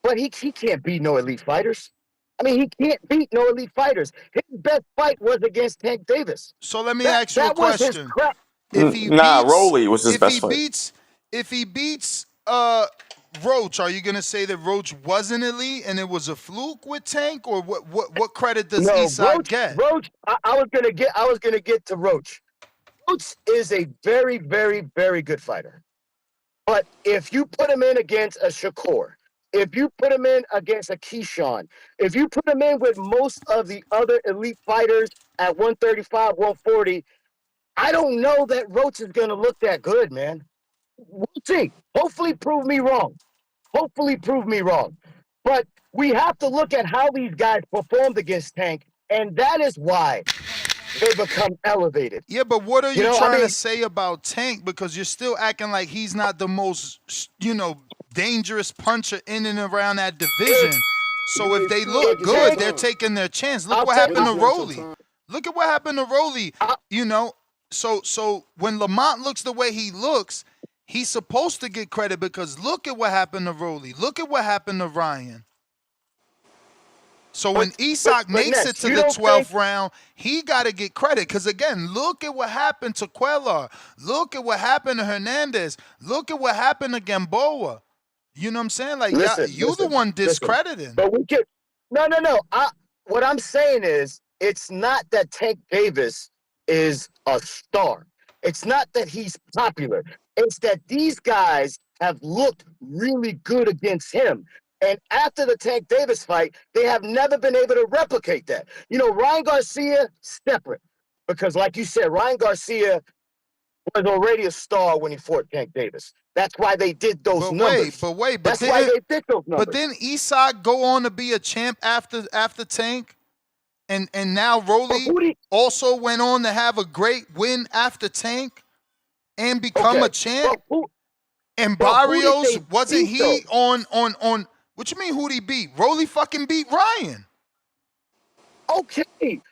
but he can't beat no elite fighters. I mean, he can't beat no elite fighters. His best fight was against Tank Davis. So let me ask you a question. Rolly was his best fight. If he beats Roach, are you gonna say that Roach wasn't elite and it was a fluke with Tank, or what credit does Eastside get? Roach, I was gonna get to Roach. Roach is a very, very, very good fighter. But if you put him in against a Shakur, if you put him in against a Keyshawn, if you put him in with most of the other elite fighters at 135, 140, I don't know that Roach is going to look that good, man. We'll see. Hopefully prove me wrong. Hopefully prove me wrong. But we have to look at how these guys performed against Tank, and that is why they become elevated. Yeah, but what are you trying to say about Tank? Because you're still acting like he's not the most, dangerous puncher in and around that division. So if they look good, they're taking their chance. Look what happened to Rolly. Look at what happened to Rolly. So when Lamont looks the way he looks, he's supposed to get credit because look at what happened to Rolly. Look at what happened to Ryan. So when Isak makes it to the 12th round, he got to get credit. Because, again, look at what happened to Queller. Look at what happened to Hernandez. Look at what happened to Gamboa. You know what I'm saying? Like, you're the one discrediting. But we can – no. What I'm saying is it's not that Tank Davis is a star. It's not that he's popular. It's that these guys have looked really good against him. And after the Tank Davis fight, they have never been able to replicate that. Ryan Garcia, separate. Because like you said, Ryan Garcia was already a star when he fought Tank Davis. That's why they did those numbers. That's why they did those numbers. But then Isak go on to be a champ after Tank? And now Rolly also went on to have a great win after Tank and become a champ? And Barrios, wasn't he on what you mean who'd he beat? Rolly fucking beat Ryan. Okay.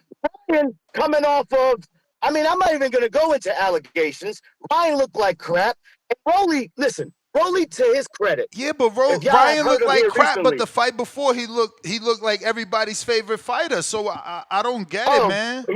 Ryan coming off of, I'm not even going to go into allegations. Ryan looked like crap. And Rolly, listen, Rolly to his credit. Yeah, but Ryan looked like crap, recently, but the fight before he looked like everybody's favorite fighter. So I don't get it, man.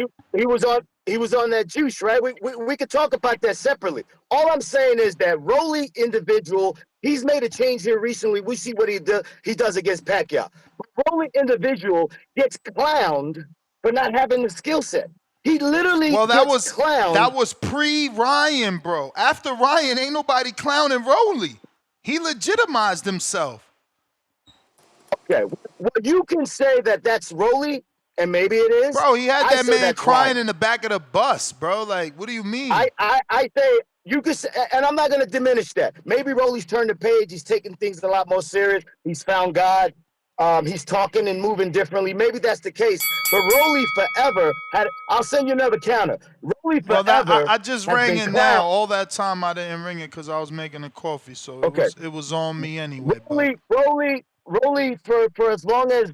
He was on that juice, right? We could talk about that separately. All I'm saying is that Rolly individual, he's made a change here recently. We see what he does against Pacquiao. But Rolly individual gets clowned for not having the skill set. He literally gets clowned. That was pre-Ryan, bro. After Ryan, ain't nobody clowning Rolly. He legitimized himself. Okay, well, you can say that that's Rolly, and maybe it is. Bro, he had that man crying in the back of the bus, bro. Like, what do you mean? I say you could say, and I'm not going to diminish that. Maybe Rolly's turned the page. He's taking things a lot more serious. He's found God. He's talking and moving differently. Maybe that's the case. But Rolly forever had. I'll send you another counter. Rolly forever. I just rang it now. All that time I didn't ring it because I was making a coffee, so it was on me anyway. Rolly for as long as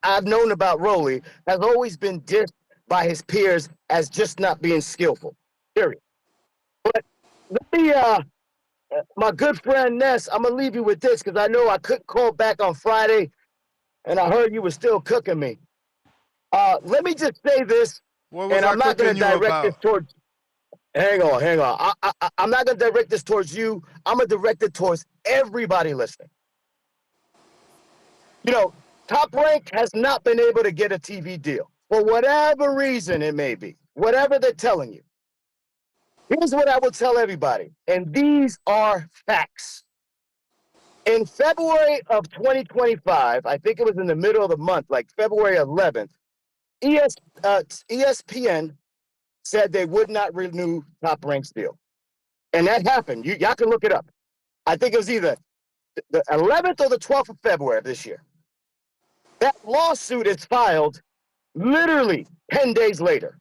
I've known about Rolly, has always been dissed by his peers as just not being skillful. Period. But let me, my good friend Ness, I'm gonna leave you with this because I know I couldn't call back on Friday, and I heard you were still cooking me. Let me just say this, and I'm not gonna direct this towards. Hang on. I'm not gonna direct this towards you. I'm gonna direct it towards everybody listening. Top Rank has not been able to get a TV deal for whatever reason it may be, whatever they're telling you. Here's what I will tell everybody, and these are facts. In February of 2025, I think it was in the middle of the month, like February 11th, ESPN said they would not renew Top Rank's deal. And that happened. Y'all can look it up. I think it was either the 11th or the 12th of February of this year. That lawsuit is filed literally 10 days later.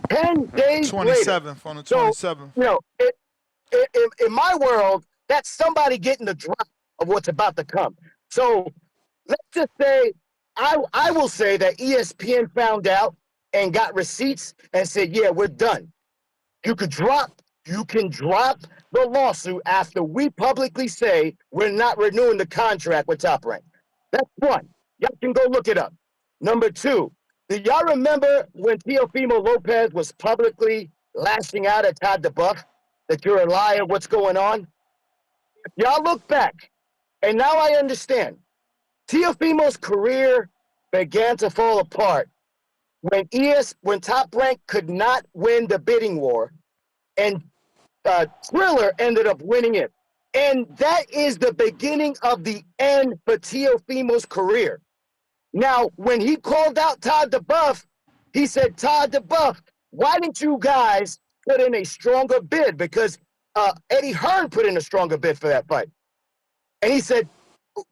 10 days 27th, later. On the 27th. So, in my world, that's somebody getting the drop of what's about to come. So let's just say, I will say that ESPN found out and got receipts and said, yeah, we're done. You can drop the lawsuit after we publicly say we're not renewing the contract with Top Rank. That's one. Y'all can go look it up. Number two, do y'all remember when Teofimo Lopez was publicly lashing out at Todd DeBuff that you're a liar, what's going on? Y'all look back, and now I understand. Teofimo's career began to fall apart when Top Rank could not win the bidding war, and Thriller ended up winning it. And that is the beginning of the end for Teofimo's career. Now, when he called out Todd DeBuff, he said, Todd DeBuff, why didn't you guys put in a stronger bid? Because Eddie Hearn put in a stronger bid for that fight. And he said,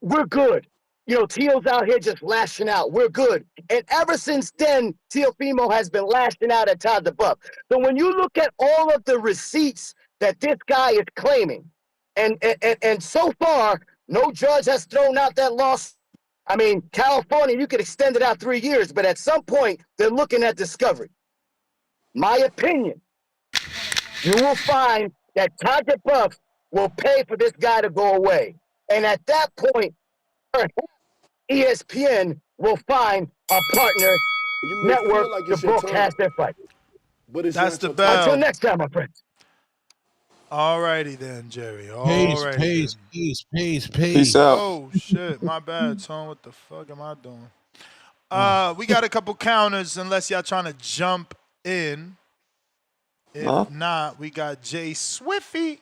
we're good. You know, Teo's out here just lashing out. We're good. And ever since then, Teofimo has been lashing out at Todd DeBuff. So when you look at all of the receipts that this guy is claiming, and so far, no judge has thrown out that loss. I mean, California, you could extend it out 3 years, but at some point, they're looking at discovery. My opinion, you will find that Todd DeBuff will pay for this guy to go away. And at that point, ESPN will find a partner network to broadcast their fight. But that's the bell. Until next time, my friends. All righty then, Jerry. Peace. Peace out. Oh shit, my bad, Tone. What the fuck am I doing? We got a couple counters unless y'all trying to jump in. If not, we got Jay Swiffy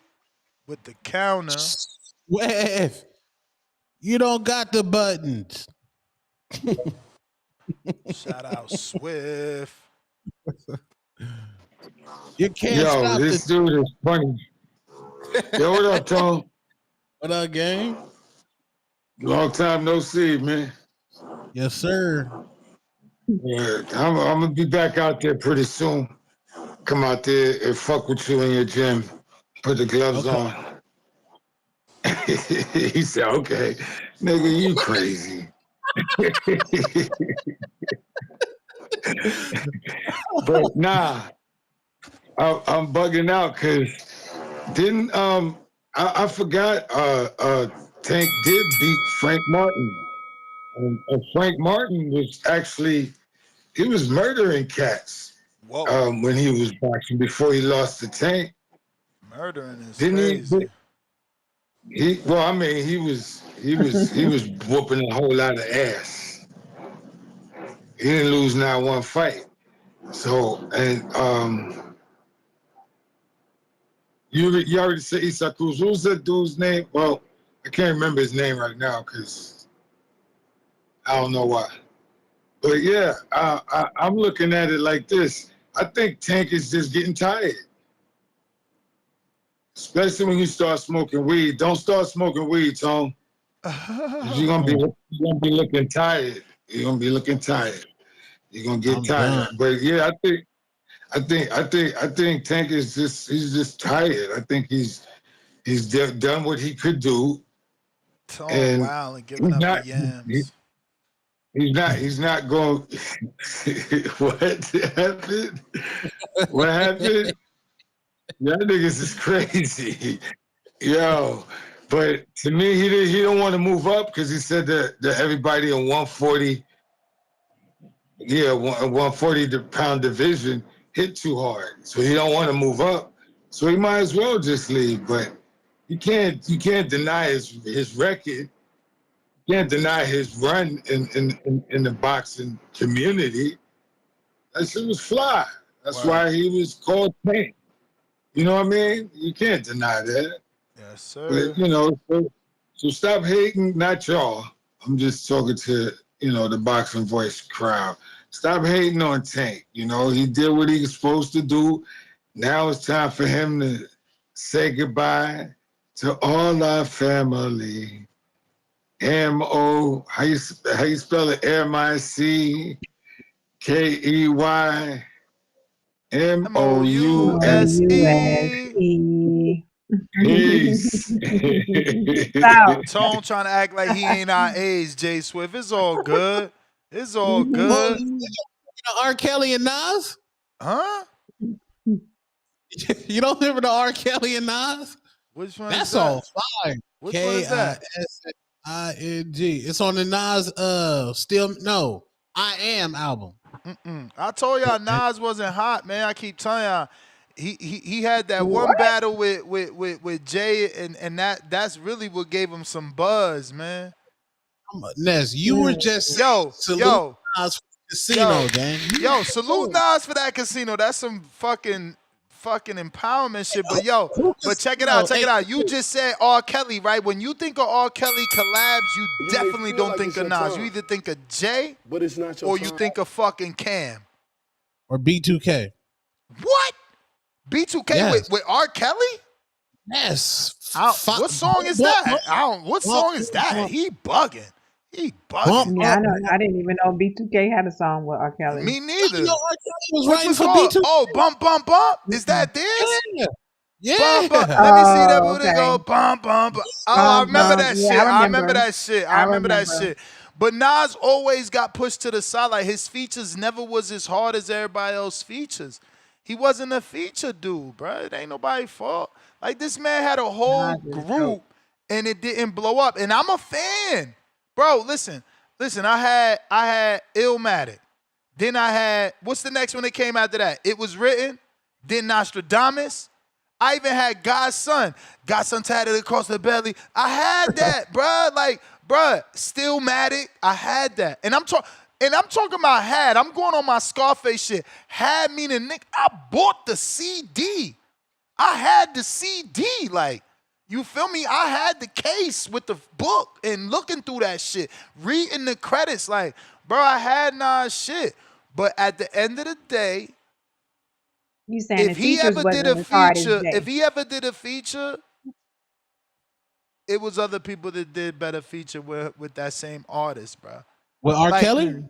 with the counter. Swift, you don't got the buttons. Shout out Swift. You can't Yo, stop this dude is funny. Yo, what up, Tom? What up, gang? Long time no see, man. Yes, sir. Yeah, I'm gonna be back out there pretty soon. Come out there and fuck with you in your gym. Put the gloves on. He said, okay. Nigga, you crazy. But nah, I'm bugging out because didn't I forgot Tank did beat Frank Martin. And Frank Martin was actually he was murdering cats when he was boxing before he lost to Tank. Murdering is crazy. He was whooping a whole lot of ass. He didn't lose not one fight. So and you already said Issa Cruz. What was that dude's name? Well, I can't remember his name right now because I don't know why. But yeah, I'm looking at it like this. I think Tank is just getting tired. Especially when you start smoking weed. Don't start smoking weed, Tom. You're gonna be looking tired. You're gonna be looking tired. You're gonna get tired. Done. But yeah, I think Tank is he's just tired. I think he's done what he could do. And wow, and giving up the yams. He's not going. What happened? What happened? Y'all niggas is crazy. Yo, but to me, he don't want to move up because he said that everybody in 140, 140 pound division hit too hard. So he don't want to move up. So he might as well just leave. But you can't deny his record. You can't deny his run in the boxing community. That shit was fly. That's why he was called Tank. You know what I mean? You can't deny that. Yes, sir. But, you know, so stop hating, not y'all. I'm just talking to, the Boxing Voice crowd. Stop hating on Tank. You know, he did what he was supposed to do. Now it's time for him to say goodbye to all our family. M-O, how you spell it? M-I-C-K-E-Y. M-O-U-S-E. Peace. Tone trying to act like he ain't our age, Jay Swift. It's all good. It's all good. R. Kelly and Nas? Huh? You don't remember the R. Kelly and Nas? Which one? That's all fire. Which one is that? K-I-S-I-N-G. It's on the Nas I Am album. I told y'all Nas wasn't hot, man. I keep telling y'all. He had that one battle with Jay, and that's really what gave him some buzz, man. Ness, you were just Nas for Casino, gang. Salute Nas for that Casino. That's some fucking fucking empowerment shit. But yo, but check it out. You just said R. Kelly, right? When you think of R. Kelly collabs, you definitely don't think of Nas. You either think of Jay, but it's not your or you think of fucking Cam. Or B2K. What? B2K with R. Kelly? Yes. What song is that? What song is that? He bugging. Yeah, I know. I didn't even know B2K had a song with R. Kelly. Me neither. You know, R. Kelly was What's writing it for called? B2K. Oh, bump, bump, bump. Is that this? Yeah. Bump, bump. Let me see that booty go. Bump, bump. Oh, I remember that shit. I remember that shit. But Nas always got pushed to the side. Like, his features never was as hard as everybody else's features. He wasn't a feature dude, bro. It ain't nobody's fault. Like, this man had a whole group, and it didn't blow up. And I'm a fan. Bro, listen. I had Illmatic. Then I had, what's the next one that came after that? It Was Written. Then Nostradamus. I even had God's Son. God's Son tatted across the belly. I had that, bro. Like, bro, Stillmatic. I had that. And I'm talking about had. I'm going on my Scarface shit. Had meaning, Nick, I bought the CD. I had the CD. Like, you feel me? I had the case with the book and looking through that shit, reading the credits. Like, bro, I had Nas shit. But at the end of the day, you saying if he ever did a feature, it was other people that did better feature with that same artist, bro. With R. Kelly?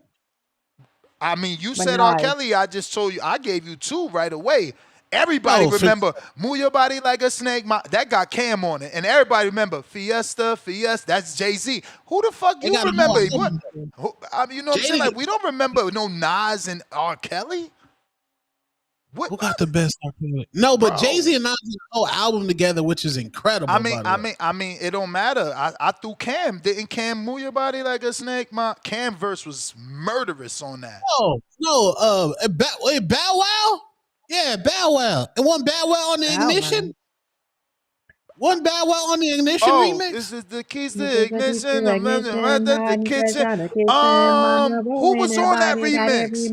I mean, you said R. Kelly. I just told you. I gave you two right away. Everybody remember Move Your Body Like a Snake. That got Cam on it. And everybody remember Fiesta. That's Jay-Z. Who the fuck you remember? What? You know what I'm saying? Like, we don't remember no Nas and R. Kelly. Who got the best R. Kelly? No, but Jay-Z and Nas did a whole album together, which is incredible. I mean, it don't matter. I threw Cam. Didn't Cam Move Your Body Like a Snake? My Cam verse was murderous on that. No. Bow Wow? Yeah, Bow Wow. And one Bow Wow on the Ignition? One Bow Wow on the Ignition remix? This is the keys to ignition. The kitchen. Who was on that remix?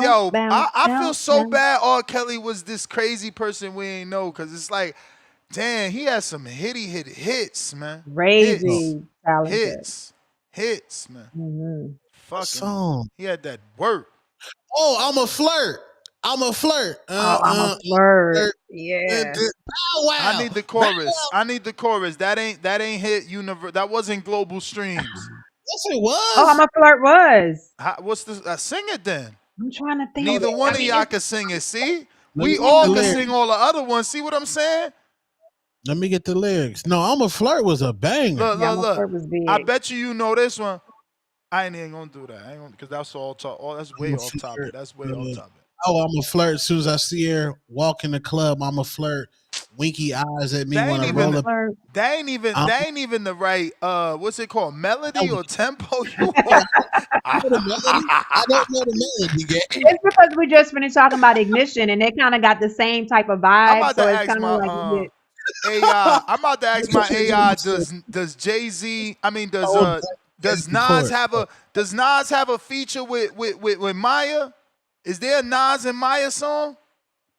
Yo, I feel so bad R. Kelly was this crazy person we ain't know, because it's like, damn, he had some hits, man. Crazy talented. Hits, man. Mm-hmm. Fucking song. He had that work. Oh, I'm a flirt. I'm a flirt. I'm a flirt. Yeah. Bow Wow. I need the chorus. That ain't hit universe. That wasn't global streams. Yes, it was. Oh, I'm a flirt was. What's this? Sing it then. I'm trying to think. Neither one of y'all can sing it. See, we all can sing all the other ones. See what I'm saying? Let me get the lyrics. No, I'm a flirt was a banger. Look. I bet you know this one. I ain't even gonna do that. I ain't gonna, because that's all talk. Oh, that's way off topic. Oh, I'm a flirt. As soon as I see her walk in the club, I'm a flirt. Winky eyes at me when I roll up. That ain't even the right. What's it called? Melody or tempo? I don't know the melody yet. It's because we just finished talking about Ignition, and they kind of got the same type of vibe. So it's kind of like AI. I'm about to ask my AI. Does Jay-Z? I mean, does Nas have a feature with Maya? Is there a Nas and Maya song?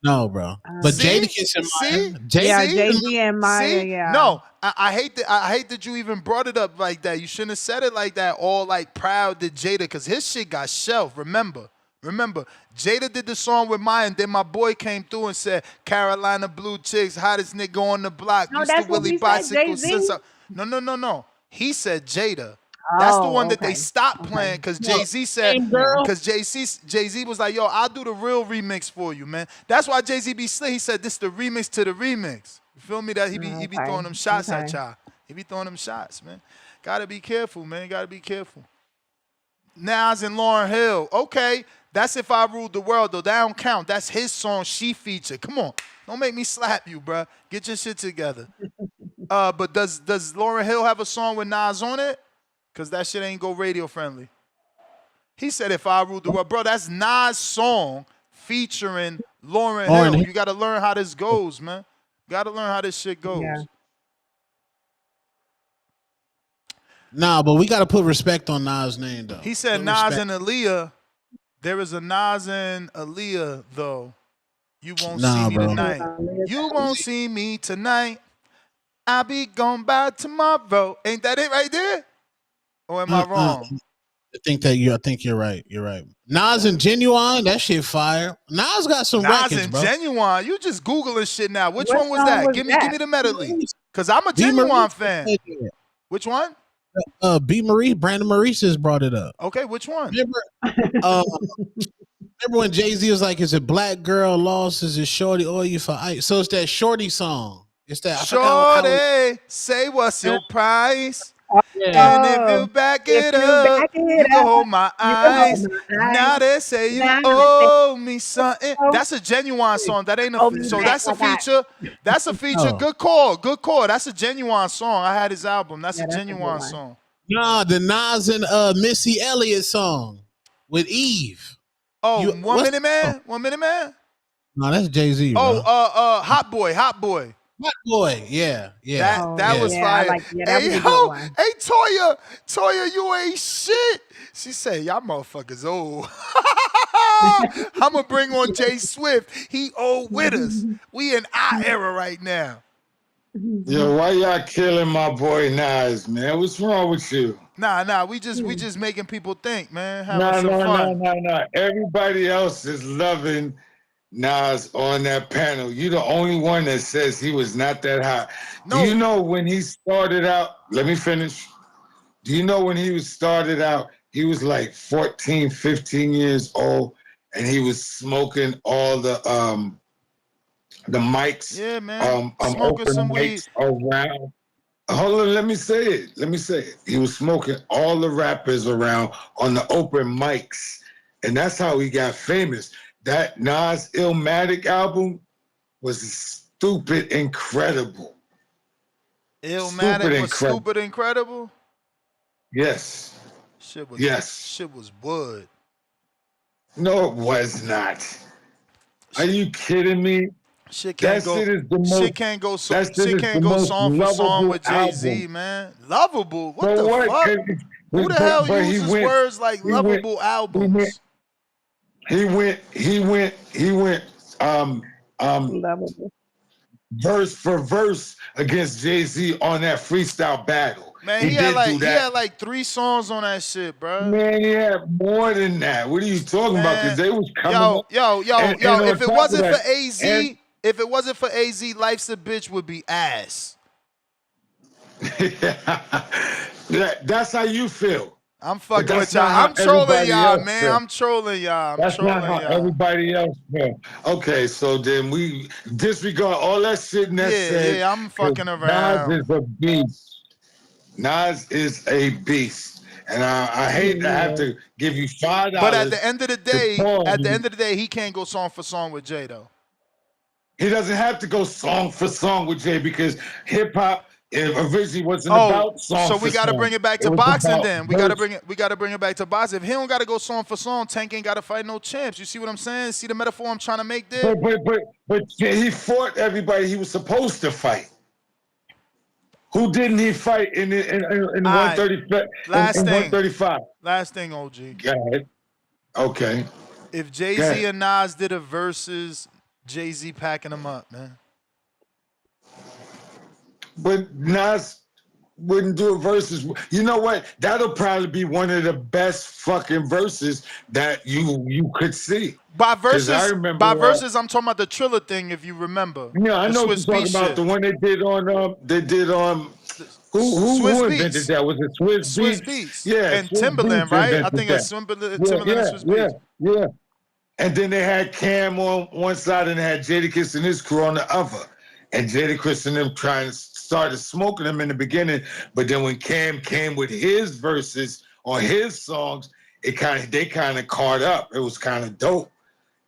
No, bro. But Jadakiss and Maya. Jay-Z and Maya. Yeah. No, I hate that you even brought it up like that. You shouldn't have said it like that. All like proud to Jada, because his shit got shelved. Remember, Jada did the song with Maya, and then my boy came through and said, "Carolina Blue Chicks, hottest nigga on the block." No, that's what he said, Jay-Z. No. He said Jada. That's the one that they stopped playing because Jay-Z said, because Jay-Z was like, yo, I'll do the real remix for you, man. That's why Jay-Z be slick. He said, this the remix to the remix. You feel me? That he be throwing them shots at y'all. He be throwing them shots, man. Gotta be careful, man. Gotta be careful. Nas and Lauryn Hill. Okay, that's If I Ruled the World, though. That don't count. That's his song she featured. Come on. Don't make me slap you, bro. Get your shit together. But does Lauryn Hill have a song with Nas on it? Because that shit ain't go radio friendly. He said, If I Ruled the World. Bro, that's Nas' song featuring Lauryn Hill. You got to learn how this goes, man. Got to learn how this shit goes. Yeah. Nah, but we got to put respect on Nas' name, though. He said Nas and Aaliyah. There is a Nas and Aaliyah though. You won't see me tonight. You won't see me tonight. I'll be gone by tomorrow. Ain't that it right there? Or am I wrong? I think you're right. You're right. Nas and Genuine, that shit fire. Nas got some Nas records, and bro. Genuine. You just Googling shit now. Which one was that? Give me the medley. Cause I'm a B. Genuine Maurice fan. Which one? B. Marie, Brandon Maurice has brought it up. Okay, which one? Remember when Jay-Z was like, is it Black Girl Lost? Is it Shorty Oil You for Ice? So it's that Shorty song. It's that Shorty, say what's your price? Yeah. And if you back it up, you can hold my eyes. Now they say you owe me something. That's a Genuine song. That ain't a so that's a feature. That's a feature. Good call. Good call. That's a Genuine song. I had his album. That's a Genuine song. Nah, the Nas and Missy Elliott song with Eve. Oh, 1 Minute Man? 1 Minute Man? No, that's Jay-Z. Oh, Hot Boy. Hot Boy. Hot Boy, yeah. That was fire. Hey, Toya, you ain't shit. She said, y'all motherfuckers old. I'ma bring on Jay Swift. He old with us. We in our era right now. Yo, why y'all killing my boy Nas, man? What's wrong with you? Nah. We just making people think, man. Having some fun. No. Everybody else is loving Nas on that panel. You the only one that says he was not that hot. No. Do you know when he started out? Let me finish. Do you know when he started out, he was like 14, 15 years old, and he was smoking all the mics. Yeah, man. Smoking open some mics weed around. Hold on, let me say it. He was smoking all the rappers around on the open mics, and that's how he got famous. That Nas Illmatic album was stupid incredible. Illmatic was stupid incredible? Yes. Shit was wood. No, it was not. Are you kidding me? Shit can't go song for song with Jay-Z, man. Lovable? What the fuck? Who the hell uses words like lovable albums? He went verse for verse against Jay-Z on that freestyle battle. Man, he had like 3 songs on that shit, bro. Man, he had more than that. What are you talking about? Because they was coming up. Yo, if it wasn't for AZ, Life's a Bitch would be ass. That's how you feel. I'm fucking with y'all. I'm trolling y'all, man. I'm trolling y'all. That's not how everybody else feel. Okay, so then we disregard all that shit that said. Yeah, I'm fucking around. Nas is a beast. Nas is a beast. And I hate to have to give you $5. But at the end of the day, he can't go song for song with Jay, though. He doesn't have to go song for song with Jay because hip-hop originally wasn't about song. So we got to bring it back to boxing then. We got to bring it back to boxing. If he don't got to go song for song, Tank ain't got to fight no champs. You see what I'm saying? See the metaphor I'm trying to make there? But he fought everybody he was supposed to fight. Who didn't he fight in 135? Last thing, OG. Go ahead. Okay. If Jay-Z and Nas did a versus, Jay-Z packing them up, man. But Nas wouldn't do a versus. You know what? That'll probably be one of the best fucking verses that you could see. By verses, I'm talking about the Triller thing, if you remember. Yeah, I know what you're talking about. The one they did on who invented that? Was it Swiss Beats? Yeah. And Timberland, right? I think it's Timberland and Swiss Beats. Yeah. And then they had Cam on one side and they had Jadakiss and his crew on the other. And Jadakiss and them started smoking them in the beginning, but then when Cam came with his verses on his songs, they kind of caught up. It was kind of dope.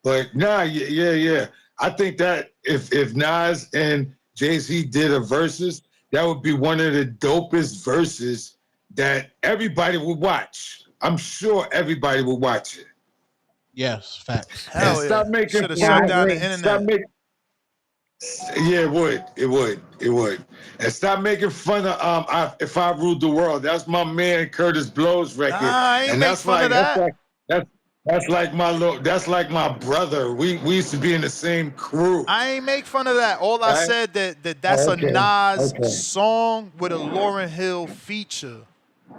But yeah. I think that if Nas and Jay-Z did a versus, that would be one of the dopest verses that everybody would watch. I'm sure everybody would watch it. Yes, facts. Hell yeah. Stop making should have shut down the internet. Yeah, it would. And stop making fun of If I Ruled the World. That's my man Curtis Blow's record. Nah, I ain't make fun of that. That's That's like my brother. We used to be in the same crew. I ain't make fun of that. All I said that's a Nas song with a Lauryn Hill feature.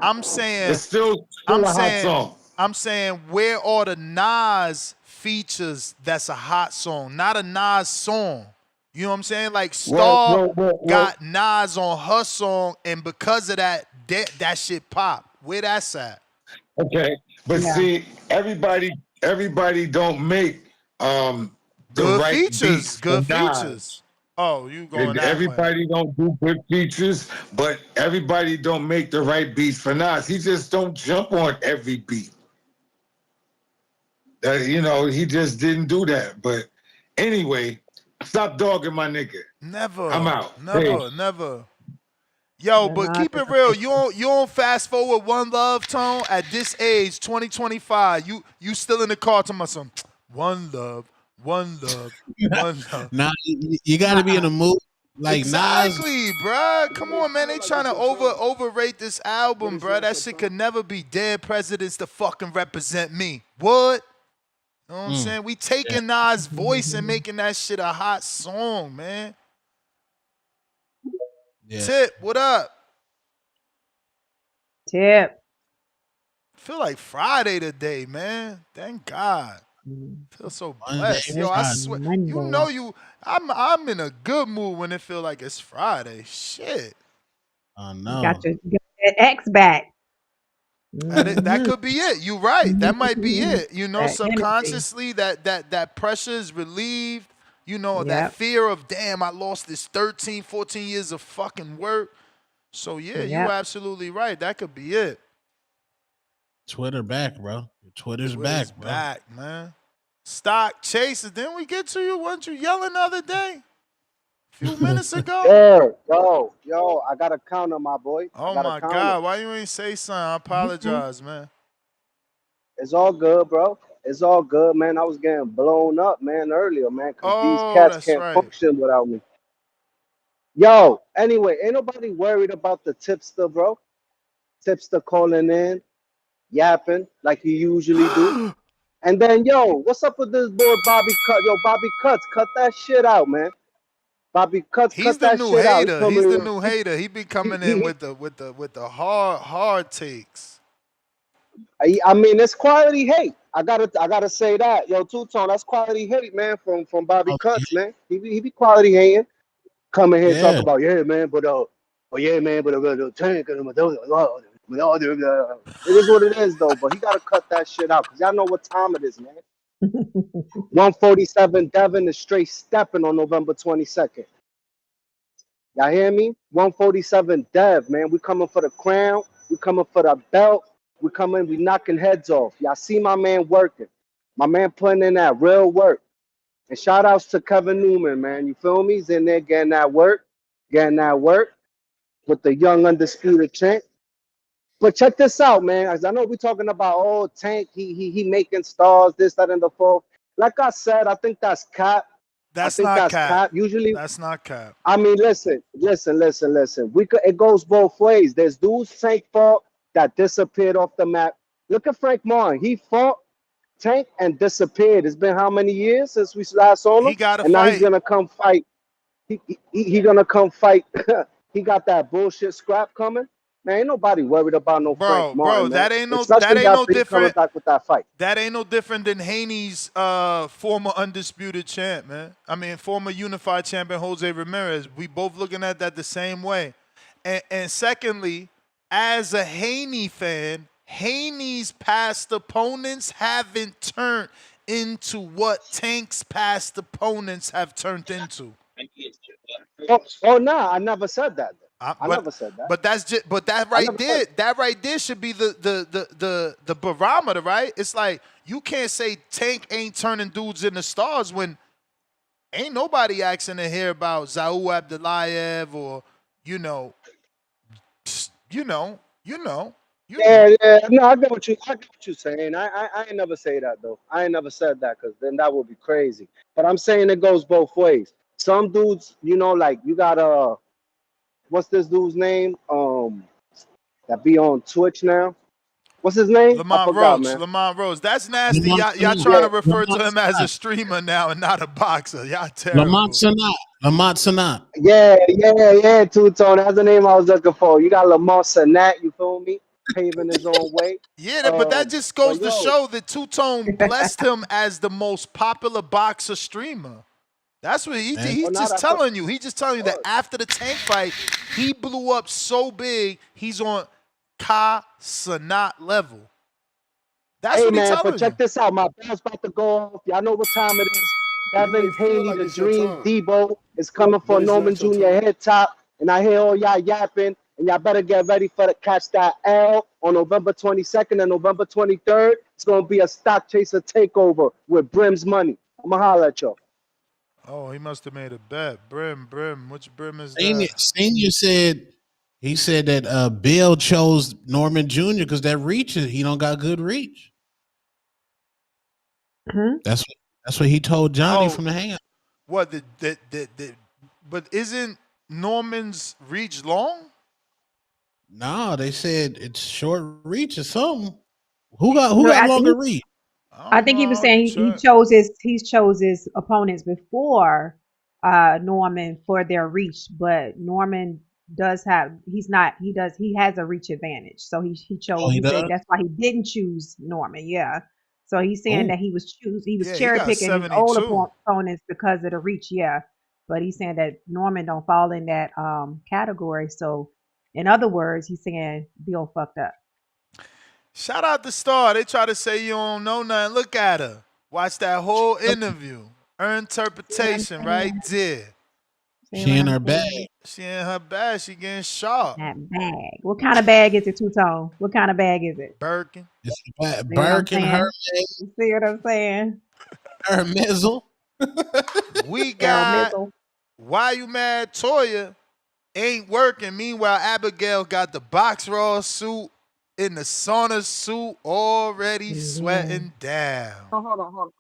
I'm saying it's still a hot song. I'm saying where are the Nas features that's a hot song, not a Nas song. You know what I'm saying? Like Star got Nas on her song, and because of that shit pop. Where that's at? Okay, but see, everybody don't make the good right features. beats. Good features. Oh, you going that everybody way. don't do good features, but everybody don't make the right beats for Nas. He just don't jump on every beat. He just didn't do that. But anyway, stop dogging my nigga. Never. I'm out. Never. Yo, but keep it real. You don't fast forward One Love, Tone. At this age, 2025, you still in the car to my son. One love. Nah, you got to be in the mood. Like exactly, Nas, bruh. Come on, man. They trying to overrate this album, bruh. That shit could never be dead presidents to fucking represent me. What? You know what I'm saying? We taking Nas' voice and making that shit a hot song, man. Yeah. Tip, what up? Tip. Feel like Friday today, man. Thank God. Feel so blessed. Yo, I swear. I'm in a good mood when it feel like it's Friday. Shit. I know. Got your X back. That could be it. You're right. That might be it. Subconsciously that pressure is relieved. That fear of, damn, I lost this 13, 14 years of fucking work. So, yeah, you're absolutely right. That could be it. Twitter back, bro. Twitter's back, bro. Back, man. Stock chases. Didn't we get to you? Weren't you yelling the other day? A few minutes ago? Yo, I got a counter, my boy. Oh, my God. Why you ain't say something? I apologize, man. It's all good, bro. It's all good, man. I was getting blown up, man, earlier, man, because these cats can't function without me. Yo, anyway, ain't nobody worried about the tipster, bro. Tipster calling in, yapping like he usually do. And then, yo, what's up with this boy Bobby Cut? Yo, Bobby Cuts, cut that shit out, man. Bobby Cuts, cut that shit out. He's the new hater. He be coming in with the hard takes. I mean, it's quality hate. I gotta say that, yo, Two-Tone, that's quality hate, man, from Bobby Cuts, man. He be quality hating. Coming here talk about tank and it is what it is though. But he gotta cut that shit out because y'all know what time it is, man. 147 Devin is straight stepping on November 22nd. Y'all hear me? 147 Dev, man. We coming for the crown. We coming for the belt. We knocking heads off. Y'all see my man working. My man putting in that real work. And shout outs to Kevin Newman, man. You feel me? He's in there getting that work with the young undisputed Tank. But check this out, man. As I know we're talking about, Tank, he making stars, this, that, and the fourth. Like I said, I think that's cap. That's not cap. Usually, that's not cap. I mean, listen. It goes both ways. There's dudes Tank fought that disappeared off the map. Look at Frank Martin. He fought Tank and disappeared. It's been how many years since we last saw him? He got to fight. Now he's gonna come fight. He gonna come fight. He got that bullshit scrap coming. Man, ain't nobody worried about no Frank Martin. Bro, that ain't no different. Back with that fight. That ain't no different than Haney's former undisputed champ, man. I mean, former unified champion Jose Ramirez. We both looking at that the same way. And secondly, as a Haney fan, Haney's past opponents haven't turned into what Tank's past opponents have turned into. I never said that. I never said that. But that right there should be the barometer, right? It's like you can't say Tank ain't turning dudes into stars when ain't nobody asking to hear about Zaul Abdulayev or you know. Yeah. No, I get what you're saying. I ain't never say that though. I ain't never said that because then that would be crazy. But I'm saying it goes both ways. Some dudes, like you got what's this dude's name? That be on Twitch now. What's his name? I Lamont forgot, Roach. man. Lamont Roach. That's nasty. Lamont Y'all Sanat. trying to refer to Lamont him as Sanat. a streamer now and not a boxer. Y'all Lamont terrible. Sanat. Lamont Sanat. Yeah, Two-Tone. That's the name I was looking for. You got Lamont Sanat, you feel me? Paving his own way. Yeah, but that just goes But to yo, show that Two-Tone blessed him as the most popular boxer streamer. That's what he's just telling you. He's just telling you that after the Tank fight, he blew up so big, he's on Ka Sanat level. That's what he's telling but you. check this out. My bell's about to go off. Y'all know what time it is. You Devin may feel Haney, like the it's your Dream time, Debo is coming for but it's Norman not your Jr. time. head top. And I hear all y'all yapping. And y'all better get ready for the catch that L on November 22nd and November 23rd. It's going to be a stock chaser takeover with Brim's money. I'm going to holler at y'all. Oh, he must have made a bet. Brim. Which Brim is Senior, that? Senior said he said that Bill chose Norman Jr. because that reach he don't got good reach. Mm-hmm. That's what he told Johnny from the hangout. What but isn't Norman's reach long? No, they said it's short reach or something. Who got longer reach? I think he was saying he chose his opponents before Norman for their reach, but Norman has a reach advantage. So he said that's why he didn't choose Norman. Yeah. So he's saying that he was cherry picking his old opponents because of the reach. Yeah. But he's saying that Norman don't fall in that category. So in other words, he's saying Bill fucked up. Shout out to Star. They try to say you don't know nothing. Look at her. Watch that whole interview. Her interpretation right there. She in her bag. She in her bag. She getting sharp. That bag. What kind of bag is it, Two-Tone? What kind of bag is it? Birkin. It's a Birkin, Hermes. You see what I'm saying? Hermizzle. We got Why You Mad Toya ain't working. Meanwhile, Abigail got the box raw suit in the sauna suit already sweating down. Hold on. What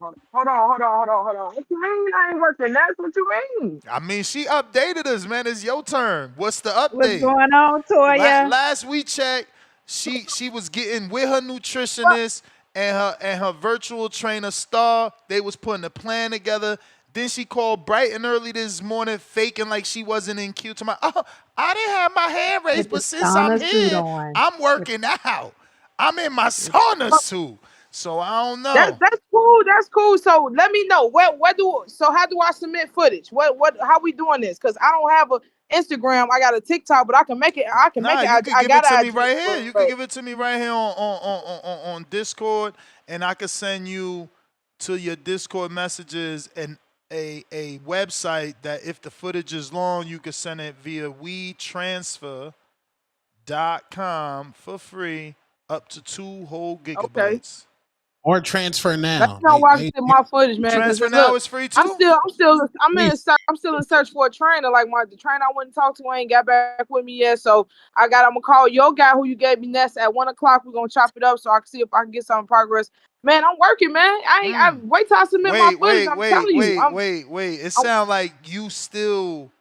you mean I ain't working? That's what you mean. I mean, she updated us, man. It's your turn. What's the update? What's going on, Toya? Last we checked, she was getting with her nutritionist and her virtual trainer Star. They was putting a plan together. Then she called bright and early this morning, faking like she wasn't in queue. To I didn't have my hand raised, but since I'm here, I'm working out. I'm in my sauna suit, so I don't know. That's cool. That's cool. So let me know how do I submit footage? How we doing this? Because I don't have a Instagram. I got a TikTok, but I can make it. I can make it. You can give it to me right here. You can give it to me right here on Discord, and I can send you to your Discord messages and a website that if the footage is long, you can send it via WeTransfer.com for free up to 2 whole gigabytes. Okay. Or transfer now. That's not why I send my footage, man. Transfer now is free too. I'm in search for a trainer. Like the trainer I went and talked to ain't got back with me yet. So I'm gonna call your guy who you gave me next at 1 o'clock. We're gonna chop it up so I can see if I can get some progress. Man, I'm working, man. I wait till I submit my footage. I'm telling you. Wait. It sounds like you still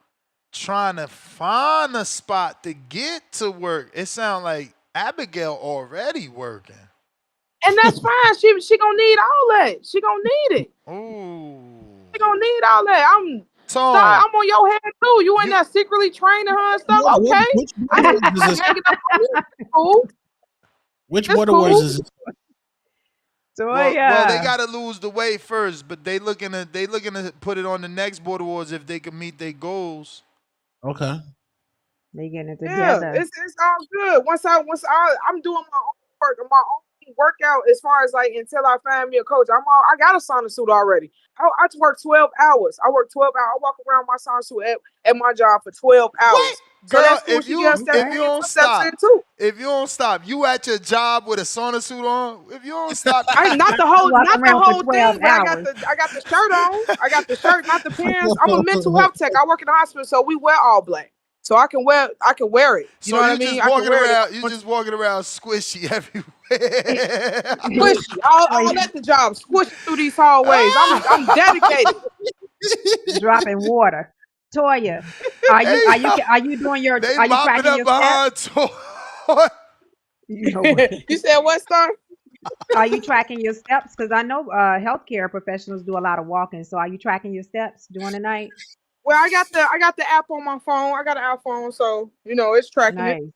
trying to find a spot to get to work. It sounds like Abigail already working. And that's fine. She gonna need all that. She gonna need it. Ooh. She gonna need all that. I'm on your head too. You in there secretly training her and stuff. Okay. Which Border Wars is this? Well, they gotta lose the weight first, but they looking to put it on the next Border Wars if they can meet their goals. Okay. They getting it together. Yeah, it's all good. Once I'm doing my own work, my own workout as far as like until I find me a coach. I got a sauna suit already. I work 12 hours. I work 12 hours. I walk around my sauna suit at my job for 12 hours. What? So Girl, that's cool. if you don't stop, you at your job with a sauna suit on. If you don't stop, not the whole thing, but I got the shirt on. I got the shirt, not the pants. I'm a mental health tech. I work in the hospital, so we wear all black. So I can wear it. You know what I mean? You just walking around squishy everywhere. Squishy. All at the job. Squishy through these hallways. I'm dedicated. Dropping water. Toya, are you doing your? They are you mopping cracking up your behind step? Toya. You know what? You said what, Star? Are you tracking your steps? Because I know healthcare professionals do a lot of walking. So are you tracking your steps during the night? Well, I got the app on my phone. I got an iPhone, so it's tracking it. Nice.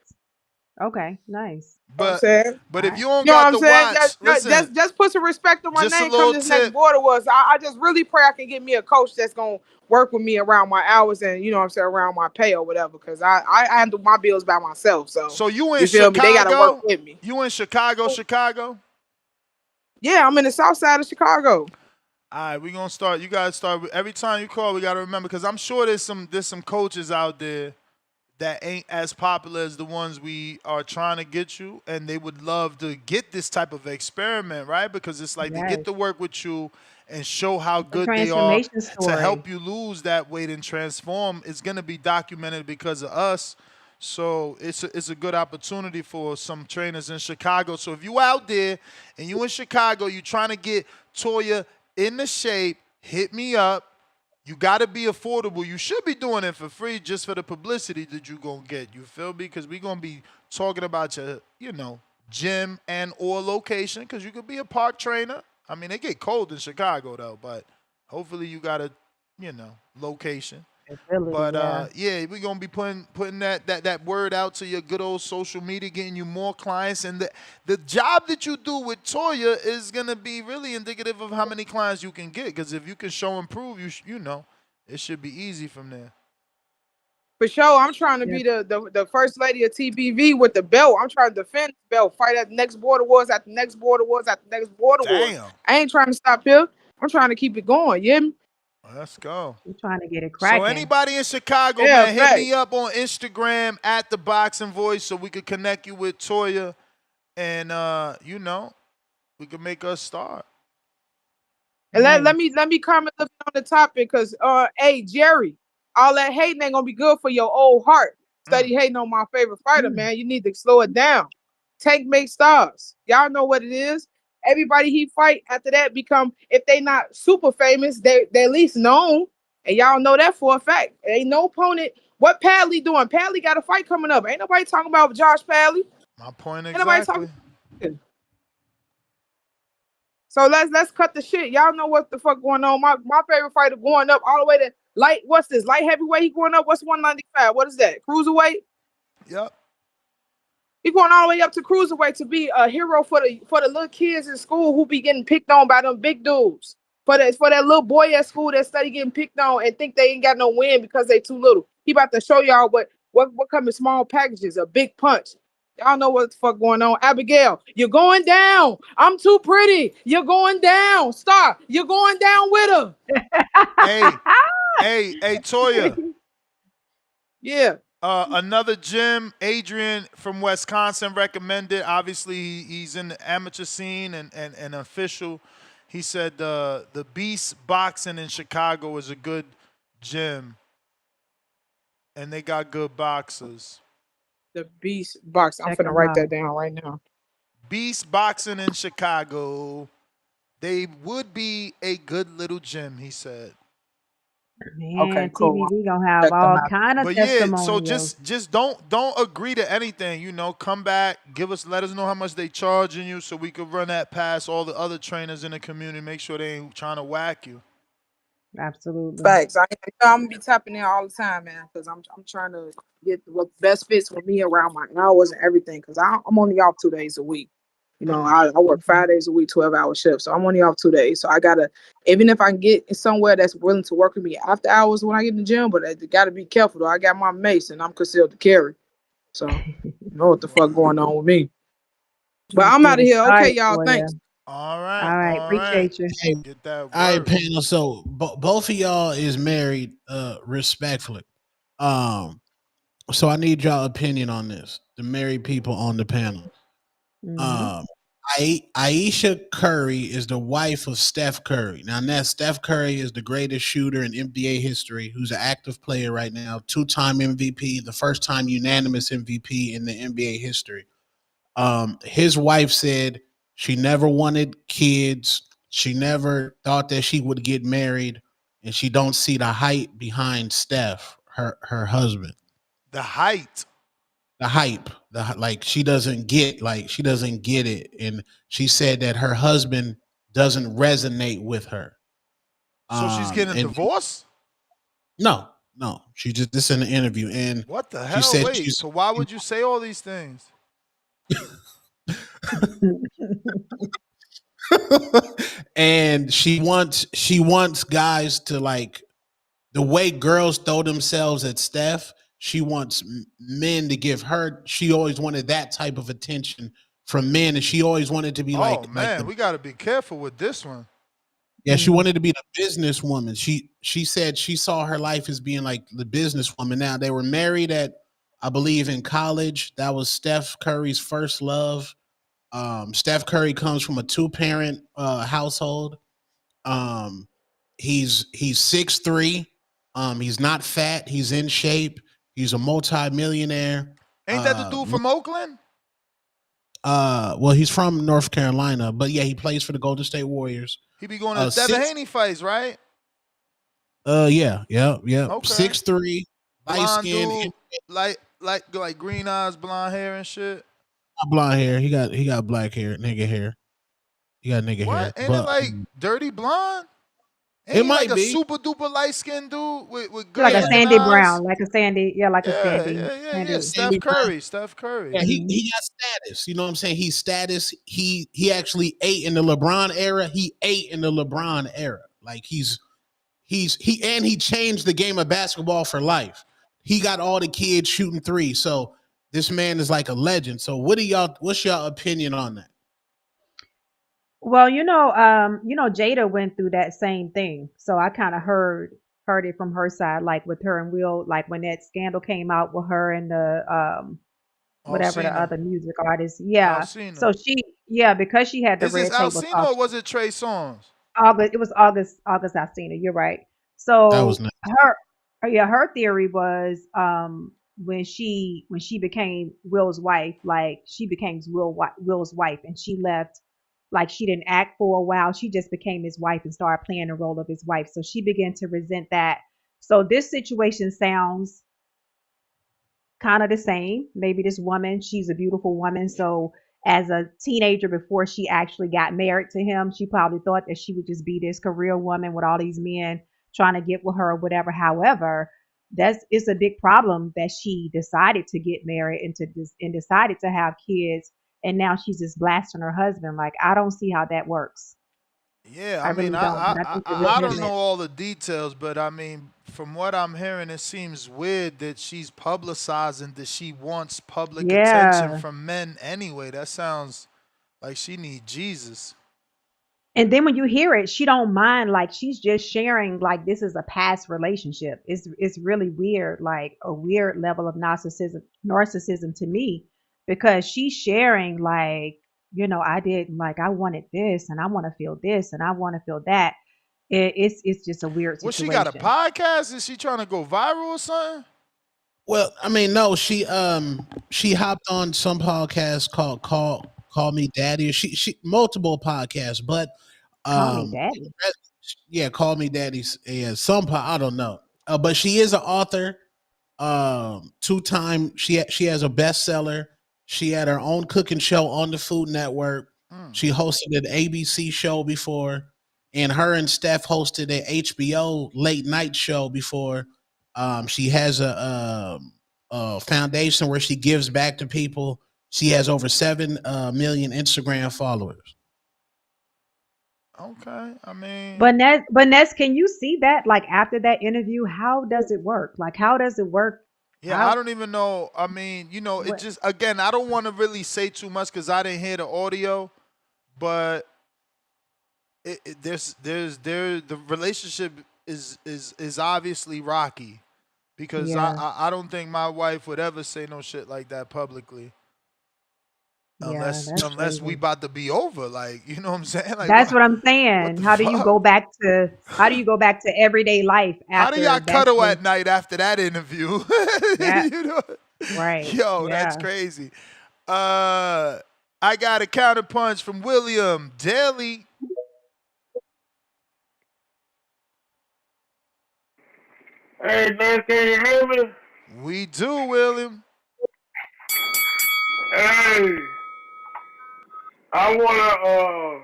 Okay, nice. You know what I'm But saying? All if right. you don't You know what got I'm the saying? watch, listen, Just put some respect on my just a name. Come little this next tip. border was. I just really pray I can get me a coach that's gonna work with me around my hours and you know what I'm saying around my pay or whatever. Because I handle my bills by myself. So So you in you feel me? They gotta work Chicago? with me. You in Chicago? Yeah, I'm in the south side of Chicago. All right, we're gonna start. You gotta start with every time you call. We gotta remember because I'm sure there's some coaches out there that ain't as popular as the ones we are trying to get you, and they would love to get this type of experiment, right? Because it's like they Yes. get to work with you and show how A good they are transformation to story. help you lose that weight and transform. It's gonna be documented because of us. So it's a good opportunity for some trainers in Chicago. So if you out there and you in Chicago, you trying to get Toya in the shape, hit me up. You got to be affordable. You should be doing it for free just for the publicity that you going to get. You feel me? Because we going to be talking about your, gym and or location because you could be a park trainer. I mean, it get cold in Chicago, though, but hopefully you got a, location. Ability, But yeah. yeah, we're gonna be putting that word out to your good old social media, getting you more clients, and the job that you do with Toya is gonna be really indicative of how many clients you can get. Because if you can show and prove, it should be easy from there. For sure, I'm trying to Yeah. be the first lady of TBV with the belt. I'm trying to defend the belt, fight at the next border wars, at the next border wars, at the next border wars. Damn. I ain't trying to stop here. I'm trying to keep it going. You hear me? Let's go. We're trying to get it So cracking. anybody in Chicago, Yeah, man, hit me up on Instagram at the Boxing Voice so we could connect you with Toya, and we could make us start. And Nice. let me comment a little bit on the topic because hey Jerry, all that hating ain't gonna be good for your old heart. Study hating on my favorite fighter, man. You need to slow it down. Tank make stars. Y'all know what it is. Everybody he fight after that become, if they not super famous, they at least known. And y'all know that for a fact. Ain't no opponent. What Padley doing? Padley got a fight coming up. Ain't nobody talking about Josh Padley. My point Ain't nobody talking. exactly. So let's cut the shit. Y'all know what the fuck going on. My favorite fighter going up all the way to light. What's this? Light heavyweight. He going up. What's 195? What is that? Cruiserweight. Yep. He going all the way up to cruiserweight to be a hero for the little kids in school who be getting picked on by them big dudes. For that little boy at school that study getting picked on and think they ain't got no win because they too little. He about to show y'all what come in small packages, a big punch. Y'all know what the fuck going on. Abigail, you're going down. I'm too pretty. You're going down. Star, you're going down with her. Hey, Toya. Yeah. Another gym, Adrian from Wisconsin recommended. Obviously, he's in the amateur scene and official. He said the Beast Boxing in Chicago is a good gym, and they got good boxers. The Beast Box. I'm finna write that down right now. Beast Boxing in Chicago. They would be a good little gym, he said. Man, okay, cool. TVV gonna have all kind of testimonials. So just don't agree to anything. Come back, let us know how much they charging you, so we could run that past all the other trainers in the community. Make sure they ain't trying to whack you. Absolutely. Facts. I'm gonna be tapping in all the time, man, because I'm trying to get what best fits for me around my hours and everything. Because I'm only off 2 days a week. I work 5 days a week, 12-hour shifts. So I'm only off 2 days. So I gotta, even if I can get somewhere that's willing to work with me after hours when I get in the gym, but I gotta be careful though. I got my mace and I'm concealed to carry. So you know what the fuck going on with me. But I'm out of here. Okay, y'all. Thanks. All right. All right. Appreciate you. Hey, Get that all right, work. panel. So both of y'all is married, respectfully. So I need y'all opinion on this. The married people on the panel. Aisha Curry is the wife of Steph Curry. Now, Steph Curry is the greatest shooter in NBA history, who's an active player right now, 2-time MVP, the first time unanimous MVP in the NBA history. His wife said she never wanted kids. She never thought that she would get married, and she don't see the height behind Steph, her husband. The height. The hype she doesn't get it, and she said that her husband doesn't resonate with her. So she's getting a divorce? No, she just this in an interview, and what the she hell? said Wait, so why would you say all these things? and she wants guys to like the way girls throw themselves at Steph. She wants men to give her. She always wanted that type of attention from men, and she always wanted to be man, like the, we got to be careful with this one. yeah, she wanted to be the businesswoman. She said she saw her life as being like the businesswoman. Now they were married at, I believe, in college. That was Steph Curry's first love. Steph Curry comes from a 2-parent household. He's 6'3". He's not fat. He's in shape. He's a multi-millionaire. Ain't that the dude from Oakland? Well, he's from North Carolina, but yeah, he plays for the Golden State Warriors. He be going to Devin Haney fights, right? Yeah. Okay. 6'3", light skin, like green eyes, blonde hair and shit. Not blonde hair. He got black hair, nigga hair. He got nigga hair. Ain't it like dirty blonde? Ain't it he might like be a super duper light skinned dude with good like a Sandy eyes? Brown, like a Sandy, like a Sandy. Yeah. Steph Curry. Yeah, he got status. You know what I'm saying? He's status. He actually ate in the LeBron era. He ate in the LeBron era. Like he changed the game of basketball for life. He got all the kids shooting threes. So this man is like a legend. So what's y'all opinion on that? Well, Jada went through that same thing. So I kind of heard it from her side, like with her and Will, like when that scandal came out with her and the whatever the other music artist. Yeah. Alcina. So because she had the red tape. Is this Alcina or was it Trey Songz? It was August Alsina. You're right. So that was nice. her theory was when she became Will's wife, like she became Will's wife, and she left. Like she didn't act for a while. She just became his wife and started playing the role of his wife. So she began to resent that. So this situation sounds kind of the same. Maybe this woman, she's a beautiful woman. So as a teenager, before she actually got married to him, she probably thought that she would just be this career woman with all these men trying to get with her or whatever. However, it's a big problem that she decided to get married and decided to have kids. And now she's just blasting her husband. Like, I don't see how that works. Yeah, I mean, I don't know all the details, but I mean, from what I'm hearing, it seems weird that she's publicizing that she wants public attention from men anyway. That sounds like she needs Jesus. And then when you hear it, she don't mind. Like she's just sharing, like this is a past relationship. It's really weird, like a weird level of narcissism to me, because she's sharing like, I did, like I wanted this and I want to feel this and I want to feel that. It's just a weird situation. Well, she got a podcast? Is she trying to go viral or something? Well, I mean, no, she hopped on some podcast called Call Me Daddy. She multiple podcasts, but Call Me Daddy. Yeah, Call Me Daddy. Yeah, I don't know. But she is an author. 2-time she has a bestseller. She had her own cooking show on the Food Network. She hosted an ABC show before, and her and Steph hosted an HBO late night show before. She has a foundation where she gives back to people. She has over 7 million Instagram followers. Okay, I mean, but Ness, can you see that? Like after that interview, how does it work? Like how does it work? Yeah, I don't even know. I mean, it just, again, I don't want to really say too much because I didn't hear the audio, but the relationship is obviously rocky, because I don't think my wife would ever say no shit like that publicly. Unless we about to be over, like, you know what I'm saying? Like, that's what I'm saying. How do you go back to everyday life after? How do y'all cuddle at night after that interview? Yeah. Right. Yo, that's crazy. I got a counterpunch from William Daly. Hey man, can you hear me? We do, William. Hey, I wanna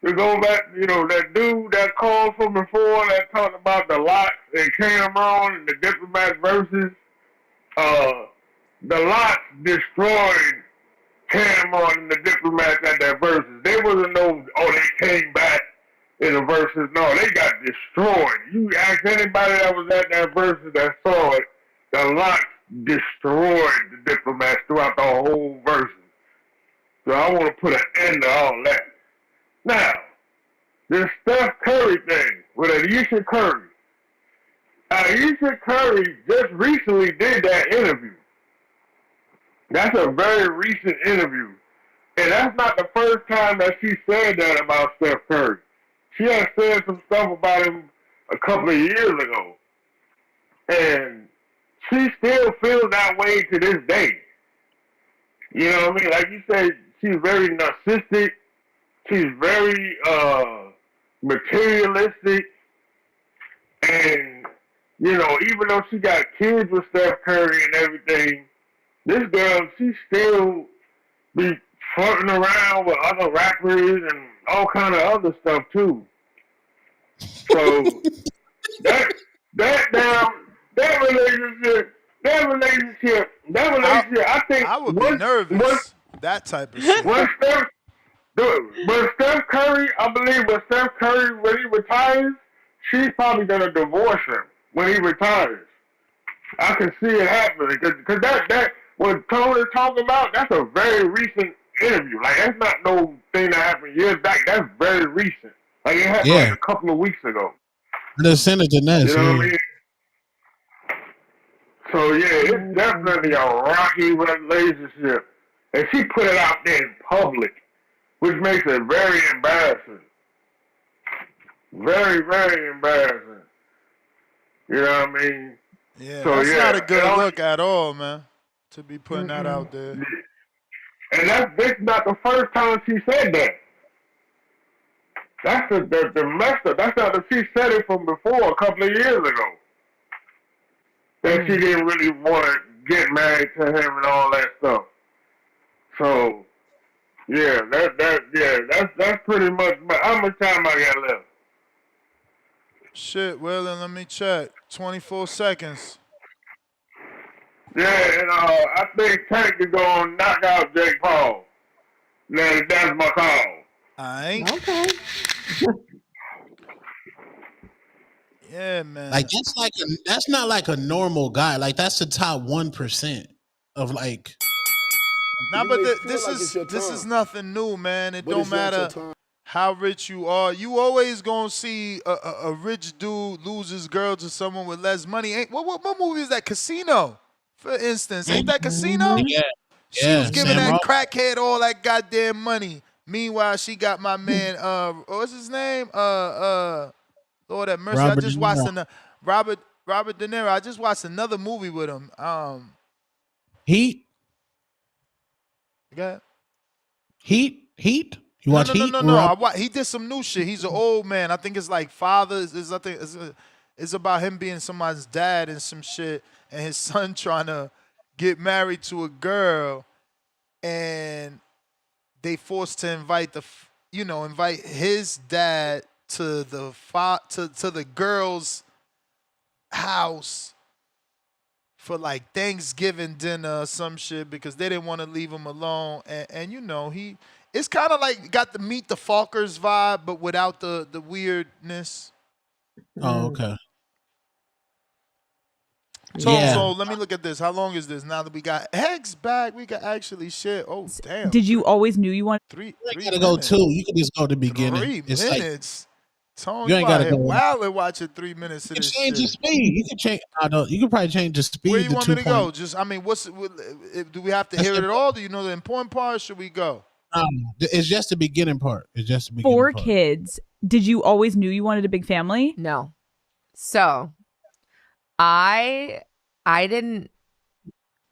to go back, that dude that called from before that talked about the locks and Cameron and the Diplomats versus the locks destroyed Cameron and the Diplomats at that versus. They wasn't no, they came back in the versus. No, they got destroyed. You ask anybody that was at that versus that saw it, the locks destroyed the Diplomats throughout the whole versus. So I want to put an end to all that. Now, this Steph Curry thing with Ayesha Curry. Ayesha Curry just recently did that interview. That's a very recent interview. And that's not the first time that she said that about Steph Curry. She had said some stuff about him a couple of years ago. And she still feels that way to this day. You know what I mean? Like you said, she's very narcissistic. She's very materialistic. And, even though she got kids with Steph Curry and everything, this girl, she still be flirting around with other rappers and all kind of other stuff too. So that relationship, I think I would be nervous. That type of shit. When Steph Curry, I believe when Steph Curry, when he retires, she's probably gonna divorce him when he retires. I can see it happening because that what Tony's talking about, that's a very recent interview. Like that's not no thing that happened years back. That's very recent. Like it happened like a couple of weeks ago. The Senator Ness. You know what I mean? So yeah, it's definitely a rocky relationship, and she put it out there in public, which makes it very embarrassing. Very, very embarrassing. You know what I mean? Yeah, so, that's not a good look at all, man, to be putting that out there. And that's not the first time she said that. That's the messed up. That's not that she said it from before, a couple of years ago. That she didn't really want to get married to him and all that stuff. So, yeah, that's pretty much. How much time I got left? Shit, well then let me check. 24 seconds. Yeah, and I think Tank is gonna knock out Jake Paul. Now that's my call. Alright. Okay. Yeah, man. Like that's not like a normal guy. Like that's the top 1% of like. Nah, but this is nothing new, man. It don't matter how rich you are. You always gonna see a rich dude lose his girl to someone with less money. What movie is that? Casino, for instance. Ain't that Casino? Yeah. She was giving that crackhead all that goddamn money. Meanwhile, she got my man, what's his name? Lord have mercy. I just watched Robert De Niro. I just watched another movie with him. Heat. Got Heat. You watch Heat? No. He did some new shit. He's an old man. I think it's like Father. It's about him being somebody's dad and some shit, and his son trying to get married to a girl, and they forced to invite his dad to the girl's house for like Thanksgiving dinner or some shit because they didn't want to leave him alone. And it's kind of like got the Meet the Fockers vibe, but without the weirdness. Oh, okay. So let me look at this. How long is this? Now that we got X back, we can actually shit. Oh, damn. Did you always knew you wanted? Three gotta go 2. You can just go to the beginning. 3 minutes. Tone, you ain't gotta go wild and watching 3 minutes of this shit. Change the speed. You can change. You can probably change the speed. Where you want me to go? Just, do we have to hear it all? Do you know the important part? Or should we go? It's just the beginning part. 4 kids. Did you always knew you wanted a big family? No. So, I didn't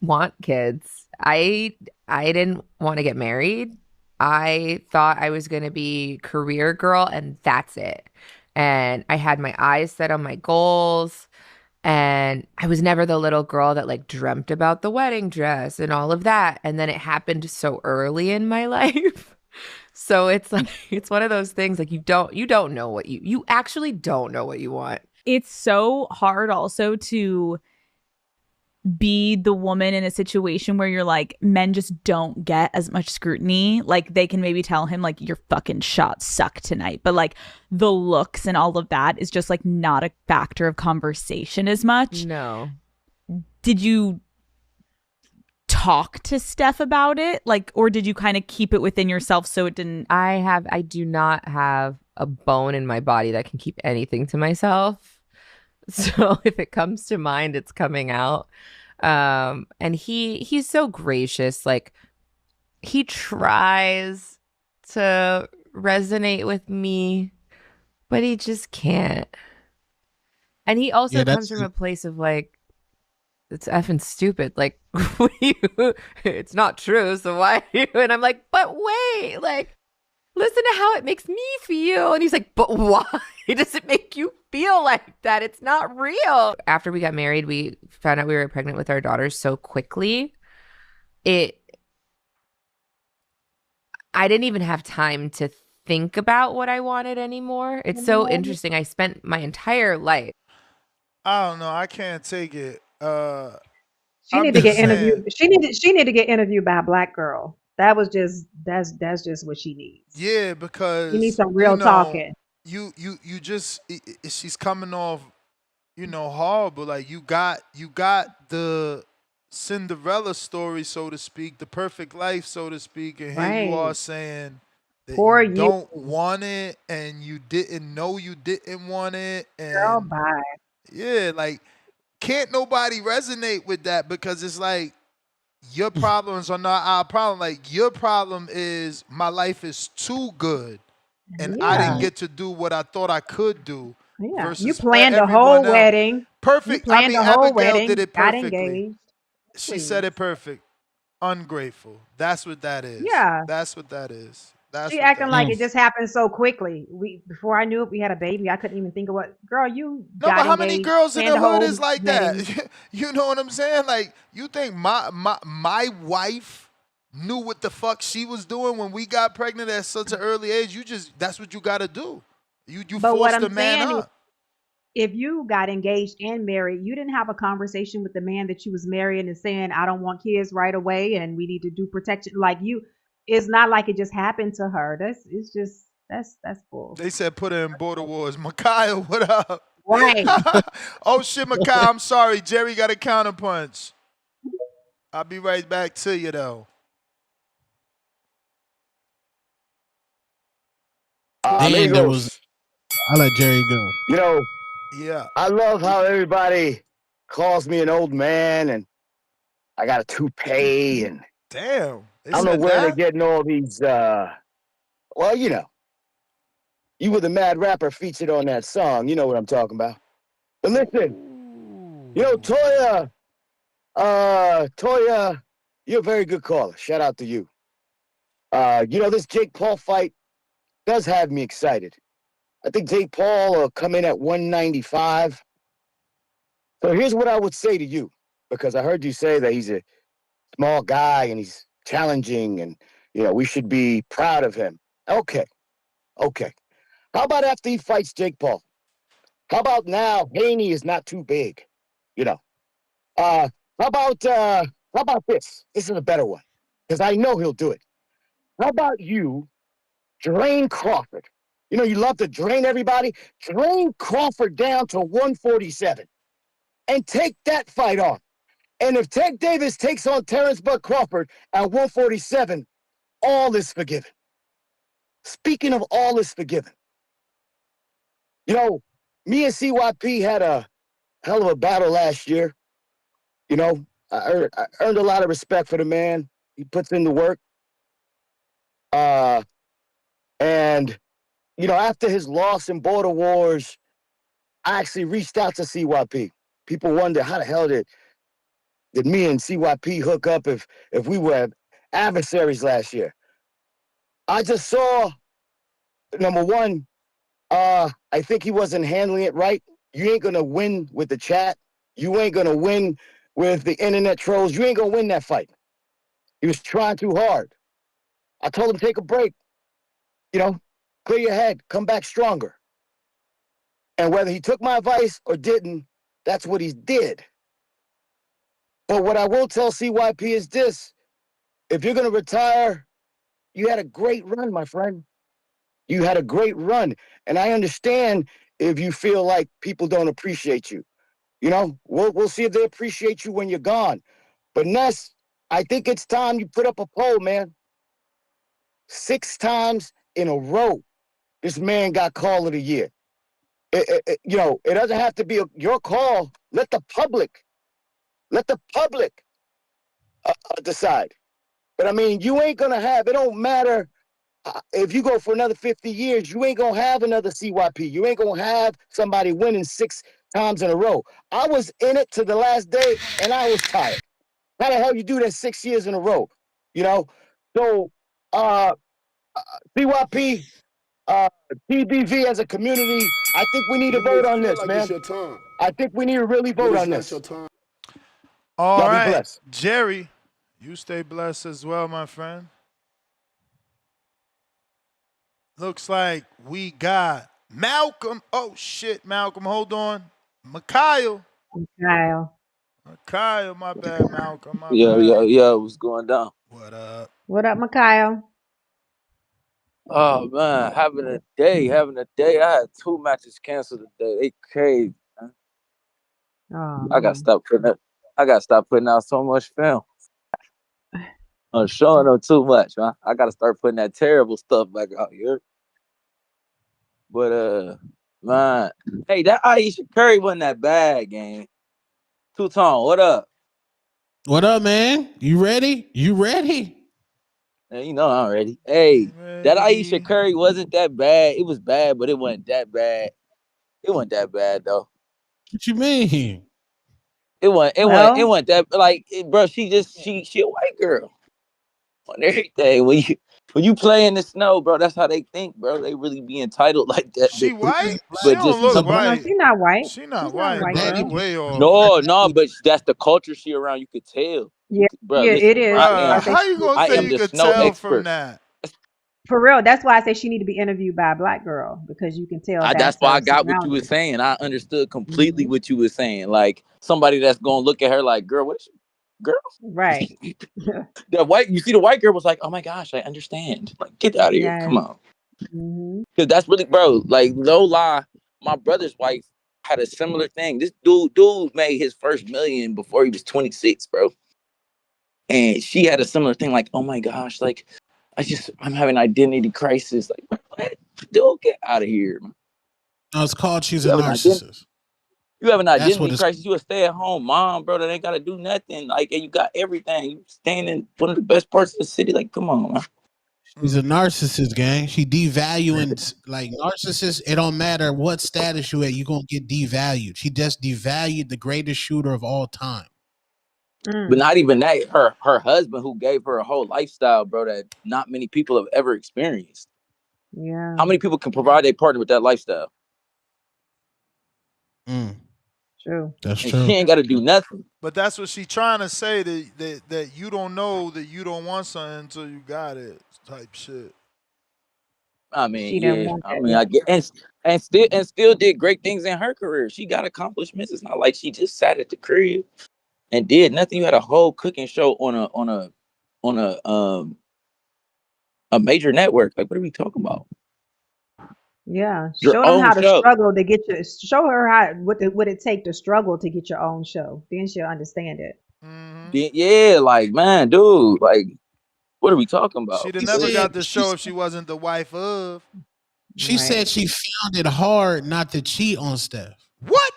want kids. I didn't want to get married. I thought I was going to be career girl and that's it. And I had my eyes set on my goals. And I was never the little girl that like dreamt about the wedding dress and all of that. And then it happened so early in my life. So it's like, it's one of those things like you don't know what you actually don't know what you want. It's so hard also to be the woman in a situation where you're like, men just don't get as much scrutiny. Like they can maybe tell him like your fucking shots suck tonight, but like the looks and all of that is just like not a factor of conversation as much. No. Did you talk to Steph about it? Like, or did you kind of keep it within yourself so it didn't? I do not have a bone in my body that can keep anything to myself. So if it comes to mind, it's coming out. And he's so gracious. Like he tries to resonate with me, but he just can't. And he also comes from a place of like, it's effing stupid. Like, it's not true. So why are you? And I'm like, but wait, like, listen to how it makes me feel. And he's like, but why does it make you feel like that? It's not real. After we got married, we found out we were pregnant with our daughters so quickly. I didn't even have time to think about what I wanted anymore. It's so interesting. I spent my entire life. I don't know. I can't take it. She need to get interviewed. She need to get interviewed by a black girl. That was just that's just what she needs. Yeah, because you need some real talking. You just she's coming off, horrible. Like you got the Cinderella story, so to speak, the perfect life, so to speak, and here you are saying that you don't want it, and you didn't know you didn't want it, and girl, bye. Yeah, like can't nobody resonate with that because it's like your problems are not our problem. Like your problem is my life is too good and I didn't get to do what I thought I could do. Yeah, versus you planned the whole wedding. Perfect. You planned the whole Abigail wedding, did it got perfectly. engaged. She said it perfect. Ungrateful. That's what that is. Yeah. That's what that is. She acting like it just happened so quickly. Before I knew it, we had a baby. I couldn't even think of what. Girl, you got but how engaged, many girls in the hood is like wedding. that? You know what I'm saying? Like, you think my wife knew what the fuck she was doing when we got pregnant at such an early age? That's what you got to do. You forced the man up. If you got engaged and married, you didn't have a conversation with the man that you was marrying and saying, I don't want kids right away and we need to do protection. Like it's not like it just happened to her. That's bull. They said put her in border wars. Micaiah, what up? Right. Oh shit, Micaiah, I'm sorry. Jerry got a counterpunch. I'll be right back to you though. I'll let Jerry go. Yeah. I love how everybody calls me an old man and I got a toupee and damn. I don't know where they're getting all these well, you were the mad rapper featured on that song. You know what I'm talking about. But listen, Toya, you're a very good caller. Shout out to you. This Jake Paul fight does have me excited. I think Jake Paul will come in at 195. So here's what I would say to you, because I heard you say that he's a small guy and he's challenging and, we should be proud of him. Okay. How about after he fights Jake Paul? How about now Haney is not too big? How about this? This is a better one, because I know he'll do it. How about you drain Crawford? You love to drain everybody. Drain Crawford down to 147 and take that fight on. And if Tank Davis takes on Terrence Bud Crawford at 147, all is forgiven. Speaking of all is forgiven, me and CYP had a hell of a battle last year. I earned a lot of respect for the man. He puts in the work. And after his loss in Border Wars, I actually reached out to CYP. People wonder how the hell did me and CYP hook up if we were adversaries last year. I just saw, number one, I think he wasn't handling it right. You ain't gonna win with the chat. you ain't gonna win with the internet trolls. You ain't gonna win that fight. He was trying too hard. I told him take a break. Clear your head, come back stronger. And whether he took my advice or didn't, that's what he did. But what I will tell CYP is this: if you're gonna retire, you had a great run, my friend. You had a great run. And I understand if you feel like people don't appreciate you. We'll see if they appreciate you when you're gone. But Ness, I think it's time you put up a poll, man. 6 times in a row, this man got Call of the Year. It doesn't have to be your call. Let the public decide. But I mean, you ain't gonna have. It don't matter if you go for another 50 years. You ain't gonna have another CYP. You ain't gonna have somebody winning 6 times in a row. I was in it to the last day, and I was tired. How the hell you do that 6 years in a row? So CYP, TBV as a community, I think we need to vote on this, man. I think we need to really vote on this. All Y'all be right, blessed. Jerry, you stay blessed as well, my friend. Looks like we got Malcolm. Oh, shit, Malcolm, hold on. Mikhail, my bad, Malcolm, my bad. Yo, what's going down? What up? What up, Mikhail? Oh, man, having a day. I had 2 matches canceled today. They crazy, man. Oh, I gotta stop putting out so much film. I'm showing them too much, man. I gotta start putting that terrible stuff back out here. But man, hey, that Ayesha Curry wasn't that bad, gang. Two-Tone, what up? What up, man? You ready? Man, you know I'm ready. Hey, that Ayesha Curry wasn't that bad. It was bad, but it wasn't that bad. It wasn't that bad though. What you mean? It wasn't that like, bro. She a white girl on everything. When you play in the snow, bro, that's how they think, bro. They really be entitled like that. She white? But She don't look white. No, she's not white. She's not white, bro. You way off. No, but that's the culture she around. You could tell. Yeah, Bro, yeah, listen, it is. How you gonna say you could tell from that? For real, that's why I say she need to be interviewed by a black girl, because you can tell. That's why I got what you were saying. I understood completely what you were saying. Like somebody that's gonna look at her like, girl, what is she? Girl, right? You see, the white girl was like, oh my gosh, I understand. Like, get out of here, come on. Because that's really, bro. Like, no lie, my brother's wife had a similar thing. This dude made his first million before he was 26, bro. And she had a similar thing. Like, oh my gosh, like, I'm having an identity crisis. Like, what? Dude, get out of here, man. No, it's called she's a narcissist. You have an identity crisis. You a stay-at-home mom, bro, that ain't got to do nothing. Like, and you got everything. You staying in one of the best parts of the city. Like, come on, man. She's a narcissist, gang. She devaluing, like, narcissists. It don't matter what status you at, you gonna get devalued. She just devalued the greatest shooter of all time. But not even that. Her husband, who gave her a whole lifestyle, bro, that not many people have ever experienced. Yeah. How many people can provide their partner with that lifestyle? True. That's and true. She ain't got to do nothing. But that's what she's trying to say, that you don't know that you don't want something until you got it, type shit. I mean, yeah. I mean, I get and still did great things in her career. She got accomplishments. It's not like she just sat at the crib and did nothing. You had a whole cooking show on a major network. Like, what are we talking about? Yeah, Your show them own how to show. struggle to get your. Show her how what it take to struggle to get your own show. Then she'll understand it. Yeah, like, man, dude, like, what are we talking about? She'd have never got the show if she wasn't the wife of. She said she found it hard not to cheat on Steph. What?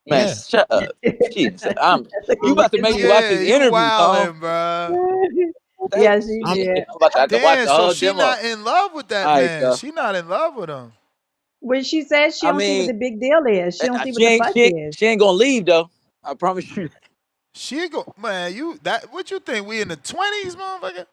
Man, shut up. Jeez, you about to make me watch this interview, wildin', bro. Yeah, she did. I'm about to have to watch the whole she demo. not in love with that man. She not in love with him. When she says she don't see what the big deal is, she don't see what the fuss is. She ain't gonna leave though. I promise you. She ain't go, man. What you think? We in the 20s, motherfucker?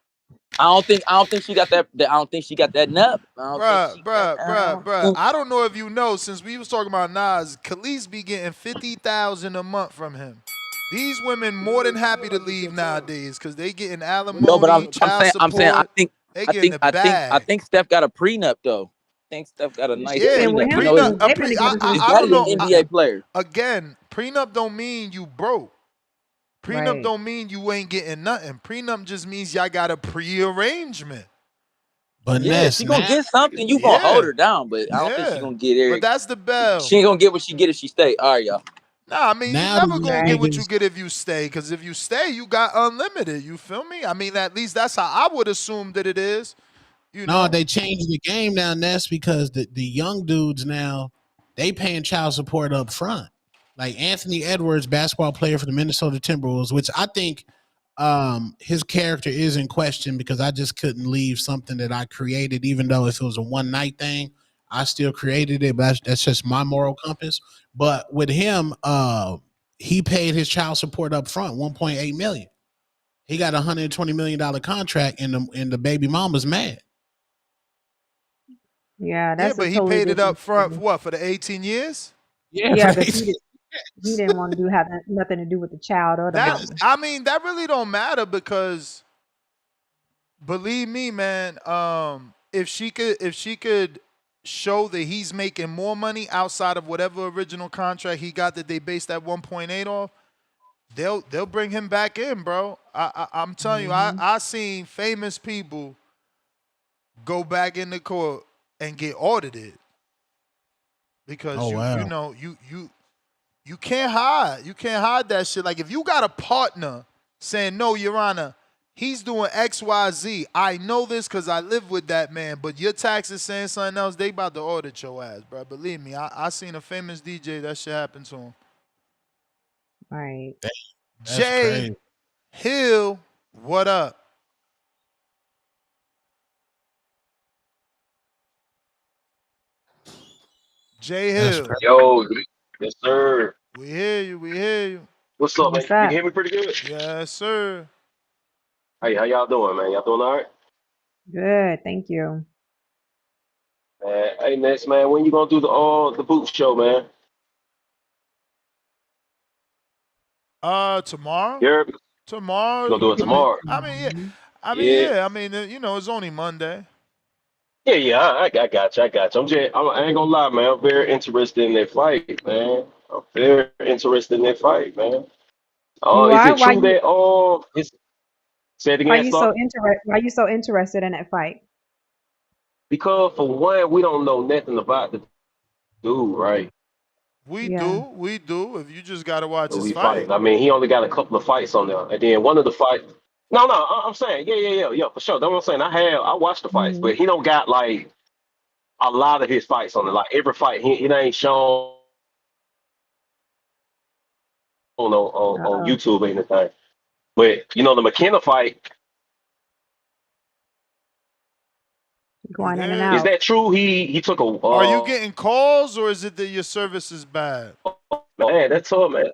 I don't think she got that. I don't think she got that nut. I don't think she got that. Bruh. I don't know if you know, since we was talking about Nas, Khalees be getting $50,000 a month from him. These women more than happy to leave nowadays because they getting No, but alimony, child I'm saying, support. They getting the I bag. think Steph got a prenup though. I think Steph got a nice Yeah, been with prenup. him You know, prenup. they've been together his since I daddy's don't an know. teenagers. NBA player. Again, prenup don't mean you broke. Prenup Right. don't mean you ain't getting nothing. Prenup just means y'all got a pre-arrangement. But Yeah, Ness, she gonna now, get something. You gonna hold Yeah, her down, but I don't think she yeah. gonna get But Eric. that's the bell. She ain't gonna get what she get if she stay. All right, y'all. Nah, I mean, you now never these gonna get Right. what you niggas, get if you stay. Because if you stay, you got unlimited. You feel me? I mean, at least that's how I would assume that it is. You no, know? they changed the game now, Ness, because the young dudes now, they paying child support up front. Like Anthony Edwards, basketball player for the Minnesota Timberwolves, which I think his character is in question because I just couldn't leave something that I created, even though if it was a one night thing, I still created it. But that's just my moral compass. But with him, he paid his child support up front, 1.8 million. He got a $120 million contract, and the baby mama's mad. Yeah, Yeah, that's a but he totally paid it up different front for story. what? For the 18 years? Yeah, Yeah, for because the he didn't want to have nothing to do with the child or the That mama. I mean, that really don't matter because believe me, man, if she could show that he's making more money outside of whatever original contract he got that they based that 1.8 off, they'll bring him back in, bro. I'm telling you, Hmm. I seen famous people go back in the court and get audited because Oh you wow. know you can't hide. You can't hide that shit. Like if you got a partner saying, no, Your Honor, he's doing XYZ. I know this because I live with that man, but your taxes saying something else, they about to audit your ass, bro. Believe me, I seen a famous DJ, that shit happen to him. Right. That's Jay crazy. Hill, what up? Jay That's Hill. crazy. Yo, yes, sir. We hear you, we hear you. What's up, man? What's You can up? hear me pretty good? Yes, sir. Hey, how y'all doing, man? Y'all doing all right? Good. Thank you. Hey, next, man, when you gonna do the boot show, man? Tomorrow? You heard me? You gonna Tomorrow? do it tomorrow? Yeah. Mhm. Yeah. I mean, it's only Monday. Yeah, I got you. I ain't gonna lie, man. I'm very interested in that fight, man. I'm very interested in that fight, man. You Is are? it true that say it Why again, you Star? so why you so interested in that fight? Because for one, we don't know nothing about the dude, right? Yeah. We do. If you just gotta watch That his we fight. fighting. I mean, he only got a couple of fights on there, and then one of the fights. No, I'm saying, yeah, for sure. That's what I'm saying. I watched the fights, Hmm. but he don't got like a lot of his fights on it. Like every fight, he ain't shown on Uh-oh. YouTube or anything. But the McKenna fight, You Going in and there? is out. that true? He took a Are you getting calls or is it that your service is bad? man. That's all, man.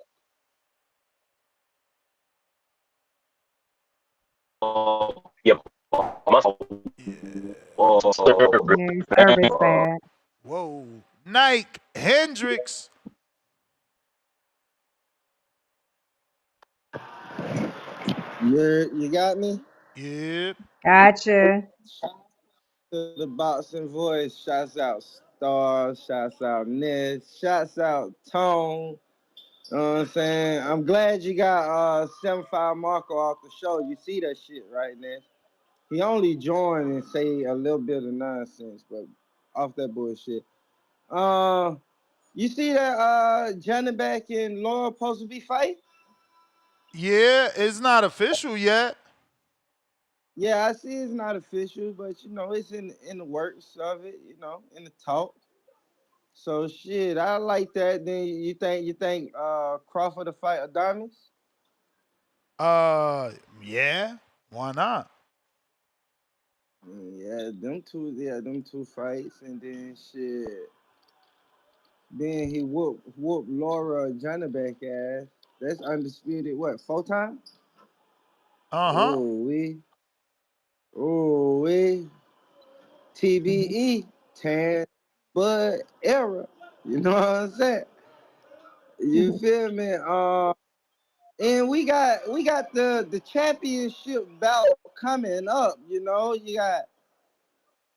Yeah, my Yeah, your service bad. Whoa. Nike Hendricks. You got me? Yeah. Gotcha. To the boxing voice, shouts out Star, shouts out Ned, shouts out Tone. You know what I'm saying? I'm glad you got 75 Marco off the show. You see that shit right, Ned? He only joined and say a little bit of nonsense, but off that bullshit. You see that Johnny Back and Laura supposed to be fighting? Yeah, it's not official yet. Yeah, I see it's not official, but it's in the works of it, in the talk. So shit, I like that. Then you think Crawford to fight Adonis? Yeah. Why not? Yeah, them two fights, and then shit. Then he whoop Laura Janabek ass. That's undisputed. What 4 times? Uh-huh. Oh we. Ooh, TBE, Tan Bud era. You know what I'm saying? You feel me? And we got the championship bout coming up. You know, you got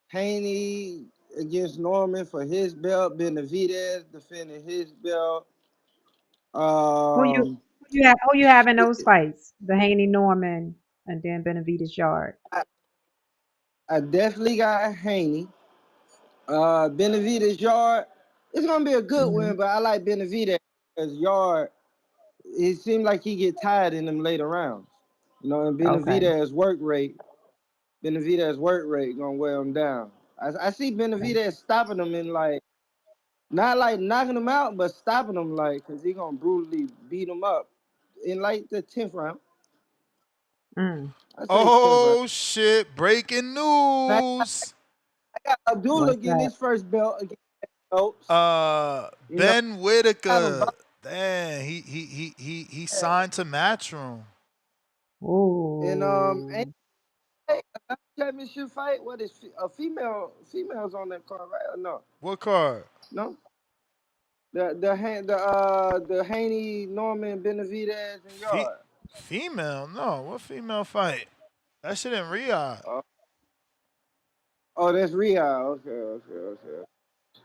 Haney against Norman for his belt. Benavidez defending his belt. Who you have in those fights? The Haney Norman and then Benavidez Yard. I definitely got Haney. Benavidez Yard. It's gonna be a good win, but I like Benavidez because Yard. It seemed like he get tired in them later rounds. You know, and Benavidez work rate gonna wear him down. I see Benavidez stopping him in like, not like knocking him out, but stopping him like, cause he gonna brutally beat him up in like the 10th round. Oh shit! Breaking news. I got Abdullah getting his first belt against Oaks. Ben Whitaker. Damn, he signed to Matchroom. And another championship fight. What is a females on that card, right or no? What card? No. The Haney Norman Benavidez and Yard. Female? No. What female fight? That shit in Riyadh. Oh, that's Riyadh. Okay.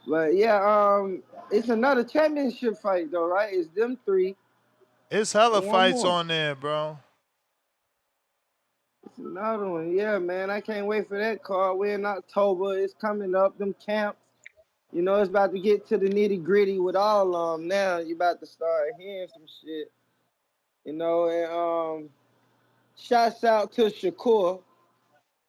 But yeah, it's another championship fight though, right? It's them three. It's hella fights on there, bro. It's another one. Yeah, man. I can't wait for that card. We're in October. It's coming up. Them camps. You know, it's about to get to the nitty gritty with all of them now. You about to start hearing some shit. You know, and shouts out to Shakur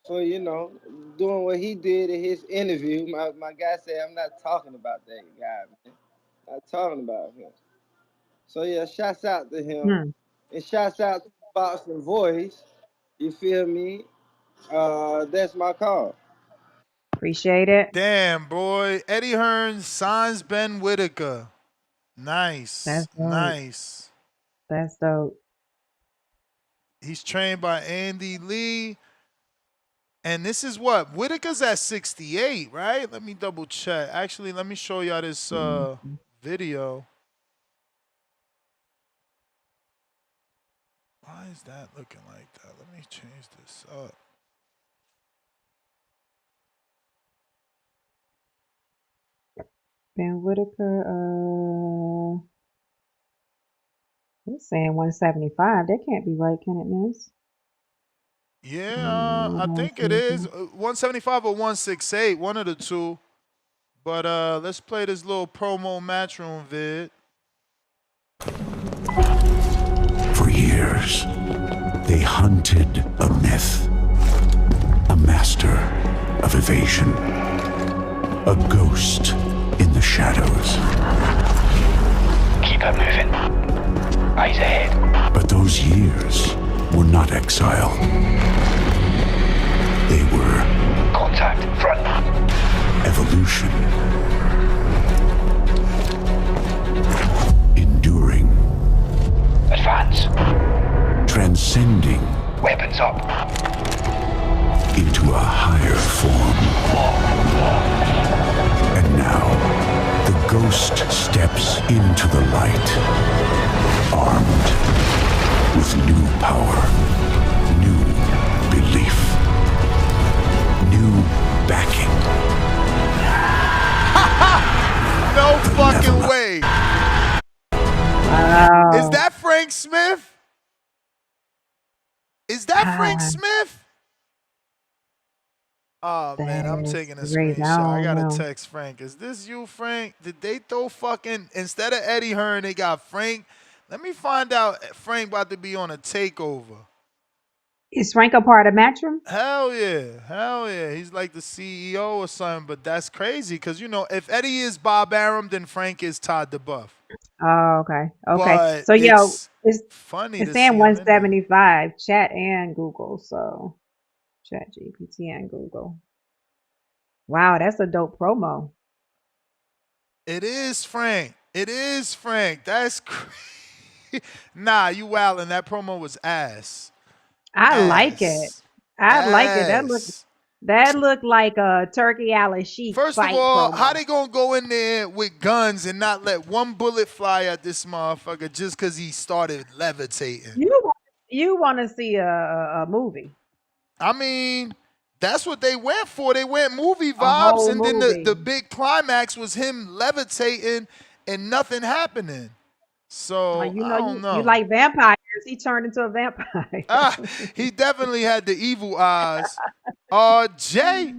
for, you know, doing what he did in his interview. My guy said, I'm not talking about that guy, man. Not talking about him. So yeah, shouts out to him. And shouts out to Boxing Voice. You feel me? That's my call. Appreciate it. Damn, boy. Eddie Hearn signs Ben Whitaker. Nice. That's dope. Nice. That's dope. He's trained by Andy Lee. And this is what? Whitaker's at 68, right? Let me double check. Actually, let me show y'all this video. Why is that looking like that? Let me change this up. Ben Whitaker, it's saying 175. That can't be right, can it, Miss? Yeah, I think it is 175 or 168, one of the two. But let's play this little promo Matchroom vid. For years, they hunted a myth, a master of evasion, a ghost in the shadows. Keep her moving. Eyes ahead. But those years were not exile. They were contact front. Evolution. Enduring. Advance. Transcending. Weapons up. Into a higher form. And now, the ghost steps into the light, armed with new power, new belief, new backing. No fucking way. Is that Frank Smith? Is that Frank Smith? Oh, man, I'm taking a screenshot. I got to text Frank. Is this you, Frank? Did they throw fucking, instead of Eddie Hearn, they got Frank? Let me find out Frank about to be on a takeover. Is Frank a part of Matchroom? Hell yeah. Hell yeah. He's like the CEO or something, but that's crazy because, you know, if Eddie is Bob Arum, then Frank is Todd DeBuff. Oh, okay. But so, yo, it's funny it's to saying see 175, chat and Google. So, chat GPT and Google. Wow, that's a dope promo. It is Frank. It is Frank. That's crazy. Nah, you wildin'. That promo was ass. I like it. I like it. That looked like a Turkey Alley Sheik First of fight all, how promo. they gonna go in there with guns and not let one bullet fly at this motherfucker just because he started levitating? You want to see a movie? I mean, that's what they went for. They went movie A vibes, whole and then movie. the big climax was him levitating and nothing happening. So You I know, don't know. you like vampires. He turned into a vampire. He definitely had the evil eyes. Jay.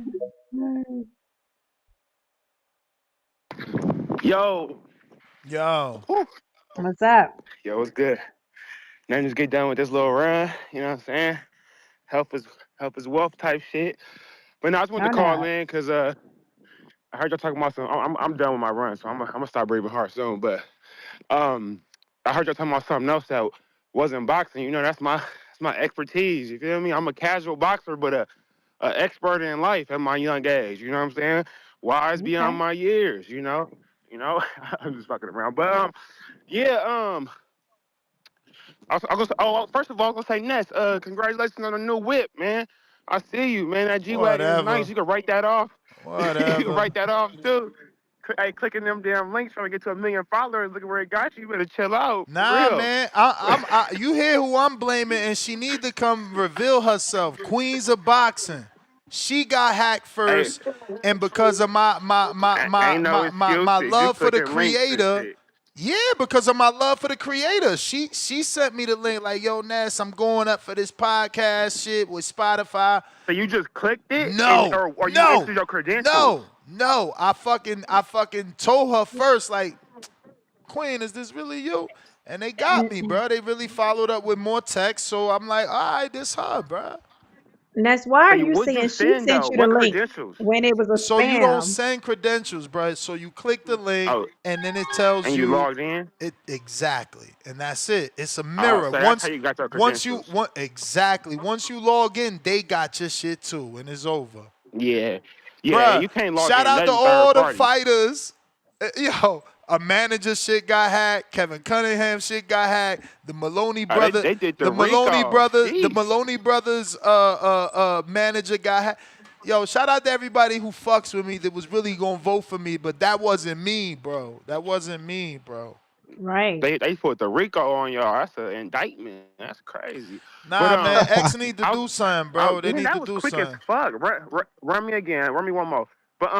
Yo. What's up? Yo, what's good? Now just get done with this little run. You know what I'm saying? Health is wealth type shit. But no, I just wanted to call in because I heard y'all talking about some. I'm done with my run, so I'm gonna stop breathing hard soon. But I heard y'all talking about something else that wasn't boxing. You know, that's my expertise. You feel me? I'm a casual boxer, but a expert in life at my young age. You know what I'm saying? Wise beyond my years. You know. I'm just fucking around. But first of all, I'm gonna say Ness, congratulations on the new whip, man. I see you, man. That G-Wagon is nice. You can write that off. Whatever. You can write that off too. Hey, clicking them damn links trying to get to 1 million followers. Look at where it got you. You better chill out. Nah, real. man. You hear who I'm blaming, and she need to come reveal herself. Queens of boxing. She got hacked first, and because of my love for the creator. Yeah, because of my love for the creator. She sent me the link like, yo, Ness, I'm going up for this podcast shit with Spotify. So you just clicked it? No. Or you entered your credentials? No. I fucking told her first, like, Queen, is this really you? And they got me, bro. They really followed up with more text. So I'm like, all right, this her, bro. And that's why are you saying she sent you the link when it was a So spam? you don't send credentials, bro. So you click the link, and then it tells and you logged in? Exactly, and that's it. It's a mirror. So that's how you got your credentials. Once you log in, they got your shit too, and it's over. Yeah, Bruh, you can't log shout in. out to all the fighters. Yo, a manager shit got hacked. Kevin Cunningham shit got hacked. The Maloney brother, they did the Maloney recall. brother, Jeez. the Maloney brothers manager got hacked. Yo, shout out to everybody who fucks with me that was really gonna vote for me, but that wasn't me, bro. That wasn't me, bro. Right. They put the RICO on y'all. That's an indictment. That's crazy. Nah, man, X need to do something, bro. They need to do quick something. as fuck. Run me again. Run me one more. But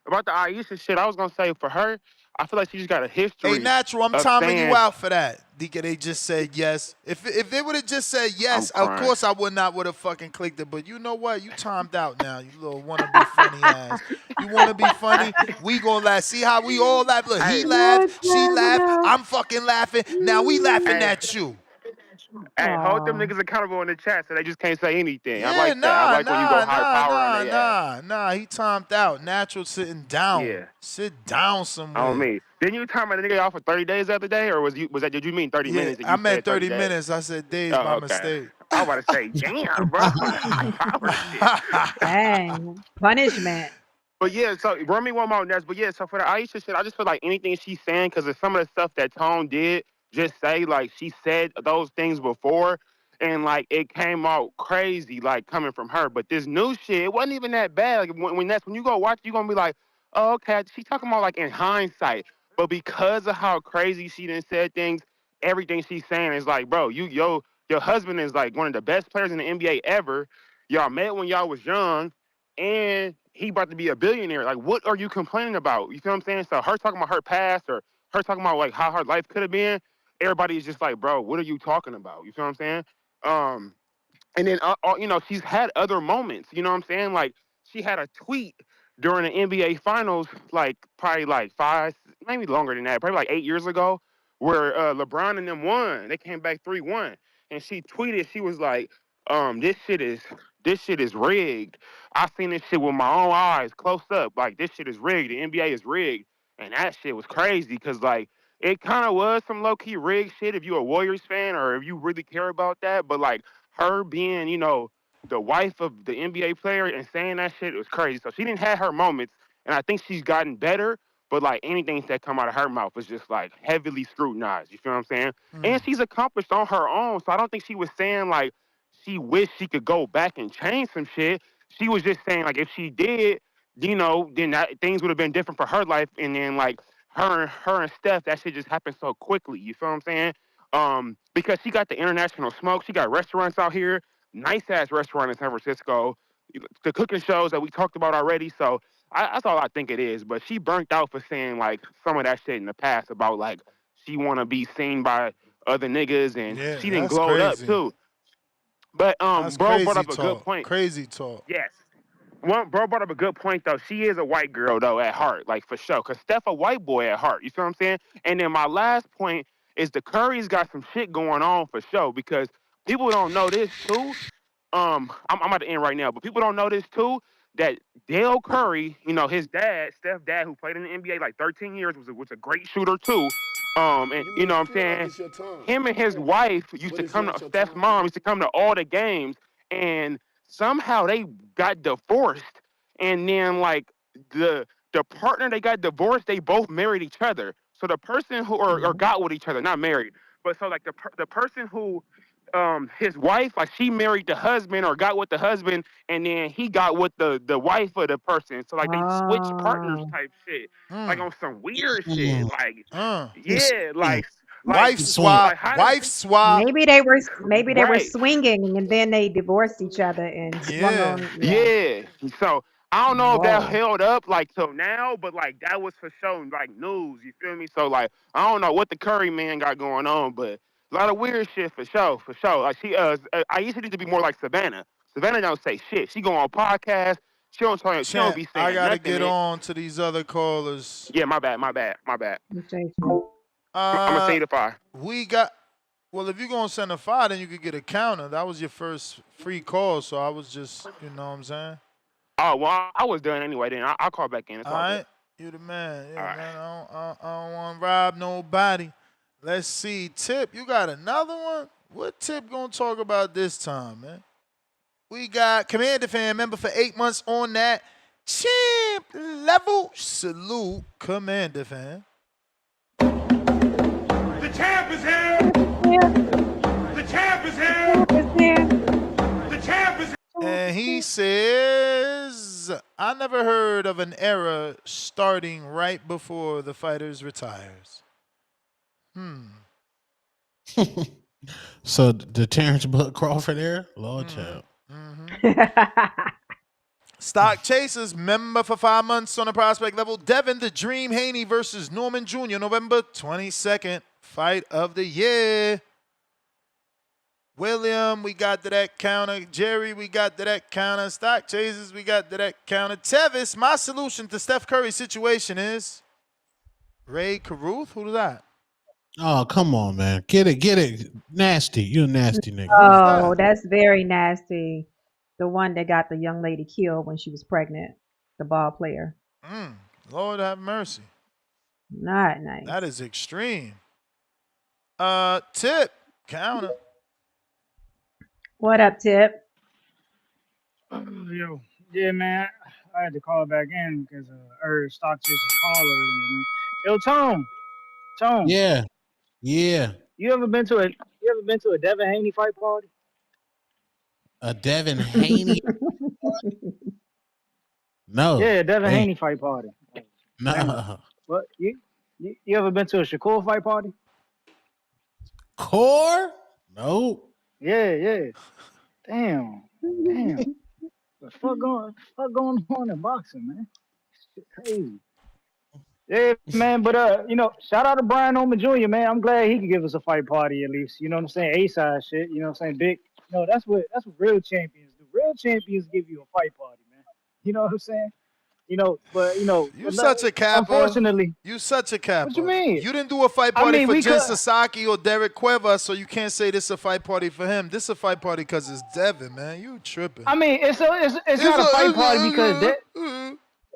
about the Aisha shit, I was gonna say for her, I feel like she just got a history. Hey, Natural, I'm of timing saying, you out for that. DK, they just said yes. If they would have just said yes, of course I would have fucking clicked it. But you know what? You timed out now, you little wanna be funny ass. You wanna be funny? We gonna laugh. See how we all laugh? Look, he laughed, she laughed, I'm fucking laughing. Now we laughing at you. Hey, hold them niggas accountable in the chat so they just can't say anything. Yeah, I like that. I like when you go high power on their ass. Nah, he timed out. Natural sitting down. Yeah. Sit down somewhere. On me. Didn't you time a nigga off for 30 days the other day, or did you mean 30 minutes? I meant 30 minutes. I said days by mistake. I was about to say, damn, bro. Dang. Punishment. But yeah, so run me one more, Ness. But yeah, so for the Aisha shit, I just feel like anything she's saying, because of some of the stuff that Tone did, just say, like, she said those things before, and, like, it came out crazy, like, coming from her. But this new shit, it wasn't even that bad. Like, when you go watch it, you're going to be like, oh, okay, she talking about, like, in hindsight. But because of how crazy she done said things, everything she's saying is like, bro, your husband is, like, one of the best players in the NBA ever. Y'all met when y'all was young, and he about to be a billionaire. Like, what are you complaining about? You feel what I'm saying? So her talking about her past, or her talking about, like, how her life could have been, everybody is just like, bro, what are you talking about? You feel what I'm saying? And then, she's had other moments. You know what I'm saying? Like, she had a tweet during the NBA Finals, like, probably like 5, maybe longer than that, probably like 8 years ago, where LeBron and them won. They came back 3-1. And she tweeted, she was like, this shit is rigged. I seen this shit with my own eyes, close up. Like, this shit is rigged. The NBA is rigged. And that shit was crazy, because, like, it kind of was some low-key rigged shit if you're a Warriors fan or if you really care about that. But, like, her being, the wife of the NBA player and saying that shit, it was crazy. So she didn't have her moments, and I think she's gotten better. But, like, anything that come out of her mouth is just, like, heavily scrutinized. You feel what I'm saying? And she's accomplished on her own. So I don't think she was saying, like, she wished she could go back and change some shit. She was just saying like if she did, then things would have been different for her life. And then like her and Steph, that shit just happened so quickly. You feel what I'm saying? Because she got the international smoke. She got restaurants out here, nice ass restaurant in San Francisco. The cooking shows that we talked about already. So that's all I think it is. But she burnt out for saying like some of that shit in the past about like she want to be seen by other niggas, and she didn't glowed up too. But that's bro brought up crazy a good point. Crazy talk. Yes. Bro brought up a good point though. She is a white girl though at heart, like for sure. Cause Steph a white boy at heart. You feel what I'm saying? And then my last point is the Curry's got some shit going on for sure, because people don't know this too. I'm about to end right now, but people don't know this too, that Dale Curry, his dad, Steph's dad, who played in the NBA like 13 years, was a great shooter too. And you know what I'm saying? Him and his wife used to come to Steph's mom used to come to all the games, and somehow they got divorced. And then like the partner they got divorced, they both married each other. So the person who or got with each other, not married, but so like the person who his wife, like she married the husband or got with the husband, and then he got with the wife of the person. So like they switched partners type shit, like on some weird shit. Like like wife swap, wife swap. Maybe they were swinging and then they divorced each other and swung on. Yeah. So I don't know if that held up like till now, but like that was for sure like news. You feel me? So like I don't know what the Curry man got going on, but a lot of weird shit for sure. Like she I used to need to be more like Savannah. Savannah don't say shit. She go on podcasts. She don't be saying I gotta nothing, get on to these other callers. Yeah, my bad. I'm gonna say the fire. We got. Well, if you're gonna send a fire, then you could get a counter. That was your first free call, so I was just, you know what I'm saying. Oh well, I was done anyway. Then I'll call back in. It's all right, good. you the man. Yeah, man. I don't want to rob nobody. Let's see, Tip. You got another one? What Tip gonna talk about this time, man? We got Commander Fan member for 8 months on that champ level. Salute, Commander Fan. The champ is here. The champ is here. The champ is here. And he says, I never heard of an era starting right before the fighters retires. So the Terrence Bud Crawford era? Lord child. Stock Chasers member for 5 months on the prospect level. Devin the Dream Haney versus Norman Jr. November 22nd. Fight of the year. William, we got to that counter. Jerry, we got to that counter. Stock Chasers, we got to that counter. Tevis, my solution to Steph Curry's situation is Ray Caruth. Who's that? Oh, come on, man. Get it. Nasty. You a nasty nigga. Oh, that's very nasty. The one that got the young lady killed when she was pregnant. The ball player. Lord have mercy. Not nice. That is extreme. Tip, counter. What up, Tip? Yo, yeah, man. I had to call back in because Stock Chasers call earlier, man. Yo, Tone. Yeah. You ever been to a Devin Haney fight party? A Devin Haney? No. Yeah, Devin Haney fight party. No. What you ever been to a Shakur fight party? Core? Nope. Yeah. Damn. The fuck going on in boxing, man? Shit crazy. Yeah, man, but shout out to Brian Oman Jr., man. I'm glad he could give us a fight party at least. You know what I'm saying? A-side shit. You know what I'm saying? Big. That's what real champions do. Real champions give you a fight party, man. You know what I'm saying? You such a capper. Unfortunately. You such a capper. What you mean? You didn't do a fight party for Jen Sasaki or Derek Cuevas, so you can't say this is a fight party for him. This is a fight party because it's Devin, man. You tripping. I mean, it's not a fight party because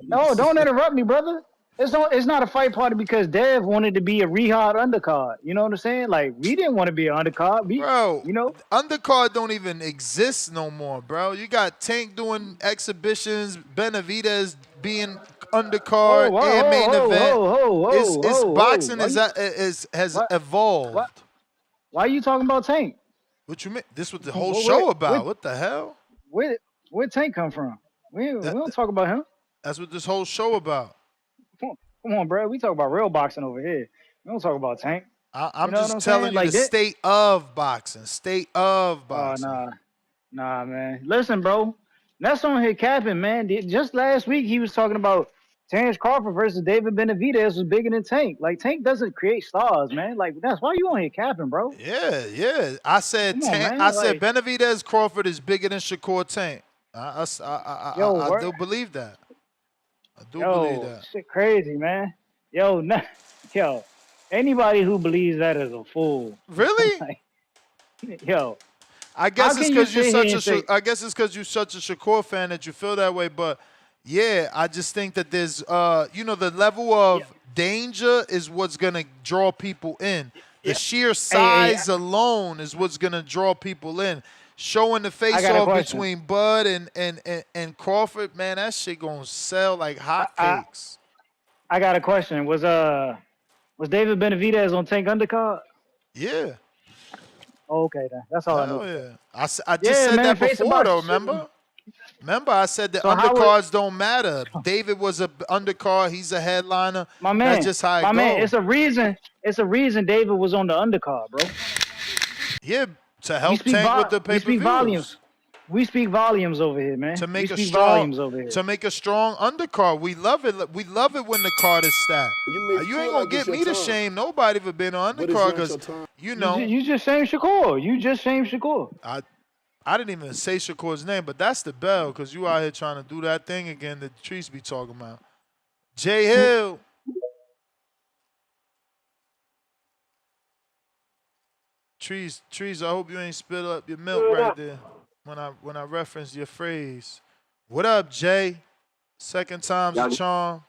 No, don't interrupt me, brother. It's not a fight party because Dev wanted to be a rehab undercard. You know what I'm saying? Like, we didn't want to be an undercard. Bro, undercard don't even exist no more, bro. You got Tank doing exhibitions, Benavidez being undercard and main event. Boxing has evolved. Why are you talking about Tank? What you mean? This was the whole show about. What the hell? Where Tank come from? We don't talk about him. That's what this whole show about. Come on, bro. We talk about real boxing over here. We don't talk about Tank. I'm just telling you the state of boxing. State of boxing. Nah, man. Listen, bro. That's on here capping, man. Just last week he was talking about Terrence Crawford versus David Benavidez was bigger than Tank. Like, Tank doesn't create stars, man. Like, that's why you on here capping, bro. Yeah. I said said Benavidez Crawford is bigger than Shakur Tank. I do believe that. I do believe that. Shit crazy, man. Yo, anybody who believes that is a fool. Really? Like, I guess it's because you're such a Shakur fan that you feel that way. But yeah, I just think that there's the level of danger is what's gonna draw people in. The sheer size alone is what's gonna draw people in. Showing the face off between Bud and Crawford, man, that shit gonna sell like hotcakes. I got a question. Was David Benavidez on Tank undercard? Yeah. Oh, okay, then. That's all I know. Yeah. I just said that before, though, remember? Remember, I said that undercards don't matter. David was an undercard. He's a headliner. My man, that's just how it goes. Man, it's a reason David was on the undercard, bro. Yeah, to help Tank with the pay-per-views. We speak volumes over here, man. To make a strong undercard. We love it. We love it when the card is stacked. You ain't gonna get me to shame nobody for being on undercard because you know. You just shamed Shakur. You just shamed Shakur. I didn't even say Shakur's name, but that's the bell because you out here trying to do that thing again that Treese be talking about. Jay Hill. Trees, I hope you ain't spilled up your milk right there when I referenced your phrase. What up, Jay? Second time's a charm.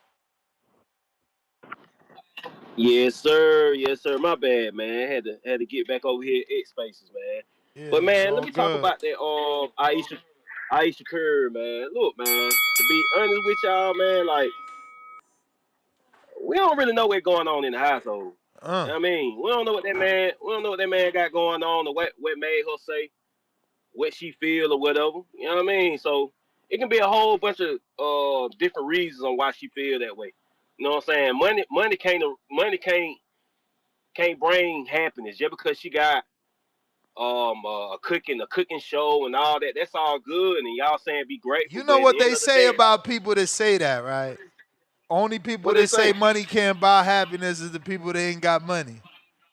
Yes, sir. My bad, man. Had to get back over here at X Spaces, man. Yeah, but man, let me talk about that Aisha Curry, man. Look, man, to be honest with y'all, man, like we don't really know what's going on in the household. I mean, we don't know what that man got going on or what made her say what she feel or whatever. You know what I mean? So it can be a whole bunch of different reasons on why she feel that way. You know what I'm saying? Money can't bring happiness just because she got a cooking show and all that. That's all good, and y'all saying be grateful. You know what they say about people that say that, right? Only people that say money can't buy happiness is the people that ain't got money.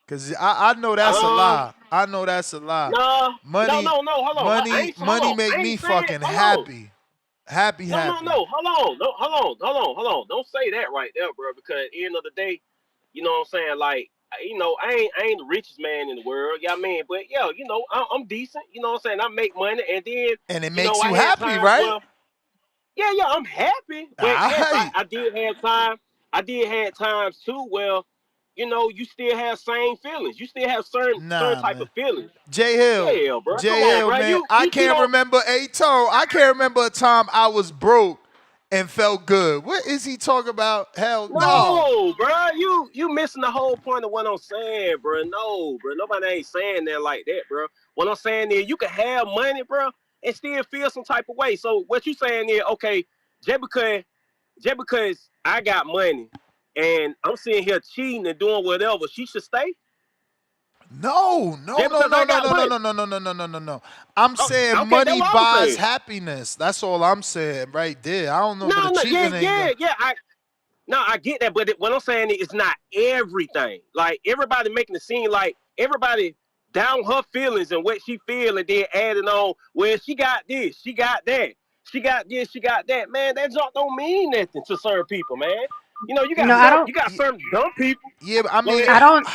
Cause I know that's a lie. I know that's a lie. No, money, hold on. Money make me fucking happy. Happy. No, hold on. Don't say that right there, bro. Because at the end of the day, you know what I'm saying? Like, you know, I ain't the richest man in the world. You know what I mean? But yeah, you know, I'm decent. You know what I'm saying? I make money, and then it makes you happy, right? Well, yeah, I'm happy. But yes, I did have time. I did have times too. Well, you know, you still have same feelings. You still have certain type of feelings. Jay Hill. Yeah, bro. Jay Hill, man. I can't remember I can't remember a time I was broke and felt good. What is he talking about? Hell no. No, bro. You missing the whole point of what I'm saying, bro. No, bro. Nobody ain't saying that like that, bro. What I'm saying is you can have money, bro, and still feel some type of way. So what you saying is, okay, just because I got money and I'm sitting here cheating and doing whatever, she should stay? No. I'm saying money buys happiness. That's all I'm saying right there. I don't know if the cheating ain't I get that, but what I'm saying is it's not everything. Like everybody making it seem like everybody down her feelings and what she feel, and then adding on, well, she got this, she got that, she got this, she got that. Man, that junk don't mean nothing to certain people, man. You know, you got certain dumb people. Yeah, but I mean, I don't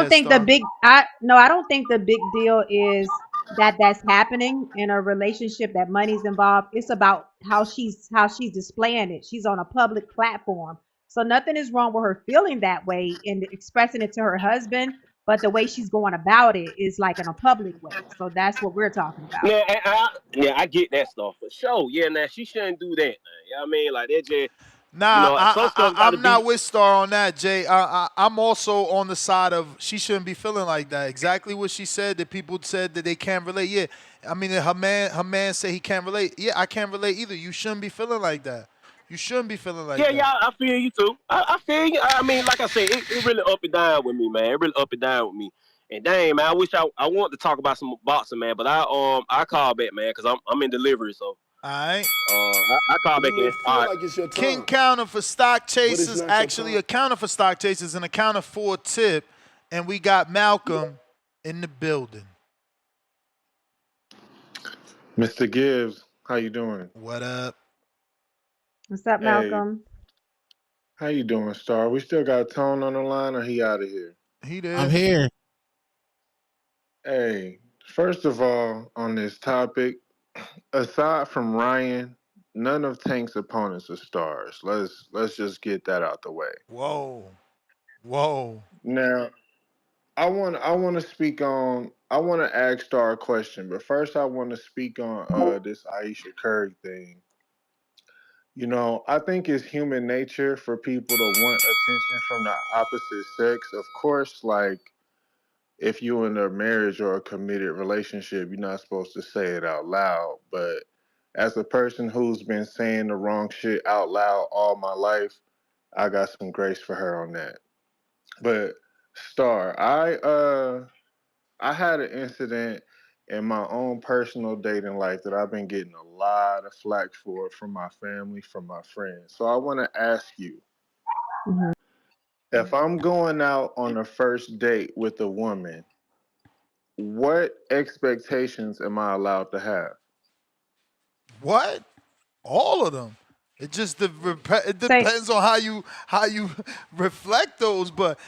think Star. I don't think the big deal is that's happening in a relationship that money's involved. It's about how she's displaying it. She's on a public platform. So nothing is wrong with her feeling that way and expressing it to her husband, but the way she's going about it is like in a public way. So that's what we're talking about. I get that stuff for sure. Yeah, now she shouldn't do that. You know what I mean? Like that just Nah, Some stuff got to I'm not be. with Star on that, Jay. I'm also on the side of she shouldn't be feeling like that. Exactly what she said, that people said that they can't relate. Yeah, I mean, her man said he can't relate. Yeah, I can't relate either. You shouldn't be feeling like that. You shouldn't be feeling like Yeah, that. yeah, I feel you too. I feel you. I mean, like I said, it really up and down with me, man. It really up and down with me. And dang, man, I wish I wanted to talk about some boxing, man, but I call back, man, because I'm in delivery, so All right. I call back You may in. All feel right. like it's your King time, counter for stock but it's chasers, not your actually time. a counter for stock chasers and a counter for tip. And we got Malcolm in the building. Mr. Gibbs, how you doing? What up? What's up, Hey, Malcolm? how you doing, Star? We still got Tone on the line, or he out of here? He I'm there. here. Hey, first of all, on this topic, aside from Ryan, none of Tank's opponents are stars. Let's just get that out the way. Whoa. Whoa. Now, I want to speak on. I want to ask Star a question, but first I want to speak on this Aisha Curry thing. I think it's human nature for people to want attention from the opposite sex. Of course, like if you're in a marriage or a committed relationship, you're not supposed to say it out loud. But as a person who's been saying the wrong shit out loud all my life, I got some grace for her on that. But Star, I had an incident in my own personal dating life that I've been getting a lot of flack for from my family, from my friends. So I want to ask you, Mm-hmm. if I'm going out on a first date with a woman, what expectations am I allowed to have? What? All of them. It just it Say, depends on how you reflect those, but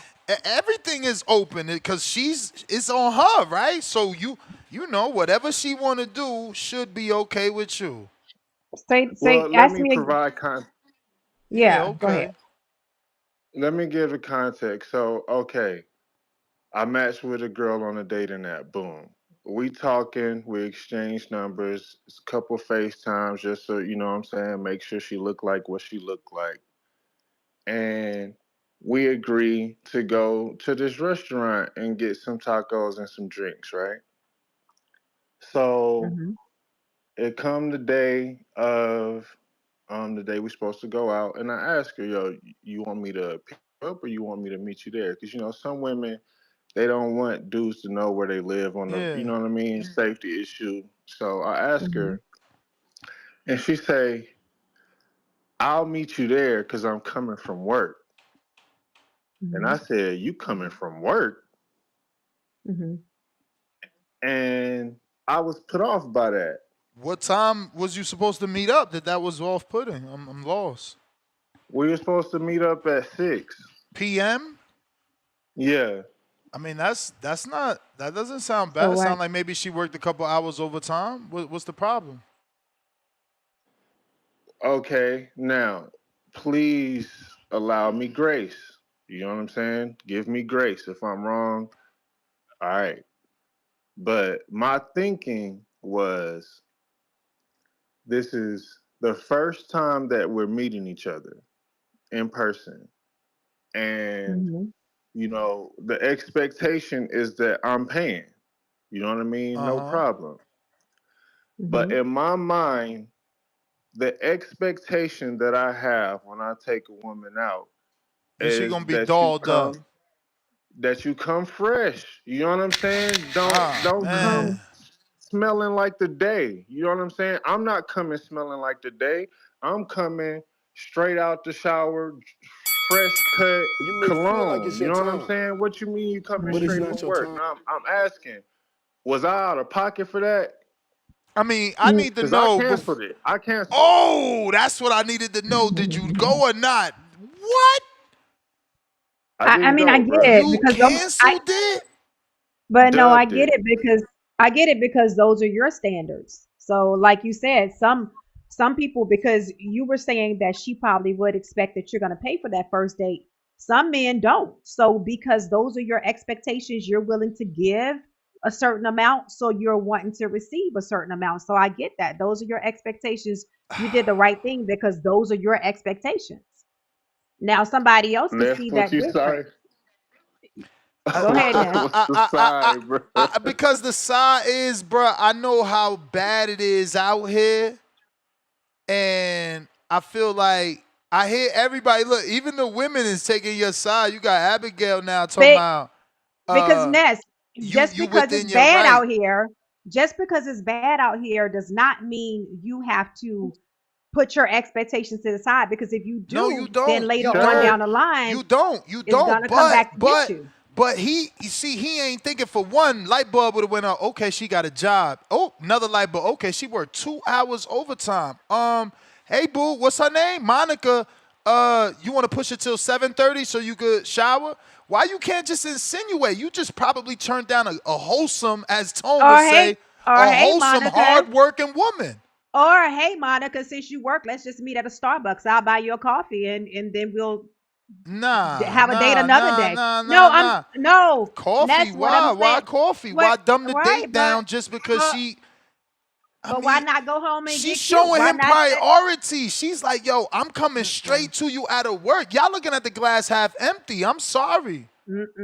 everything is open because it's on her, right? So you know whatever she want to do should be okay with you. say. Well, let Ask me me. provide Yeah, Yeah, go ahead. okay. let me give the context. So, okay, I matched with a girl on a dating app. Boom. We talking, we exchange numbers, it's a couple FaceTimes just so you know what I'm saying, make sure she look like what she looked like. And we agree to go to this restaurant and get some tacos and some drinks, right? So Mm-hmm. it come the day of the day we supposed to go out, and I ask her, yo, you want me to pick you up or you want me to meet you there? Because some women they don't want dudes to know where they live on the, you Yeah. know what I mean, safety issue. So I ask Mm-hmm. her, and she say, I'll meet you there because I'm coming from work. And Mm-hmm. I said, you coming from work? Mm-hmm. And I was put off by that. What time was you supposed to meet up? That was off putting. I'm lost. We were supposed to meet up at 6. PM? Yeah. I mean that's not that doesn't sound So bad. It what? sound like maybe she worked a couple hours overtime. What's the problem? Okay. Now, please allow me grace. You know what I'm saying? Give me grace. If I'm wrong, all right. But my thinking was this is the first time that we're meeting each other in person. And, Mm-hmm. the expectation is that I'm paying. You know what I mean? No Uh-huh. problem. But Mm-hmm. in my mind, the expectation that I have when I take a woman out Is she is gonna be dolled up? that you come fresh. You know what I'm saying? Ah Don't Mm-hmm. come man. smelling like the day. You know what I'm saying? I'm not coming smelling like the day. I'm coming straight out the shower, fresh cut You may feel like cologne. it's You your know what I'm time, saying? What you mean you coming but it's straight not from your work? time. Now I'm asking, was I out of pocket for that? I mean, I need to Because I know canceled it. I canceled it. Oh, that's what I needed to know. Did you go or not? What? I I didn't mean, I go, get bro. it You because canceled it? but no, Dubbed it. I get it because those are your standards. So, like you said, some people, because you were saying that she probably would expect that you're going to pay for that first date. Some men don't. So, because those are your expectations, you're willing to give a certain amount, so you're wanting to receive a certain amount. So, I get that. Those are your expectations. You did the right thing because those are your expectations. Now somebody else could Ness, see what that you say? different. Go ahead, Ness. What's the side, bro? Because the side is, bro, I know how bad it is out here. And I feel like I hear everybody, look, even the women is taking your side. You got Abigail now talking about because Ness, just you because it's within your bad right. out here, just because it's bad out here does not mean you have to put your expectations to the side, because if you do, No, you don't. then later You on don't. down the line, You don't. it's gonna come back to get you. But he ain't thinking for one light bulb would have went out. Okay, she got a job. Oh, another light bulb. Okay, she worked 2 hours overtime. Hey boo, what's her name? Monica. You want to push it till 7:30 so you could shower? Why you can't just insinuate? You just probably turned down a wholesome, as Tone would say, a wholesome, hard-working woman. Or hey, Monica, since you work, let's just meet at a Starbucks. I'll buy you a coffee, and then we'll have a date another day. No. Coffee? Why coffee? Why dumb the date down just because she? But why not go home and she's showing him priority. She's like, yo, I'm coming straight to you out of work. Y'all looking at the glass half empty. I'm sorry.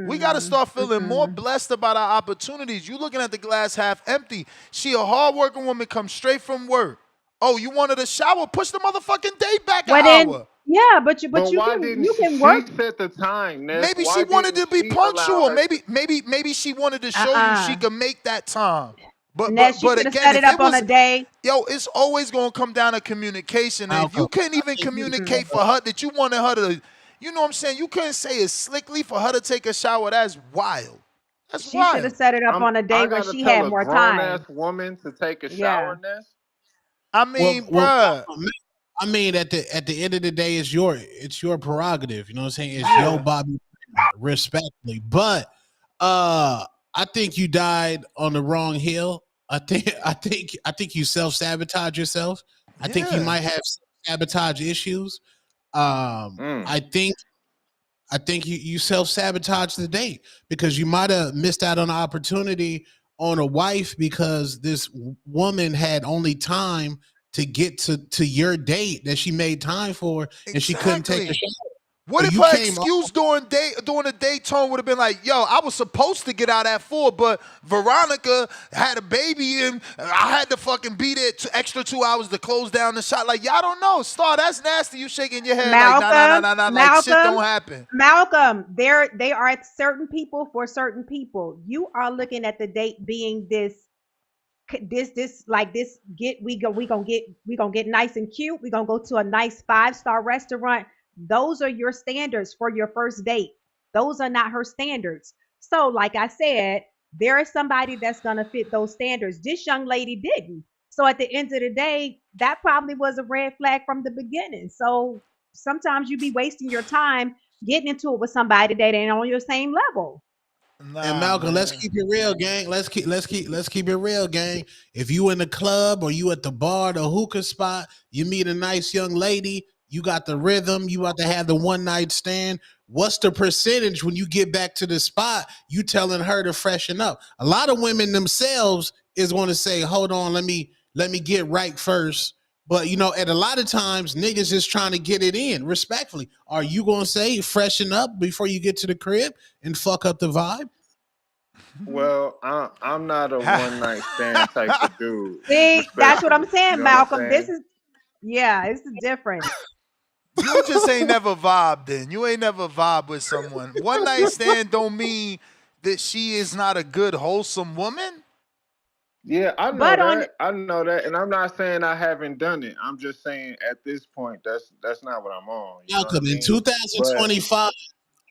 We got to start feeling more blessed about our opportunities. You looking at the glass half empty. She a hardworking woman, comes straight from work. Oh, you wanted a shower? Push the motherfucking day back an hour. Yeah, but you why can didn't work. She set the time, Ness? Maybe Why she wanted to didn't be she punctual. allow her Maybe she wanted to show you she could make that time. But she again, set it up on a day. Yo, it's always gonna come down to communication. And if you couldn't even communicate for her that you wanted her to, you know what I'm saying? You couldn't say it slickly for her to take a shower. That's wild. That's wild. She should have set it up on a day where she had more time. Grown-ass woman to take a shower, Ness? I mean, bruh. I mean, at the end of the day, it's your prerogative. You know what I'm saying? It's your Bobby, respectfully. But I think you died on the wrong hill. I think you self-sabotage yourself. I think you might have sabotage issues. I think you self-sabotage the date because you might have missed out on an opportunity on a wife because this woman had only time to get to your date that she made time for, and she couldn't take the shower. What if her excuse during the date Tone would have been like, yo, I was supposed to get out at 4, but Veronica had a baby and I had to fucking be there extra 2 hours to close down the shot. Like, y'all don't know. Star, that's nasty. You shaking your head like, nah, like shit don't happen. Malcolm, they are certain people for certain people. You are looking at the date being we gonna get nice and cute. We gonna go to a nice 5-star restaurant. Those are your standards for your first date. Those are not her standards. So like I said, there is somebody that's going to fit those standards. This young lady didn't. So at the end of the day, that probably was a red flag from the beginning. So sometimes you be wasting your time getting into it with somebody that ain't on your same level. And Malcolm, let's keep it real, gang. Let's keep it real, gang. If you in the club or you at the bar, the hookah spot, you meet a nice young lady, you got the rhythm, you about to have the one night stand. What's the percentage when you get back to the spot, you telling her to freshen up? A lot of women themselves is going to say, hold on, let me get right first. But, you know, at a lot of times, niggas is trying to get it in respectfully. Are you going to say freshen up before you get to the crib and fuck up the vibe? Well, I'm not a one-night stand type of dude. See, that's what I'm saying, You know Malcolm. what I'm saying? It's the difference. You just ain't never vibed then. You ain't never vibed with someone. One night stand don't mean that she is not a good, wholesome woman. Yeah, I know that. And I'm not saying I haven't done it. I'm just saying at this point, that's not what I'm on. Malcolm, in 2025,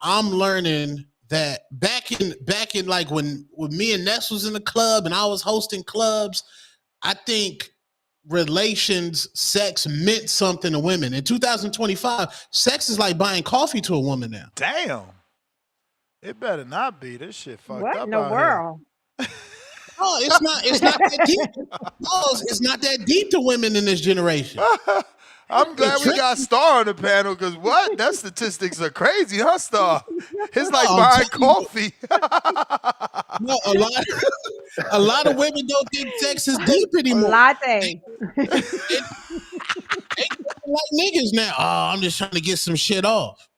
I'm learning that back in like when me and Ness was in the club and I was hosting clubs, I think sex meant something to women. In 2025, sex is like buying coffee to a woman now. Damn. It better not be. This shit fucked up. What in the world? Oh, it's not that deep. Oh, it's not that deep to women in this generation. I'm glad we got Star on the panel because what? That statistics are crazy, huh, Star? It's like buying coffee. No, a lot of women don't think sex is deep anymore. Latte. They like niggas now. Oh, I'm just trying to get some shit off.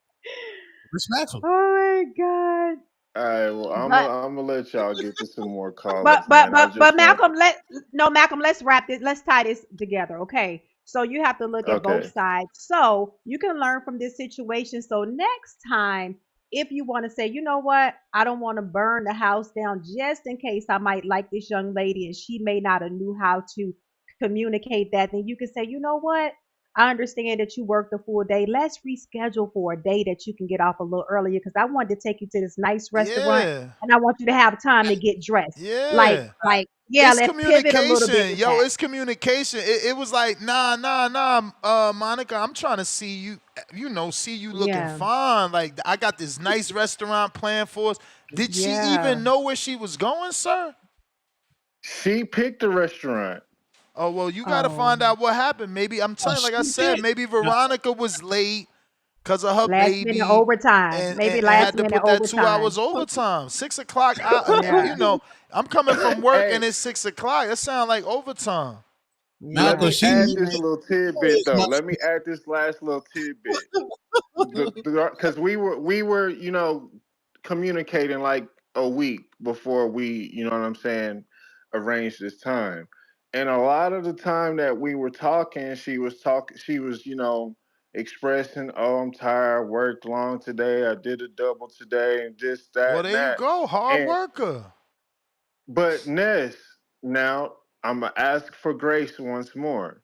Respectful. Oh my God. All right, well, I'm But gonna let y'all get to some more callers, man. I but just want. Malcolm, let's wrap this. Let's tie this together, okay? So you have to look at both Okay. sides, so you can learn from this situation. So next time, if you want to say, you know what, I don't want to burn the house down, just in case I might like this young lady and she may not have knew how to communicate that, then you can say, you know what, I understand that you worked a full day. Let's reschedule for a day that you can get off a little earlier because I wanted to take you to this nice restaurant Yeah. and I want you to have time to get dressed. Yeah. Yeah, It's let's pivot a little bit communication. with Yo, that. it's communication. It was like, nah, Monica, I'm trying to see you, see you looking Yeah. fine. Like, I got this nice restaurant planned for us. Did she Yeah. even know where she was going, sir? She picked the restaurant. Oh, well, you got to find out what happened. Maybe, I'm telling you, like I said, maybe Veronica was late because of her Last baby. minute overtime. Maybe And last had to minute put that 2 overtime. hours overtime. 6 o'clock, Yeah. I'm coming from work Hey. and it's 6 o'clock. That sounds like overtime. Let me add this little tidbit though. Let me add this last little tidbit. Because we were, communicating like a week before we, you know what I'm saying, arranged this time. And a lot of the time that we were talking, she was, expressing, oh, I'm tired, worked long today, I did a double today, and this, that, Well, and there you that. go. Hard And- worker. But Ness, now I'm gonna ask for grace once more.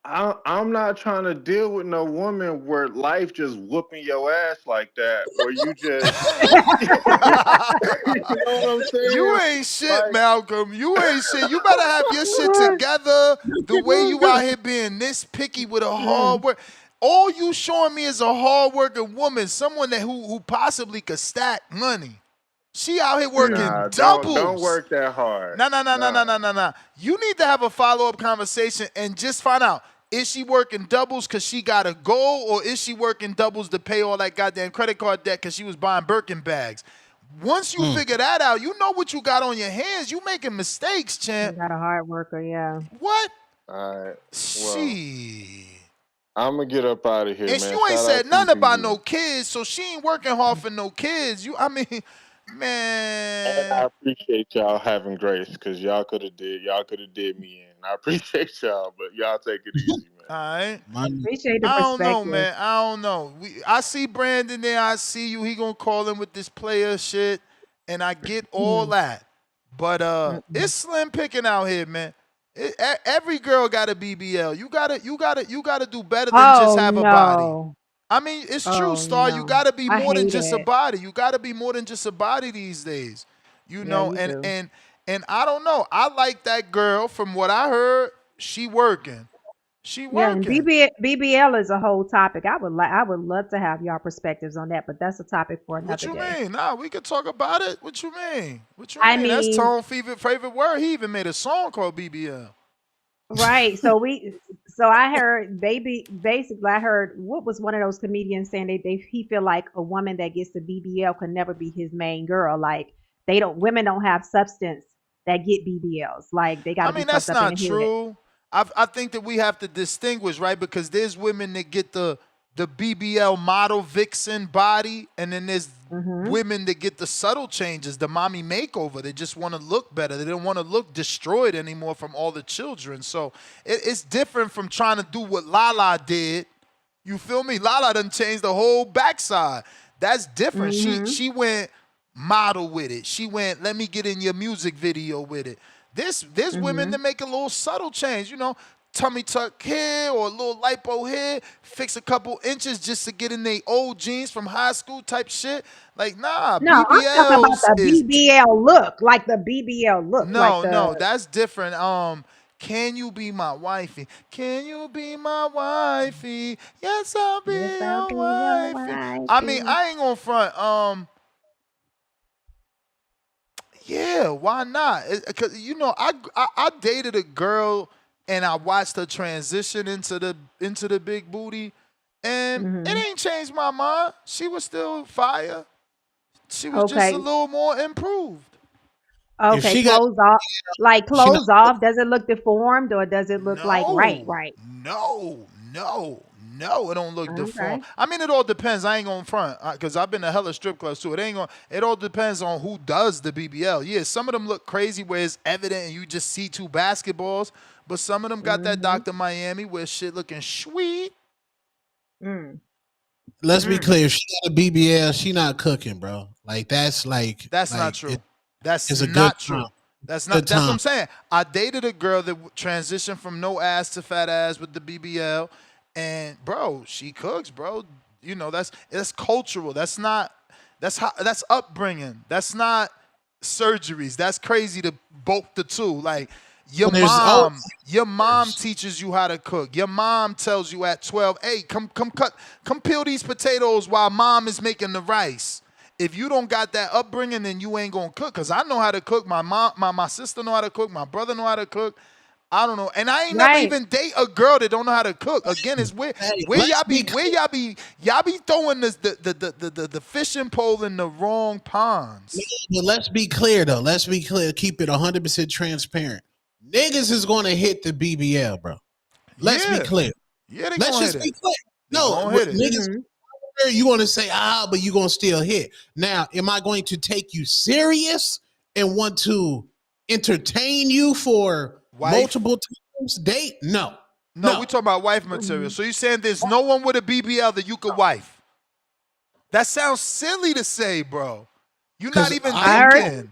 I'm not trying to deal with no woman where life just whooping your ass like that, where you just, you know what I'm saying? You ain't shit, Malcolm. You ain't shit. You better have your shit together the way you out here being this picky with a hard work. All you showing me is a hard working woman, someone that who possibly could stack money. She out here working doubles. Don't work that hard. No. You need to have a follow-up conversation and just find out, is she working doubles because she got a goal, or is she working doubles to pay all that goddamn credit card debt because she was buying Birkin bags? Once you figure that out, you know what you got on your hands. You making mistakes, champ. You got a hard worker, yeah. What? All right. She. I'm gonna get up out of here, And man. you ain't Shout said out to nothing about you. no kids, so she ain't working hard for no kids. Man. And I appreciate y'all having grace because y'all could have did me in. I appreciate y'all, but y'all take it easy, man. All right. Appreciate the I don't know, perspective. man. I don't know. I see Brandon there. I see you. He gonna call in with this player shit, and I get all that. But it's slim picking out here, man. Every girl got a BBL. You gotta do better than just have a body. I mean, it's true, Star. You gotta be more than just a body. You gotta be more than just a body these days. You know, and I don't know. I like that girl. From what I heard, she working. She working. Yeah, and BBL is a whole topic. I would love to have y'all perspectives on that, but that's a topic for another day. What you mean? Nah, we could talk about it. What you mean? I mean? That's mean- Tone favorite word. He even made a song called BBL. Right. So I heard basically I heard what was one of those comedians saying he feel like a woman that gets the BBL could never be his main girl. Like women don't have substance that get BBLs. Like they got to be that's fucked up not in the head. true. I think that we have to distinguish, right? Because there's women that get the BBL model vixen body, and then there's women that get the subtle changes, the mommy makeover. They just want to look better. They don't want to look destroyed anymore from all the children. So it's different from trying to do what Lala did. You feel me? Lala done changed the whole backside. That's different. She went model with it. She went, let me get in your music video with it. There's women that make a little subtle change, tummy tuck here or a little lipo here, fix a couple inches just to get in their old jeans from high school type shit. Like, nah, No, I'm talking about the BBL look, like the BBL look. No, that's different. Can you be my wifey? Can you be my wifey? Yes, I'll be your wifey. I mean, I ain't gonna front. Yeah, why not? Because I dated a girl and I watched her transition into the big booty, and it ain't changed my mind. She was still fire. She was just a little more improved. Okay, clothes off. Like clothes off. Does it look deformed or does it look like right? No. No, it don't look Okay. deformed. I mean, it all depends. I ain't gonna front because I've been to hella strip clubs too. It all depends on who does the BBL. Yeah, some of them look crazy where it's evident and you just see two basketballs, but some of them got that Dr. Miami where shit looking sweet. Let's be clear. If she got a BBL, she not cooking, bro. That's not true. That's it's a not good true. time. That's Good what I'm time. saying. I dated a girl that transitioned from no ass to fat ass with the BBL, and bro, she cooks, bro. You know that's cultural. That's upbringing. That's not surgeries. That's crazy to bulk the two. Like your mom teaches you how to cook. Your mom tells you at 12, hey, come peel these potatoes while mom is making the rice. If you don't got that upbringing, then you ain't gonna cook. Cause I know how to cook. My sister know how to cook. My brother know how to cook. I don't know, and I ain't never even date a girl that don't know how to cook. Again, it's weird. Where y'all be throwing the fishing pole in the wrong ponds. But let's be clear though. Let's be clear. Keep it 100% transparent. Niggas is gonna hit the BBL, bro. Let's be clear. Yeah, they Let's gonna just hit be it. clear. No, niggas. You want to say but you gonna still hit. Now, am I going to take you serious and want to entertain you for multiple times date? No. No, we talking about wife material. So you saying there's no one with a BBL that you could wife? That sounds silly to say, bro. You're not even thinking.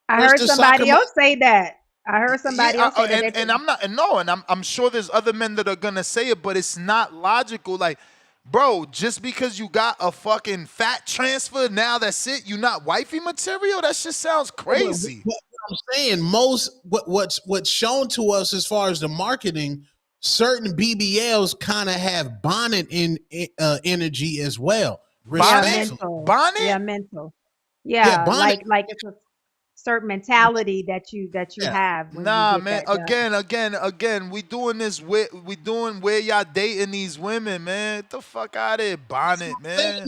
I heard somebody else say that. I heard somebody else say that. I'm sure there's other men that are gonna say it, but it's not logical. Like, bro, just because you got a fucking fat transfer, now that's it. You not wifey material? That shit sounds crazy. What I'm saying, what's shown to us as far as the marketing, certain BBLs kind of have bonnet energy as well. Bonnet? Bonnet? Yeah, mental. Yeah, bonnet. like it's a certain mentality that you have when you get man. that Again, we doing where y'all dating these women, man. Get the fuck out of here, bonnet, man.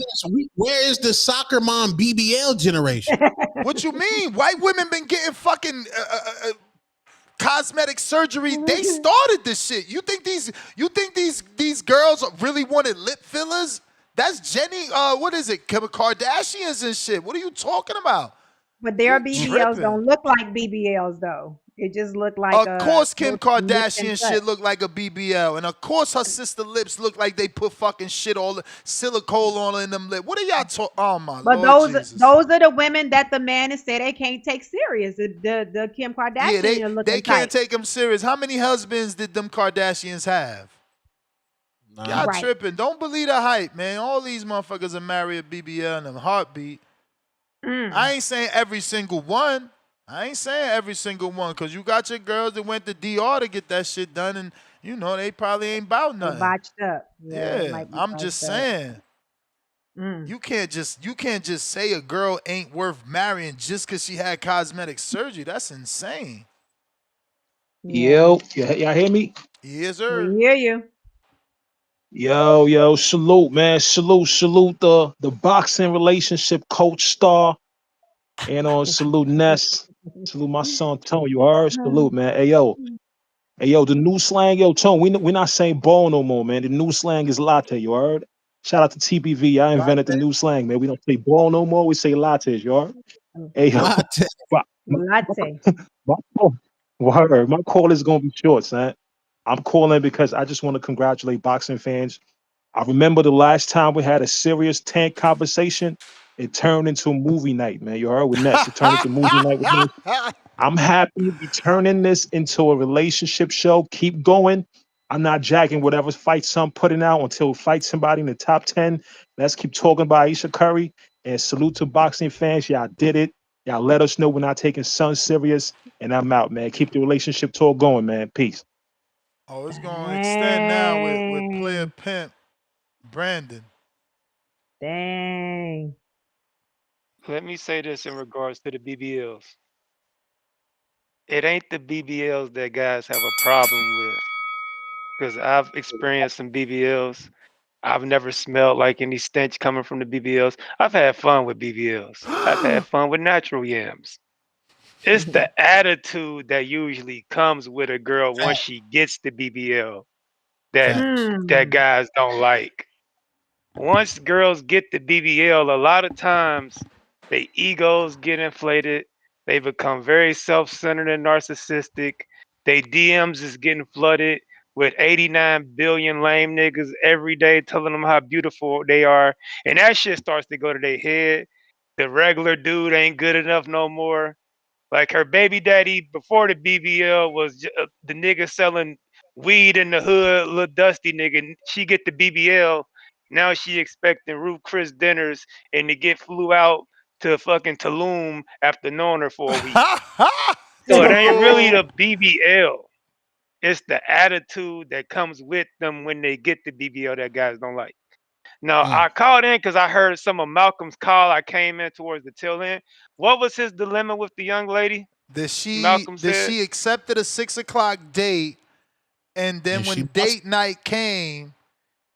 Where is the soccer mom BBL generation? What you mean? White women been getting fucking cosmetic surgery. They started this shit. You think these girls really wanted lip fillers? That's Jenny. What is it? Kardashians and shit. What are you talking about? But their BBLs don't look like BBLs though. It just look like of course Kim Kardashian shit look like a BBL. And of course her sister lips look like they put fucking shit all silicone on in them lips. What are y'all talking? Oh my but Lord Jesus. those are the women that the man has said they can't take serious. The Kim Kardashian are looking they can't take them serious. How many husbands did them Kardashians have? Y'all tripping. Don't believe the hype, man. All these motherfuckers are married a BBL and a heartbeat. I ain't saying every single one. Because you got your girls that went to DR to get that shit done, and you know they probably ain't about nothing. Botched up. Yeah, I'm just saying. You can't just say a girl ain't worth marrying just because she had cosmetic surgery. That's insane. Yo, y'all hear me? Yes, sir. We hear you. Yo, salute, man. Salute the boxing relationship coach star. And salute Ness. Salute my son Tone. You heard? Salute, man. Hey yo, the new slang, Tone. We're not saying ball no more, man. The new slang is latte. You heard? Shout out to TBV. I invented the new slang, man. We don't say ball no more. We say lattes. You heard? Hey yo, latte. My call is gonna be short, son. I'm calling because I just want to congratulate boxing fans. I remember the last time we had a serious Tank conversation. It turned into a movie night, man. You heard with Ness. It turned into movie night with Ness. I'm happy to be turning this into a relationship show. Keep going. I'm not jacking whatever fights I'm putting out until we fight somebody in the top 10. Let's keep talking about Aisha Curry. And salute to boxing fans. Y'all did it. Y'all let us know we're not taking Sun serious. And I'm out, man. Keep the relationship talk going, man. Peace. Oh, it's going to extend now with player pimp Brandon. Dang. Let me say this in regards to the BBLs. It ain't the BBLs that guys have a problem with. Because I've experienced some BBLs. I've never smelled like any stench coming from the BBLs. I've had fun with BBLs. I've had fun with natural yams. It's the attitude that usually comes with a girl once she gets the BBL that guys don't like. Once girls get the BBL, a lot of times their egos get inflated. They become very self-centered and narcissistic. They DMs is getting flooded with 89 billion lame niggas every day telling them how beautiful they are. And that shit starts to go to their head. The regular dude ain't good enough no more. Like her baby daddy before the BBL was the nigga selling weed in the hood, little dusty nigga. She get the BBL. Now she expecting Ruth Chris dinners and to get flew out to fucking Tulum after knowing her for a week. So it ain't really the BBL. It's the attitude that comes with them when they get the BBL that guys don't like. Now, I called in because I heard some of Malcolm's call. I came in towards the tail end. What was his dilemma with the young lady? Malcolm said she accepted a 6 o'clock date, and then when date night came,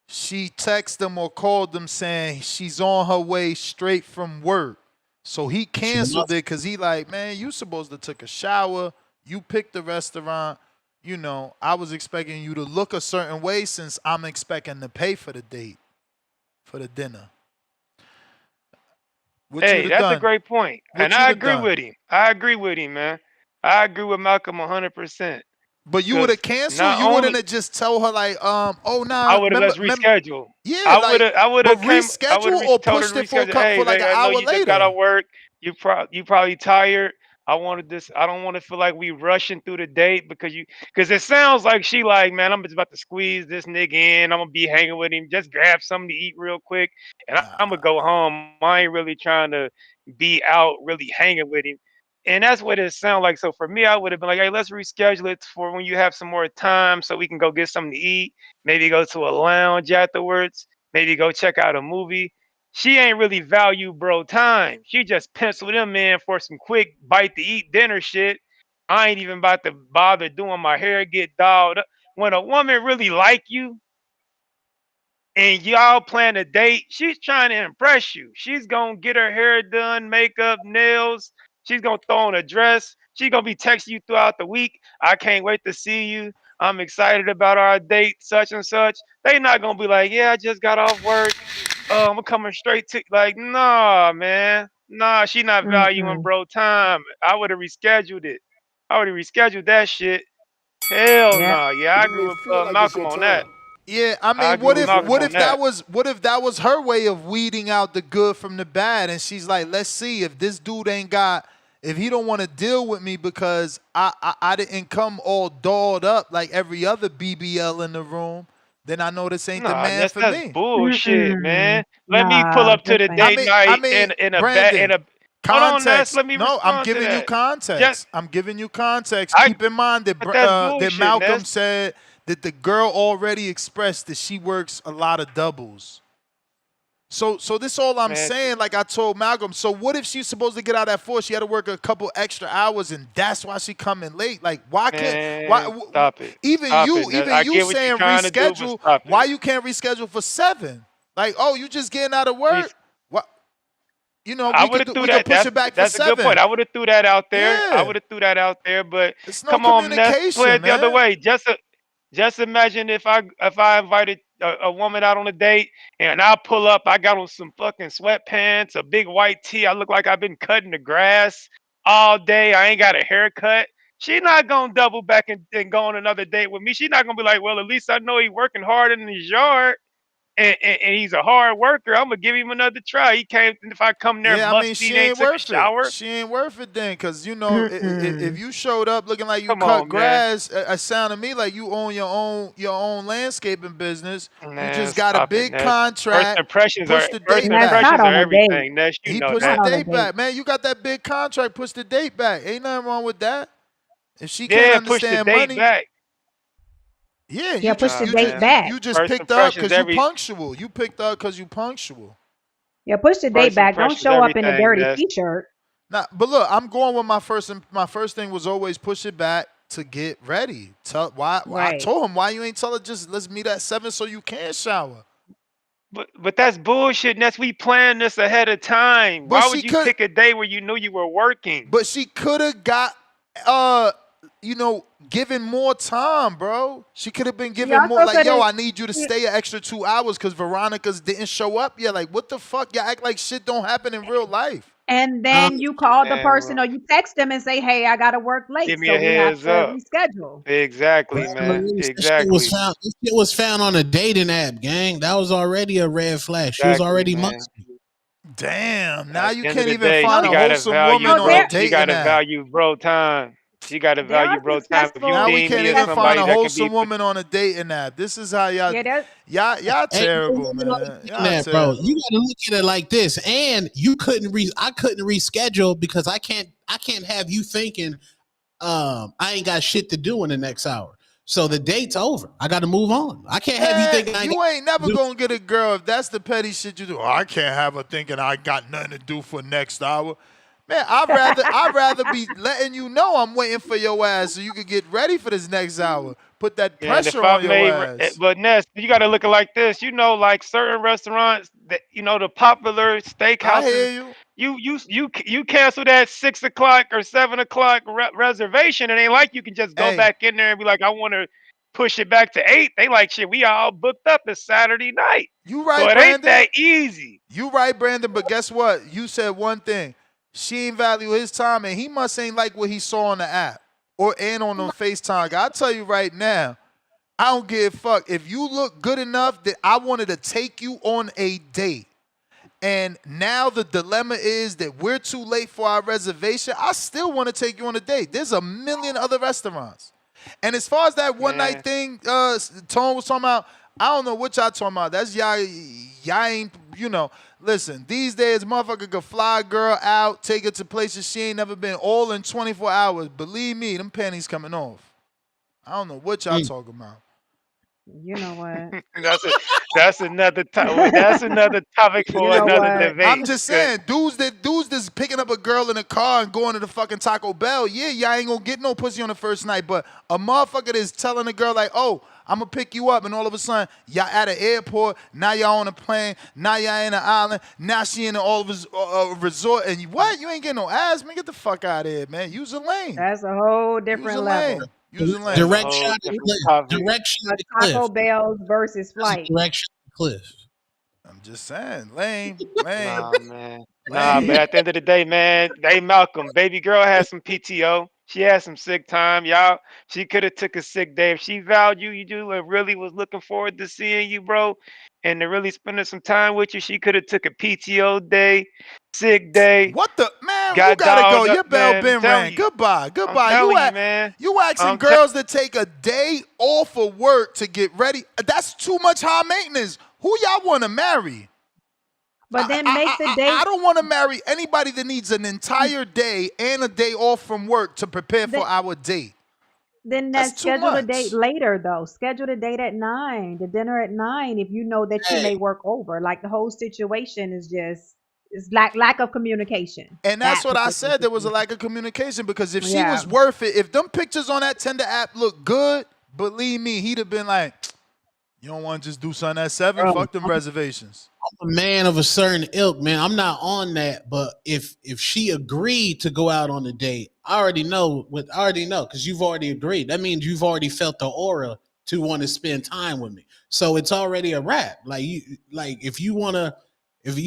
she texted him or called him saying she's on her way straight from work. So he canceled it because he like, man, you supposed to took a shower. You picked the restaurant. You know, I was expecting you to look a certain way since I'm expecting to pay for the date, for the dinner. Hey, that's a great point. And I agree with him. I agree with him, man. I agree with Malcolm 100%. But you would have canceled. You wouldn't have just tell her like, oh nah. I would have let's reschedule. Yeah, I would have reschedule or pushed it for like an hour later. Just got to work. You probably tired. I wanted this. I don't want to feel like we rushing through the date because it sounds like she like, man, I'm just about to squeeze this nigga in. I'm gonna be hanging with him. Just grab something to eat real quick, and I'm gonna go home. I ain't really trying to be out really hanging with him. And that's what it sounds like. So for me, I would have been like, hey, let's reschedule it for when you have some more time so we can go get something to eat. Maybe go to a lounge afterwards. Maybe go check out a movie. She ain't really value bro time. She just penciled him in for some quick bite to eat dinner shit. I ain't even about to bother doing my hair get dolled up. When a woman really like you and y'all plan a date, she's trying to impress you. She's gonna get her hair done, makeup, nails. She's gonna throw on a dress. She's gonna be texting you throughout the week. I can't wait to see you. I'm excited about our date, such and such. They not gonna be like, yeah, I just got off work. I'm coming straight to like, nah, man. Nah, she not valuing bro time. I would have rescheduled it. I would have rescheduled that shit. Hell nah. Yeah, I agree with Malcolm on that. Yeah, I mean, what if that was her way of weeding out the good from the bad, and she's like, let's see if this dude if he don't want to deal with me because I didn't come all dolled up like every other BBL in the room, then I know this ain't the man for me. That's bullshit, man. Let me pull up to the date night in a Brandon, context. Let me I'm giving you context. I'm giving you context. Keep in mind that Malcolm said that the girl already expressed that she works a lot of doubles. So this is all I'm saying. Like I told Malcolm. So what if she's supposed to get out at 4? She had to work a couple extra hours, and that's why she coming late. Like why can't? Why stop it? Even you saying reschedule. Why you can't reschedule for 7? Like you just getting out of work. What? You know, we could push it back for 7. That's a good point. I would have threw that out there. Yeah. I would have threw that out there. But come on, let's play it the other way. Just imagine if I invited a woman out on a date and I pull up, I got on some fucking sweatpants, a big white tee. I look like I've been cutting the grass all day. I ain't got a haircut. She not gonna double back and go on another date with me. She not gonna be like, well, at least I know he working hard in his yard. And he's a hard worker. I'm gonna give him another try. He can't. If I come there, musty, ain't took a shower. She ain't worth it then, because you know, if you showed up looking like you cut grass, it sounded to me like you own your own landscaping business. Man, you just got a big contract. First impressions push the date back. are everything. He pushed the date back, man. You got that big contract. Push the date back. Ain't nothing wrong with that. If she can't understand push the date money. Back. Yeah, push the date back. You just picked up because you punctual. You picked up because you punctual. Yeah, push the date back. Don't show up in a dirty t-shirt. Nah, but look, I'm going with my first thing was always push it back to get ready. I told him why you ain't tell her just let's meet at 7 so you can shower. But that's bullshit. And we planned this ahead of time. Why would you pick a day where you knew you were working? But she could have got given more time, bro. She could have been She given more. also Like, could yo, have. I need you to stay an extra 2 hours because Veronica's didn't show up yet. Like, what the fuck? Y'all act like shit don't happen in real life. And then you call the Man, person well, or you text them and say, "Hey, I got to work late, give me so a we have heads to up. reschedule." Exactly, Bro, man. this Exactly. shit was found on a dating app, gang. That was already a red flag. She was Exactly, already man. musty. Damn. Now At you the end of can't the even day, find she a gotta wholesome woman on a she dating gotta app. value bro time. She gotta There are value bro time. If you Now successful. we deem can't me as even find somebody a that can be wholesome woman on a dating app. This is how y'all Yeah, y'all Ain't no terrible, women on the man. dating Y'all app, bro. terrible. You gotta look at it like this. And I couldn't reschedule because I can't have you thinking I ain't got shit to do in the next hour. So the date's over. I gotta move on. I can't have you thinking I ain't You ain't never do. gonna get a girl if that's the petty shit you do. Oh, I can't have her thinking I got nothing to do for next hour. Man, I'd rather be letting you know I'm waiting for your ass so you can get ready for this next hour. Put that And pressure if I on your may, ass. but Ness, you got to look at it like this. Like certain restaurants that the popular I steakhouses. hear you. You cancel that 6 o'clock or 7 o'clock reservation. It ain't like you can just go Hey, back in there and be like, I want to push it back to 8. They like shit. We all booked up. It's Saturday night, you so right, it ain't Brandon. that easy. You right, Brandon, but guess what? You said one thing. She ain't value his time, and he must ain't like what he saw on the app or on FaceTime. I'll tell you right now, I don't give a fuck. If you look good enough that I wanted to take you on a date, and now the dilemma is that we're too late for our reservation, I still want to take you on a date. There's a million other restaurants. And as far as that one night thing Tone was talking about, I don't know what y'all talking about. That's y'all ain't, listen, these days motherfucker could fly a girl out, take her to places she ain't never been, all in 24 hours. Believe me, them panties coming off. I don't know what y'all talking about. You know what? That's another that's another topic You for know another what? debate. I'm just saying, dudes that's picking up a girl in a car and going to the fucking Taco Bell, y'all ain't gonna get no pussy on the first night. But a motherfucker that's telling a girl like, oh, I'm gonna pick you up, and all of a sudden, y'all at an airport, now y'all on a plane, now y'all in an island, now she in all of a resort, and you ain't getting no ass, man. Get the fuck out of here, man. Use a lane. That's a whole Use different a level. lane. Use a lane. Direct shot at cliff. Direct shot at cliff. Taco Bell's versus flight. Direct shot at cliff. I'm just saying, lane. Nah, man. Nah, but at the end of the day, man, Malcolm, baby girl had some PTO. She had some sick time, y'all. She could have took a sick day if she valued you and really was looking forward to seeing you, bro, and to really spending some time with you. She could have took a PTO day, sick day. What the man? You Got gotta go. dolled up, Your bell man. I'm been telling rang. you. Goodbye. I'm telling you, man. You asking girls to take a day off of work to get ready? That's too much high maintenance. Who y'all want to marry? But then make the date. I don't want to marry anybody that needs an entire day and a day off from work to prepare for our date. Then That's too schedule the much. date later, though. Schedule the date at 9, the dinner at 9, if you know that you may work over. Like the whole situation is just lack of communication. And that's what I said. There was a lack of communication because if she Yeah. was worth it, if them pictures on that Tinder app look good, believe me, he'd have been like, you don't want to just do something at 7? Bro, Fuck them reservations. I'm a man of a certain ilk, man. I'm not on that, but if she agreed to go out on a date, I already know because you've already agreed. That means you've already felt the aura to want to spend time with me. So it's already a wrap. If you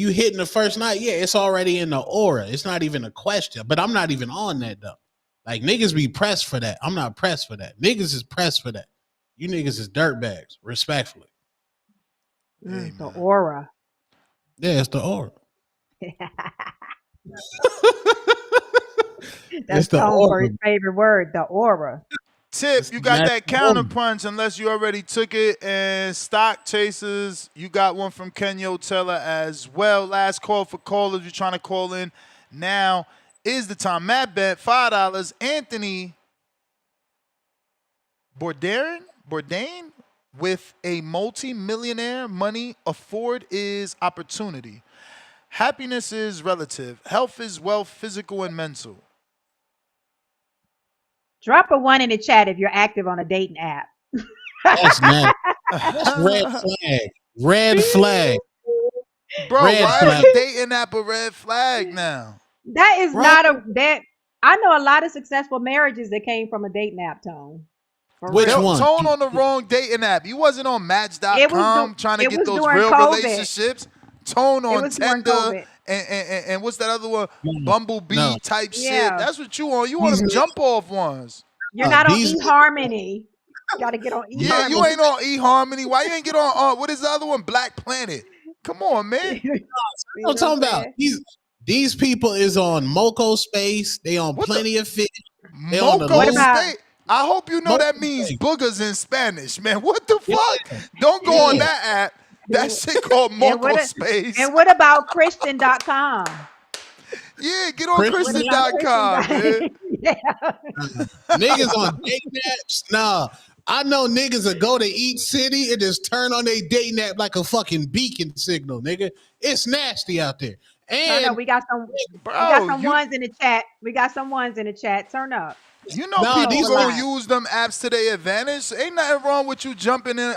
hitting the first night, yeah, it's already in the aura. It's not even a question. But I'm not even on that though. Like niggas be pressed for that. I'm not pressed for that. Niggas is pressed for that. You niggas is dirtbags, respectfully. The aura. Yeah, it's the aura. That's the Tone for aura. his favorite word, the aura. Tip, you got that counter punch unless you already took it. And stock chasers, you got one from Kenyo Teller as well. Last call for callers. You're trying to call in. Now is the time. Matt bet $5. Anthony Bourdain with a multi-millionaire money. Afford is opportunity. Happiness is relative. Health is wealth, physical and mental. Drop a 1 in the chat if you're active on a dating app. That's nasty. That's red flag. Red flag. Bro, Red why flag. is a dating app a red flag now? That is not a that I know a lot of successful marriages that came from a dating app, Tone. Which one? Tone on the wrong dating app. You wasn't on Match.com trying to get those during real COVID. relationships. Tone on Tinder COVID. and what's that other one? Bumblebee type shit. Yeah. That's what you on. You want them jump off ones. You're not on eHarmony. You got to get on eHarmony. Yeah, you ain't on eHarmony. Why you ain't get on what is the other one? Black Planet. Come on, man. I'm talking about these people is on Moco Space. They on Plenty of Fish. They on the Moco Space. I hope you know that means boogers in Spanish, man. What the fuck? Don't go on that app. That shit called Moco Space. And what about Christian.com? Yeah, get on Christian.com, man. Niggas on dating apps? Nah. I know niggas that go to each city and just turn on their dating app like a fucking beacon signal, nigga. It's nasty out there. And no, we got some ones in the chat. We got some ones in the chat. Turn up. You know, people gonna use them apps to their advantage. Ain't nothing wrong with you jumping in,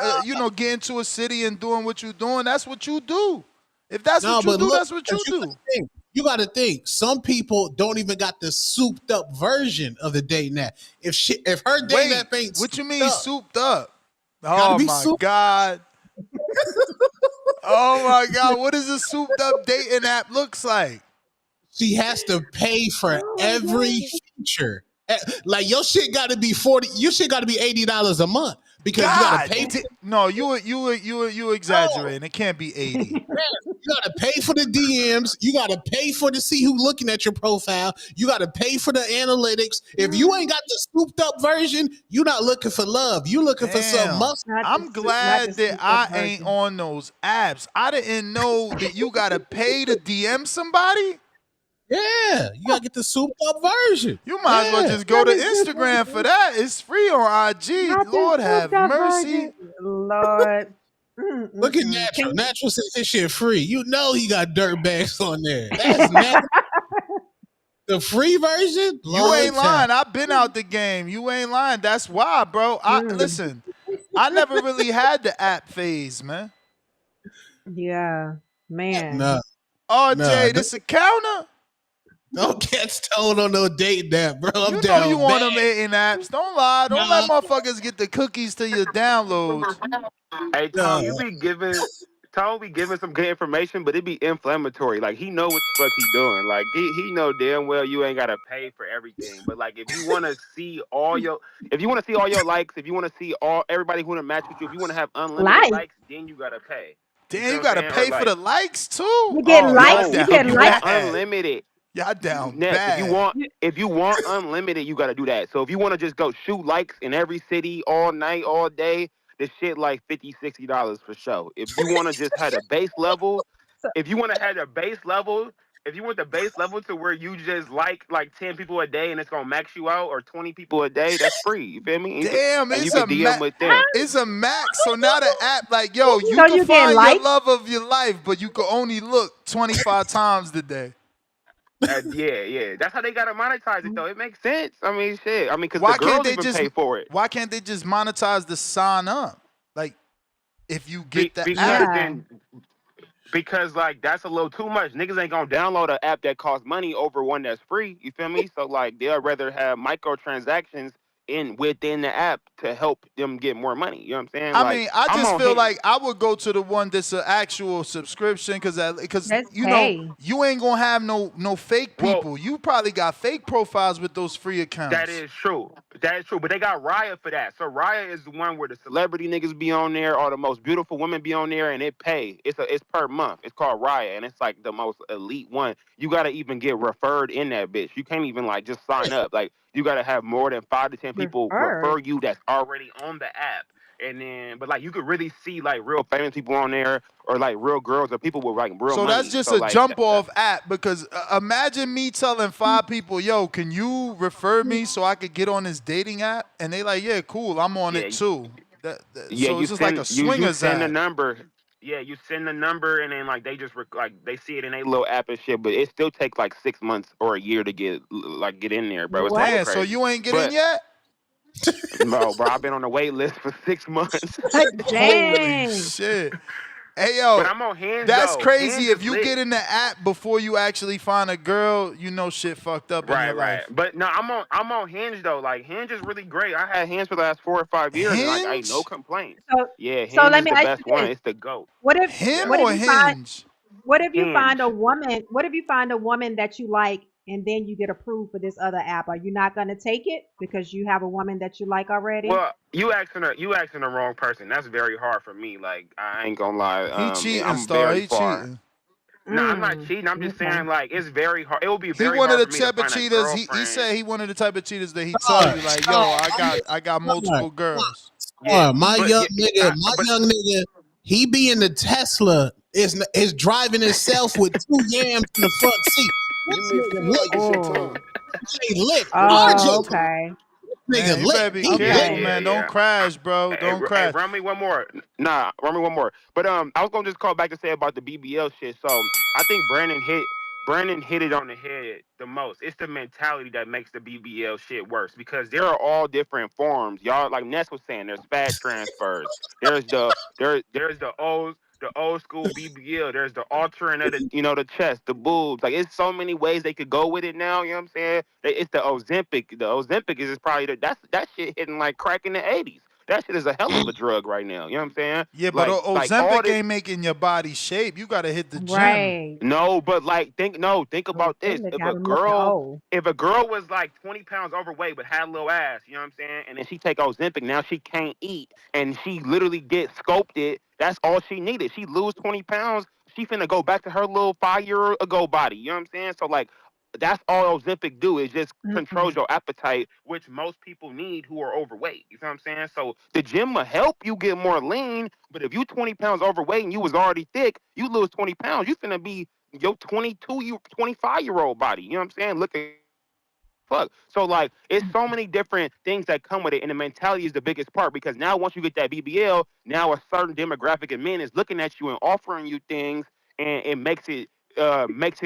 getting to a city and doing what you doing. That's what you do. If that's what you do, that's what you do. You got to think. Some people don't even got the souped up version of the dating app. If her dating app ain't what you mean souped up? Oh my God. Oh my God. What does a souped up dating app looks like? She has to pay for every feature. Like your shit got to be $40. Your shit got to be $80 a month because you got to pay. No, you exaggerating. It can't be 80. You got to pay for the DMs. You got to pay for to see who looking at your profile. You got to pay for the analytics. If you ain't got the souped up version, you're not looking for love. You looking for some muscle. I'm glad that I ain't on those apps. I didn't know that you got to pay to DM somebody. Yeah, you gotta get the souped up version. You might as well just go to Instagram for that. It's free on IG. Lord have mercy. Lord. Look at Natural. Natural says this shit free. You know he got dirt bags on there. That's Natural. The free version? You ain't lying. I've been out the game. You ain't lying. That's why, bro. Listen, I never really had the app phase, man. Yeah, man. Nah. RJ, this a counter? Don't get stoned on no dating app, bro. I'm you down know you bad. on them dating apps. Don't lie. Don't let motherfuckers get the cookies to your downloads. Hey, Tom, you be giving some good information, but it be inflammatory. Like, he know what the fuck he doing. Like, he know damn well you ain't gotta pay for everything. But like, if you want to see all your likes, if you want to see everybody who wanna match with you, if you want to have unlimited likes, then you gotta pay. Damn, you gotta pay for the likes too. You get likes. You get likes. Unlimited. Y'all down Next, bad. if you want unlimited, you got to do that. So if you want to just go shoot likes in every city all night, all day, this shit like $50, $60 for show. If you want to just have a base level, if you want the base level to where you just like 10 people a day and it's gonna max you out, or 20 people a day, that's free. You feel me? Damn, and you can DM with them. It's a max. So now the app, like, yo, you can find your love of your life, but you can only look 25 times a day. Yeah. That's how they gotta monetize it, though. It makes sense. I mean, shit. I mean, because the girls even pay for it. Why can't they just monetize the sign up? Like, if you get the app. Because like that's a little too much. Niggas ain't gonna download an app that costs money over one that's free. You feel me? So like they'll rather have microtransactions within the app to help them get more money. You know what I'm saying? I mean, I just feel like I would go to the one that's an actual subscription because you know you ain't gonna have no fake people. Well, you probably got fake profiles with those free accounts. That is true. But they got Raya for that. So Raya is the one where the celebrity niggas be on there, or the most beautiful women be on there, and it pay. It's per month. It's called Raya, and it's like the most elite one. You gotta even get referred in that bitch. You can't even like just sign up. Like you gotta have more than 5 to 10 people refer you that's already on the app. And then, but like you could really see like real famous people on there, or like real girls, or people with like real money. So that's just a jump off app, because imagine me telling 5 people, yo, can you refer me so I could get on this dating app? And they like, yeah, cool, I'm on it too. So it's just like a swingers you send app. the number. Yeah, you send the number, and then like they just they see it in a little app and shit. But it still takes like 6 months or a year to get in there, bro. It's Man, so you ain't getting yet? No, bro, I've been on the wait list for 6 months. Dang. Holy shit. Hey yo, But I'm on Hinge. that's though. crazy. Hinge If is you lit. get in the app before you actually find a girl, you know shit fucked up in your Right. life. But no, I'm on Hinge though. Like Hinge is really great. I had Hinge for the last 4 or 5 years, and like I no Hinge? complaints. So, Yeah, so Hinge let is me the ask best you one. this: It's the GOAT. What if Him what if or you find Hinge? what if you find a Hinge. woman? What if you find a woman that you like, and then you get approved for this other app? Are you not going to take it because you have a woman that you like already? Well, you asking the wrong person. That's very hard for me. Like I ain't gonna lie. He And cheating, I'm Star. very He far. cheating. No, I'm not Mm, cheating. I'm just okay. saying like it's very hard. It will be He very one of hard the for me to type of find a cheaters. He girlfriend. said he one of the type of cheaters that he tell you like, yo, I got multiple girls. Yeah, my but young nigga, he be in the Tesla is driving himself with 2 yams in the front seat. You This may nigga feel like it's your Oh, time, He lit. but it's not oh, your RJ, time. okay, nigga Man, you lit. better be He lit. careful, okay. man. Don't crash, bro. Hey, Don't hey, crash. run me one more. Nah, run me one more. But I was gonna just call back to say about the BBL shit. So I think Brandon hit it on the head the most. It's the mentality that makes the BBL shit worse because there are all different forms. Y'all, like Ness was saying, there's fat transfers. There's the old school BBL. There's the altering of the chest, the boobs. Like it's so many ways they could go with it now. You know what I'm saying? It's the Ozempic. The Ozempic is probably that shit hitting like crack in the '80s. That shit is a hell of a drug right now. You know what I'm saying? Yeah, but Like all Ozempic this. ain't making your body shape. You gotta hit the gym. Right. No, but like think Oh, about this. goodness, If a gotta miss the girl O. if a girl was like 20 pounds overweight but had a little ass, you know what I'm saying? And then she take Ozempic, now she can't eat and she literally gets sculpted. That's all she needed. She lose 20 pounds, she finna go back to her little 5 year ago body. You know what I'm saying? So like that's all Ozempic do is just controls Mm-mm. your appetite, which most people need who are overweight. You know what I'm saying? So the gym will help you get more lean, but if you 20 pounds overweight and you was already thick, you lose 20 pounds, you finna be your 25-year-old body. You know what I'm saying? Looking fuck. So like it's so many different things that come with it, and the mentality is the biggest part because now once you get that BBL, now a certain demographic of men is looking at you and offering you things, and it makes it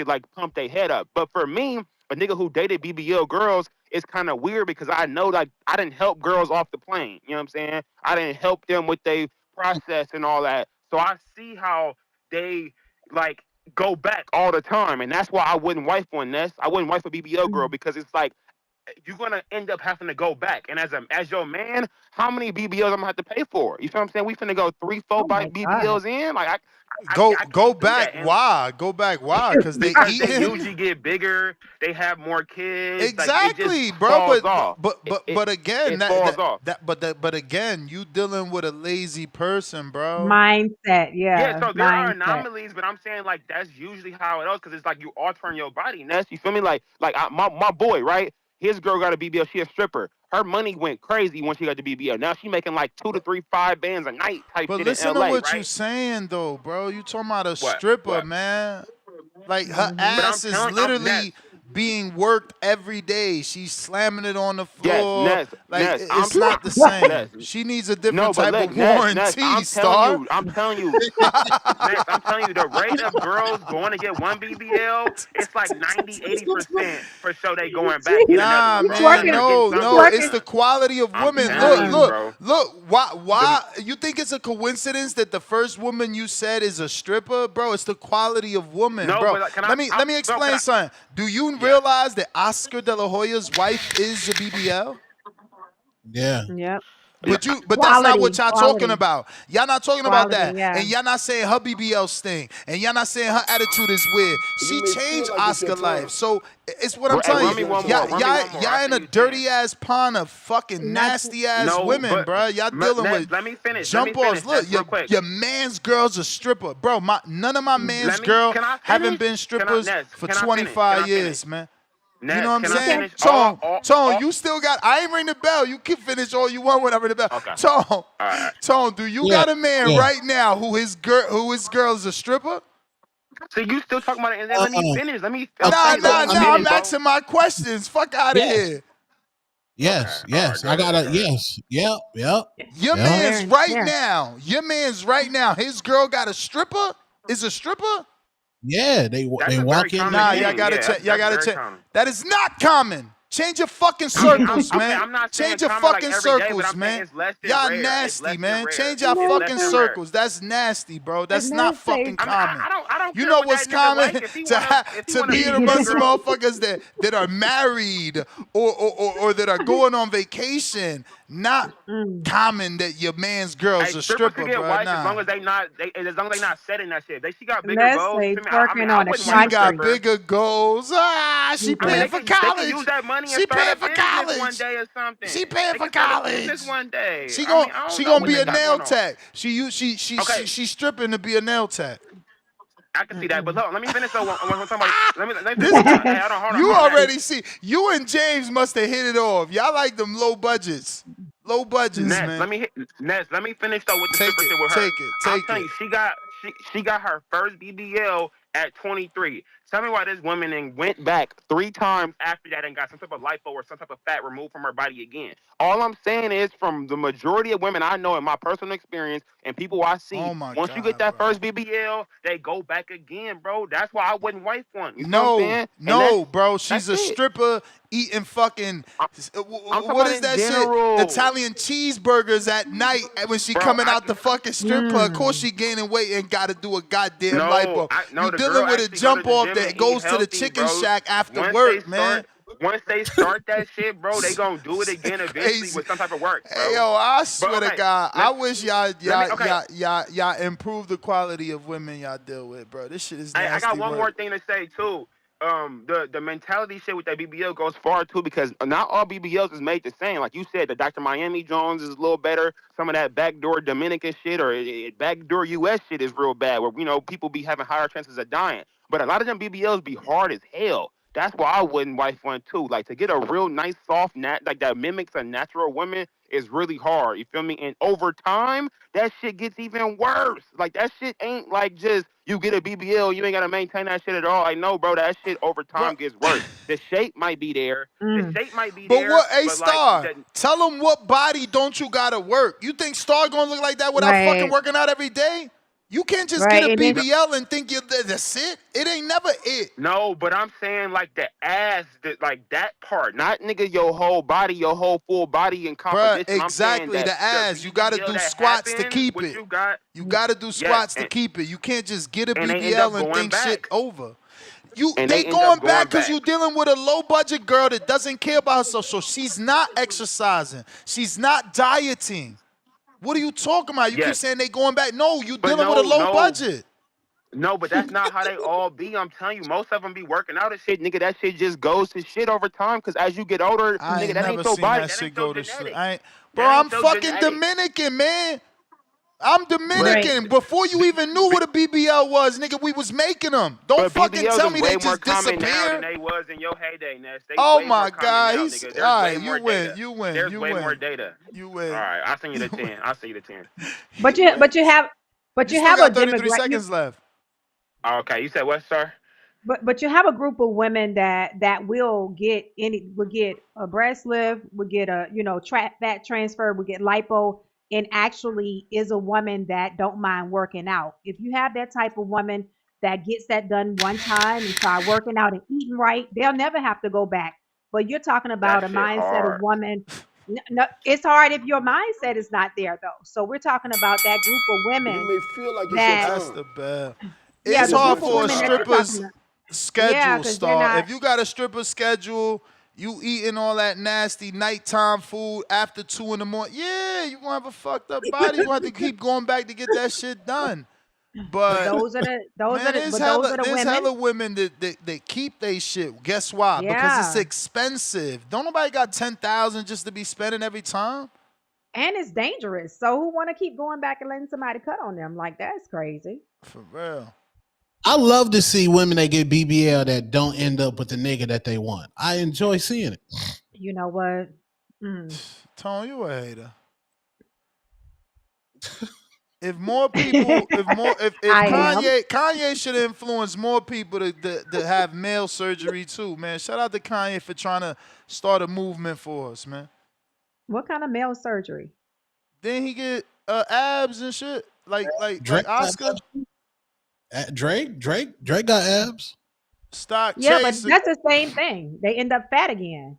like pump their head up. But for me, a nigga who dated BBL girls, it's kind of weird because I know like I didn't help girls off the plane. You know what I'm saying? I didn't help them with their process and all that. So I see how they like go back all the time, and that's why I wouldn't wife one. Ness. I wouldn't wife a BBL girl because it's like you're gonna end up having to go back. And as your man, how many BBLs I'm gonna have to pay for? You feel what I'm saying? We finna go 3, 4 Oh by my God. BBLs in. Like Go I go can't do back. that. And Why? Go back. Why? Cause they because they eating. usually get bigger, they have more kids. Like it just Exactly, bro. falls But off. but but It, but again, it falls off. but again, you dealing with a lazy person, bro. Mindset. Yeah, Yeah, so there are mindset. anomalies, but I'm saying like that's usually how it is because it's like you altering your body. Ness, you feel me? My boy, right? His girl got a BBL. She a stripper. Her money went crazy when she got the BBL. Now she making like 2 to 3, 5 bands a night type But shit in listen to LA, what you right? saying though, bro. You talking about a What? stripper, What? man. Like her Mm-hmm. But I'm ass is telling, Ness. literally being worked every day. She's slamming it on the Yes, floor. Ness, Like I'm it's not the Ness. same. She needs a No, different but type look, of Ness, warranty, Star. I'm telling you, Ness, I'm telling you, the rate of girls going to get one BBL, it's like 90, 80% for sure they going back get another Nah, one, He's bro. Like man, they're twerking. getting no, He's some no. every It's twerking. the time. quality of I'm women. telling Look, you, Uh-uh. look, bro. look. The, Why? You think it's a coincidence that the first woman you said is a stripper, bro? It's the quality of woman, no, bro. but like, Let me bro, can explain I? something. Do you Yeah. realize that Oscar De La Hoya's wife is a BBL? Yeah. Yep. But that's not what Quality. y'all talking Quality. about. Y'all not talking about Quality. that. Yeah. And y'all not saying her BBL sting. And y'all not saying her attitude is weird. You She may feel changed like it's your Oscar life. time, So it's what I'm but Hey, telling it's you. run me not one your more. time. Y'all I in see a you saying. dirty ass pond of fucking Not. nasty ass No, women, but bro. Y'all dealing Ness, with let me finish. jump offs. Look, Ness, real quick. your man's girl's a stripper. Bro, none of my man's girl Can I haven't finish? been strippers Ness, for can I finish? Can 25 I finish? years, man. You know Ness, what I'm can You I saying? can't. finish? Tone, you still got, I ain't ring the bell. You can finish all you want when I ring the bell. Okay. Tone, All right. Tone, do you Yeah. got a man Yeah. right now who his girl is a stripper? So you still talking about it, and then let me finish. I'm Nah, telling you, let me I'm finish, bro. asking my questions. Fuck out of Yes. here. Yes. All right, Yes. go I ahead. gotta. Yes. Yep. Yep. Your Yep. man's Fair. right Yeah. now. His girl got a stripper? Is a stripper? Yeah. They That's a very walk in common the Nah, y'all door. thing. gotta Yeah, check. Y'all that's gotta very check. common. That is not common. Change your fucking circles, okay, man. I'm not saying Change your common fucking like every day, but circles, I'm saying man. it's less than Y'all rare. It's nasty, less man. than rare. Change your It's less fucking than rare. circles. That's nasty, bro. That's And not let's say- fucking common. I don't You care know what what's that nigga common? like. If he wanna To be beat amongst your girl, motherfuckers that are married or that are going on vacation. Not common that your man's girl's a strippers stripper, can get bro. wife nah. as long as they not setting that shit. She got bigger Let's goals. say To me, twerking I on a wouldn't She want a got stripper. bigger goals. She paying for They college. can use that money and She start paying a for business college. one day or something. She paying They for can start a college. business one day. She I gon' mean, I don't she know gonna what be they a got nail going on. tech. She stripping to be a nail tech. I can see that, but look, let me finish though. When somebody, let me finish. Hey, hold You on. already see. You and James must have hit it off. Y'all like them low budgets. Low budgets, Ness, man. let me finish though with the Take stripper it, shit with her. take it, I'm take telling it. you, she got her first BBL at 23. Tell me why this woman then went back 3 times after that and got some type of lipo or some type of fat removed from her body again. All I'm saying is, from the majority of women I know in my personal experience and people I see, once you get that first BBL, they go back again, bro. That's why I wouldn't wife one. You know what I'm saying? No, bro. She's a that's it. stripper eating fucking. I'm What is in that general. shit? Italian cheeseburgers at night when she coming out the fucking strip club. Of course she gaining weight and got to do a goddamn lipo. You the dealing girl with a actually jump go to the off gym that and goes eat to the healthy, chicken bro. shack after Once work, man. Once they start that shit, bro, they gonna do it again eventually with some type of work, bro. Hey, yo, I swear But, to God, I wish y'all okay. improve the quality of women y'all deal with, bro. This shit is nasty. I got one work. more thing to say too. The mentality shit with that BBL goes far too, because not all BBLs is made the same. Like you said, the Dr. Miami Jones is a little better. Some of that backdoor Dominican shit or backdoor US shit is real bad, where people be having higher chances of dying. But a lot of them BBLs be hard as hell. That's why I wouldn't wife one too. Like, to get a real nice soft like that mimics a natural woman is really hard. You feel me? And over time, that shit gets even worse. Like, that shit ain't like just you get a BBL, you ain't gotta maintain that shit at all. I know, bro, that shit over time gets worse. The shape might be there. The shape might be there. But what, hey, but Star, like, tell them what body don't you gotta work. You think Star gonna look like that without fucking working out every day? You can't just get a BBL and think that's it. It ain't never it. No, but I'm saying like the ass, like that part, not nigga your whole body, your whole full body and composition. Bruh, exactly, the ass. You gotta do squats to keep it. You gotta do squats to keep it. You can't just get a BBL and think shit over. They going back because you're dealing with a low budget girl that doesn't care about herself. So she's not exercising. She's not dieting. What are you talking about? You keep saying they going back. No, you dealing with a low budget. No, but that's not how they all be. I'm telling you, most of them be working out and shit, nigga. That shit just goes to shit over time. Because as you get older, nigga, that ain't your body. That shit go to shit. Bro, I'm fucking Dominican, man. I'm Dominican. Before you even knew what a BBL was, nigga, we was making them. Don't fucking BBLs tell me they way more just common now disappear. than they was in your heyday, Ness. They Oh way my more God, common now, he's nigga. all There's right. way more You win, data. you win, There's you way win. more data. You win. All right, I'll send you the 10. I'll send you the 10. But you have You a got 33 demographic. seconds left. Okay, you said what, sir? But you have a group of women that will get a breast lift, will get a fat transfer, will get lipo, and actually is a woman that don't mind working out. If you have that type of woman that gets that done one time and start working out and eating right, they'll never have to go back. But you're talking about a mindset of woman. No, it's hard if your mindset is not there though. So we're talking about that group of women. You may feel like it's that your That's time. the bad. Yeah, It's the hard group of for a women that you're stripper's talking about. schedule, 'cause they're Star. not. If you got a stripper schedule, you eating all that nasty nighttime food after 2 in the morning, yeah, you gonna have a fucked up body. You gonna have to keep going back to get that shit done. But those are the there's women. hella women that keep they shit. Guess why? Because it's Yeah. expensive. Don't nobody got 10,000 just to be spending every time. And it's dangerous. So who want to keep going back and letting somebody cut on them? Like, that's crazy. For real. I love to see women that get BBL that don't end up with the nigga that they want. I enjoy seeing it. You know what? Tone, you a hater. If more people, if Kanye should influence more people to have male surgery too, man. Shout out to Kanye for trying to start a movement for us, man. What kind of male surgery? Then he get abs and shit, like Oscar. Drake got abs. Stock Yeah, chase. but that's the same thing. They end up fat again.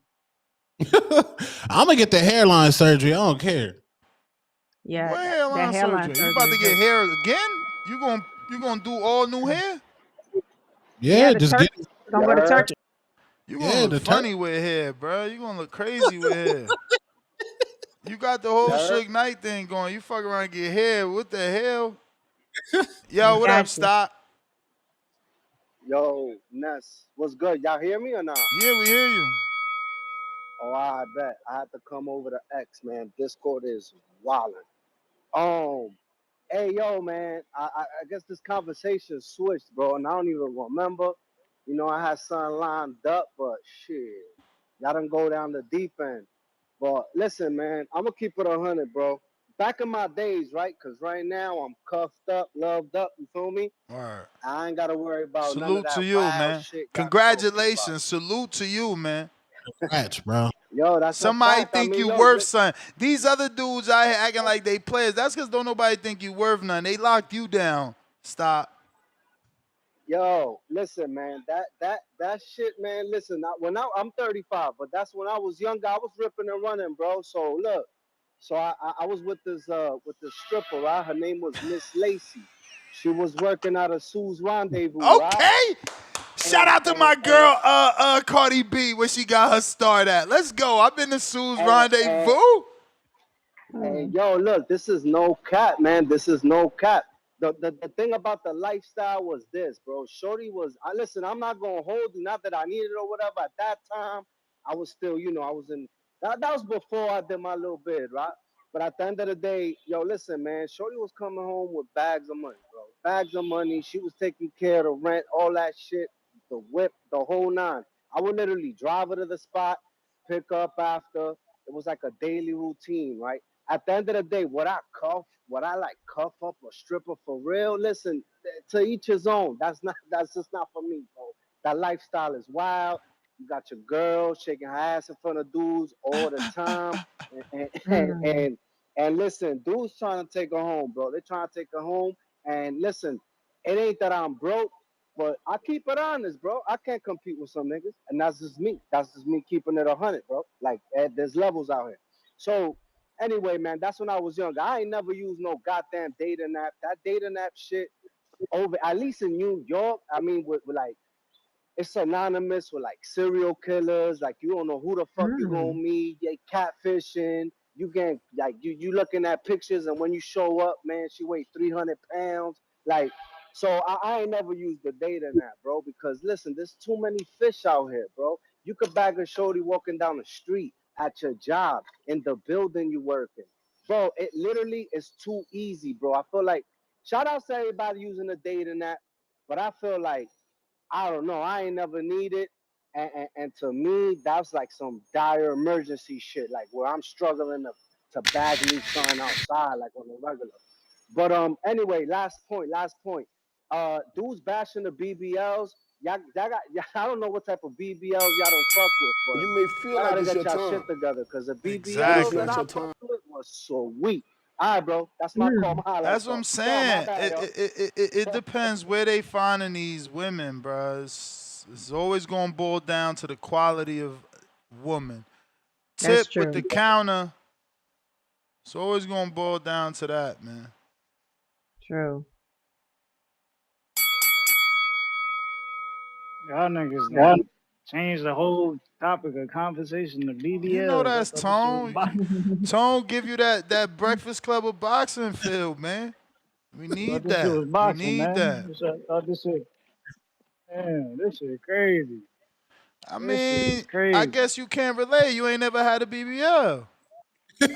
I'm gonna get the hairline surgery. I don't care. Yeah, What that hairline hairline surgery? You about to surgery. get hair again? You gonna do all new hair? Yeah, The just get Turkey. Gonna go to Turkey. You gonna look the funny with hair, bro. You gonna look crazy with hair. You got the whole Suge Knight thing going. You fuck around and get hair. What the hell? Yo, what up, Gotcha. Stop? Yo, Ness, what's good? Y'all hear me or not? Yeah, we hear you. Oh, I bet. I had to come over to X, man. Discord is wildin'. Hey, yo, man. I guess this conversation switched, bro, and I don't even remember. You know, I had something lined up, but shit, y'all done go down the deep end. But listen, man, I'm gonna keep it 100, bro. Back in my days, right? Because right now I'm cuffed up, loved up. You feel me? Word. I ain't gotta worry about none of Salute to that you, wild man. shit y'all talking Congratulations. Salute to you, man. Congrats, bro. Yo, that's a Somebody fact. I think mean, you look, worth something. These other dudes out here acting like they players. That's because don't nobody think you worth nothing. They locked you down. Stop. yo, listen, man. That shit, man. Listen, I'm 35, but that's when I was younger. I was ripping and running, bro. So look, I was with this stripper, right? Her name was Miss Lacey. She was working out of Sue's Rendezvous, right? Okay. Shout out to my girl, Cardi B, where she got her start at. Let's go. I've been to Sue's Rendezvous. And yo, look, this is no cap, man. This is no cap. The thing about the lifestyle was this, bro. Shorty was, listen, I'm not going to hold you, not that I needed it or whatever. At that time, I was still, I was in, that was before I did my little bid, right? But at the end of the day, yo, listen, man, Shorty was coming home with bags of money, bro. Bags of money. She was taking care of the rent, all that shit, the whip, the whole nine. I would literally drive her to the spot, pick up after. It was like a daily routine, right? At the end of the day, would I like cuff up a stripper for real? Listen, to each his own. That's just not for me, bro. That lifestyle is wild. You got your girl shaking her ass in front of dudes all the time. And listen, dudes trying to take her home, bro. They're trying to take her home. And listen, it ain't that I'm broke, but I keep it honest, bro. I can't compete with some niggas. And that's just me. That's just me keeping it 100, bro. Like, there's levels out here. So, anyway, man, that's when I was younger. I ain't never used no goddamn dating app. That dating app shit over, at least in New York, I mean, with like, it's synonymous with like serial killers. Like, you don't know who the fuck you gonna meet. You catfishing. You get like you looking at pictures, and when you show up, man, she weighs 300 pounds. Like, so I ain't never used the dating app, bro. Because listen, there's too many fish out here, bro. You could bag a shorty walking down the street, at your job, in the building you work in, bro. It literally is too easy, bro. I feel like, shout out to everybody using the dating app, but I feel like, I don't know. I ain't never needed. And to me, that's like some dire emergency shit, like where I'm struggling to bag me something outside, like on the regular. But anyway, last point. Dudes bashing the BBLs. Y'all got, I don't know what type of BBLs y'all don't fuck with, but You may feel y'all like gotta it's get your y'all time, shit together, because the but it's BBLs that not I your fucked time. with was sweet. All right, bro. That's my call, my highlight That's what song. I'm Damn, my saying. bad, yo. It depends where they finding these women, bro. It's always gonna boil down to the quality of woman. That's Tip with true. the counter. It's always gonna boil down to that, man. True. Y'all niggas done changed the whole topic of conversation to You know BBLs. I that's thought this shit was Tone. boxing. Tone give you that Breakfast Club of boxing feel, man. We I thought need this shit that. was We boxing, need man. that. Thought this shit, man, this shit crazy. I This shit is mean, I crazy. guess you can't relate. You ain't never had a BBL.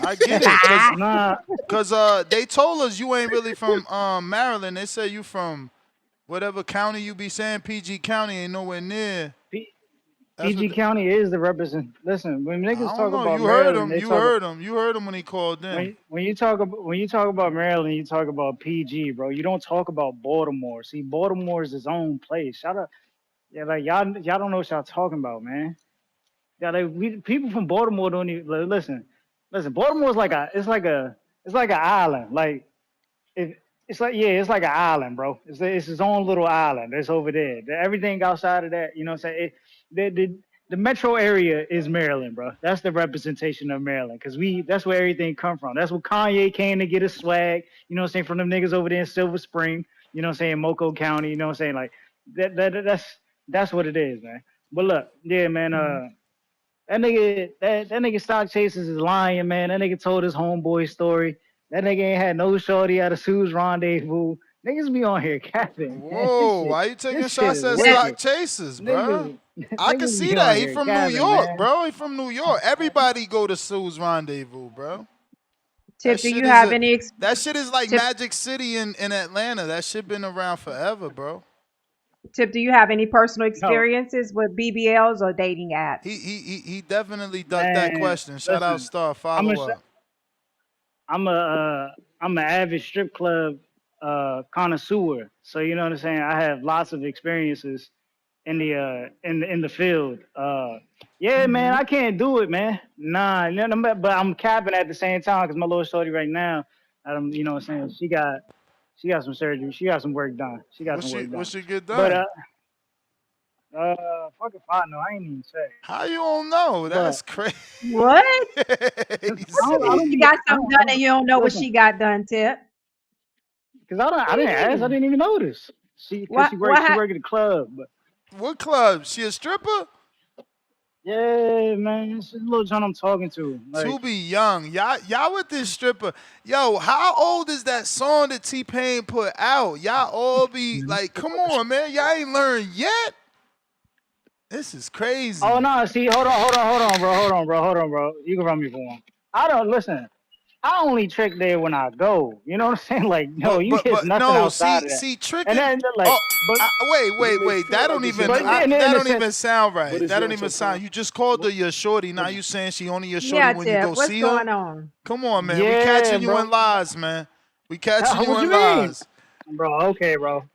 I get it, cause they told us you ain't really from Maryland. They said you from whatever county you be saying. PG County ain't nowhere near. That's what PG County is the represent. Listen, when niggas I don't talk know. about You heard Maryland, him. they You talk heard him. You heard him when he called in. when you talk about Maryland, you talk about PG, bro. You don't talk about Baltimore. See, Baltimore is its own place. Shout out, yeah, like y'all don't know what y'all talking about, man. Yeah, people from Baltimore don't even listen. Listen, Baltimore's like it's like an island. Like it's like it's like an island, bro. It's its own little island. It's over there. Everything outside of that, you know what I'm saying? the metro area is Maryland, bro. That's the representation of Maryland, cause that's where everything come from. That's where Kanye came to get his swag. You know what I'm saying? From them niggas over there in Silver Spring. You know what I'm saying? Moco County. You know what I'm saying? Like that's what it is, man. But look, yeah, man. That nigga Stock Chasers is lying, man. That nigga told his homeboy story. That nigga ain't had no shorty at a Sue's rendezvous. Niggas be on here capping. Whoa, why you taking shots at Stock Chasers, bro? I can see that. He from New York, bro. He from New York. Everybody go to Sue's rendezvous, bro. Tip, do you have any? That shit is like Magic City in Atlanta. That shit been around forever, bro. Tip, do you have any personal experiences with BBLs or dating apps? He definitely ducked that question. Shout out Star. Follow up. I'm an avid strip club connoisseur. So you know what I'm saying? I have lots of experiences in the field. Yeah, man, I can't do it, man. Nah, but I'm capping at the same time because my little shorty right now, you know what I'm saying? She got some surgery. She got some work done. What she get done? But fucking partner, I ain't even say. How you don't know? That's crazy. What? She got something done and you don't know what she got done, Tip. Because I didn't ask. I didn't even notice. She worked at the club. But. What club? She a stripper? Yeah, man. It's a little John I'm talking to. Like, to be young. Y'all with this stripper. Yo, how old is that song that T-Pain put out? Y'all all be like, come on, man. Y'all ain't learned yet? This is crazy. Oh, no. See, hold on, bro. You can run me for one. I don't listen. I only trick there when I go. You know what I'm saying? Like, no, you get nothing outside of that. See, tricking. And then, like, wait. That don't even sound right. That don't even sound. You just called her your shorty. Now you saying she only your shorty when you go see her? What's going on? Come on, man. We catching you in lies, man. We catching you in lies. Bro, okay, bro.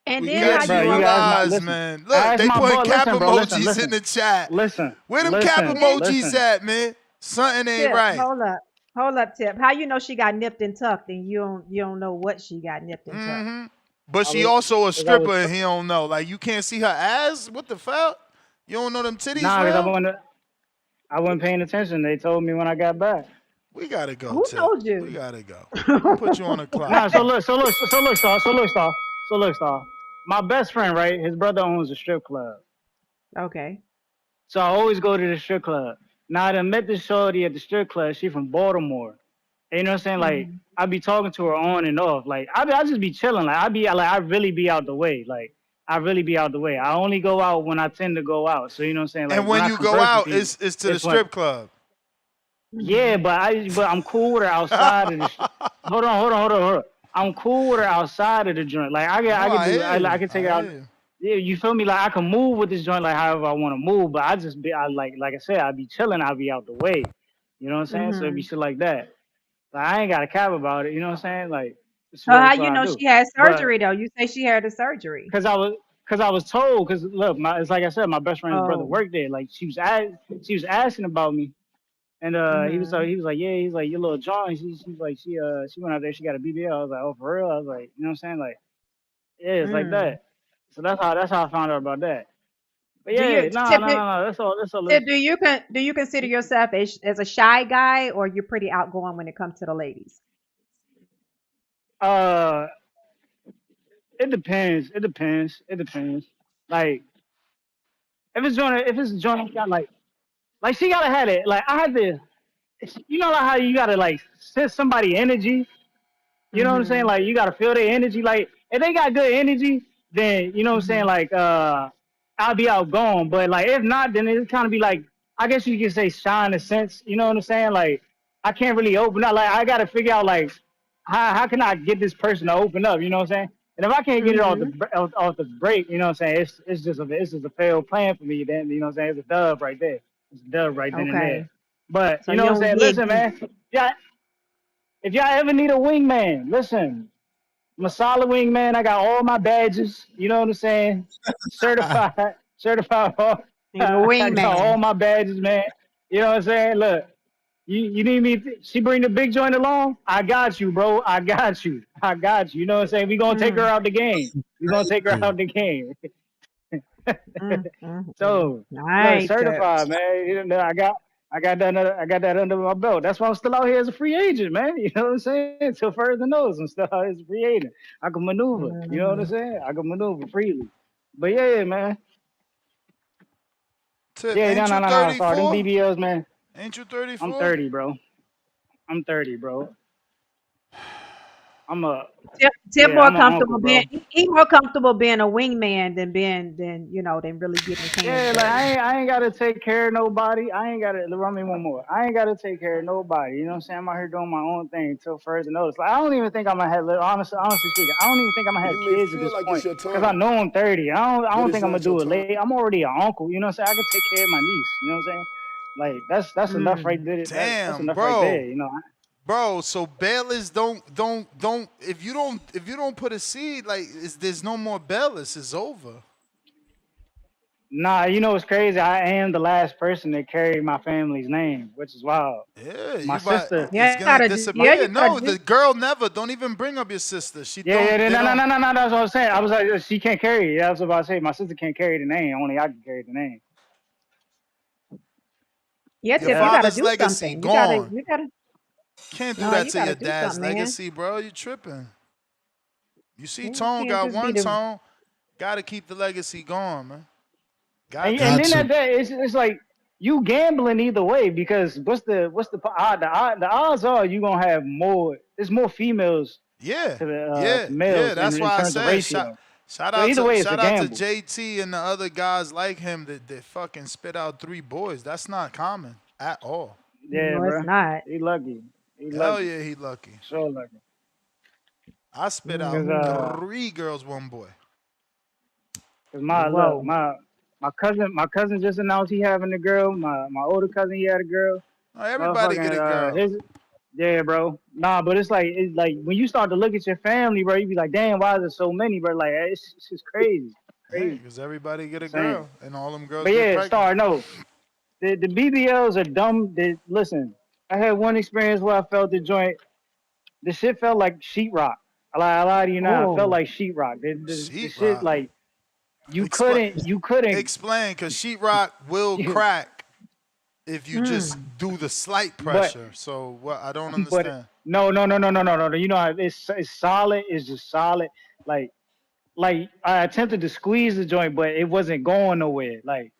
And we then catching you in lies, man. Look, they putting cap emojis in the chat. Listen. Where them cap emojis at, man? Something ain't right. Hold up, Tip. How you know she got nipped and tucked and you don't know what she got nipped and tucked? But she also a stripper and he don't know. Like, you can't see her ass? What the fuck? You don't know them titties? Nah, because I wasn't paying attention. They told me when I got back. We gotta go. Who told you? We gotta go. We'll put you on the clock. Nah, so look, Star. My best friend, right? His brother owns a strip club. Okay. So I always go to the strip club. Now I done met this shorty at the strip club. She from Baltimore. And you know what I'm saying? Like, I be talking to her on and off. Like, I just be chilling. Like, I really be out the way. Like, I really be out the way. I only go out when I tend to go out. So you know what I'm saying? Like, and when you go out, it's to the strip club. Yeah, but I'm cool with her outside of the. Hold on. I'm cool with her outside of the joint. Like I can take her out. Yeah, you feel me? Like I can move with this joint like however I want to move, but like I said, I be chilling. I be out the way. You know what I'm saying? So it be shit like that. Like, I ain't got a cap about it. You know what I'm saying? Like. So how you know she had surgery though? You say she had a surgery. Because I was told. Because look, it's like I said, my best friend's brother worked there. Like she was asking about me. And he was like, yeah, he's like, your little John. She's like, she went out there, she got a BBL. I was like, oh, for real? I was like, you know what I'm saying? Like, yeah, it's like that. So that's how I found out about that. But yeah, no. That's all. Tip, do you consider yourself as a shy guy, or you're pretty outgoing when it comes to the ladies? It depends. Like, if it's joint got like she gotta have it. Like I had to, you know, like how you gotta like sense somebody energy. You know what I'm saying? Like you gotta feel their energy. Like if they got good energy, then you know what I'm saying. Like I'll be outgoing. But like if not, then it kind of be like I guess you could say shy in a sense. You know what I'm saying? Like I can't really open up. Like I gotta figure out like how can I get this person to open up? You know what I'm saying? And if I can't get it off the break, you know what I'm saying? It's just a failed plan for me. Then you know what I'm saying? It's a dub right there. It's a dub right then and there. But so you know what I'm saying? Listen, man. Yeah. If y'all ever need a wingman, listen. I'm a solid wingman. I got all my badges. You know what I'm saying? Certified. I got all my badges, man. You know what I'm saying? Look, you need me? She bring the big joint along? I got you, bro. I got you. You know what I'm saying? We gonna take her out the game. So look, Nice. certified, man. You know, I got that under my belt. That's why I'm still out here as a free agent, man. You know what I'm saying? Till further notice, I'm still out here as a free agent. I can maneuver. You know what I'm saying? I can maneuver freely. But yeah, man. Tip, Yeah, ain't you no. Sorry, them 34? BBLs, man. Ain't you 34? I'm 30, bro. I'm 30, bro. I'm a Tip more I'm an comfortable uncle, being bro. he more comfortable being a wingman than really getting his Yeah, hands like dirty. I ain't gotta take care of nobody. I ain't gotta run me one more. I ain't gotta take care of nobody. You know what I'm saying? I'm out here doing my own thing until further notice. Like I don't even think I'm gonna have honestly speaking, I don't even think I'm gonna have You may kids at feel this like it's point. your Cause I time, know I'm 30. I but don't it's think I'm gonna not your do it time. late. I'm already an uncle, you know what I'm saying? I can take care of my niece, you know what I'm saying? Like that's enough right there. That's Damn, enough right there, bro. you know. Bro, so Bayless don't if you don't put a seed, like there's no more Bayless, it's over. Nah, you know what's crazy? I am the last person that carried my family's name, which is wild. Yeah, My you might sister. it's gonna disappear. you gotta No, do. the girl never. Don't even bring up your sister. She Yeah, don't. They no. don't. That's what I'm saying. I was like, she can't carry it. Yeah, I was about to say, my sister can't carry the name. Only I can carry the name. Yeah, Your Tip, you Yeah. gotta father's do legacy something. gone. You gotta Can't do no, that you to your gotta do dad's something, man. legacy, bro. You tripping. You see, Yeah, you Tone can't got just be one the Tone. Got to keep the legacy going, man. Got And to. then at that, it's like you gambling either way because the odds are you gonna have more. There's more females Yeah, to yeah. males That's in why I terms of said ratio. shout So out either to way, it's a shout out to gamble. JT and the other guys like him that fucking spit out 3 boys. That's not common at all. Yeah, No, it's bro. not. He lucky. He Hell lucky. yeah, he lucky. So lucky. I spit out Cause 3 girls, 1 boy. cause Whoa. my cousin just announced he having a girl. My older cousin he had a girl. Oh, everybody get a Motherfucking girl. his yeah, bro. Nah, but it's like when you start to look at your family, bro, you be like, damn, why is there so many, bro? Like it's just crazy, Hey, crazy. because everybody get a Saying. girl, and all them girls But get yeah, pregnant. Star, no, the BBLs are dumb. Listen, I had one experience where I felt the joint. The shit felt like sheetrock. I lie to you not. It felt Oh. like sheetrock. The shit Sheetrock. like you Explain. couldn't. Explain, because sheetrock will crack if you just do the slight but pressure. So what? I don't but understand. no. You know, it's solid. It's just solid. Like I attempted to squeeze the joint, but it wasn't going nowhere. Like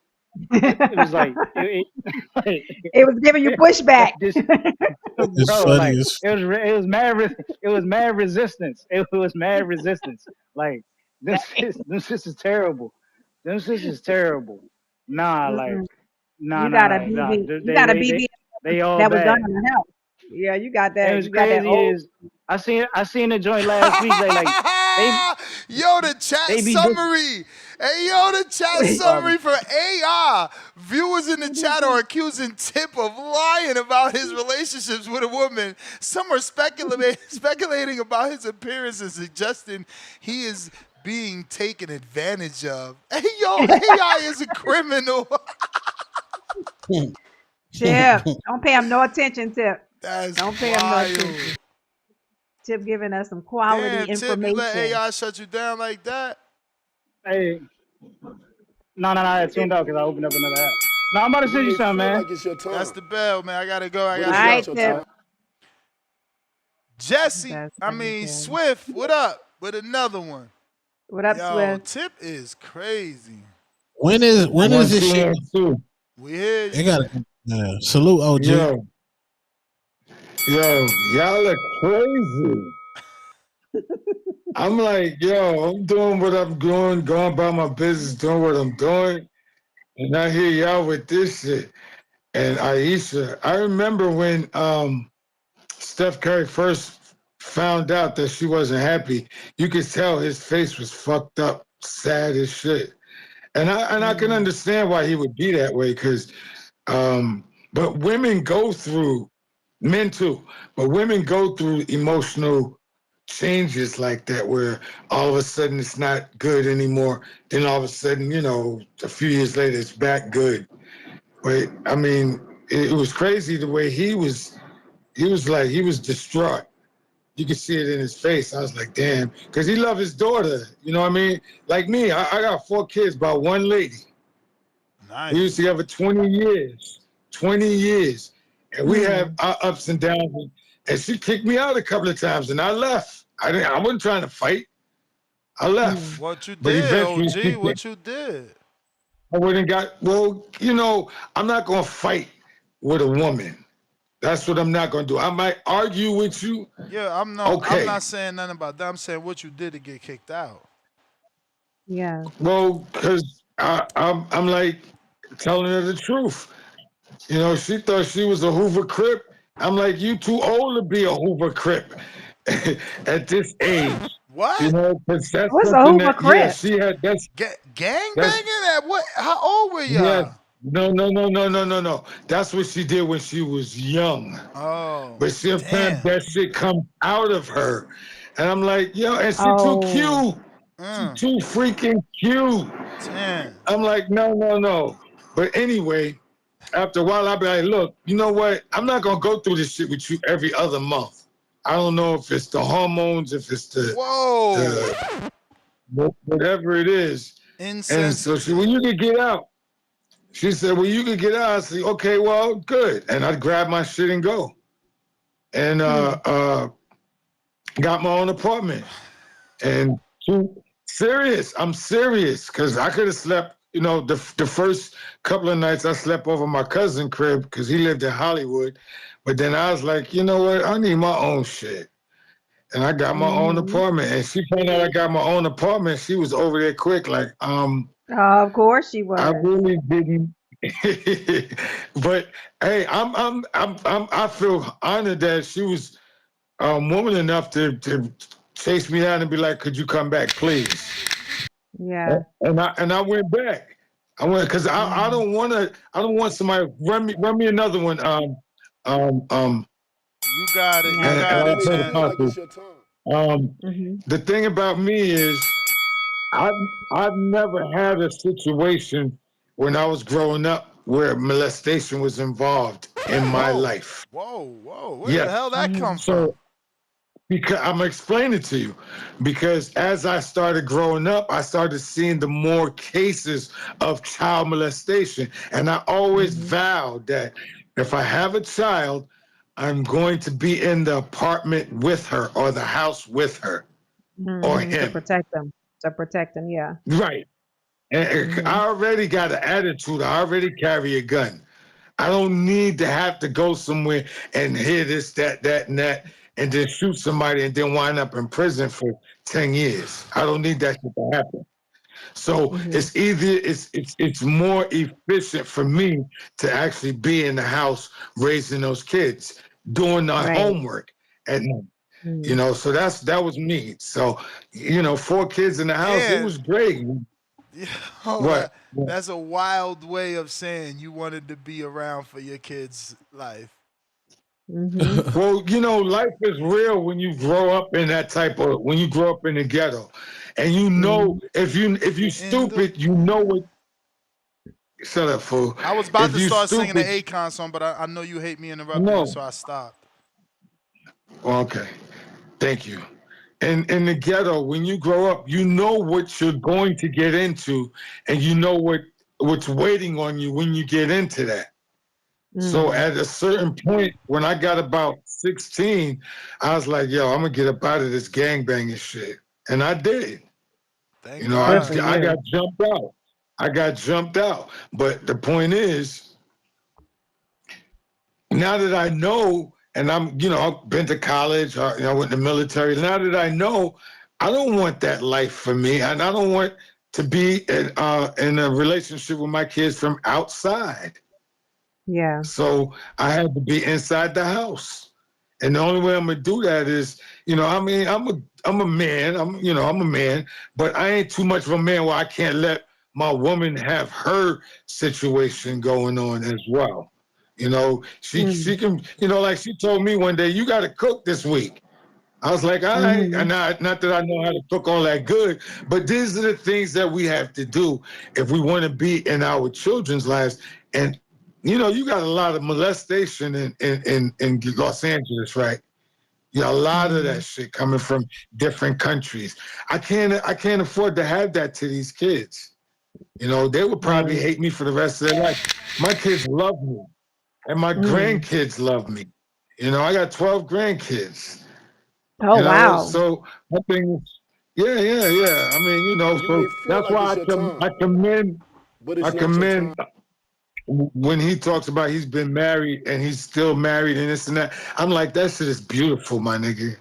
it was like like, It was giving you like pushback. this, It's bro. funny Like as it was mad resistance. It was mad resistance. Like this is terrible. This is terrible. Nah, like Mm-mm. You got a nah. BB. You got a BB They all that was done bad. on the house. Yeah, you got And that. what's You got that crazy old. is I seen a joint last week. They Yo, the chat they be doing. summary. Hey, yo, the chat summary for AI. Viewers in the chat are accusing Tip of lying about his relationships with a woman. Some are speculating about his appearance and suggesting he is being taken advantage of. Hey, yo, AI is a criminal. Tip, don't pay him no attention, Tip. That's Don't pay him no attention. wild. Tip giving us some quality Damn, Tip, you let information. AI shut you down like that? Hey, no. I tuned out because I opened up another app. No, I'm about to You send you may something, feel man. like it's your That's time, the bell, man. I gotta go. I but got it's All not right, your Tip. time. Jesse, That's I pretty mean good. Swift, what up? With another one. What up, Yo, Swift? Tip is crazy. when is One, this two, shit? and two. We hear It you. gotta salute OG. Yo, y'all are crazy. I'm like, yo, I'm doing what I'm doing, going about my business, doing what I'm doing, and I hear y'all with this shit. And Aisha, I remember when Steph Curry first found out that she wasn't happy. You could tell his face was fucked up, sad as shit. And I can understand why he would be that way, because but women go through, men too, but women go through emotional changes like that where all of a sudden it's not good anymore. Then all of a sudden, you know, a few years later it's back good. But I mean, it was crazy the way he was distraught. you could see it in his face. I was like, damn, because he loved his daughter. You know what I mean? Like me, I got 4 kids by one lady. Nice. We used together 20 years. 20 years. And we have our ups and downs. And she kicked me out a couple of times, and I left. I wasn't trying to fight. I left. What you But did, eventually, OG? What you did? I went and got, well, you know, I'm not going to fight with a woman. That's what I'm not going to do. I might argue with you. Yeah, I'm not saying nothing about that. I'm saying what you did to get kicked out. Yeah. Well, because I'm like telling her the truth. You know, she thought she was a Hoover Crip. I'm like, you too old to be a Hoover Crip at this age. What? You know, because that's What's a something Hoover that, Crip? yeah, she had, that's... Gang banging at what? How old were y'all? Yeah. No. That's what she did when she was young. Oh. But sometimes that shit comes out of her. And I'm like, yo, and she too cute. She too freaking cute. Damn. I'm like, no. But anyway, after a while, I'll be like, look, you know what? I'm not going to go through this shit with you every other month. I don't know if it's the hormones, if it's the whatever it is. And so she, well, you can get out. She said, well, you can get out. I said, okay, well, good. And I'd grab my shit and go. And got my own apartment. And I'm serious, because I could have slept, you know, the first couple of nights I slept over my cousin's crib because he lived in Hollywood. But then I was like, you know what? I need my own shit. And I got my own apartment. And she found out I got my own apartment. She was over there quick, like, of course she was. I really didn't. But hey, I feel honored that she was woman enough to chase me down and be like, could you come back, please? Yeah. And I went back. I went because I don't want somebody run me another one. You got it. The thing about me is I've never had a situation when I was growing up where molestation was involved in my life. Whoa. Where the hell that come from? Because I'm gonna explain it to you. Because as I started growing up, I started seeing the more cases of child molestation. And I always vowed that if I have a child, I'm going to be in the apartment with her or the house with her or him. To protect them, yeah. Right. And I already got an attitude. I already carry a gun. I don't need to have to go somewhere and hear this, that, and that, and then shoot somebody and then wind up in prison for 10 years. I don't need that shit to happen. So it's more efficient for me to actually be in the house raising those kids, doing our homework at night. You know, so that was me. So, you know, 4 kids in the house, it was great. Yeah, What? That's a wild way of saying you wanted to be around for your kids' life. Well, you know, life is real when you grow up in when you grow up in the ghetto. And you know, if you stupid, you know what. Shut up, fool. I was about to start singing the Akon song, but I know you hate me interrupting you, so I stopped. Okay. Thank you. And in the ghetto, when you grow up, you know what you're going to get into, and you know what's waiting on you when you get into that. So at a certain point, when I got about 16, I was like, yo, I'm going to get up out of this gangbanging shit. And I did. Thank you know, I got jumped out. I got jumped out. But the point is, now that I know, and I'm, you know, I've been to college, I went to the military. Now that I know, I don't want that life for me. And I don't want to be in a relationship with my kids from outside. Yeah. So I had to be inside the house. And the only way I'm gonna do that is, you know, I mean, I'm a man, I'm a man, but I ain't too much of a man where I can't let my woman have her situation going on as well. You know, she can, you know, like she told me one day, you got to cook this week. I was like, all right, and not that I know how to cook all that good, but these are the things that we have to do if we want to be in our children's lives. And, you know, you got a lot of molestation in Los Angeles, right? Yeah, a lot of that shit coming from different countries. I can't afford to have that to these kids. You know, they would probably hate me for the rest of their life. My kids love me, and my grandkids love me. You know, I got 12 grandkids. Oh, You know, wow. so I think, yeah. I mean, you know, You so may feel that's like why it's your time, I commend but it's not your time. when he talks about he's been married and he's still married and this and that. I'm like, that shit is beautiful, my nigga.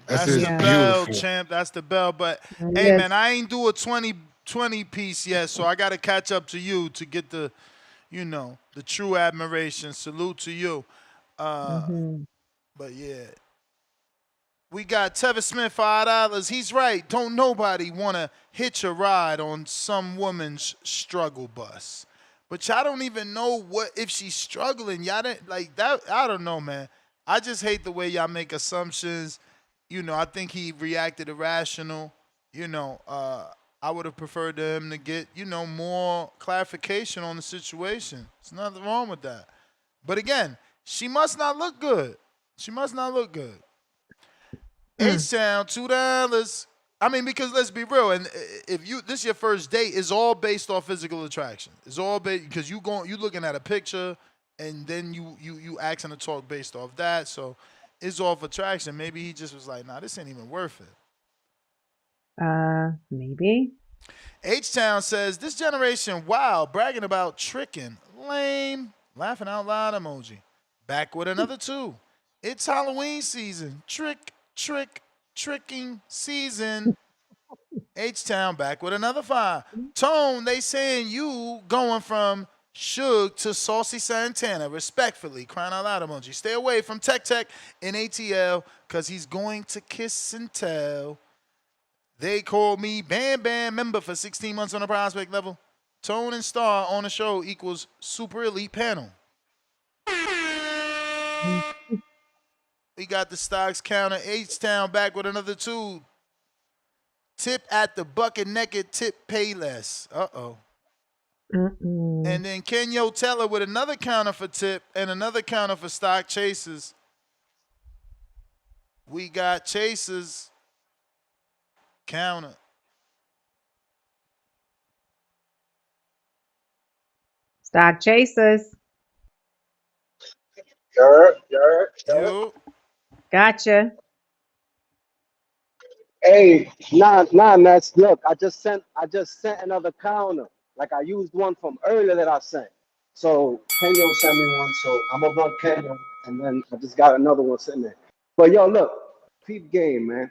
That shit That's is the bell, beautiful. champ. That's the bell. But hey, man, I ain't do a 20 piece yet, so I got to catch up to you to get the, you know, the true admiration. Salute to you. But yeah, we got Tevin Smith, $5. He's right. Don't nobody want to hitch a ride on some woman's struggle bus. But y'all don't even know what if she's struggling. Y'all didn't like that. I don't know, man. I just hate the way y'all make assumptions. You know, I think he reacted irrational. You know, I would have preferred him to get, you know, more clarification on the situation. There's nothing wrong with that. But again, she must not look good. She must not look good. H-Town, $2. I mean, because let's be real, and if you this your first date, it's all based off physical attraction. It's all based because you looking at a picture, and then you asking to talk based off that. So it's off attraction. Maybe he just was like, nah, this ain't even worth it. Maybe. H-Town says, this generation, wow, bragging about tricking. Lame. Laughing out loud emoji. Back with another 2. It's Halloween season. Tricking season. H-Town back with another 5. Tone, they saying you going from Suge to Saucy Santana, respectfully. Crying out loud emoji. Stay away from Tech in ATL because he's going to kiss and tell. They called me Bam Bam member for 16 months on the prospect level. Tone and Star on the show equals super elite panel. We got the stocks counter. H-Town back with another 2. Tip at the bucket naked, tip pay less. Uh-oh. And then Kenyo Teller with another counter for tip and another counter for stock chasers. We got chasers counter. Stock chasers. Yo. Gotcha. Hey, nah, Ness. Look, I just sent another counter. Like I used one from earlier that I sent. So Kenyo sent me one, so I'm gonna run Kenyo, and then I just got another one sitting there. But yo, look, peep game, man.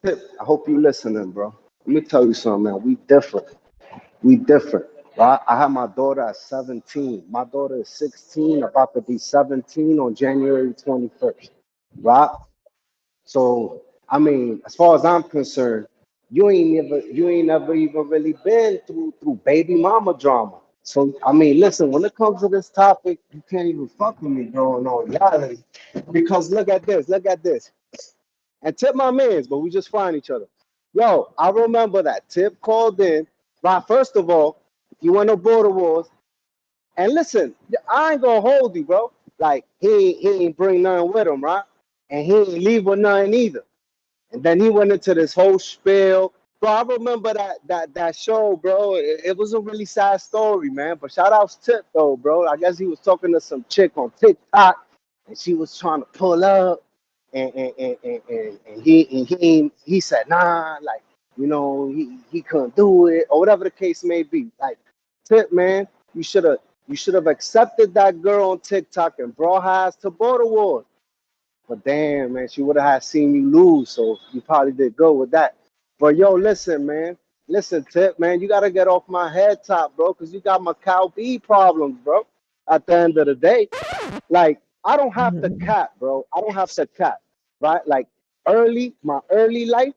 Tip, I hope you listening, bro. Let me tell you something, man. We different. We different. Right? I have my daughter at 17. My daughter is 16, about to be 17 on January 21st. Right? So, I mean, as far as I'm concerned, you ain't never even really been through baby mama drama. So, I mean, listen, when it comes to this topic, you can't even fuck with me, bro, in all reality. Because look at this. And Tip my mans, but we just find each other. Yo, I remember that Tip called in. Right, first of all, he went to Border Wars. And listen, I ain't gonna hold you, bro. Like, he ain't bring nothing with him, right? And he ain't leave with nothing either. And then he went into this whole spiel. Bro, I remember that show, bro. It was a really sad story, man. But shout outs Tip though, bro. I guess he was talking to some chick on TikTok and she was trying to pull up and he said, nah, like, you know, he couldn't do it, or whatever the case may be. Like, Tip, man, you should have accepted that girl on TikTok and brought her ass to Border Wars. But damn, man, she would have had seen you lose, so you probably did go with that. But yo, listen, man. Listen, Tip, man, you gotta get off my head top, bro, because you got my cow B problems, bro. At the end of the day. Like, I don't have to cap, bro. I don't have to cap. Right? Like my early life,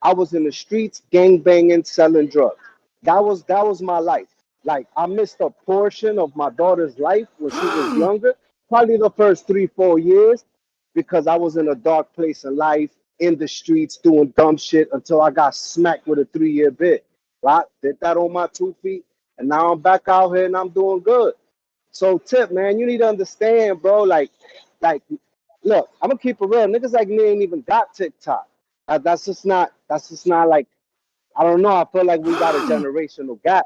I was in the streets, gang banging, selling drugs. That was my life. Like, I missed a portion of my daughter's life when she was younger, probably the first 3-4 years, because I was in a dark place in life, in the streets, doing dumb shit until I got smacked with a 3-year bid. Right? Did that on my 2 feet, and now I'm back out here and I'm doing good. So, Tip, man, you need to understand, bro. Like look, I'm gonna keep it real. Niggas like me ain't even got TikTok. That's just not. That's just not like. I don't know. I feel like we got a generational gap.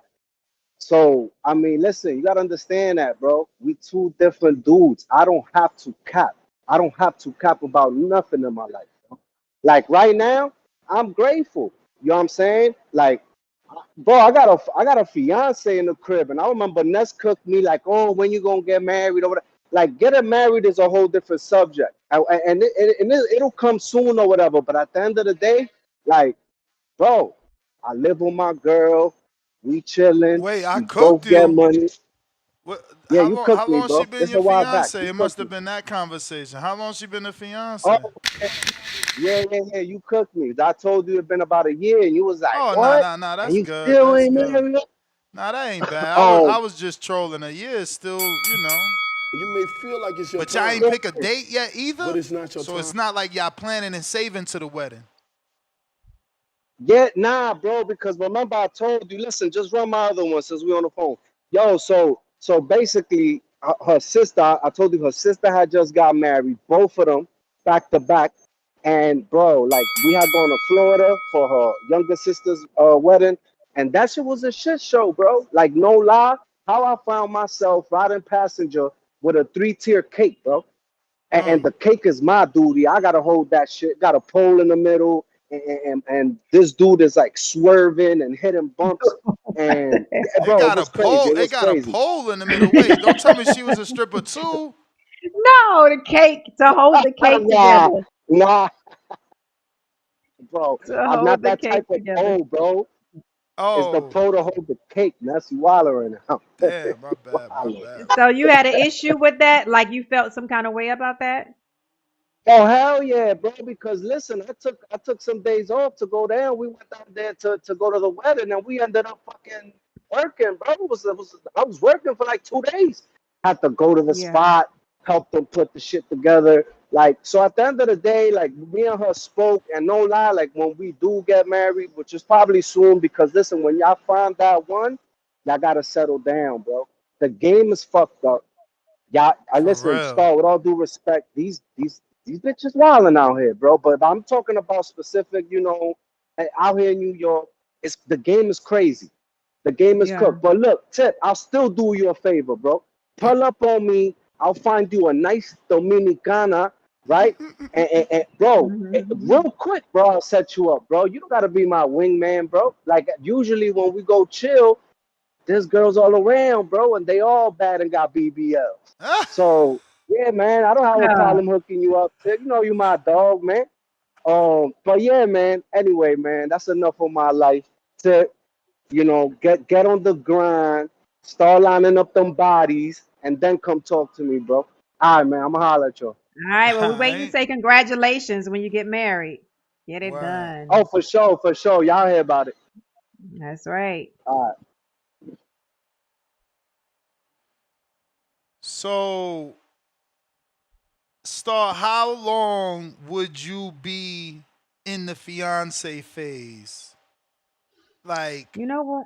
So I mean, listen, you gotta understand that, bro. We two different dudes. I don't have to cap. I don't have to cap about nothing in my life. Bro. Like right now, I'm grateful. You know what I'm saying? Like, bro, I got a fiance in the crib, and I remember Ness cooked me like, oh, when you gonna get married or whatever. Like, getting married is a whole different subject, it'll come soon or whatever. But at the end of the day, like, bro, I live with my girl. We chilling. Wait, I We cooked both get you. money. What? Yeah, you How cooked me, long she bro. been This your a while back. fiance? You It must cooked have me. been that conversation. How long she been a Oh, fiance? yeah. You cooked me. I told you it been about a year, and you was like, Oh, "What?" nah. And That's you good. still That's ain't good. married? Nah, that ain't bad. I Um, was just trolling her. Yeah, it's still, You may feel like it's your But y'all time, ain't pick a date yet but either. it's not your So time. it's not like y'all planning and saving to the wedding. yeah, nah, bro. Because remember, I told you. Listen, just run my other one since we on the phone. Yo, so basically, her sister. I told you her sister had just got married. Both of them back to back. And bro, like we had gone to Florida for her younger sister's wedding, and that shit was a shit show, bro. Like no lie, how I found myself riding passenger with a 3-tier cake, bro. And the cake is my duty. I gotta hold that shit. Got a pole in the middle, and this dude is like swerving and hitting bumps, and yeah, It bro, it got a was crazy. pole. It It was got a crazy. pole in the middle. Wait, don't tell me she was a stripper too. No, the cake to hold the cake Nah, together. nah, bro. To I'm hold not the that cake type of together. pole, bro. It's the Oh, pole to hold the cake. That's wallering now. damn, my bad, my bad, So my you had an issue with that? Like you felt some kind of way about that? Oh hell yeah, bro! Because listen, I took some days off to go down. We went down there to go to the wedding, and we ended up fucking working, bro. I was working for like 2 days. Had to go to the Yeah. spot, help them put the shit together. Like so, at the end of the day, like me and her spoke, and no lie, like when we do get married, which is probably soon, because listen, when y'all find that one, y'all gotta settle down, bro. The game is fucked up. Yeah, I For listen, real. Star, with all due respect, these bitches wilding out here, bro. But I'm talking about specific, out here in New York, it's the game is crazy. The game is Yeah. cooked. But look, Tip, I'll still do you a favor, bro. Pull up on me. I'll find you a nice Dominicana, right? And bro, real quick, bro, I'll set you up, bro. You don't gotta be my wingman, bro. Like usually when we go chill, there's girls all around, bro, and they all bad and got BBL. So yeah, man, I don't have a Yeah. problem hooking you up. You know, you my dog, man. But yeah, man. Anyway, man, that's enough of my life. To get on the grind, start lining up them bodies, and then come talk to me, bro. All right, man. I'ma holler at you. All right. Well, we waiting to Ain't say congratulations when you get married. Get it word. Oh, done. for sure, for sure. Y'all hear about it. That's right. All right. So, Star, how long would you be in the fiance phase? Like, You know what?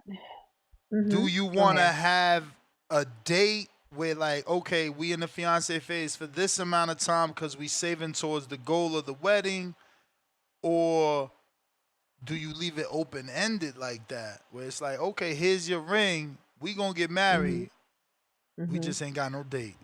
do you Go want to ahead. have a date where, like, okay, we in the fiance phase for this amount of time because we saving towards the goal of the wedding, or do you leave it open ended like that, where it's like, okay, here's your ring, we gonna get hmm married, we hmm just ain't got no date.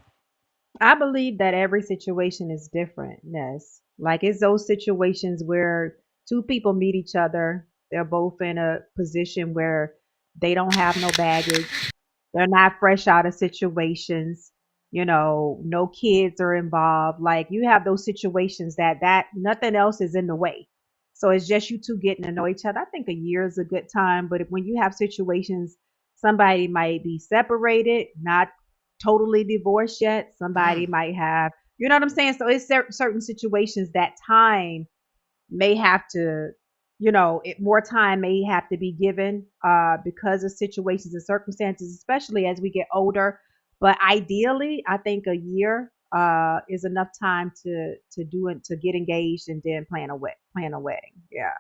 I believe that every situation is different, Ness. Like it's those situations where two people meet each other. They're both in a position where they don't have no baggage. They're not fresh out of situations. No kids are involved. Like you have those situations that nothing else is in the way. So it's just you two getting to know each other. I think a year is a good time, but when you have situations, somebody might be separated, not totally divorced yet. Somebody might have, you know what I'm saying? So it's certain situations that time may have to, more time may have to be given because of situations and circumstances, especially as we get older. But ideally, I think a year is enough time to do it, to get engaged and then plan a wedding. Yeah.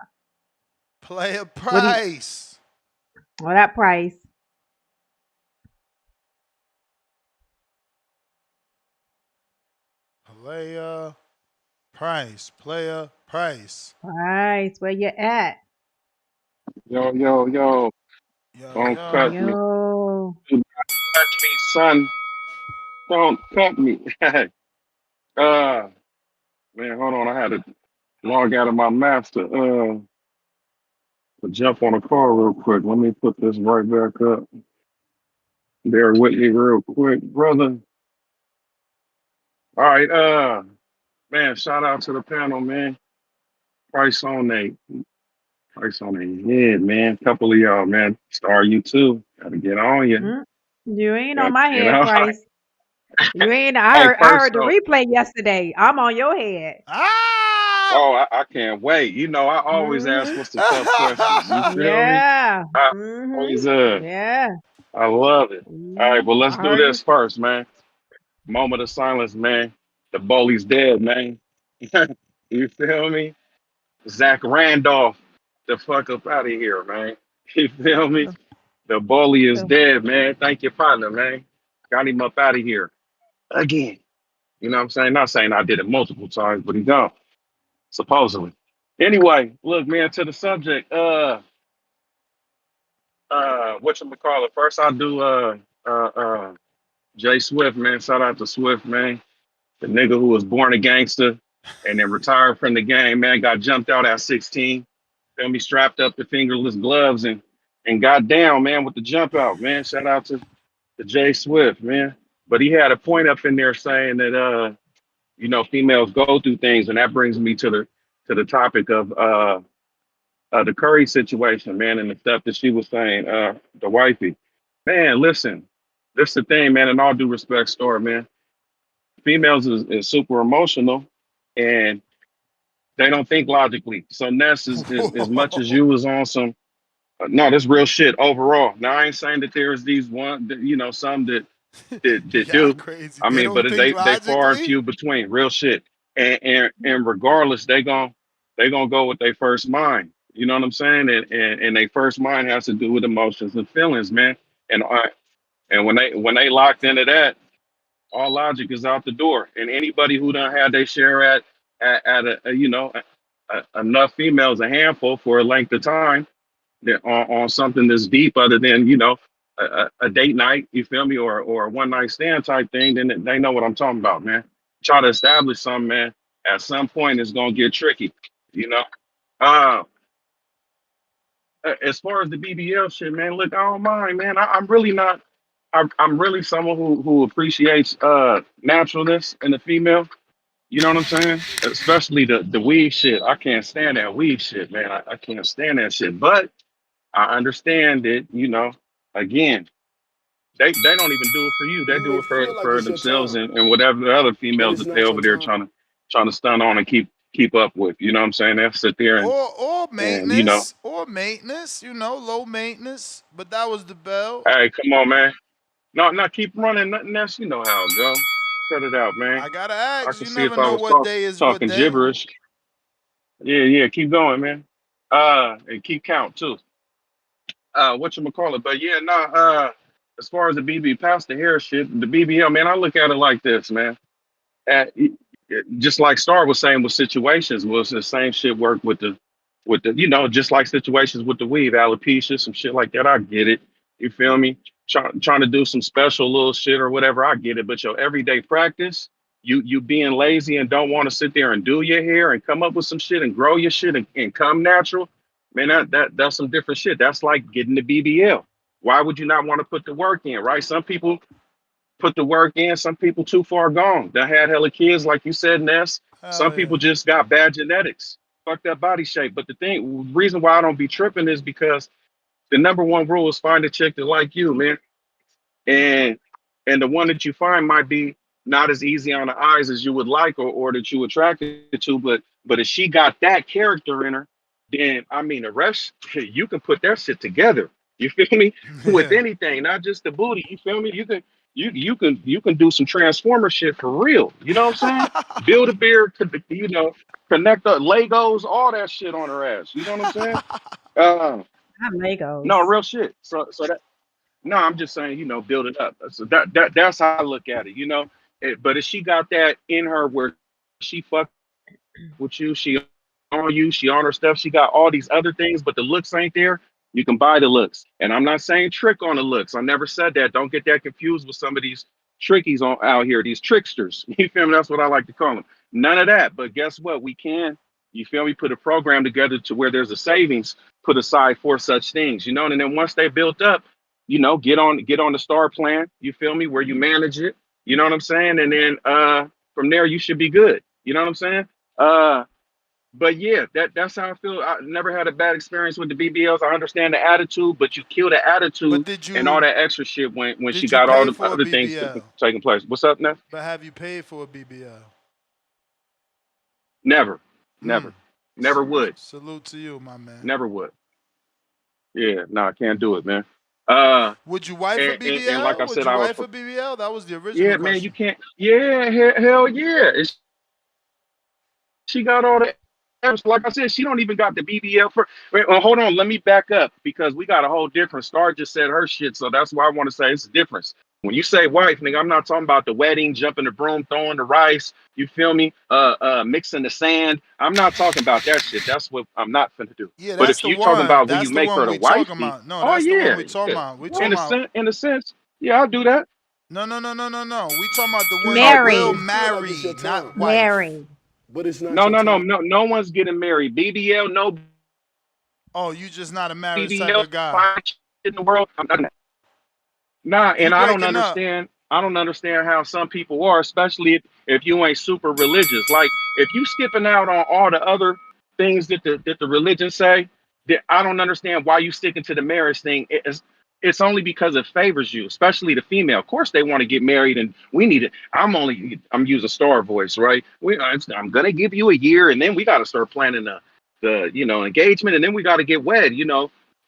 Play a What do you? price. Well, that price. Play Price. Player price. Price, where you at? Yo, Yo, don't yo. cut me. Yo. Do not cut me, son. Don't cut me. Man, hold on. I had to log out of my master to jump on a call real quick. Let me put this right back up. Bear with me real quick, brother. All right, man, shout out to the panel, man. Price on they price on their head, man. Couple of y'all, man. Star you too. Gotta get on you. You ain't on Gotta my get head, on. Price. You ain't. Hey, I first heard the though. replay yesterday. I'm on your head. Oh, I can't wait. You know, I always ask what's the tough questions. You feel me? Yeah. I always Yeah. I love it. All right, well let's I do heard you. this first, man. Moment of silence, man. The bully's dead, man. You feel me? Zach Randolph, the fuck up out of here, man. You feel me? The bully is dead, man. Thank your partner, man. Got him up out of here again. You know what I'm saying? Not saying I did it multiple times, but he gone, supposedly. Anyway, look, man, to the subject. Whatchamacallit. First I'll do Jay Swift, man. Shout out to Swift, man. The nigga who was born a gangster and then retired from the game, man, got jumped out at 16. Feel me, strapped up the fingerless gloves and got down, man, with the jump out, man. Shout out to Jay Swift, man. But he had a point up in there saying that you know, females go through things, and that brings me to the topic of the Curry situation, man, and the stuff that she was saying, the wifey. Man, listen, this is the thing, man, in all due respect, story, man. Females is super emotional and they don't think logically. So Ness is as much as you was on some no, that's real shit overall. Now I ain't saying that there's these one that, you know, some that Y'all do. crazy. I They mean, don't but think they far and logically? few between, real shit. And regardless, they gonna go with their first mind. You know what I'm saying? And their first mind has to do with emotions and feelings, man. And and when they locked into that, all logic is out the door. And anybody who done had their share at a you know enough females, a handful for a length of time, that on something that's deep other than, you know, a date night, you feel me, or a one night stand type thing, then they know what I'm talking about, man. Try to establish something, man. At some point, it's gonna get tricky, you know. Uh, as far as the BBL shit, man, look, I don't mind, man. I'm really not. I'm really someone who appreciates naturalness in the female. You know what I'm saying? Especially the weave shit. I can't stand that weave shit, man. I can't stand that shit. But I understand that, you know, again, they don't even do it for you. They You do may it feel like for it's your themselves turn, and whatever the other but females it's that they not your over there turn. trying to stun on and keep up with. You know what I'm saying? They'll sit there Or and you know, maintenance. Or maintenance, you know, low maintenance. But that was the bell. hey, come on, man. No, keep running. Nothing else. You know how it go. Cut it out, man. I gotta I ask, can you see if never I know was what day is what talking day. gibberish. Yeah, keep going, man. And keep count too. Whatchamacallit. But yeah, as far as the BB past the hair shit, the BBL, man, I look at it like this, man. At, just like Star was saying with situations, was the same shit work with the, you know, just like situations with the weave, alopecia, some shit like that. I get it. You feel me? Trying to do some special little shit or whatever, I get it. But your everyday practice, you being lazy and don't want to sit there and do your hair and come up with some shit and grow your shit and come natural, man, that's some different shit. That's like getting the BBL. Why would you not want to put the work in, right? Some people put the work in. Some people too far gone. They had hella kids, like you said, Ness. Some Hell yeah. people just got bad genetics. Fuck that body shape. But reason why I don't be tripping is because the number one rule is find a chick that like you, man. And the one that you find might be not as easy on the eyes as you would like or that you attracted to, but if she got that character in her, then I mean the rest you can put that shit together. You feel me? With Yeah. anything, not just the booty. You feel me? You can do some transformer shit for real. You know what I'm saying? Build a beard, you know, connect the Legos, all that shit on her ass. You know what I'm saying? Uh, Not Legos. no, real shit. So that no, I'm just saying, you know, build it up. So that's how I look at it, you know. But if she got that in her where she fuck with you. She on you. She on her stuff. She got all these other things, but the looks ain't there. You can buy the looks. And I'm not saying trick on the looks. I never said that. Don't get that confused with some of these trickies on out here, these tricksters. You feel me? That's what I like to call them. None of that. But guess what? We can, you feel me, put a program together to where there's a savings put aside for such things, you know, and then once they built up, you know, get on the star plan, you feel me, where you manage it, you know what I'm saying? And then from there you should be good. You know what I'm saying? But yeah, that's how I feel. I never had a bad experience with the BBLs. I understand the attitude, but you kill the attitude and all that extra shit when she Did you got all pay the for a other things BBL? taking place. What's up, Neff? But have you paid for a BBL? Never, never, never would. Salute to you, my man. Never would. Yeah, no, I can't do it, man. Would you wife a BBL? And like I Would said, you I was wife a BBL? That was the original yeah, man. You question. can't. Yeah, hell yeah. She got all that. Like I said, she don't even got the BBL for. Wait, well, hold on, let me back up because we got a whole different. Star just said her shit, so that's why I want to say it's a difference. When you say wife, nigga, I'm not talking about the wedding, jumping the broom, throwing the rice. You feel me? Mixing the sand. I'm not talking about that shit. That's what I'm not finna do. Yeah, But that's if the you talking one. about will That's you the make one her the we talking wifey? about. No, Oh that's the one yeah, we talking yeah. about. We talking about. In a sense, yeah, I'll do that. No. We talking about the one Oh, that Mary. will You feel like it's your marry, not time, wife. Mary. but it's not no, your no, no, time. no, no one's getting married. BBL, no Oh, you just not a marriage type BBL of guy. fight in the world. I'm not. Nah, You and I don't breaking up. understand. I don't understand how some people are, especially if you ain't super religious. Like if you skipping out on all the other things that the religion say, that I don't understand why you sticking to the marriage thing. It's only because it favors you, especially the female. Of course, they want to get married, and we need it. I'm using star voice, right? I'm gonna give you a year, and then we got to start planning the engagement, and then we got to get wed.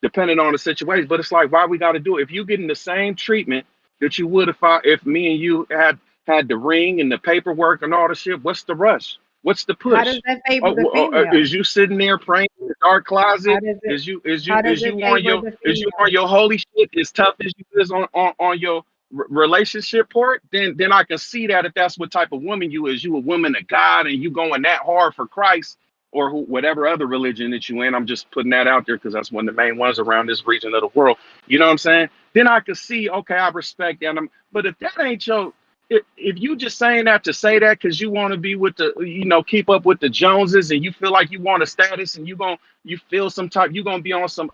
Depending on the situation. But it's like, why we got to do it? If you getting the same treatment that you would if me and you had the ring and the paperwork and all the shit, what's the rush? What's the How does push? that favor the Is female? you sitting there praying in the dark How closet? does it Is how does you it on favor your the is you on female? your holy shit as tough as you is on your relationship part? Then I can see that if that's what type of woman you is. You a woman of God and you going that hard for Christ or whatever other religion that you in. I'm just putting that out there because that's one of the main ones around this region of the world. You know what I'm saying? Then I could see, okay, I respect that. But if that ain't your, if you just saying that to say that because you want to be with the, keep up with the Joneses and you feel like you want a status and you feel some type, you gonna be on some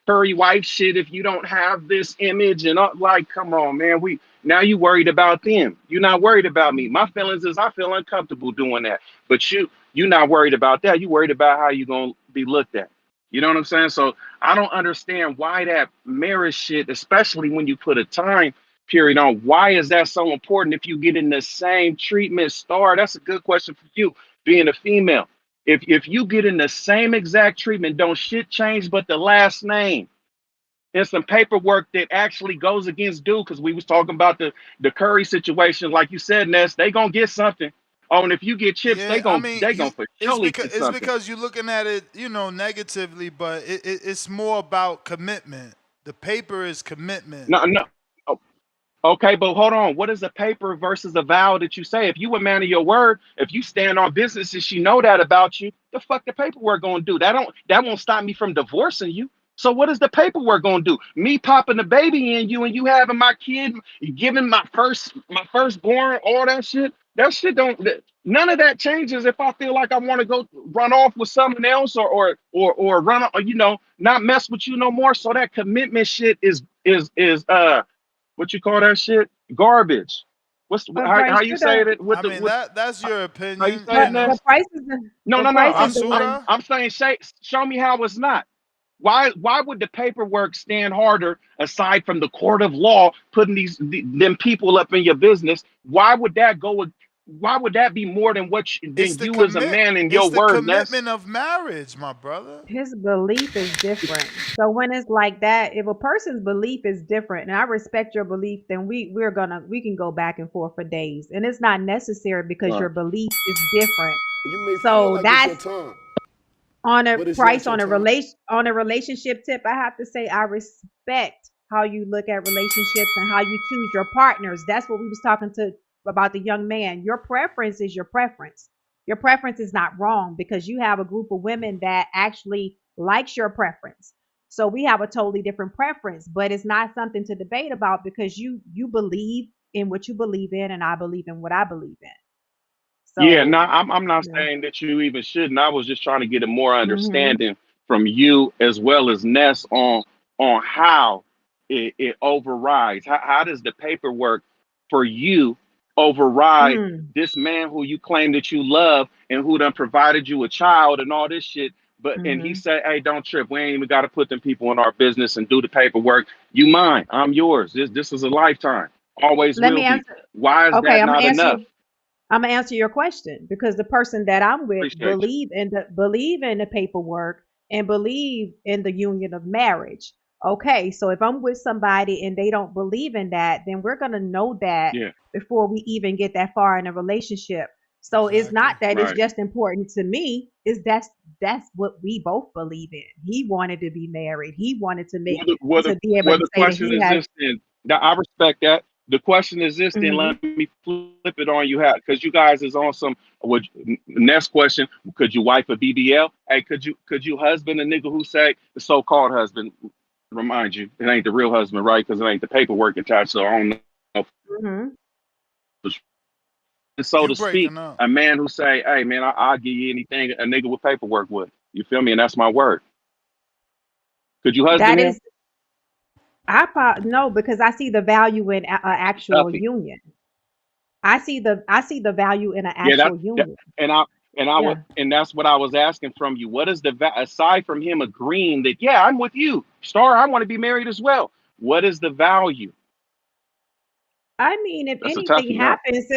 furry wife shit if you don't have this image and like, come on, man, now you worried about them. You're not worried about me. My feelings is I feel uncomfortable doing that, but you're not worried about that. You're worried about how you're going to be looked at. You know what I'm saying? So I don't understand why that marriage shit, especially when you put a time period on, why is that so important if you get in the same treatment? Star, that's a good question for you, being a female. If you get in the same exact treatment, don't shit change but the last name and some paperwork that actually goes against due, because we was talking about the Curry situation, like you said, Ness, they gonna get something. Oh, and if you get chips, Yeah, they gonna for surely get it's something. because you're looking at it, negatively, but it's more about commitment. The paper is commitment. No. Okay, but hold on. What is a paper versus a vow that you say? If you a man of your word, if you stand on business and she know that about you, the fuck the paperwork gonna do? That won't stop me from divorcing you. So what is the paperwork gonna do? Me popping the baby in you and you having my kid, giving my firstborn, all that shit. That shit don't. None of that changes if I feel like I want to go run off with someone else or run, not mess with you no more. So that commitment shit is what you call that shit? Garbage. But How Bryce, you you say don't. it with I the mean, with that's your how you opinion, say it, But Ness? Bryce is No, but no, no. Bryce is the Basura. one. I'm saying show me how it's not. Why would the paperwork stand harder aside from the court of law putting them people up in your business? Why would that be more than It's than the you as a man in your word, Ness? commitment of marriage, my brother. His belief is different. So when it's like that, if a person's belief is different, and I respect your belief, then we can go back and forth for days, and it's not necessary because Right. your belief is different. You may feel So like it's your that's time, on a but it's price not your time. on a relationship tip. I have to say I respect how you look at relationships and how you choose your partners. That's what we was talking to about the young man. Your preference is your preference. Your preference is not wrong because you have a group of women that actually likes your preference. So we have a totally different preference, but it's not something to debate about because you believe in what you believe in and I believe in what I believe in. Yeah, So, no, I'm not you know. saying that you even shouldn't. I was just trying to get a more Mhm. understanding from you as well as Ness on how it overrides. How does the paperwork for you override Mm. this man who you claim that you love and who done provided you a child and all this shit? But and he Mhm. said, "Hey, don't trip. We ain't even got to put them people in our business and do the paperwork. You mine. I'm yours. This is a lifetime. Always Let will me be. answer. Why is Okay, that not enough?" I'm gonna answer your question because the person that I'm with Appreciate you. believe in the paperwork and believe in the union of marriage. Okay, so if I'm with somebody and they don't believe in that, then we're gonna know that Yeah. before we even get that far in a relationship. So it's not that it's Right. just important to me, it's that's what we both believe in. He wanted to be married. He wanted to make to be able Well, to the say that question he is has. this then. Now, I respect that. The question is this then. Mhm. Let me flip it on you, because you guys is on some. Would next question? Could you wife a BBL? Hey, could you husband a nigga who say the so-called husband? Remind you, it ain't the real husband, right? Because it ain't the paperwork attached. So I don't know. Mhm. So You to speak, breaking up. a man who say, "Hey, man, I'll give you anything a nigga with paperwork would." You feel me? And that's my word. Could you That husband him? is no, because I see the value in a actual Nothing. union. I see the value in an Yeah, actual that union. and I would Yeah. and that's what I was asking from you. What is aside from him agreeing that yeah, I'm with you, Star, I want to be married as well. What is the value? I mean, if That's a anything toughie, huh? happens,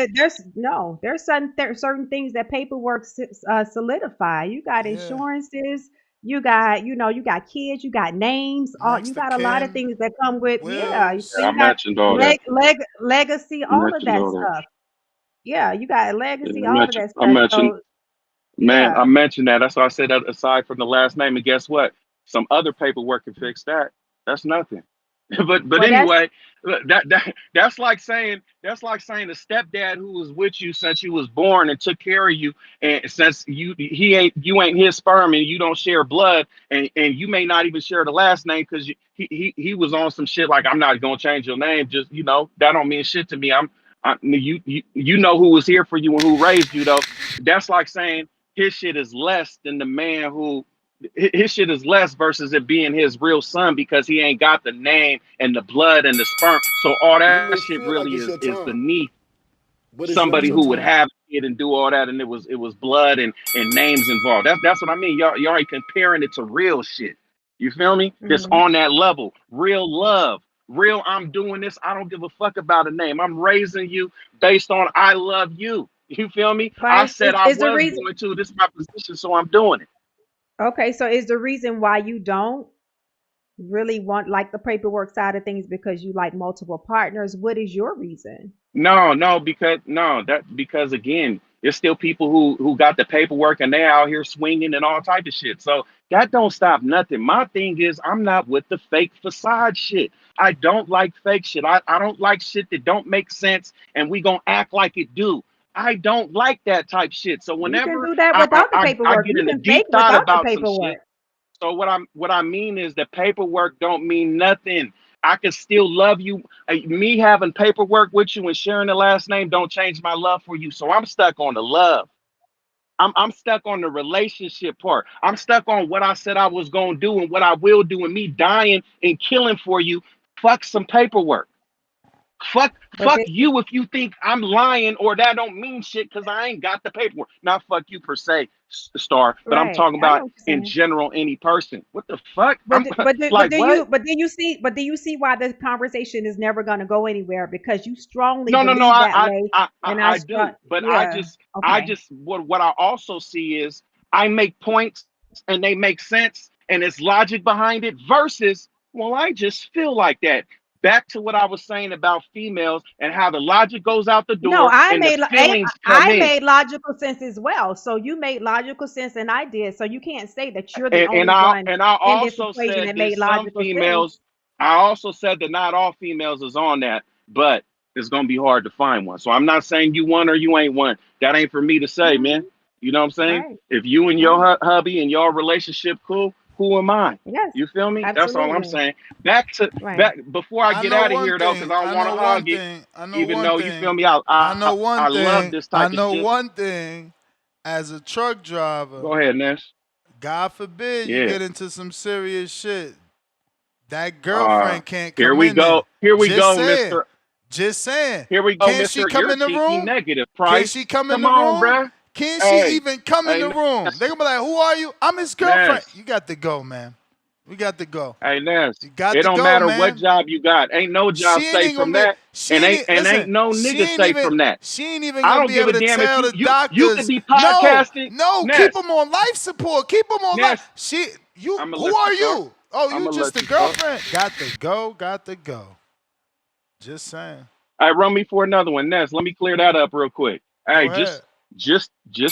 there's certain things that paperwork solidify. You got Yeah. insurances, you got kids, you got names, Next you to got a lot of kin, things that come with, yeah. So wills. Yeah, I you got mentioned all that. legacy, I all of mentioned that all that. stuff. Yeah, you got legacy, Yeah, all of that I stuff. mentioned So Man, I yeah, mentioned that. That's why I said that aside from the last name. And guess what? Some other paperwork can fix that. That's nothing. But well, that's anyway, that's like saying the stepdad who was with you since you was born and took care of you, and since you ain't his sperm and you don't share blood, and you may not even share the last name because he was on some shit like, I'm not gonna change your name, just that don't mean shit to me. You know who was here for you and who raised you though. That's like saying his shit is less than the man who his shit is less versus it being his real son because he ain't got the name and the blood and the sperm. So all You that may shit feel like really it's your is time, beneath but it's not somebody your who would time. have it and do all that, and it was blood and names involved. That's what I mean. Y'all ain't comparing it to real shit. You feel me? That's mhm. on that level. Real love. Real, I'm doing this. I don't give a fuck about a name. I'm raising you based on I love you. You feel me? But I said I is the was reason going to. This is my position, so I'm doing it. okay? So is the reason why you don't really want like the paperwork side of things because you like multiple partners? What is your reason? No, because again, there's still people who got the paperwork and they out here swinging and all type of shit. So that don't stop nothing. My thing is I'm not with the fake facade shit. I don't like fake shit. I don't like shit that don't make sense and we gonna act like it do. I don't like that type shit. So You can whenever do that I I, without the I I paperwork. get You in a can deep fake thought without the about some shit. paperwork. So what I mean is the paperwork don't mean nothing. I can still love you. Me having paperwork with you and sharing the last name don't change my love for you. So I'm stuck on the love. I'm stuck on the relationship part. I'm stuck on what I said I was gonna do and what I will do, and me dying and killing for you. Fuck some paperwork. But Fuck then, you if you think I'm lying or that don't mean shit because I ain't got the paperwork. Not fuck you per se, Star, but I'm right, talking I know about what you're in saying. general, any person. What the fuck? But I'm do- but do- like, what? but do you see why this conversation is never going to go anywhere because you strongly No. believe that way, and I do, but yeah, I okay. just what I also see is I make points and they make sense and it's logic behind it versus well, I just feel like that. Back to what I was saying about females and how the logic goes out the No, door and the feelings come I in. made logical sense as well. So you made logical sense, and I did. So you can't say that you're the And only I one and I in this also equation said that that made some logical sense. females, I also said that not all females is on that, but it's gonna be hard to find one. So I'm not saying you one or you ain't one. That ain't for me to say, man. Mhm. You know what I'm saying? Right. If you and your hubby and your relationship cool, who am I? Yes. You feel me? That's all I'm Absolutely. saying. Right. Back before I I get know out of one here though, because thing. I I want know to one hug it. thing. I know Even one though you feel thing. me, I know one I love thing. this I type of know shit. one thing. As a truck driver, Go ahead, Ness. God forbid you Yeah. get into some serious shit. That girlfriend can't Here come we in there. go. Here we Just go, saying. Mister. Just saying. Here we go, Can't she Mister. come You're in the thinking room? negative, Can Price. she come in Come the on, room? bruh. Can she Hey, even come in the room? They gonna be like, "Who are you?" I'm his girlfriend. Ness. You got to go, man. We got to go. Hey, Ness. You got It to don't go, matter what man. job you got. Ain't no job She ain't safe even from gonna be. that, She and ain't ain't listen. no She nigga ain't safe even. from that. She ain't even I gonna don't be give able a to damn if tell the you could doctors. be No, podcasting. no. Keep Ness. them on life support. Keep them on life. Ness. You. I'm gonna Who let you are talk. you? Oh, I'm you gonna just let a you talk. girlfriend. Got to go. Got to go. Just saying. Hey, run me for another one, Ness. Let me clear that up real quick. Go Hey, ahead. just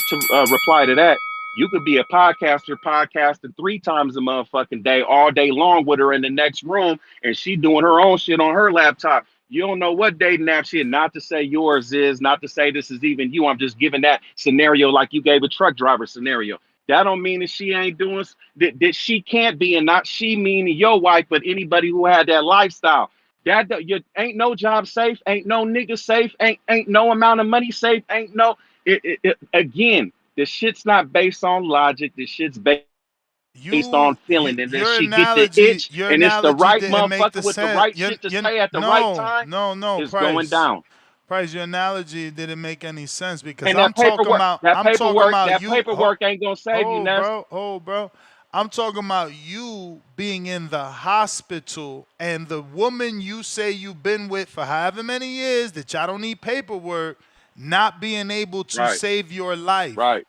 to reply to that, you could be a podcaster podcasting 3 times a motherfucking day, all day long with her in the next room, and she doing her own shit on her laptop. You don't know what dating app shit. Not to say yours is, not to say this is even you. I'm just giving that scenario like you gave a truck driver scenario. That don't mean that she ain't doing that she can't be, and not she meaning your wife, but anybody who had that lifestyle. That you ain't no job safe, ain't no nigga safe, ain't no amount of money safe, ain't no. Again, this shit's not based on logic. This shit's based on feeling, and then she get the itch, Your and it's the analogy right didn't make motherfucker the with the sense. right shit to say at the right time. No, Is going Price. down. Price, your analogy didn't make any sense because And I'm talking about that you. paperwork ain't gonna save you, Ness. Bro. I'm talking about you being in the hospital and the woman you say you've been with for however many years that y'all don't need paperwork, not being able to save your life. Right.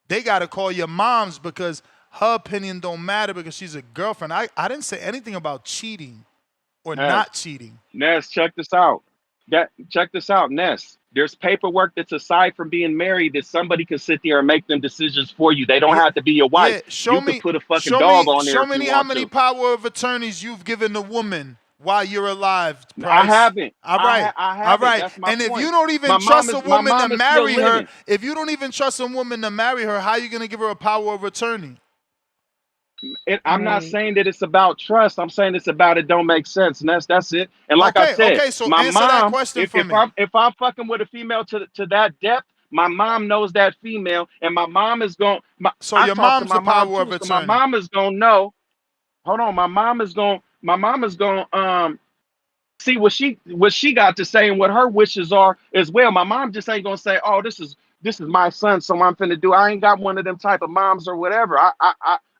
They got to call your moms because her opinion don't matter because she's a girlfriend. I didn't say anything about cheating or not cheating. Ness, check this out. Check this out, Ness. There's paperwork that's aside from being married that somebody can sit there and make them decisions for you. They don't have to be your wife. Show You me, could put a fucking dog on there show if you me how want many to. power of attorneys you've given the woman while you're alive, Price. I haven't. All right. I All haven't. right. That's my And if point. you don't even My trust a woman to mom is still marry her, living. if you don't even trust a woman to marry her, how are you going to give her a power of attorney? I'm not saying that it's about trust. I'm saying it's about it don't make sense, and that's it. And like I said, so my answer that mom, question for me. if I'm fucking with a female to that depth, my mom knows that female, and my mom is going. So I your talk to mom's my the mom power of too, so my attorney. mom is gonna know. Hold on, my mom is going see what she got to say and what her wishes are as well. My mom just ain't gonna say, "Oh, this is my son, so I'm finna do." I ain't got one of them type of moms or whatever.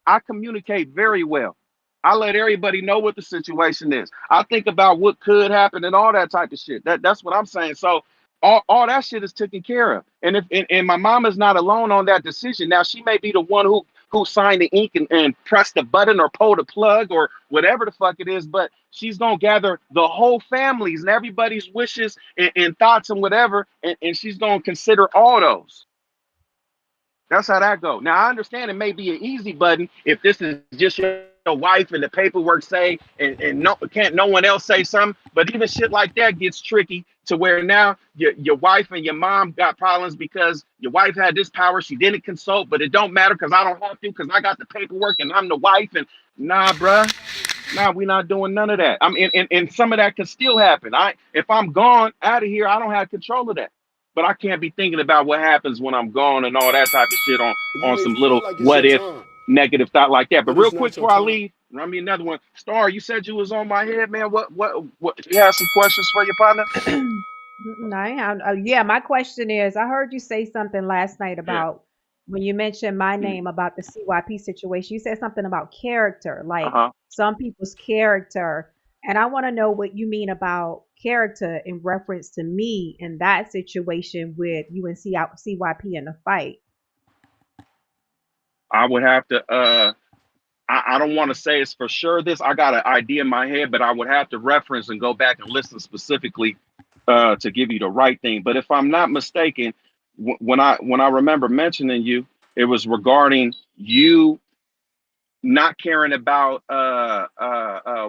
I communicate very well. I let everybody know what the situation is. I think about what could happen and all that type of shit. That's what I'm saying. So all that shit is taken care of. And if and my mom is not alone on that decision. Now she may be the one who signed the ink and pressed the button or pulled the plug or whatever the fuck it is, but she's gonna gather the whole families and everybody's wishes and thoughts and whatever, and she's gonna consider all those. That's how that go. Now I understand it may be an easy button if this is just your wife and the paperwork say and no one else say something. But even shit like that gets tricky to where now your wife and your mom got problems because your wife had this power she didn't consult, but it don't matter because I don't have to because I got the paperwork and I'm the wife and nah, bruh. Nah, we're not doing none of that. I mean, and some of that could still happen. If I'm gone out of here, I don't have control of that. But I can't be thinking about what happens when I'm gone and all that type of shit You on may some feel little like it's what your if time, negative thought like that. But but real it's quick not your before I time. leave, run me another one. Star, you said you was on my head, man. What you have some questions for your partner? Yeah, my question is, I heard you say something last night Yeah. about when you mentioned my Mm. name about the CYP situation. You said something about character, like Uh-huh. some people's character. And I want to know what you mean about character in reference to me in that situation with you and CYP in the fight. I would have to I don't want to say it's for sure this. I got an idea in my head, but I would have to reference and go back and listen specifically to give you the right thing. But if I'm not mistaken, when I remember mentioning you, it was regarding you not caring about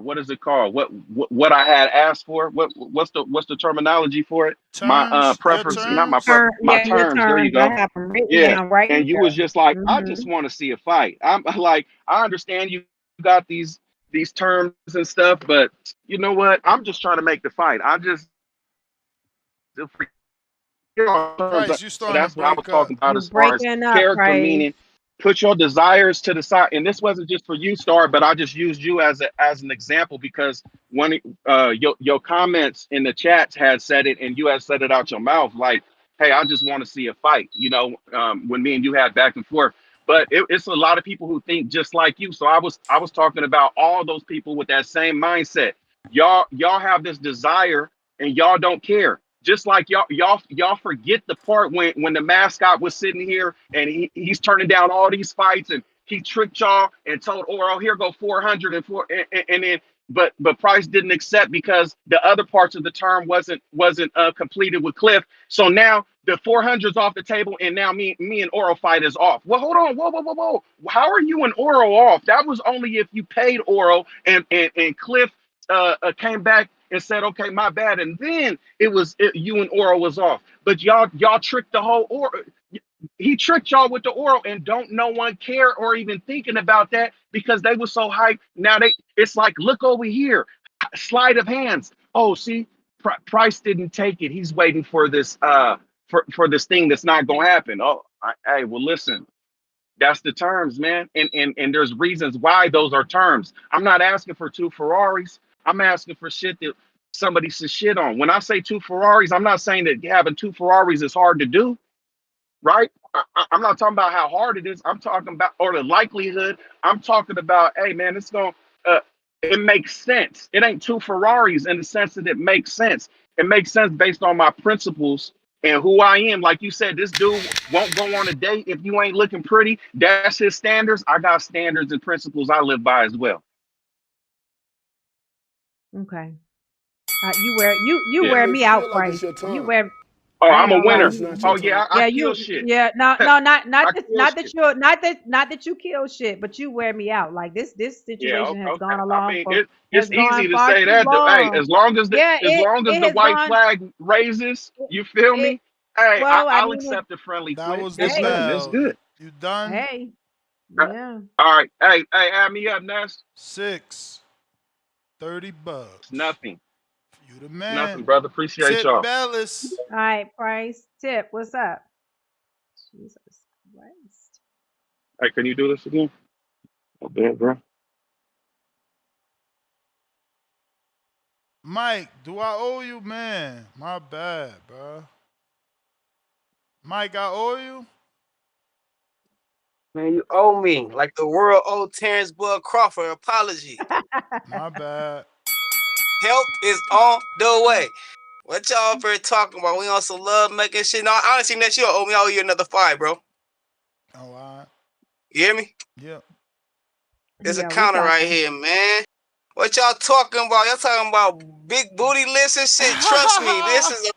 what is it called? What I had asked for? What's the terminology for it? My Terms, your preference, not my terms. preference, my Your terms. There you terms. I go. have them written Yeah. down right And you here. was just like, I just want to see a fight. I'm like, I understand you got these terms and stuff, but you know what? I'm just trying to make the fight. I just Price, you so starting to that's what I was break up. talking about You as far as breaking up, character, Price. meaning put your desires to the side. And this wasn't just for you, Star, but I just used you as an example because one your comments in the chats had said it, and you had said it out your mouth, like, "Hey, I just want to see a fight." When me and you had back and forth. But it's a lot of people who think just like you. So I was talking about all those people with that same mindset. Y'all have this desire and y'all don't care. Just like y'all forget the part when the mascot was sitting here and he's turning down all these fights and he tricked y'all and told Oro, here go 400 and then but Price didn't accept because the other parts of the term wasn't completed with Cliff. So now the 400's off the table and now me and Oro fight is off. Well, hold on, whoa. How are you and Oro off? That was only if you paid Oro and Cliff came back and said, okay, my bad. And then you and Oro was off. But y'all tricked the whole Oro. He tricked y'all with the Oro, and don't no one care or even thinking about that because they were so hyped. Now it's like, look over here, sleight of hands. Oh, see, Price didn't take it. He's waiting for this for this thing that's not gonna happen. Oh, hey, well, listen. That's the terms, man. And there's reasons why those are terms. I'm not asking for 2 Ferraris. I'm asking for shit that somebody should shit on. When I say 2 Ferraris, I'm not saying that having 2 Ferraris is hard to do, right? I'm not talking about how hard it is. I'm talking about, or the likelihood. I'm talking about, hey, man, it makes sense. It ain't 2 Ferraris in the sense that it makes sense. It makes sense based on my principles and who I am. Like you said, this dude won't go on a date if you ain't looking pretty. That's his standards. I got standards and principles I live by as well. Okay. You Yeah. wear may me feel out, like Price. it's your You turn. wear. Oh, I ain't I'm a gonna lie. winner. It's not your Oh turn. yeah, I Yeah, kill shit. not I kill that shit. you're not that you kill shit, but you wear me out. Like this Yeah, situation has okay. gone I along mean, for has it's gone easy to far say too that. Hey, long. Yeah, as long as it the has white gone. flag raises, you feel It me? Hey, well, I I'll mean, accept the friendly That flint. was the It's hey, nothing. It's bell. good. You done? hey, Uh, yeah. All right. Hey, add me up, Ness. 6. $30. It's nothing. You the It's nothing, man. brother. Appreciate Tip y'all. Bellis. All right, Price. Tip, what's up? Jesus Christ. Hey, can you do this again? Oh, bad, bro. Mike, do I owe you, man? My bad, bro. Mike, I owe you? Man, you owe me. Like the world owed Terrence Bud Crawford apology. My bad. Help is on the way. What y'all up here talking about? We on some love making shit. No, honestly, next year owe me. I owe you another 5, bro. Oh, all right. You hear me? Yep. There's a Yeah, we counter right talking. here, man. What y'all talking about? Y'all talking about big booty lists and shit. Trust me, this is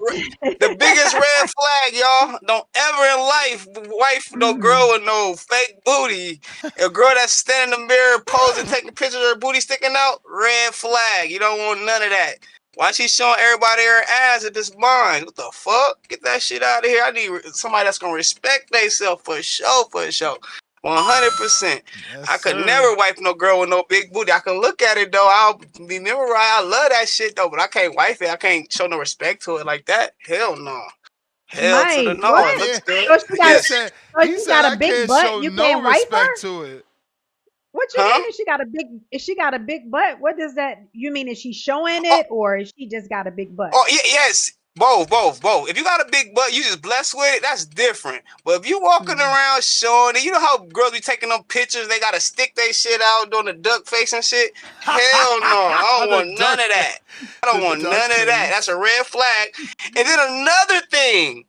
the biggest red flag, y'all. Don't ever in life wife no girl with no fake booty. A girl that's standing in the mirror posing, taking pictures of her booty sticking out, red flag. You don't want none of that. Why she showing everybody her ass if it's mine? What the fuck? Get that shit out of here. I need somebody that's gonna respect themselves for sure, for sure. 100%. Yes, I could sir. never wife no girl with no big booty. I can look at it though. I'll be memorized. I love that shit though, but I can't wife it. I can't show no respect to it like that. Hell no. Hell to the Mike, no. I It what? looks can't. good. So she got He a said. so He she said got a I big can't butt. show You no can't wife respect her? to it. What you Huh? mean if she got a big butt? What does that you mean? Is she showing Oh, it or is she just got a big butt? oh yes. Both. If you got a big butt, you just blessed with it, that's different. But if you walking around showing it, you know how girls be taking them pictures, they gotta stick their shit out doing the duck face and shit? Hell no. I don't the want none duck of that. face. I don't The want duck none of that. That's face. a red flag. And then another thing.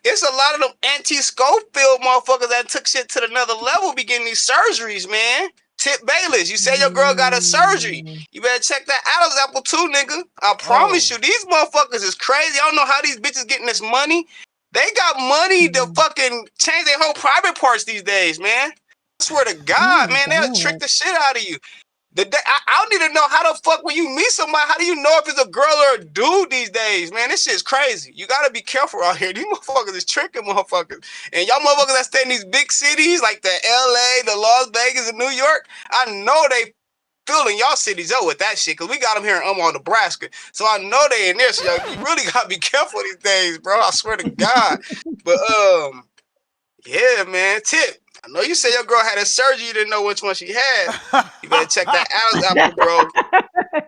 It's a lot of them anti-Schofield motherfuckers that took shit to another level be getting these surgeries, man. Tip Bayless, you say your girl got a surgery. You better check that Adam's apple too, nigga. I promise Oh. you, these motherfuckers is crazy. I don't know how these bitches getting this money. They got money to fucking change their whole private parts these days, man. swear to God, man, they'll trick the shit out of you. I don't even know how the fuck when you meet somebody, how do you know if it's a girl or a dude these days, man? This shit's crazy. You gotta be careful out here. These motherfuckers is tricking motherfuckers. And y'all motherfuckers that stay in these big cities like the LA, the Las Vegas, and New York, I know they filling y'all cities up with that shit, because we got them here in Omaha, Nebraska. So I know they in there, so you really gotta be careful these days, bro. I swear to God. But yeah, man, Tip. I know you said your girl had a surgery, you didn't know which one she had. You better check that Adam's apple, bro.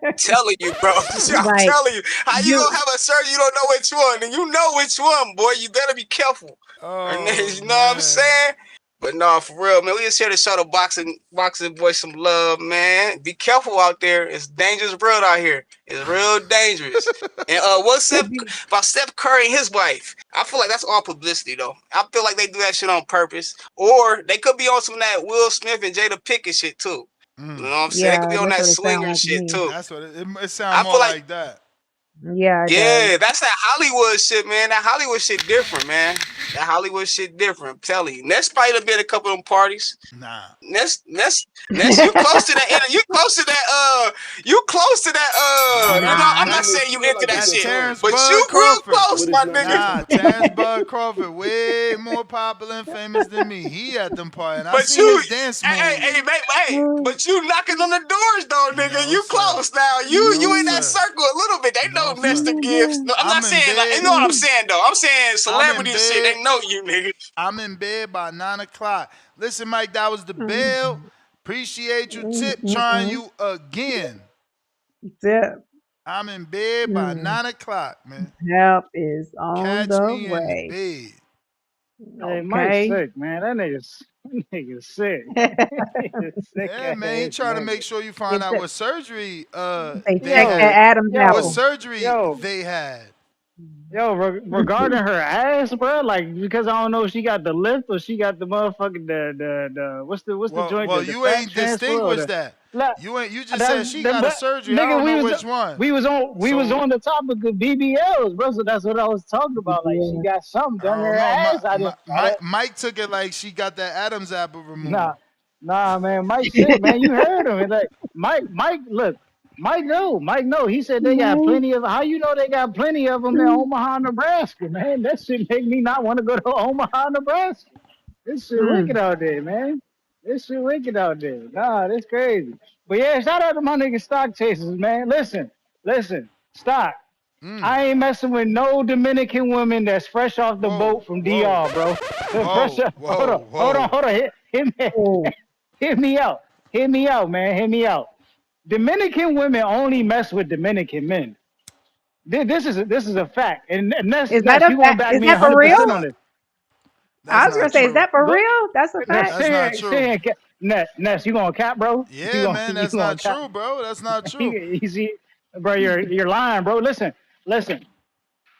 I'm telling you, bro. I'm Like, telling you. How you gonna have a surgery, you don't know which one? And you know which one, boy. You better be careful. Oh, You know what I'm saying? But no, for real, man. We just here to show the boxing boys some love, man. Be careful out there. It's dangerous world out here. It's real dangerous. And what's about Steph Curry and his wife? I feel like that's all publicity, though. I feel like they do that shit on purpose. Or they could be on some of that Will Smith and Jada Pinkett shit, too. You know what I'm saying? They could be on that swinger shit, too. That's what it sounds more like that. Yeah, yeah, that's that Hollywood shit, man. That Hollywood shit different, man. That Hollywood shit different. I'm telling you. Ness probably done been a couple of them parties. Nah. Ness, you close to that. You close to that. You close to that. You know, I'm not saying you into that shit, but you real close, my nigga. Nah, Terrence Bud Crawford, way more popular and famous than me. He at them parties. I see his dance moves. Hey, but you knocking on the doors though, nigga. You close now. You in that circle a little bit. They know Ness to give. No, I'm not saying like, you know what I'm saying though. I'm saying celebrity shit. They know you, nigga. I'm in bed by 9 o'clock. Listen, Mike, that was the bell. Appreciate you, Tip, trying you again. Tip. I'm in bed by 9 o'clock, man. Help is on Catch the me way. in the bed. Hey, Mike's sick, man. That nigga's sick. Yeah, man, he trying to make sure you find out what surgery they had. What surgery they had. Yo, regarding her ass, bro, like because I don't know if she got the lift or she got the motherfucking the what's the joint? Well, you ain't distinguished that. You just said she got a surgery. I don't know which one. We was on the topic of BBLs, bro. So that's what I was talking about. Like she got something done her ass. Mike took it like she got that Adam's apple removed. Nah, man. Mike sick, man. You heard him. Like Mike, look. Mike know. He said they got plenty of. How you know they got plenty of them in Omaha, Nebraska, man? That shit make me not want to go to Omaha, Nebraska. This shit wicked out there, man. This shit wicked out there. Nah, that's crazy. But yeah, shout out to my niggas stock chasers, man. Listen, stock. I ain't messing with no Dominican women that's fresh off the boat from DR, bro. Hold on. Hit me out, man. Hit me out. Dominican women only mess with Dominican men. This is a fact, and that's you gonna back me 100% on this. I was gonna say, is that for real? That's a fact. That's not true. Ness, you gonna cap, bro? Yeah, man, that's not true, bro. That's not true. You see, bro, you're lying, bro. Listen.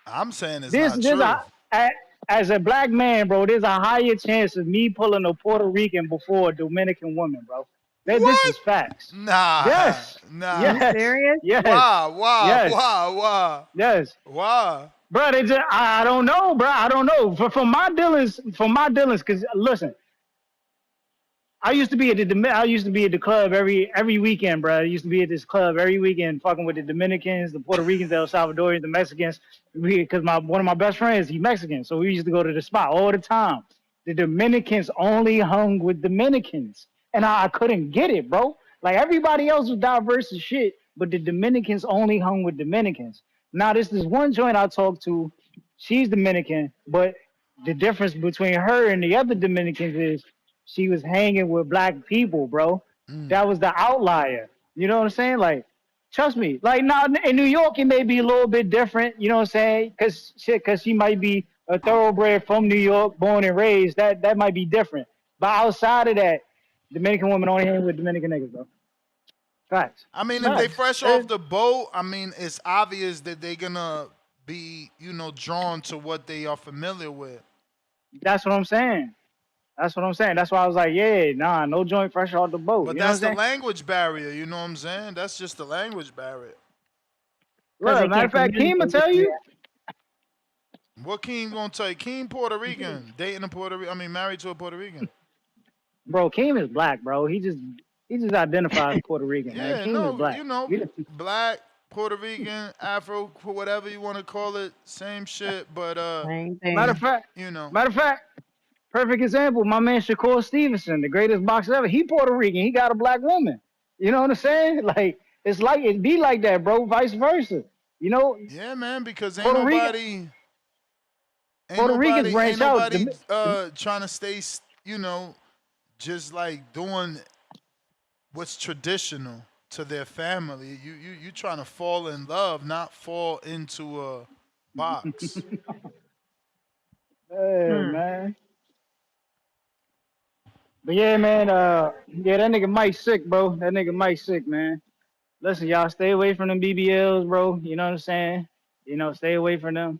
I'm saying it's not true. As a black man, bro, there's a higher chance of me pulling a Puerto Rican before a Dominican woman, bro. This is facts. Nah. Yes. Nah. Yes. Serious? Yes. Wow. Yes. Wow. Yes. Wow. Bro, I don't know, bro. I don't know. For my dealings, because listen, I used to be at the club every weekend, bro. I used to be at this club every weekend, fucking with the Dominicans, the Puerto Ricans, the El Salvadorians, the Mexicans. Because one of my best friends, he's Mexican, so we used to go to the spot all the time. The Dominicans only hung with Dominicans. And I couldn't get it, bro. Like, everybody else was diverse as shit, but the Dominicans only hung with Dominicans. Now, this one joint I talked to, she's Dominican, but the difference between her and the other Dominicans is she was hanging with black people, bro. That was the outlier. You know what I'm saying? Like, trust me. Like, now, in New York, it may be a little bit different, you know what I'm saying? Because she might be a thoroughbred from New York, born and raised. That might be different. But outside of that, Dominican women only hang with Dominican niggas, bro. Facts. I mean, if they fresh off the boat, I mean, it's obvious that they're gonna be, drawn to what they are familiar with. That's what I'm saying. That's why I was like, no joint fresh off the boat. But that's the language barrier, you know what I'm saying? That's just the language barrier. Look, matter of fact, Keem will tell you. What Keem gonna tell you? Keem Puerto Rican, married to a Puerto Rican. Bro, Keem is black, bro. He just identifies Puerto Rican, man. Yeah, Keem is no, black. you know, black, Puerto Rican, Afro, whatever you want to call it, same shit. But Same thing. Matter of fact, perfect example. My man Shakur Stevenson, the greatest boxer ever. He Puerto Rican. He got a black woman. You know what I'm saying? Like it's like it be like that, bro. Vice versa. You know? Yeah, man. Because ain't Puerto nobody branch out. Trying to stay, you know, just like doing what's traditional to their family. You trying to fall in love, not fall into a box. Hey, man. But yeah, man, yeah, that nigga Mike sick, bro. That nigga Mike sick, man. Listen, y'all stay away from them BBLs, bro. You know what I'm saying? You know, stay away from them.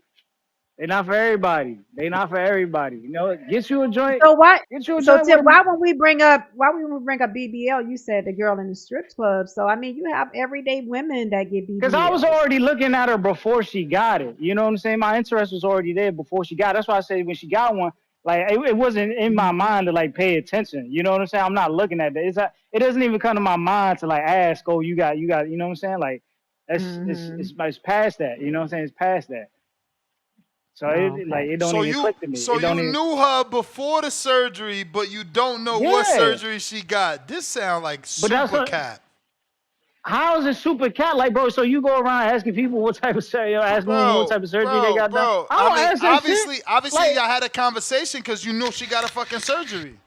They're not for everybody. They not for everybody. You know, get you a joint. So what? Get you a So joint Tip, with why when we bring up BBL, you said the girl in the strip club. So I mean, you have everyday women that get BBL. because I was already looking at her before she got it. You know what I'm saying? My interest was already there before she got it. That's why I said when she got one, like it wasn't in my mind to like pay attention. You know what I'm saying? I'm not looking at that. It doesn't even come to my mind to like ask, oh, you got, you know what I'm saying? Like that's it's past that. You know what I'm saying? It's past that. So it don't even click to me. So you knew her before the surgery, but you don't know what surgery she got. This sound like super cat. How is it super cat? Like, bro, so you go around asking people what type of surgery, what type of surgery they got done? I mean, obviously, y'all had a conversation because you knew she got a fucking surgery.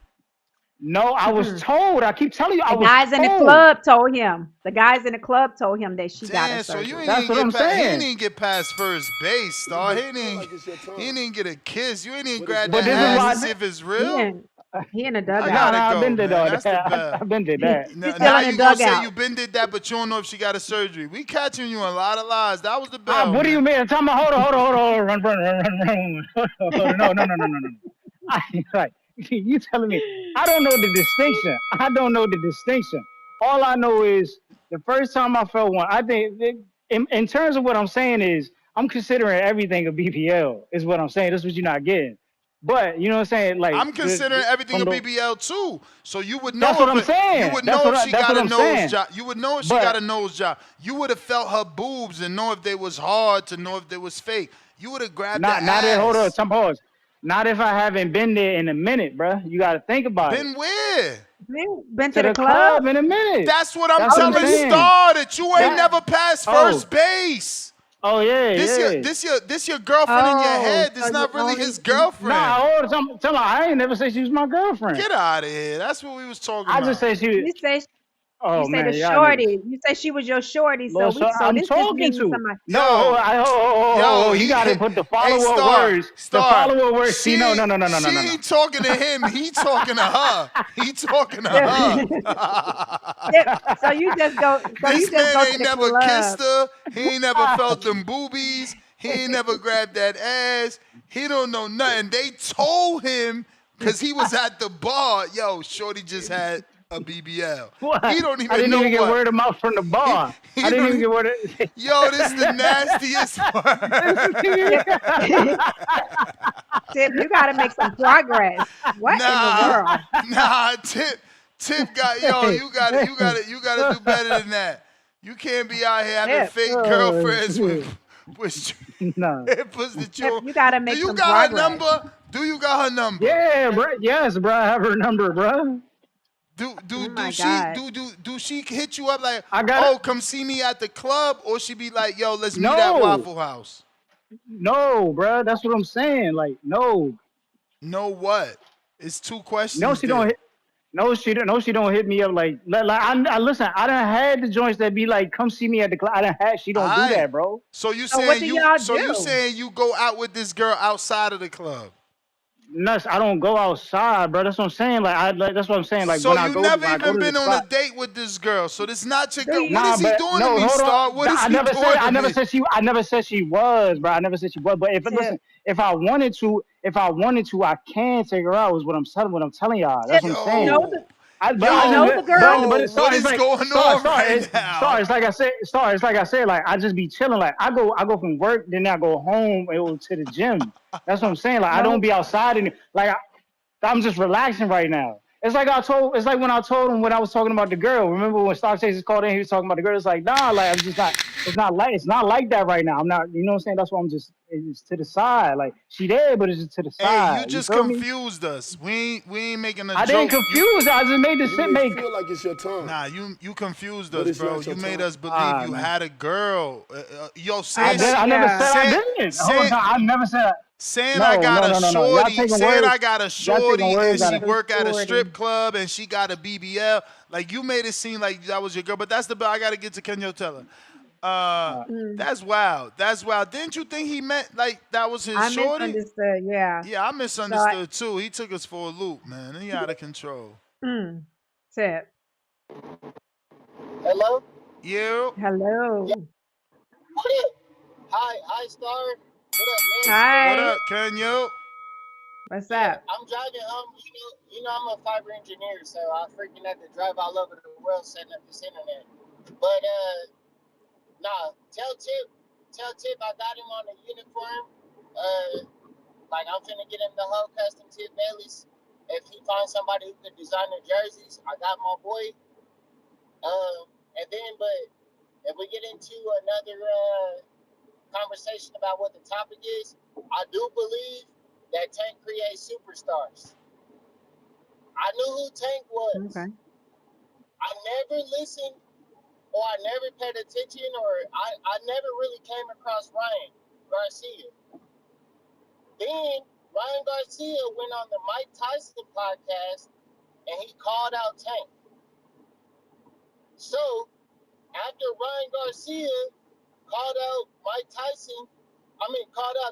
No, I was told. I keep telling you, the guys in the club told him. The guys in the club told him that she got a surgery. So you ain't That's what I'm saying. He didn't get past first base, star. He didn't get a kiss. You ain't even grab that ass to see if it's real. He in the dugout. I've been to that. I've been to that. Now you gonna say you been did that, but you don't know if she got a surgery. We catching you in a lot of lies. That was the bell. What do you mean? Tell me, hold on, run. No. Right. You telling me I don't know the distinction. All I know is the first time I felt one, I think in terms of what I'm saying is I'm considering everything a BBL is what I'm saying. That's what you're not getting. But you know what I'm saying? Like I'm considering everything a BBL too. So you would know. That's what I'm saying. You would know if she got a nose job. You would know if she got a nose job. You would have felt her boobs and know if they was hard to know if they was fake. You would have grabbed that ass. Hold on, some pause. Not if I haven't been there in a minute, bro. You got to think about it. Been where? Been to the club in a minute. That's what I'm telling Star, that you ain't never passed first base. Oh yeah, This your girlfriend in your head. This not really his girlfriend. Nah, tell me, I ain't never say she was my girlfriend. Get out of here. That's what we was talking about. I just say she. You say the shorty. You say she was your shorty. So I'm this talking to. somebody. No, you got to put the follow-up words. The follow-up words. She ain't talking to him. He talking to her. He talking to her. So you just go. So this you just man go ain't to the never club. kissed her. He ain't never felt them boobies. He ain't never grabbed that ass. He don't know nothing. They told him because he was at the bar. Yo, shorty just had a BBL. What? He don't even I didn't know even get what. word of mouth from the bar. I didn't even get word of. Yo, this is the nastiest word. Tip, you got to make some progress. What in the world? Nah, Tip got you got to do better than that. You can't be out here having fake girlfriends with no. You got to make some progress. Do you got her number? Do you got her number? Yeah, bro. Yes, bro. I have her number, bro. Do she hit you up like, come see me at the club, or she be like, yo, let's meet at Waffle House? No, bro. That's what I'm saying. Like, no. No what? It's two questions. No, she don't. She don't hit me up like I listen. I done had the joints that be like, come see me at the club. She don't do that, bro. So you saying you saying you go out with this girl outside of the club? Nuts, I don't go outside, bro. That's what I'm saying. That's what I'm saying. Like, so when I go, never even been on a date with this girl. So this not your girl. What is he doing to me, Star? What is he doing to me? I never said she was, bro. I never said she was. But if I wanted to, I can take her out. Is what I'm telling y'all. That's what I'm saying. I know the girl. But what is going on right now? It's like I said. Like I just be chilling. Like I go from work, then I go home to the gym. That's what I'm saying. Like I don't be outside and like I'm just relaxing right now. It's like when I told him when I was talking about the girl. Remember when Stock Chasers called in, he was talking about the girl. It's like, nah, like I'm just not. It's not like that right now. I'm not. You know what I'm saying? That's why it's to the side. Like she there, but it's just to the Hey, side. you just feel me? confused us. We ain't making a I joke. didn't confuse. I just made this You shit may make. feel like it's your time, Nah, you confused but us, it's bro. not You your made time. us believe you Man. had a girl. Yo, I never said I didn't. Hold on, I never said. Saying I No. got a Y'all shorty, taking saying words. I got a Y'all taking shorty and words out she of. work at a strip club and she got a BBL. Like you made it seem like that was your girl, but that's the I gotta get to Kenyo Teller. That's wild. That's wild. Didn't you think he meant like that was his I shorty? misunderstood. Yeah. Yeah, I So misunderstood too. He took us for a loop, man. He out of control. Tip. Hello? Yeah. Hello. What up? Hi, Star. What up, man? What Hi. up, Kenyo? What's Yeah, up? I'm driving home. You know, I'm a fiber engineer, so I freaking have to drive all over the world setting up this internet. But nah, tell Tip I got him on a uniform. Like I'm finna get him the whole custom Tip Bailey's. If he finds somebody who could design the jerseys, I got my boy. And then, but if we get into another conversation about what the topic is, I do believe that Tank creates superstars. I knew who Tank was. Okay. I never listened or I never paid attention or I never really came across Ryan Garcia. Then Ryan Garcia went on the Mike Tyson podcast and he called out Tank. So after Ryan Garcia called out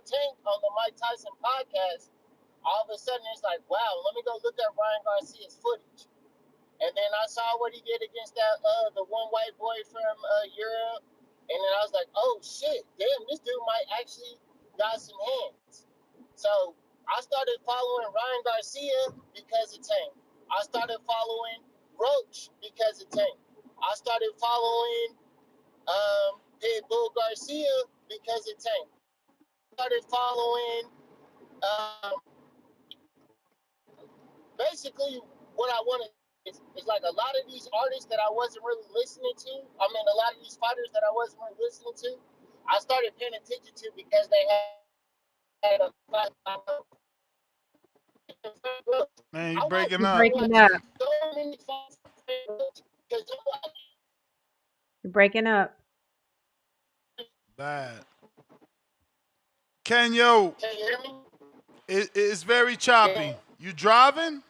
Tank on the Mike Tyson podcast, all of a sudden it's like, wow, let me go look at Ryan Garcia's footage. And then I saw what he did against the one white boy from Europe. And then I was like, oh shit, damn, this dude might actually got some hands. So I started following Ryan Garcia because of Tank. I started following Roach because of Tank. I started following Pitbull Garcia because of Tank. I started following basically what I wanted is like a lot of these artists that I wasn't really listening to. I mean, a lot of these fighters that I wasn't really listening to, I started paying attention to because they had a fight. Man, you breaking You're up. breaking up. So many fights because You're breaking up. Bad. Kenyo, can you hear me? it's very choppy. You driving?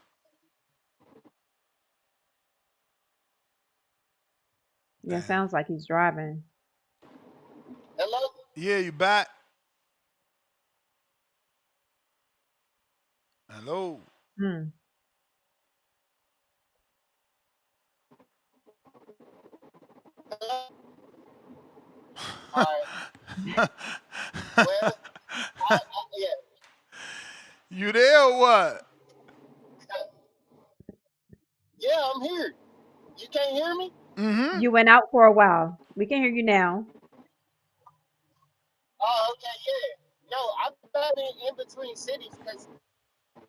Yeah, sounds like he's driving. Hello? Yeah, you back? Hello. Hello? All right. Well, yeah. You there or what? Yeah, I'm here. You can't hear me? Mm-hmm. You went out for a while. We can hear you now. Oh, okay, yeah. No, I'm driving in between cities because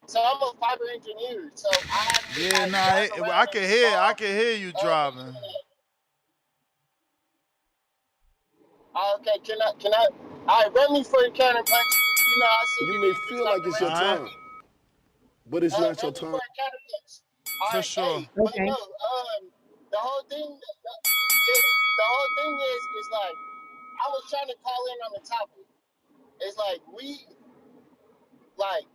so I'm a fiber engineer. So I have to Yeah, like nah, drive I around and can hear. I install can hear you the driving. internet. Oh, okay, can I all right, run me for your counter punch. You know I send You it may in just feel like like the it's your regular All right, time, shit. but it's not your Run me for time. a counter punch. All for right, sure. hey, but Okay. no, the whole thing the whole thing is like I was trying to call in on the topic. It's like like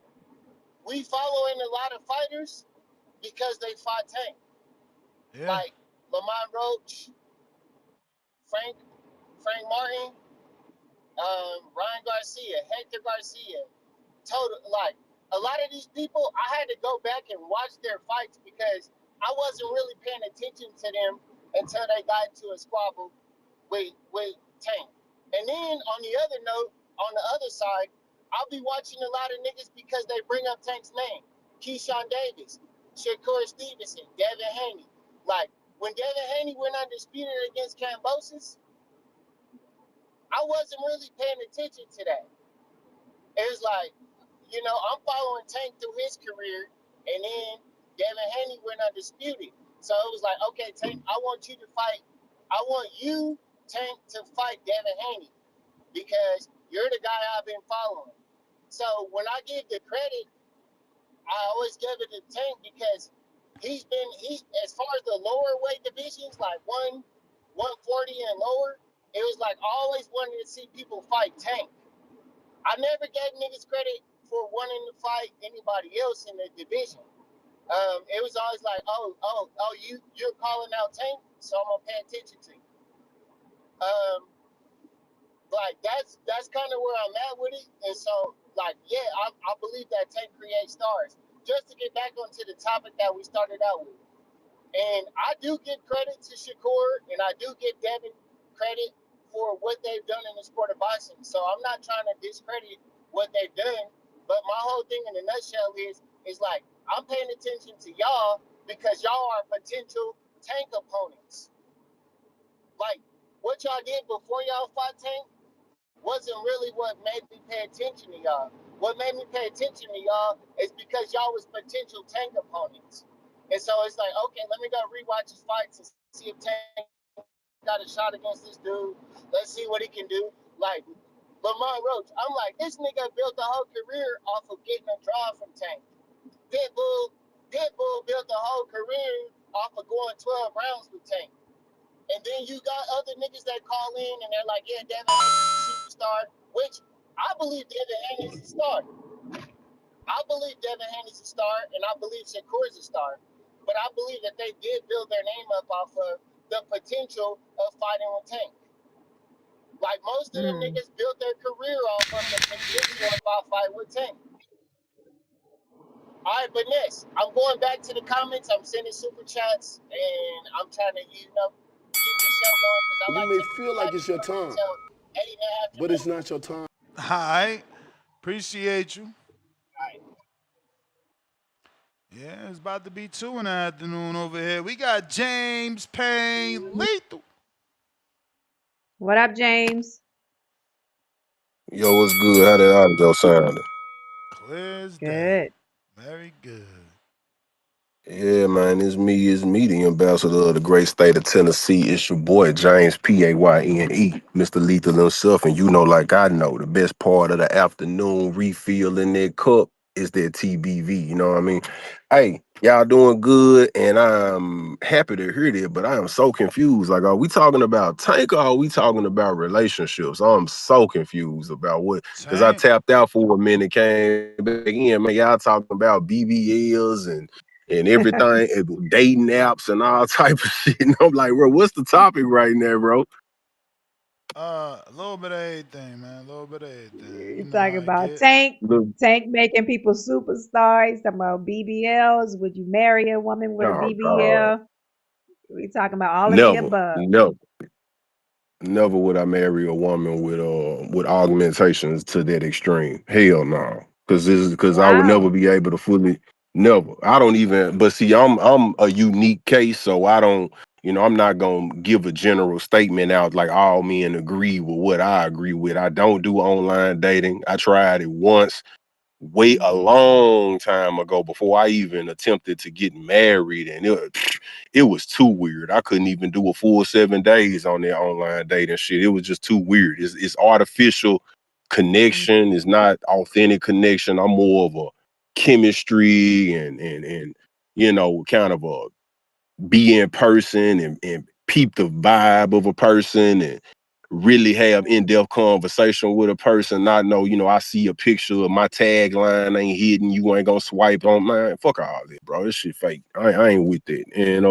we following a lot of fighters because they fought Tank. Yeah. Like Lamont Roach, Frank Martin, Ryan Garcia, Hector Garcia. Total like a lot of these people, I had to go back and watch their fights because I wasn't really paying attention to them until they got into a squabble with Tank. And then on the other note, on the other side, I'll be watching a lot of niggas because they bring up Tank's name. Keyshawn Davis, Shakur Stevenson, Devin Haney. Like when Devin Haney went undisputed against Cambosis, I wasn't really paying attention to that. It was like, I'm following Tank through his career, and then Devin Haney went undisputed. So it was like, okay, Tank, I want you, Tank, to fight Devin Haney because you're the guy I've been following. So when I give the credit, I always give it to Tank because he as far as the lower weight divisions, like 140 and lower, it was like I always wanted to see people fight Tank. I never gave niggas credit for wanting to fight anybody else in the division. It was always like, you're calling out Tank, so I'm gonna pay attention to you. Like that's kind of where I'm at with it, and so like I believe that Tank creates stars. Just to get back onto the topic that we started out with, and I do give credit to Shakur, and I do give Devin credit for what they've done in the sport of boxing. So I'm not trying to discredit what they've done, but my whole thing in a nutshell is like I'm paying attention to y'all because y'all are potential Tank opponents. Like what y'all did before y'all fought Tank wasn't really what made me pay attention to y'all. What made me pay attention to y'all is because y'all was potential Tank opponents. And so it's like, okay, let me go rewatch his fights and see if Tank got a shot against this dude. Let's see what he can do. Like Lamont Roach, I'm like, this nigga built a whole career off of getting a draw from Tank. Pitbull built a whole career off of going 12 rounds with Tank. And then you got other niggas that call in and they're like, yeah, Devin Haney's a superstar, which I believe Devin Haney's a star. I believe Devin Haney's a star, and I believe Shakur's a star. But I believe that they did build their name up off of the potential of fighting with Tank. Like most of them niggas built their career off of the potential of a fight with Tank. All right, but next, I'm going back to the comments. I'm sending super chats, and I'm trying to, keep the show going because I You like may to feel like it's your time, until 8 in the but afternoon. it's not your time. All right. Appreciate you. Yeah, it's about to be 2 in the afternoon over here. We got James Payne Lethal. What up, James? Yo, what's good? How that audio sounding? Clear as day. Good. Very good. Yeah, man, it's me, the ambassador of the great state of Tennessee. It's your boy, James Payne, Mr. Lethal himself. And you know, like I know, the best part of the afternoon refilling that cup is that TBV. You know what I mean? Hey, y'all doing good, and I'm happy to hear that, but I am so confused. Like, are we talking about Tank or are we talking about relationships? I'm so confused about what, because I tapped out for a minute, came back in, man, y'all talking about BBLs and everything, and dating apps and all type of shit. And I'm like, bro, what's the topic right now, bro? A little bit of everything, man. A little bit of everything. You're You know talking how I about get. Tank making people superstars. Talking about BBLs. Would you marry a woman with a Oh, God. BBL? We talking about all of the Never, above. never would I marry a woman with augmentations to that extreme. Hell no, because I would never Wow. be able to fully. Never. I don't even. But see, I'm a unique case, so I don't. I'm not gonna give a general statement out like all men agree with what I agree with. I don't do online dating. I tried it once. Way a long time ago before I even attempted to get married, and it was too weird. I couldn't even do a full 7 days on that online dating shit. It was just too weird. It's artificial connection. It's not authentic connection. I'm more of a chemistry and kind of a be in person and peep the vibe of a person and really have in-depth conversation with a person, not know, I see a picture of my tagline ain't hidden, you ain't gonna swipe on mine. Fuck all that, bro. This shit fake. I ain't with it. And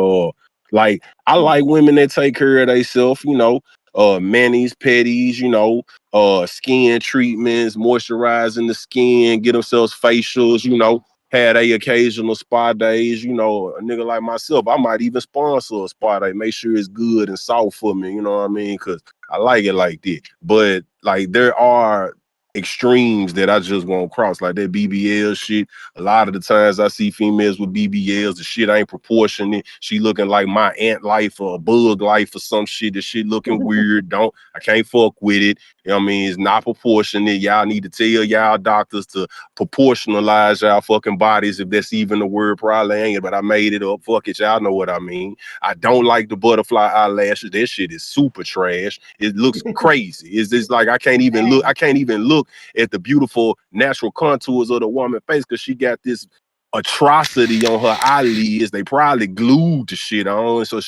like I like women that take care of themselves, manis, petties, skin treatments, moisturizing the skin, get themselves facials, had a occasional spa days, a nigga like myself, I might even sponsor a spa day, make sure it's good and soft for me, you know what I mean? Because I like it like that. But like there are extremes that I just won't cross, like that BBL shit. A lot of the times I see females with BBLs, the shit ain't proportionate. She looking like my ant life or a bug life or some shit. The shit looking weird. I can't fuck with it. You know what I mean? It's not proportionate. Y'all need to tell y'all doctors to proportionalize y'all fucking bodies, if that's even the word. Probably ain't, but I made it up. Fuck it, y'all know what I mean. I don't like the butterfly eyelashes. That shit is super trash. It looks crazy. It's just like I can't even look at the beautiful natural contours of the woman's face, because she got this atrocity on her eyelids. They probably glued the shit on, so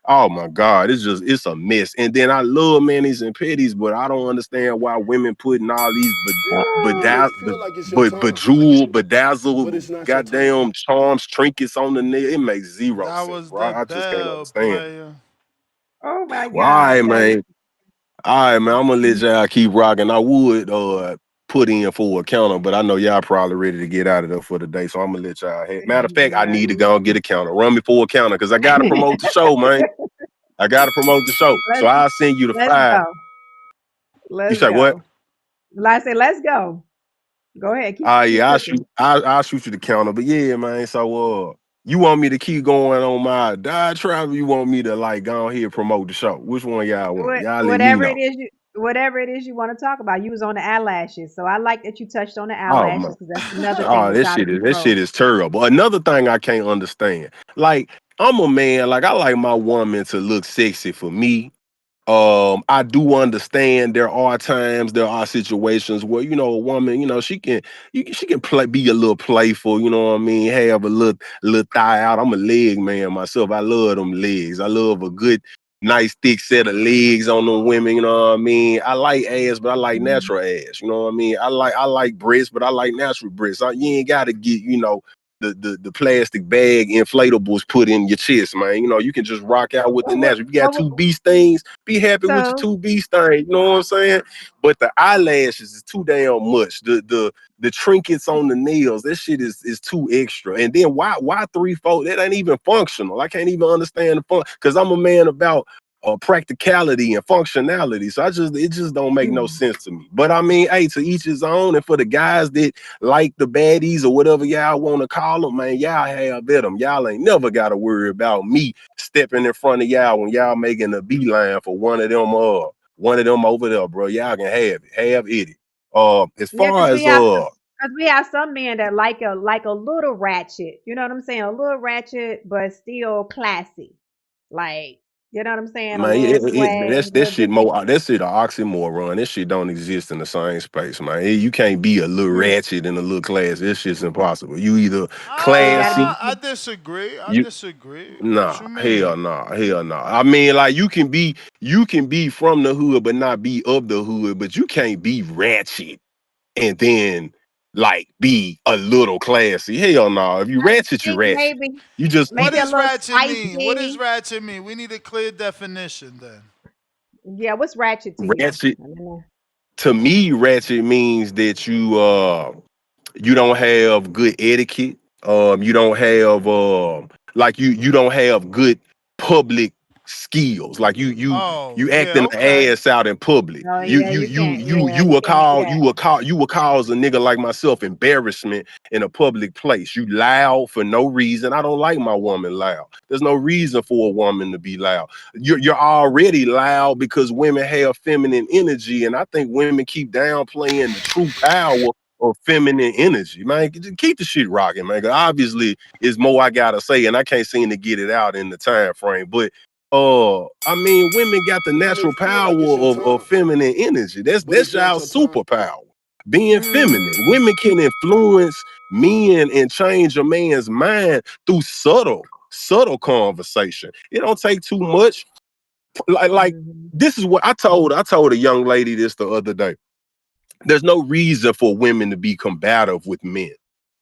oh my God, it's a mess. And then I love manis and petties, but I don't understand why women putting all these bedazzle, goddamn charms, trinkets on the nail. It makes zero That sense, was bro. the I just can't bell understand it. player. Oh my Well, God. all right, man. I'm gonna let y'all keep rocking. I would put in for a counter, but I know y'all probably ready to get out of there for the day, so I'm gonna let y'all have. Matter of fact, I need to go and get a counter. Run me for a counter, because I gotta promote the show, man. I gotta promote the show. So I'll send you the Let's 5. go. You Let's say what? go. I say, let's go. Go ahead. Keep Yeah, cooking. I'll shoot you the counter. But yeah, man. So you want me to keep going on my diatribe, or you want me to like go ahead and promote the show? Which one y'all want? Y'all let me know. Whatever it is you want to talk about. You was on the eyelashes, so I like that you touched on the Oh my. eyelashes, because that's another thing Oh, that's out of that shit control. is terrible. Another thing I can't understand. Like, I'm a man, like I like my woman to look sexy for me. I do understand there are times, there are situations where, a woman, she can be a little playful, you know what I mean, have a little thigh out. I'm a leg man myself. I love them legs. I love a good, nice thick set of legs on them women, you know what I mean? I like ass, but I like natural ass, you know what I mean? I like breasts, but I like natural breasts. You ain't gotta get, the plastic bag inflatables put in your chest, man. You can just rock out with the natural. If you got two beast things, be happy with your two beast things. You know what I'm saying? But the eyelashes is too damn much. The trinkets on the nails, that shit is too extra. And then why 3-4? That ain't even functional. I can't even understand the fun, because I'm a man about practicality and functionality. So it just don't make no sense to me. But I mean, hey, to each his own. And for the guys that like the baddies or whatever y'all want to call them, man, y'all have at them. Y'all ain't never got to worry about me stepping in front of y'all when y'all making a beeline for one of them over there, bro. Y'all can have it. Have it. As Yeah, far as because we have some men that like a little ratchet. You know what I'm saying? A little ratchet, but still classy. Like, you know what I'm saying? A man, little swag. that shit more. That shit an oxymoron. That shit don't exist in the same space, man. You can't be a little ratchet and a little classy. This shit's impossible. You either They gotta be. classy. I disagree. I You disagree. What Nah, you hell mean? nah, hell nah. I mean, like you can be from the hood, but not be of the hood. But you can't be ratchet and then like be a little classy. Hell no. If you I ratchet, you think ratchet. maybe You just What maybe a does little ratchet spice mean? What does genie. ratchet mean? We need a clear definition then. Yeah, what's ratchet to you? ratchet. I don't know. To me, ratchet means that you don't have good etiquette. You don't have like you don't have good public skills. Like Oh, you yeah, acting an okay. ass out in public. Oh You yeah, you you you can't. you Yeah, you you will can't do call that. you will cause a nigga like myself embarrassment in a public place. You loud for no reason. I don't like my woman loud. There's no reason for a woman to be loud. You're already loud because women have feminine energy, and I think women keep downplaying the true power or feminine energy, man. Just keep the shit rocking, man. 'Cause obviously, it's more I gotta say, and I can't seem to get it out in the time frame. But I mean, women got the You may natural feel power like it's your of time, feminine energy. but That's it's not y'all your time. superpower. Being feminine. Mm. Women can influence men and change a man's mind through subtle conversation. It don't take too much. Like Hmm. this is what I told a young lady this the other day. There's no reason for women to be combative with men,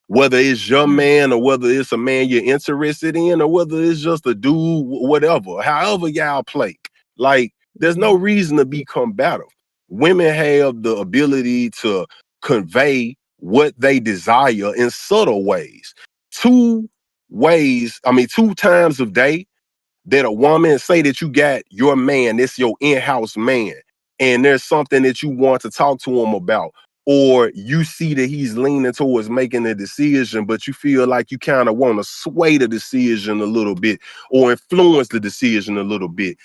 whether it's your man or whether it's a man you're interested in or whether it's just a dude, whatever, however y'all play. Like, there's no reason to be combative. Women have the ability to convey what they desire in subtle ways. Two times a day that a woman say that you got your man, this your in-house man, and there's something that you want to talk to him about. or you see that he's leaning towards making a decision, but you feel like you kind of want to sway the decision a little bit or influence the decision a little bit.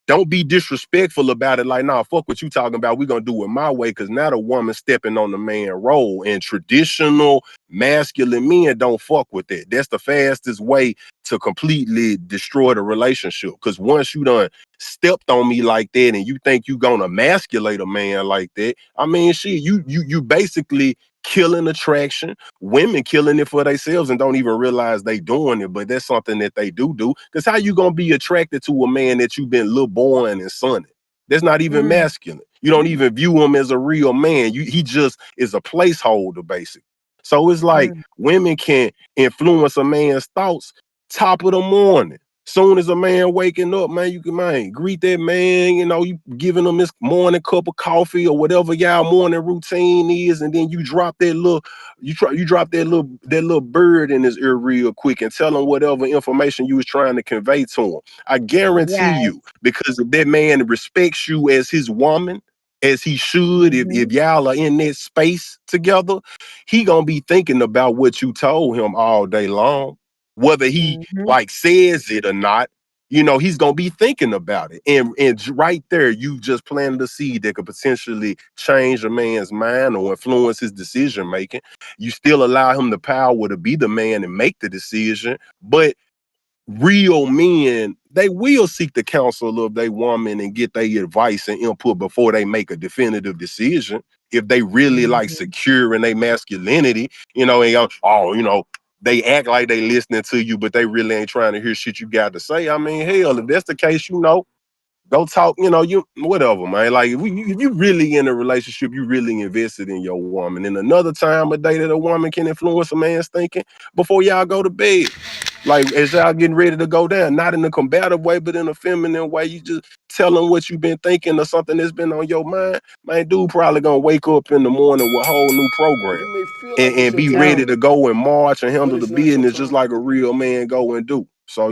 Don't be disrespectful about it. Like, nah, fuck what you talking about. We're going to do it my way, because now the woman stepping on the man role. And traditional masculine men don't fuck with that. That's the fastest way to completely destroy the relationship. Because once you done stepped on me like that and you think you going to emasculate a man like that, I mean, shit, you basically killing attraction. Women killing it for themselves and don't even realize they doing it, but that's something that they do. Because how you gonna be attracted to a man that you've been little born and sunning? That's not even masculine. You don't even view him as a real man. He just is a placeholder, basically. So it's like women can influence a man's thoughts top of the morning. Soon as a man waking up, man, you can greet that man, you giving him his morning cup of coffee or whatever y'all morning routine is, and then you drop that little bird in his ear real quick and tell him whatever information you was trying to convey to him. I guarantee you, because if that man respects you as his woman, as he should, if y'all are in that space together, he gonna be thinking about what you told him all day long. Whether he says it or not, he's gonna be thinking about it. And right there, you just planted a seed that could potentially change a man's mind or influence his decision making. You still allow him the power to be the man and make the decision, but real men, they will seek the counsel of their woman and get their advice and input before they make a definitive decision. If they really secure in their masculinity, and they act like they listening to you, but they really ain't trying to hear shit you got to say. I mean, hell, if that's the case, go talk, you whatever, man. Like if you really in a relationship, you really invested in your woman. And another time a day that a woman can influence a man's thinking before y'all go to bed. Like as y'all getting ready to go down, not in a combative way, but in a feminine way. You just tell them what you've been thinking or something that's been on your mind. Man, dude probably gonna wake up in the morning with a whole new program You may feel like it's and your be time, ready to go and march and but handle the it's not your business just time. like a real man go and do. So,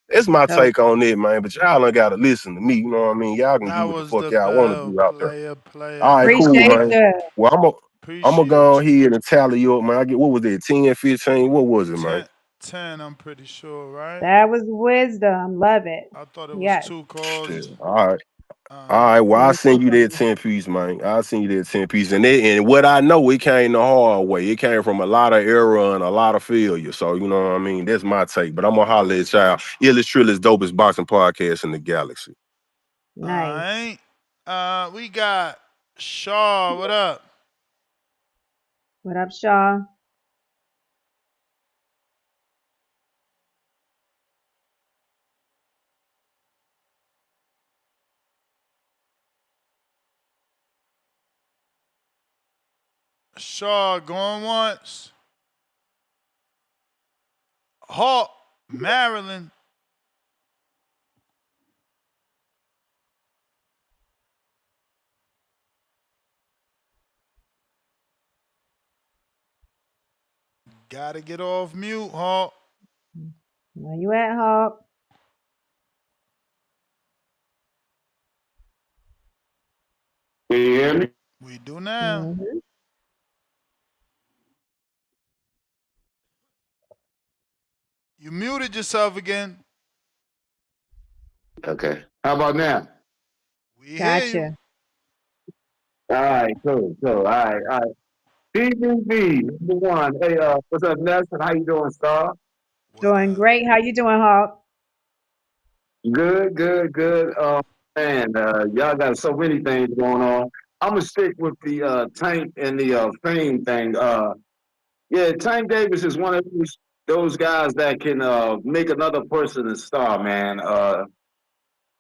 that's my take on it, man. But y'all ain't gotta listen to me. You know what I mean? Y'all can That do what the was fuck the y'all want to bell, do out there. player. All right, cool, Appreciate man. you. Well, I'm gonna go Appreciate you. ahead and tally up, man. I get, what was it, 10, 15? What was it, man? 10, I'm pretty sure, right? That was wisdom. Love it. I thought it was Yes. 2 Shit. calls. All right. All right, well, I'll send you that 10 piece, man. I'll send you that 10 piece. And what I know, it came the hard way. It came from a lot of error and a lot of failure. So, you know what I mean? That's my take. But I'm going to holler at y'all. Illest, trillest, dopest boxing podcast in the galaxy. Nice. All right. We got Shaw. What up? What up, Shaw? Shaw going once. Hawk, Maryland. Gotta get off mute, Hawk. Where you at, Hawk? Can you hear me? We do now. You muted yourself again. Okay. How about now? We hear you. Gotcha. All right, cool. All right. BBB, number one. Hey, what's up, Nelson? How you doing, Star? Doing great. How you doing, Hawk? Good. Man, y'all got so many things going on. I'm gonna stick with the Tank and the Fame thing. Yeah, Tank Davis is one of those guys that can make another person a star, man.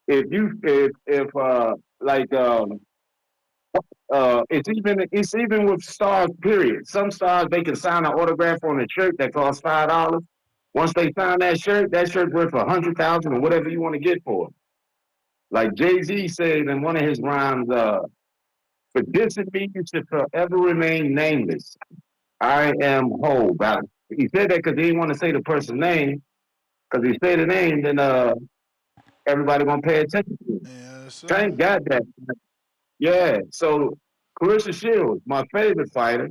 If like it's even with stars. Period. Some stars they can sign an autograph on a shirt that costs $5. Once they sign that shirt worth 100,000 or whatever you want to get for it. Like Jay-Z said in one of his rhymes, for dissing me, you should forever remain nameless. I am whole. He said that because he didn't want to say the person's name. Because he say the name, then everybody gonna pay attention to him. Yes, sir. Tank got that. Yeah. So Clarissa Shields, my favorite fighter.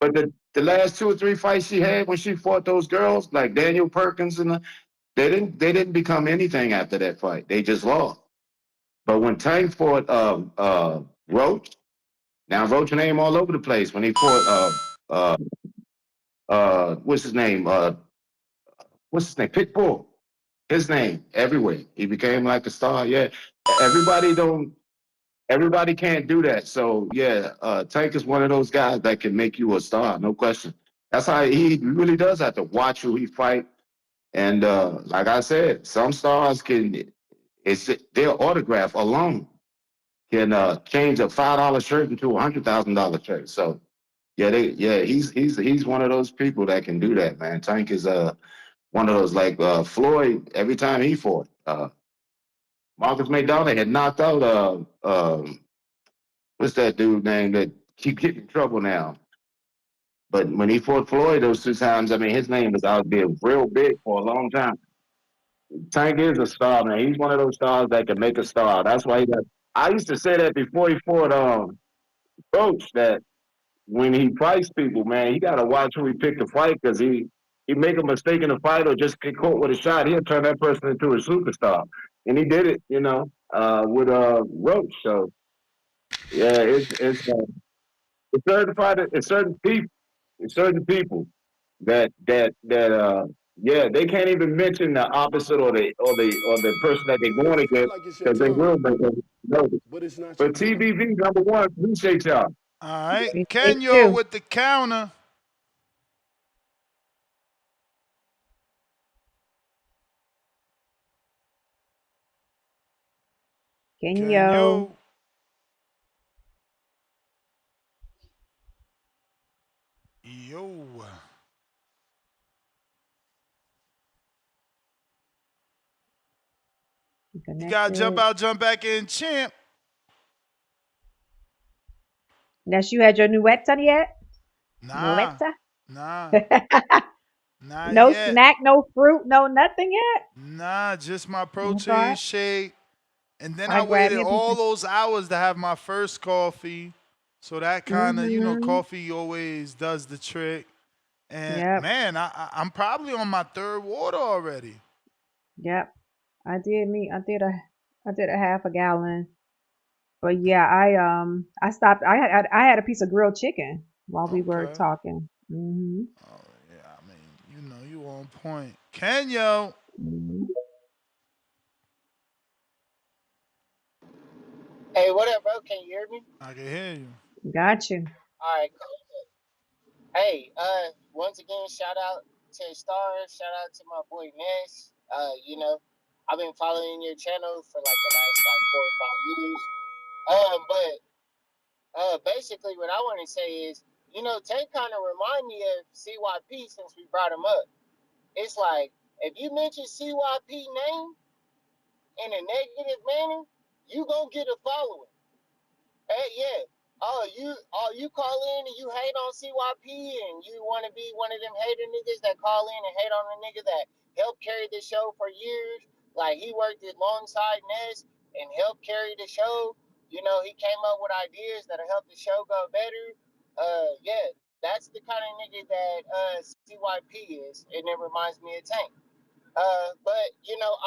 But the last 2 or 3 fights she had when she fought those girls, like Daniel Perkins they didn't become anything after that fight. They just lost. But when Tank fought Roach, now Roach name all over the place. When he fought what's his name? Pitbull. His name everywhere. He became like a star. Yeah. Everybody don't everybody can't do that. So yeah, Tank is one of those guys that can make you a star, no question. That's how he really does have to watch who he fight. And like I said, some stars it's their autograph alone can change a $5 shirt into $100,000 shirt. So he's one of those people that can do that, man. Tank is one of those like Floyd. Every time he fought, Marcus McDonald had knocked out what's that dude name that keep getting in trouble now? But when he fought Floyd those 2 times, I mean, his name was out there real big for a long time. Tank is a star, man. He's one of those stars that can make a star. That's why he got. I used to say that before he fought Coach, that when he fights people, man, he got to watch who he pick to fight because he make a mistake in a fight or just get caught with a shot, he'll turn that person into a superstar. And he did it, with Roach. So yeah, it's certain people that yeah, they can't even mention the opposite or the person that they're going Feel against like it's your because they time, will make them nervous. but it's not your But time. TBV #1, appreciate y'all. All right. Me Kenyo too. with the counter. Kenyo. Kenyo. Yo. You got to jump Connected. out, jump back in, champ. Unless you had your nuetta yet? Nah. Nuetta? Nah. Not No yet. snack, no fruit, no nothing yet? Nah, just my Okay. protein shake. And then I I grab waited me a piece all of. those hours to have my first coffee. So that kind of, Mm-hmm. coffee always does the trick. And Yep. man, I'm probably on my third water already. Yep. I did a half a gallon. But yeah, I stopped. I had a piece of grilled chicken while we were Okay. talking. Hmm. Oh yeah, I mean, you on point. Kenyo. Hmm. Hey, what up, bro? Can you hear me? I can hear you. Got you. All right, cool. Hey, once again, shout out to Stars. Shout out to my boy Ness. I've been following your channel for like the last like 4 or 5 years. But basically, what I want to say is, Tank kind of remind me of CYP since we brought him up. It's like if you mention CYP name in a negative manner, you gonna get a following. Hey, yeah. You call in and you hate on CYP and you want to be one of them hater niggas that call in and hate on a nigga that helped carry the show for years. Like he worked alongside Ness and helped carry the show. He came up with ideas that'll help the show go better. Yeah, that's the kind of nigga that CYP is, and it reminds me of Tank. But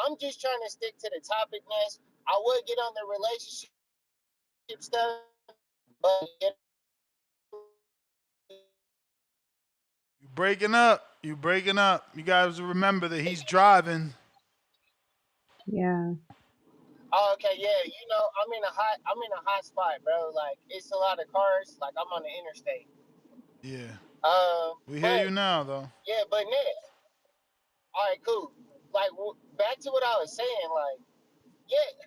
I'm just trying to stick to the topic, Ness. I would get on the relationship stuff, but You breaking up. You breaking up. You guys remember that he's driving. Yeah. oh, okay, yeah, I'm in a hot spot, bro. Like it's a lot of cars. Like I'm on the interstate. Yeah. We hear But you now though. yeah, but next, all right, cool. Like back to what I was saying. Like yeah,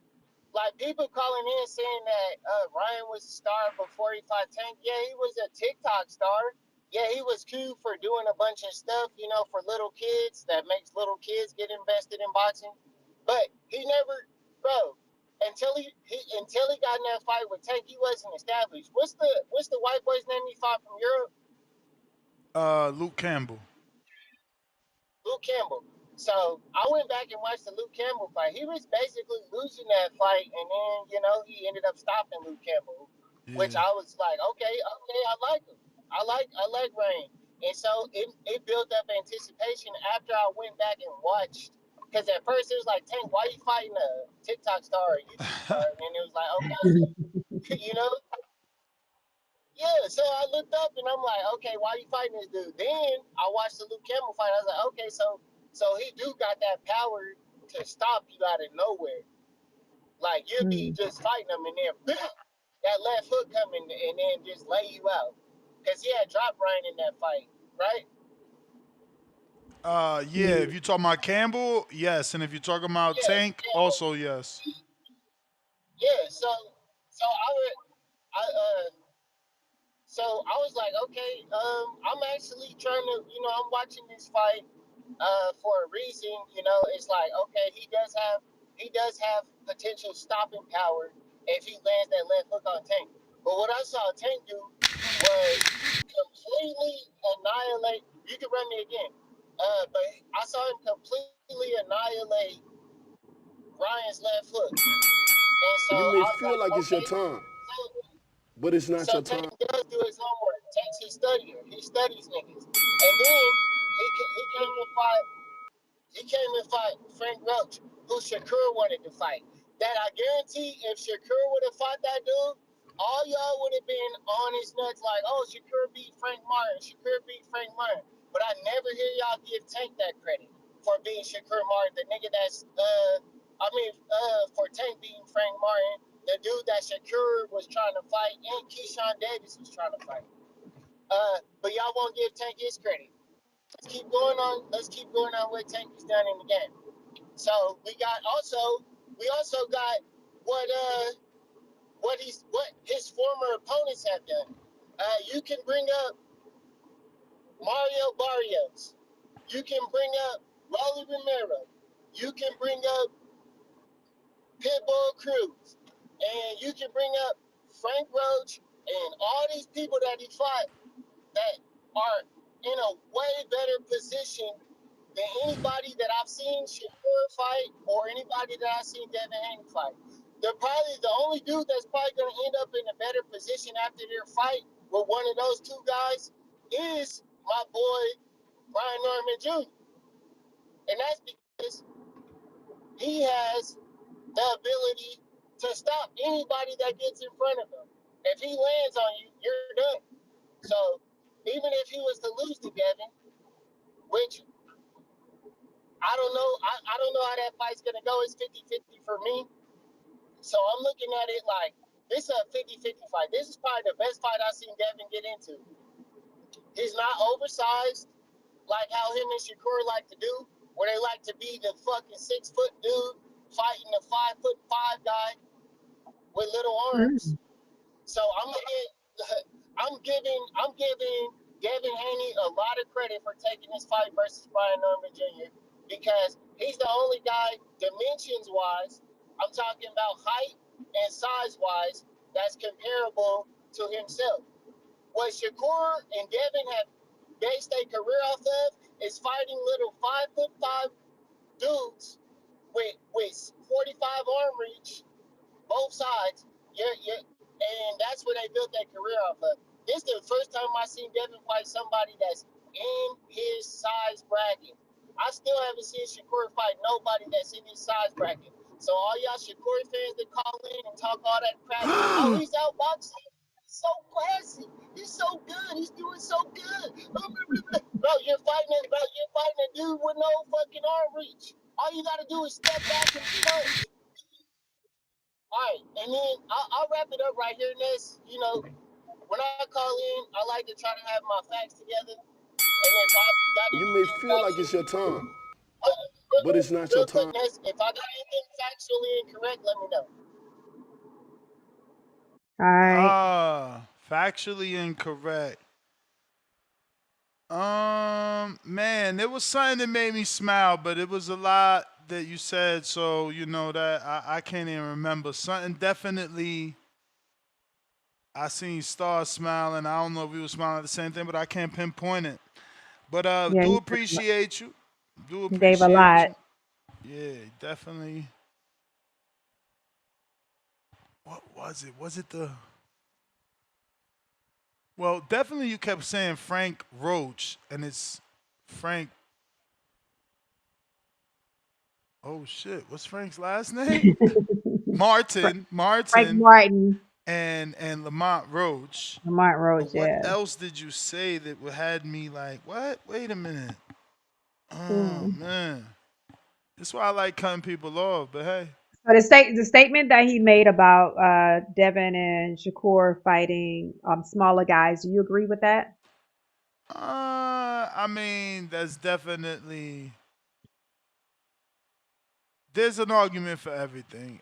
like people calling in saying that Ryan was a star before he fought Tank. Yeah, he was a TikTok star. Yeah, he was cool for doing a bunch of stuff, for little kids that makes little kids get invested in boxing. But he never, bro, until he got in that fight with Tank, he wasn't established. What's the white boy's name he fought from Europe? Luke Campbell. Luke Campbell. So I went back and watched the Luke Campbell fight. He was basically losing that fight, and then he ended up stopping Luke Campbell. which I was like, okay, I like him. I like Rain. And so it built up anticipation after I went back and watched. Because at first it was like, Tank, why you fighting a TikTok star or YouTube star? And then it was like, okay, you know? Yeah, so I looked up and I'm like, okay, why you fighting this dude? Then I watched the Luke Campbell fight. I was like, okay, so he do got that power to stop you out of nowhere. Like you'll be just fighting him and then that left hook coming and then just lay you out. Cause he had dropped Ryan in that fight, right? Yeah, if you're talking about Campbll, yes. And if you're talking about Yeah, Tank, also yes. yeah. So I was like, okay, I'm actually trying to, I'm watching this fight for a reason. It's like, okay, he does have potential stopping power if he lands that left hook on Tank. But what I saw Tank do was completely annihilate. You can run me again. But I saw him completely annihilate Ryan's left hook. And so You may I was feel like, like it's your okay, time, so but it's not so your Tank time. does do his homework. Tank's his studier. He studies niggas. And then he came and fought. He came and fought Frank Roach, who Shakur wanted to fight. That I guarantee, if Shakur would have fought that dude, all y'all would have been on his nuts like, oh, Shakur beat Frank Martin. Shakur beat Frank Martin. But I never hear y'all give Tank that credit for being Shakur Martin, the nigga that's for Tank beating Frank Martin, the dude that Shakur was trying to fight and Keyshawn Davis was trying to fight. But y'all won't give Tank his credit. Let's keep going on. Let's keep going on what Tank has done in the game. So we also got what his former opponents have done. You can bring up Mario Barrios. You can bring up Rolly Romero. You can bring up Pitbull Cruz, and you can bring up Frank Roach and all these people that he fought that are in a way better position than anybody that I've seen Shakur fight or anybody that I've seen Devin Haney fight. They're probably the only dude that's probably going to end up in a better position after their fight with one of those two guys is my boy Brian Norman Jr. And that's because he has the ability to stop anybody that gets in front of him. If he lands on you, you're done. So even if he was to lose to Devin, which I don't know, I don't know how that fight's gonna go. It's 50-50 for me. So I'm looking at it like this is a 50-50 fight. This is probably the best fight I've seen Devin get into. He's not oversized like how him and Shakur like to do, where they like to be the fucking 6-foot dude fighting a 5'5" guy with little arms. So I'm giving Devin Haney a lot of credit for taking this fight versus Brian Norman Jr. because he's the only guy, dimensions wise, I'm talking about height and size wise, that's comparable to himself. What Shakur and Devin have based their career off of is fighting little 5'5" dudes with 45 arm reach both sides. And that's where they built their career off of. This is the first time I seen Devin fight somebody that's in his size bracket. I still haven't seen Shakur fight nobody that's in his size bracket. So all y'all Shakur fans that call in and talk all that crap, oh, he's outboxing. He's so classy. He's so good. He's doing so good. Bro, you're fighting a dude with no fucking arm reach. All you gotta do is step back and punch. All right, and then I'll wrap it up right here, Ness. When I call in, I like to try to have my facts together. And if I got You may anything feel like it's your factually, time, but it's not your real quick, time. Ness, if I got anything factually incorrect, let me know. All right. Factually incorrect. Man, there was something that made me smile, but it was a lot that you said, so you know that I can't even remember. Something definitely I seen stars smiling. I don't know if we were smiling at the same thing, but I can't pinpoint it. But Yeah, do appreciate you. Do he gave a appreciate lot. you. Yeah, definitely. What was it? Was it the Well, definitely you kept saying Frank Roach, and it's Frank. Oh shit, what's Frank's last name? Fra- Martin, Frank Martin, Martin, and Lamont Roach. Lamont But Roach. what Yeah. else did you say that had me like, what? Wait a minute. Oh Mm. man, that's why I like cutting people off. But hey, So the statement that he made about Devin and Shakur fighting smaller guys, do you agree with that? I mean, that's definitely there's an argument for everything.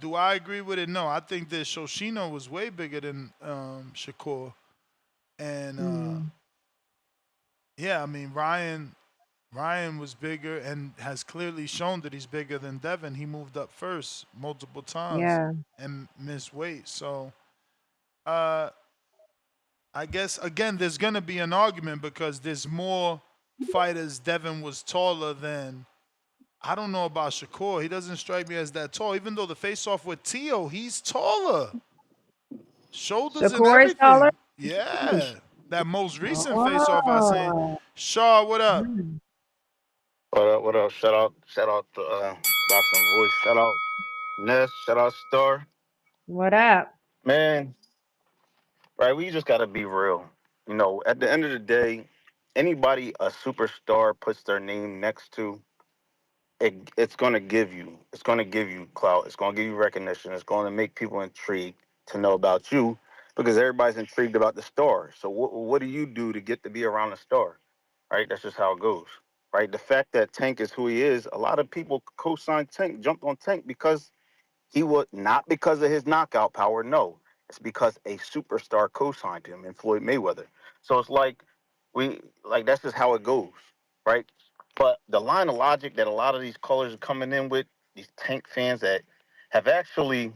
Do I agree with it? No, I think that Shoshino was way bigger than Shakur, and Mm. yeah, I mean Ryan was bigger and has clearly shown that he's bigger than Devin. He moved up first multiple times Yeah. and missed weight. So uh, I guess again there's gonna be an argument because there's more fighters. Devin was taller than. I don't know about Shakur. He doesn't strike me as that tall. Even though the face off with Tio, he's taller. Shoulders and Shakur is taller. everything. Yeah. That most recent face off I seen. Oh. Shaw, what up? Mm. What up? What up? Shout out to Boxing Voice. Shout out Ness. Shout out Star. What up? Man, right? We just gotta be real. You know, at the end of the day, anybody a superstar puts their name next to, it's gonna give you clout. It's gonna give you recognition. It's gonna make people intrigued to know about you because everybody's intrigued about the star. So what do you do to get to be around the star? Right? That's just how it goes. Right? The fact that Tank is who he is, a lot of people co-signed Tank, jumped on Tank because he was not because of his knockout power. No, it's because a superstar co-signed him in Floyd Mayweather. So it's like that's just how it goes, right? But the line of logic that a lot of these callers are coming in with, these Tank fans that have actually,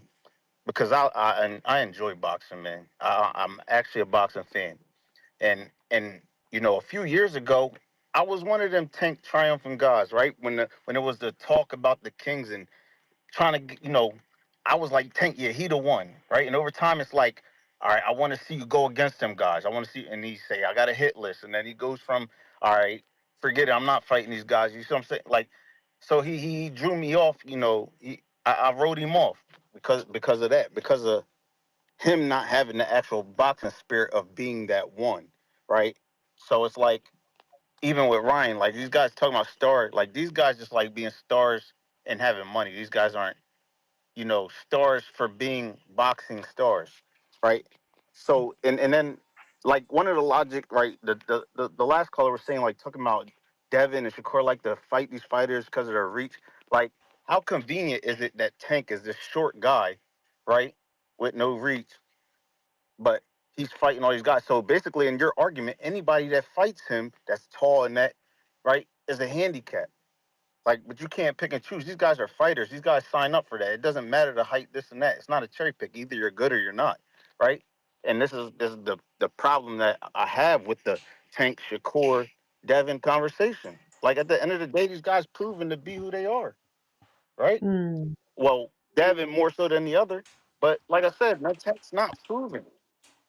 because I enjoy boxing, man. I'm actually a boxing fan, and you know, a few years ago, I was one of them Tank triumphant guys, right? When it was the talk about the Kings and trying to, I was like, Tank, yeah, he the one, right? And over time, it's like, all right, I want to see you go against them guys. I want to see, and he say, I got a hit list, and then he goes from, all right, forget it, I'm not fighting these guys. You see what I'm saying? Like, so he drew me off. I wrote him off because of that, because of him not having the actual boxing spirit of being that one, right? So it's like, even with Ryan, like these guys talking about stars, like these guys just like being stars and having money. These guys aren't stars for being boxing stars, right? So and then like one of the logic, right? The last caller was saying like talking about Devin and Shakur like to fight these fighters because of their reach. Like, how convenient is it that Tank is this short guy, right, with no reach, but he's fighting all these guys. So basically, in your argument, anybody that fights him that's tall and that, right, is a handicap. Like, but you can't pick and choose. These guys are fighters. These guys sign up for that. It doesn't matter the height, this and that. It's not a cherry pick. Either you're good or you're not, right? And this is the problem that I have with the Tank Shakur Devin conversation. Like at the end of the day, these guys proven to be who they are, right? Mm. Well, Devin more so than the other, but like I said, man, Tank's not proven.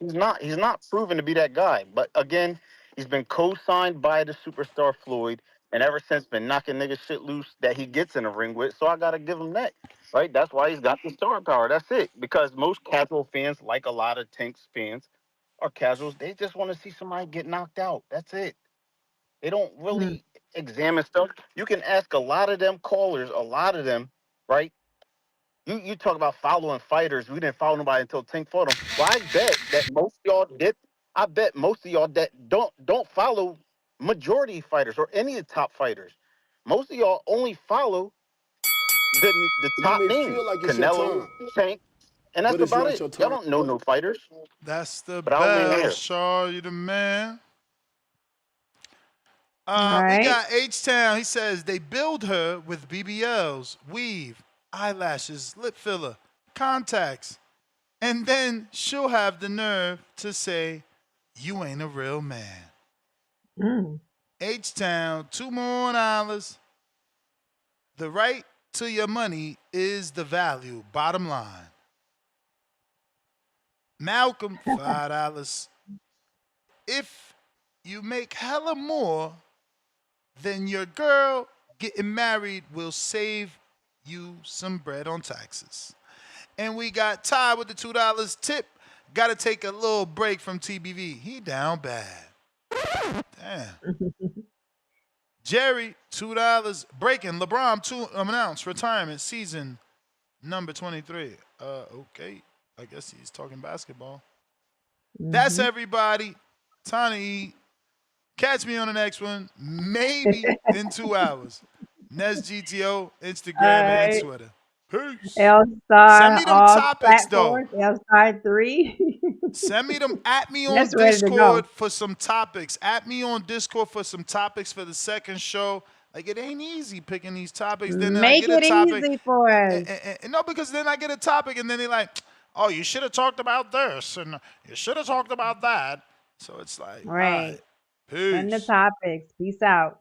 He's not proven to be that guy. But again, he's been co-signed by the superstar Floyd, and ever since been knocking niggas shit loose that he gets in the ring with. So I gotta give him that. Right? That's why he's got the star power. That's it. Because most casual fans, like a lot of Tank's fans, are casuals. They just want to see somebody get knocked out. That's it. They don't Mm. really examine stuff. You can ask a lot of them callers, a lot of them, right? You talk about following fighters. We didn't follow nobody until Tank fought them. Well, I bet that most of y'all did. I bet most of y'all that don't follow majority fighters or any of the top fighters. Most of y'all only follow the You top may names: feel like it's your Canelo, time, Tank, and but that's it's about not it. your Y'all time. don't know no fighters. That's the But I'll leave bell, here. Shaw. You the man. All We right. got H Town. He says they build her with BBLs, weave, eyelashes, lip filler, contacts, and then she'll have the nerve to say, "You ain't a real man." Mm. H Town, $2 more. The right to your money is the value. Bottom line. Malcolm, $5. if you make hella more, then your girl getting married will save you some bread on taxes. And we got Ty with the $2 tip. Got to take a little break from TBV. He down bad. Damn. Jerry, $2 breaking. LeBron announced retirement season number 23. Okay. I guess he's talking basketball. That's everybody. Time to eat. Catch me on the next one, maybe in 2 hours. Nest GTO, Instagram, and Twitter. Peace. L-Star, Send me them all topics, though. platforms, L-Star 3. Send me them. At me on That's ready to go. Discord for some topics. At me on Discord for some topics for the second show. Like, it ain't easy picking these topics. Then I Make get a it topic. easy for us. No, because then I get a topic, and then they're like, oh, you should have talked about this, and you should have talked about that. So it's like, Right. all right. Peace. Send the topics. Peace out.